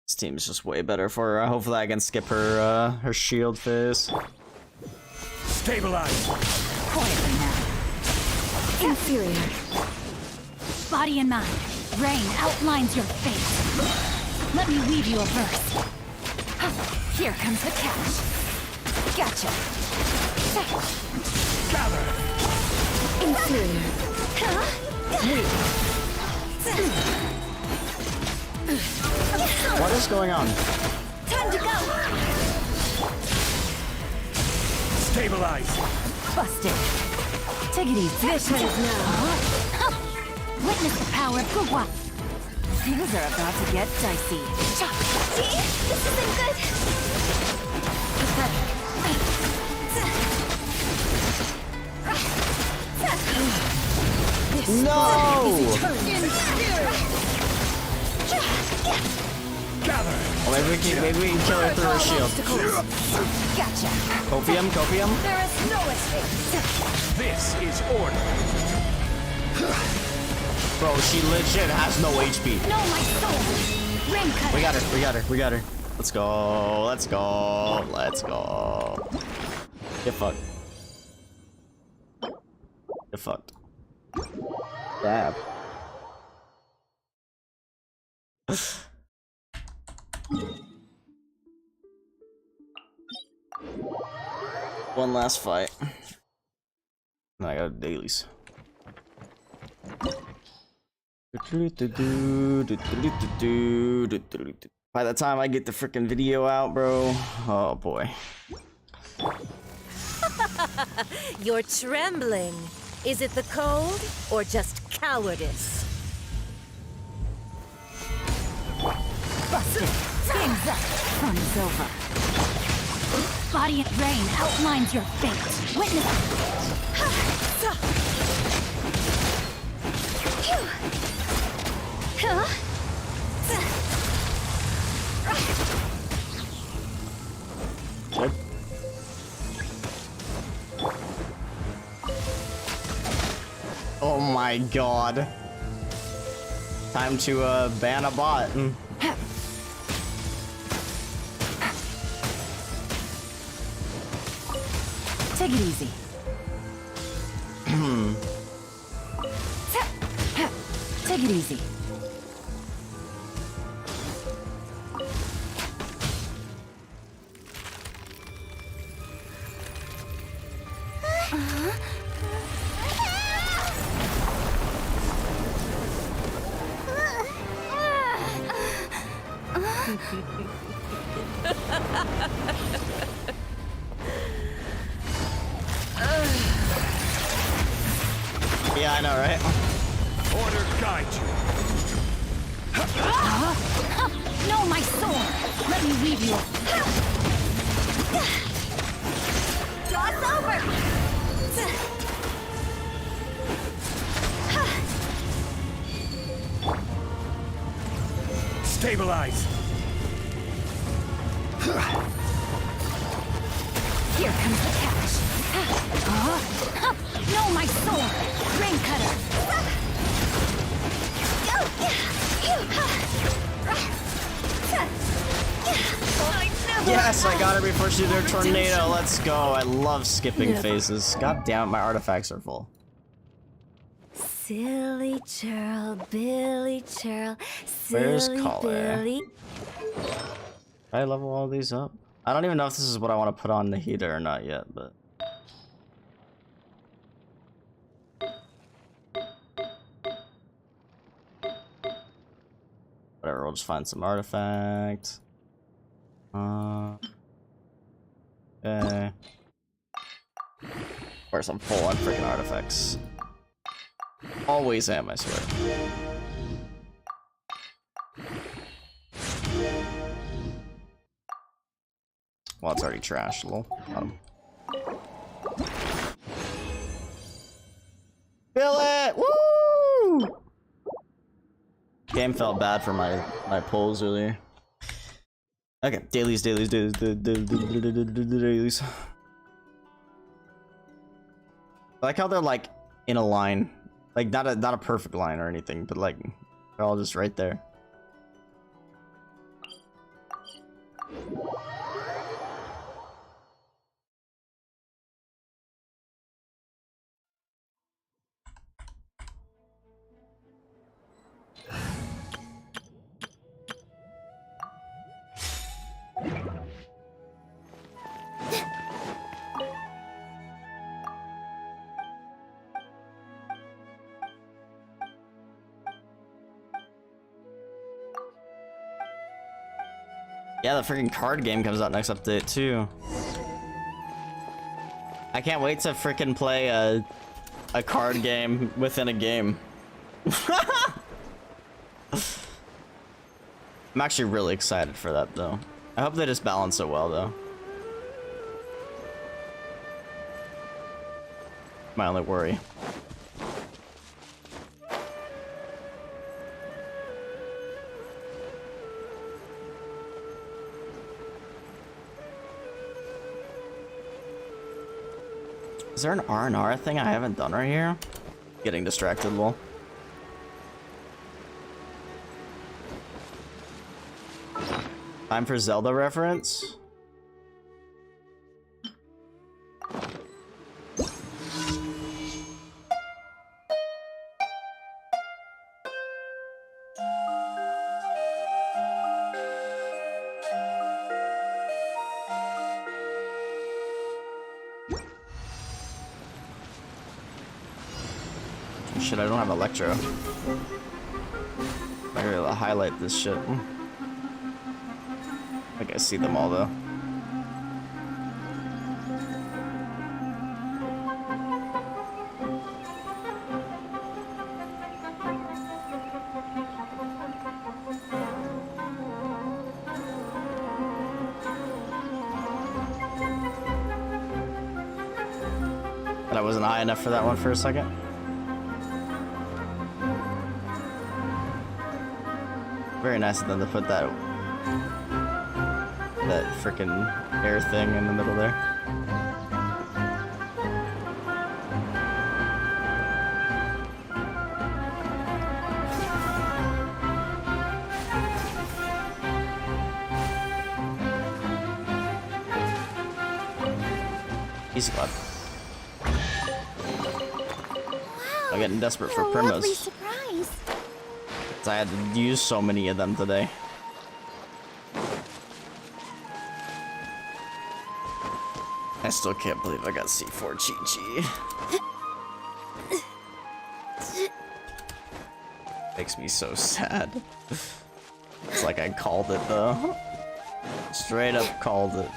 This team is just way better for her. Hopefully I can skip her her shield phase. Stabilize! Quietly now. Inferior. Body and mind. Rain outlines your fate. Let me weave you a verse. Here comes the catch. Gotcha. Gather! Inferior. What is going on? Time to go. Stabilize! Busted. Take it easy. This way now. Witness the power of Gugwa. Things are about to get dicey. See? This isn't good! Pathetic. No! Well, maybe we can kill her through her shield. Gotcha. Copium, copium. There is no escape. This is order. Bro, she legit has no HP. No, my soul. Ring cut. We got her, we got her, we got her. Let's go, let's go, let's go. Get fucked. Get fucked. Dab. One last fight. And I got dailies. By the time I get the freaking video out, bro, oh boy. You're trembling. Is it the cold or just cowardice? Busted. Things up. Fun is over. Body and rain outlines your fate. Witness. Good. Oh my god. Time to ban a bot. Take it easy. Take it easy. Yeah, I know, right? Order guide you. No, my sword! Let me leave you. Jaw's over! Stabilize. Here comes the catch. No, my sword! Rain cutter! Yes, I got her before she did her tornado. Let's go. I love skipping phases. God damn it, my artifacts are full. Silly churl, Billy churl, Where's silly Collar? Billy. Did I level all these up? I don't even know if this is what I want to put on Nahida or not yet, but... Whatever, we'll just find some artifact. Okay. Of course, I'm full on freaking artifacts. Always am, I swear. Well, it's already trashed, lol. Fill it! Woo! Game felt bad for my pulls earlier. Okay, dailies. I like how they're like in a line, like not a perfect line or anything, but like they're all just right there. Yeah, the freaking card game comes out next update too. I can't wait to freaking play a card game within a game. I'm actually really excited for that though. I hope they just balance it well though. My only worry. Is there an R&R thing I haven't done right here? Getting distracted, lol. Time for Zelda reference? Shit, I don't have Electro. I gotta highlight this shit. I think I see them all though. But I wasn't high enough for that one for a second. Very nice of them to put that frickin' air thing in the middle there. Easy clap. I'm getting desperate for primos. I had to use so many of them today. I still can't believe I got C4 Chi-Chi. Makes me so sad. It's like I called it though. Straight up called it.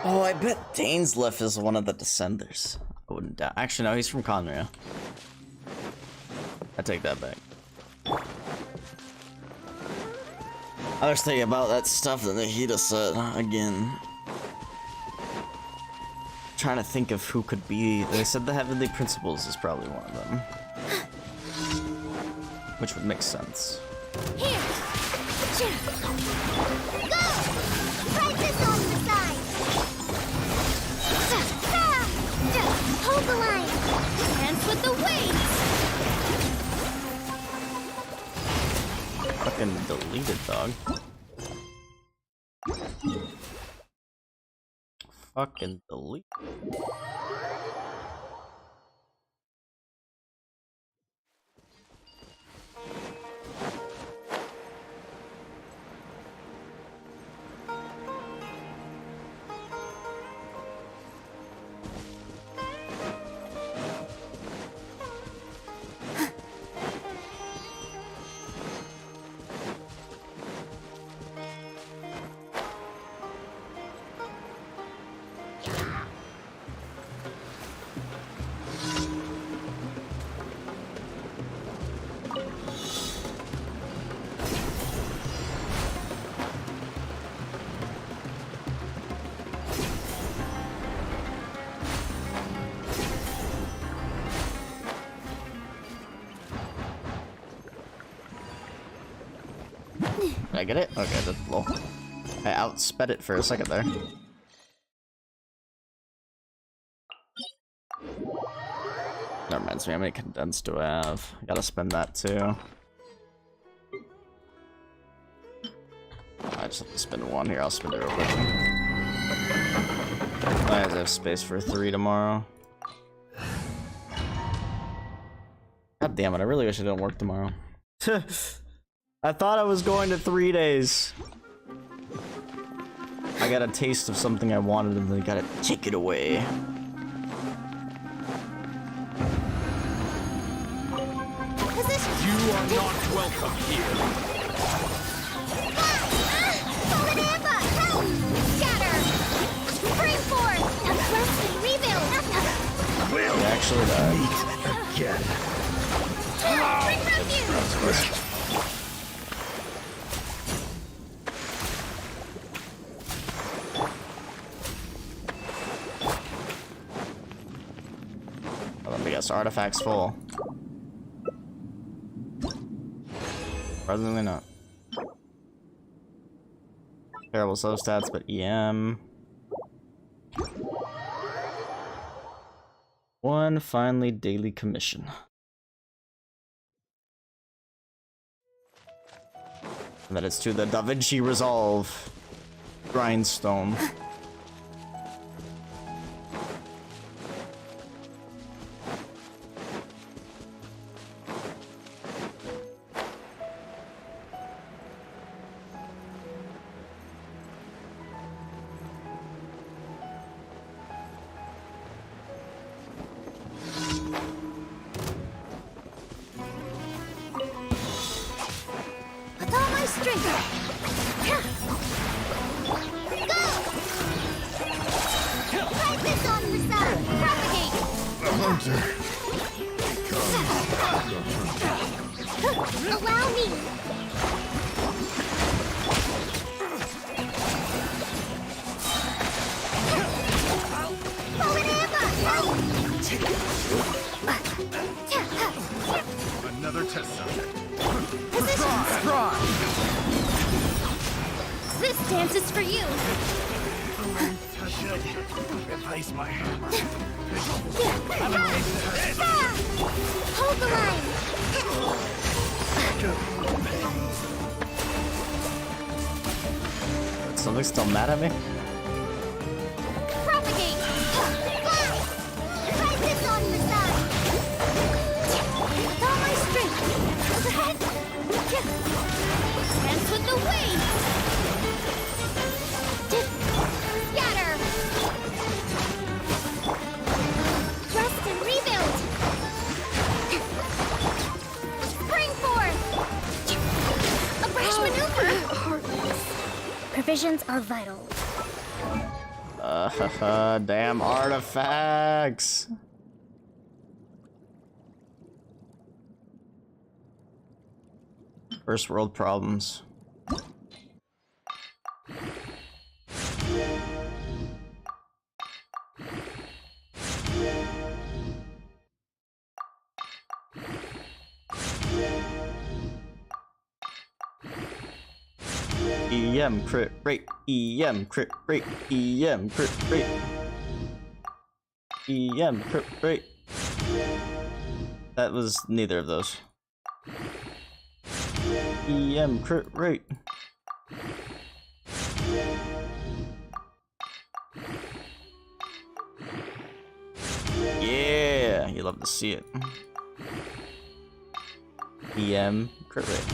Oh, I bet Dainsleif is one of the Descenders. I wouldn't doubt. Actually, no, he's from Conria. I take that back. I was thinking about that stuff that Nahida said again. Trying to think of who could be. They said the Heavenly Principles is probably one of them. Which would make sense. Here! Go! Right this on the side! Hold the line! Hands with the wings! Fucking deleted, dog. Fucking delete. Did I get it? Okay, that's low. I outsped it for a second there. That reminds me, how many condensed do I have? I gotta spend that too. I just have to spend one here. I'll spend it real quick. I have space for 3 tomorrow. God damn it, I really wish I didn't work tomorrow. I thought I was going to 3 days. I got a taste of something I wanted and they gotta take it away. You are not welcome here. Shatter! Spring forth! Thrust and rebuild! He actually died. Again. Bring refuge! Let me guess, artifacts full. Surprisingly not. Terrible slow stats, but EM. One finally daily commission. And that is to the Da Vinci Resolve grindstone. With all my strength! Go! Fight this on the side! Propagate! The hunter! Allow me! Bow and ambush! Another test subject. Position! This dance is for you! I should replace my hammer. Hold the line! Something's still mad at me? Propagate! Fly! Fight this on the side! With all my strength! Dance with the waves! Scatter! Thrust and rebuild! Spring forth! A brash maneuver! Provisions are vital. Damn artifacts. First world problems. EM crit rate, EM crit rate, EM crit rate, EM crit rate. That was neither of those. EM crit rate. Yeah, you love to see it. EM crit rate.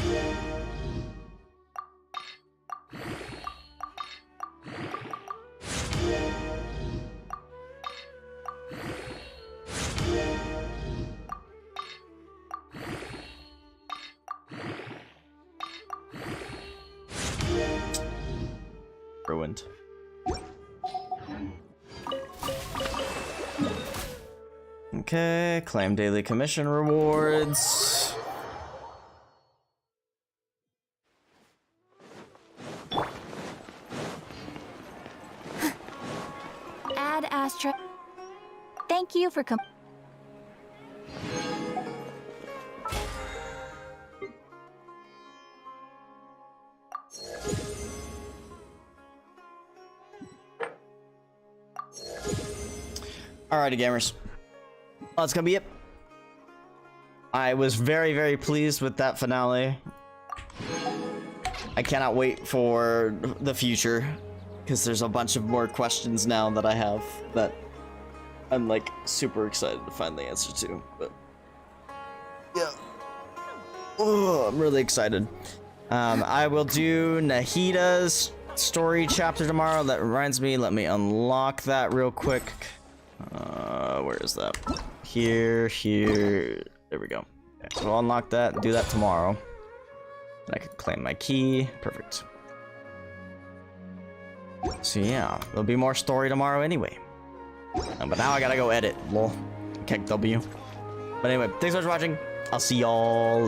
Ruined. Okay, claim daily commission rewards. Add Astra. Thank you for Alrighty, gamers. Well, that's gonna be it. I was very, very pleased with that finale. I cannot wait for the future, because there's a bunch of more questions now that I have that I'm like super excited to find the answer to. But yeah, oh, I'm really excited. I will do Nahida's story chapter tomorrow. That reminds me, let me unlock that real quick. Where is that? Here, there we go. So we'll unlock that, do that tomorrow. I can claim my key. Perfect. So yeah, there'll be more story tomorrow anyway. But now I gotta go edit. Lol. Keg W. But anyway, thanks so much for watching. I'll see y'all later.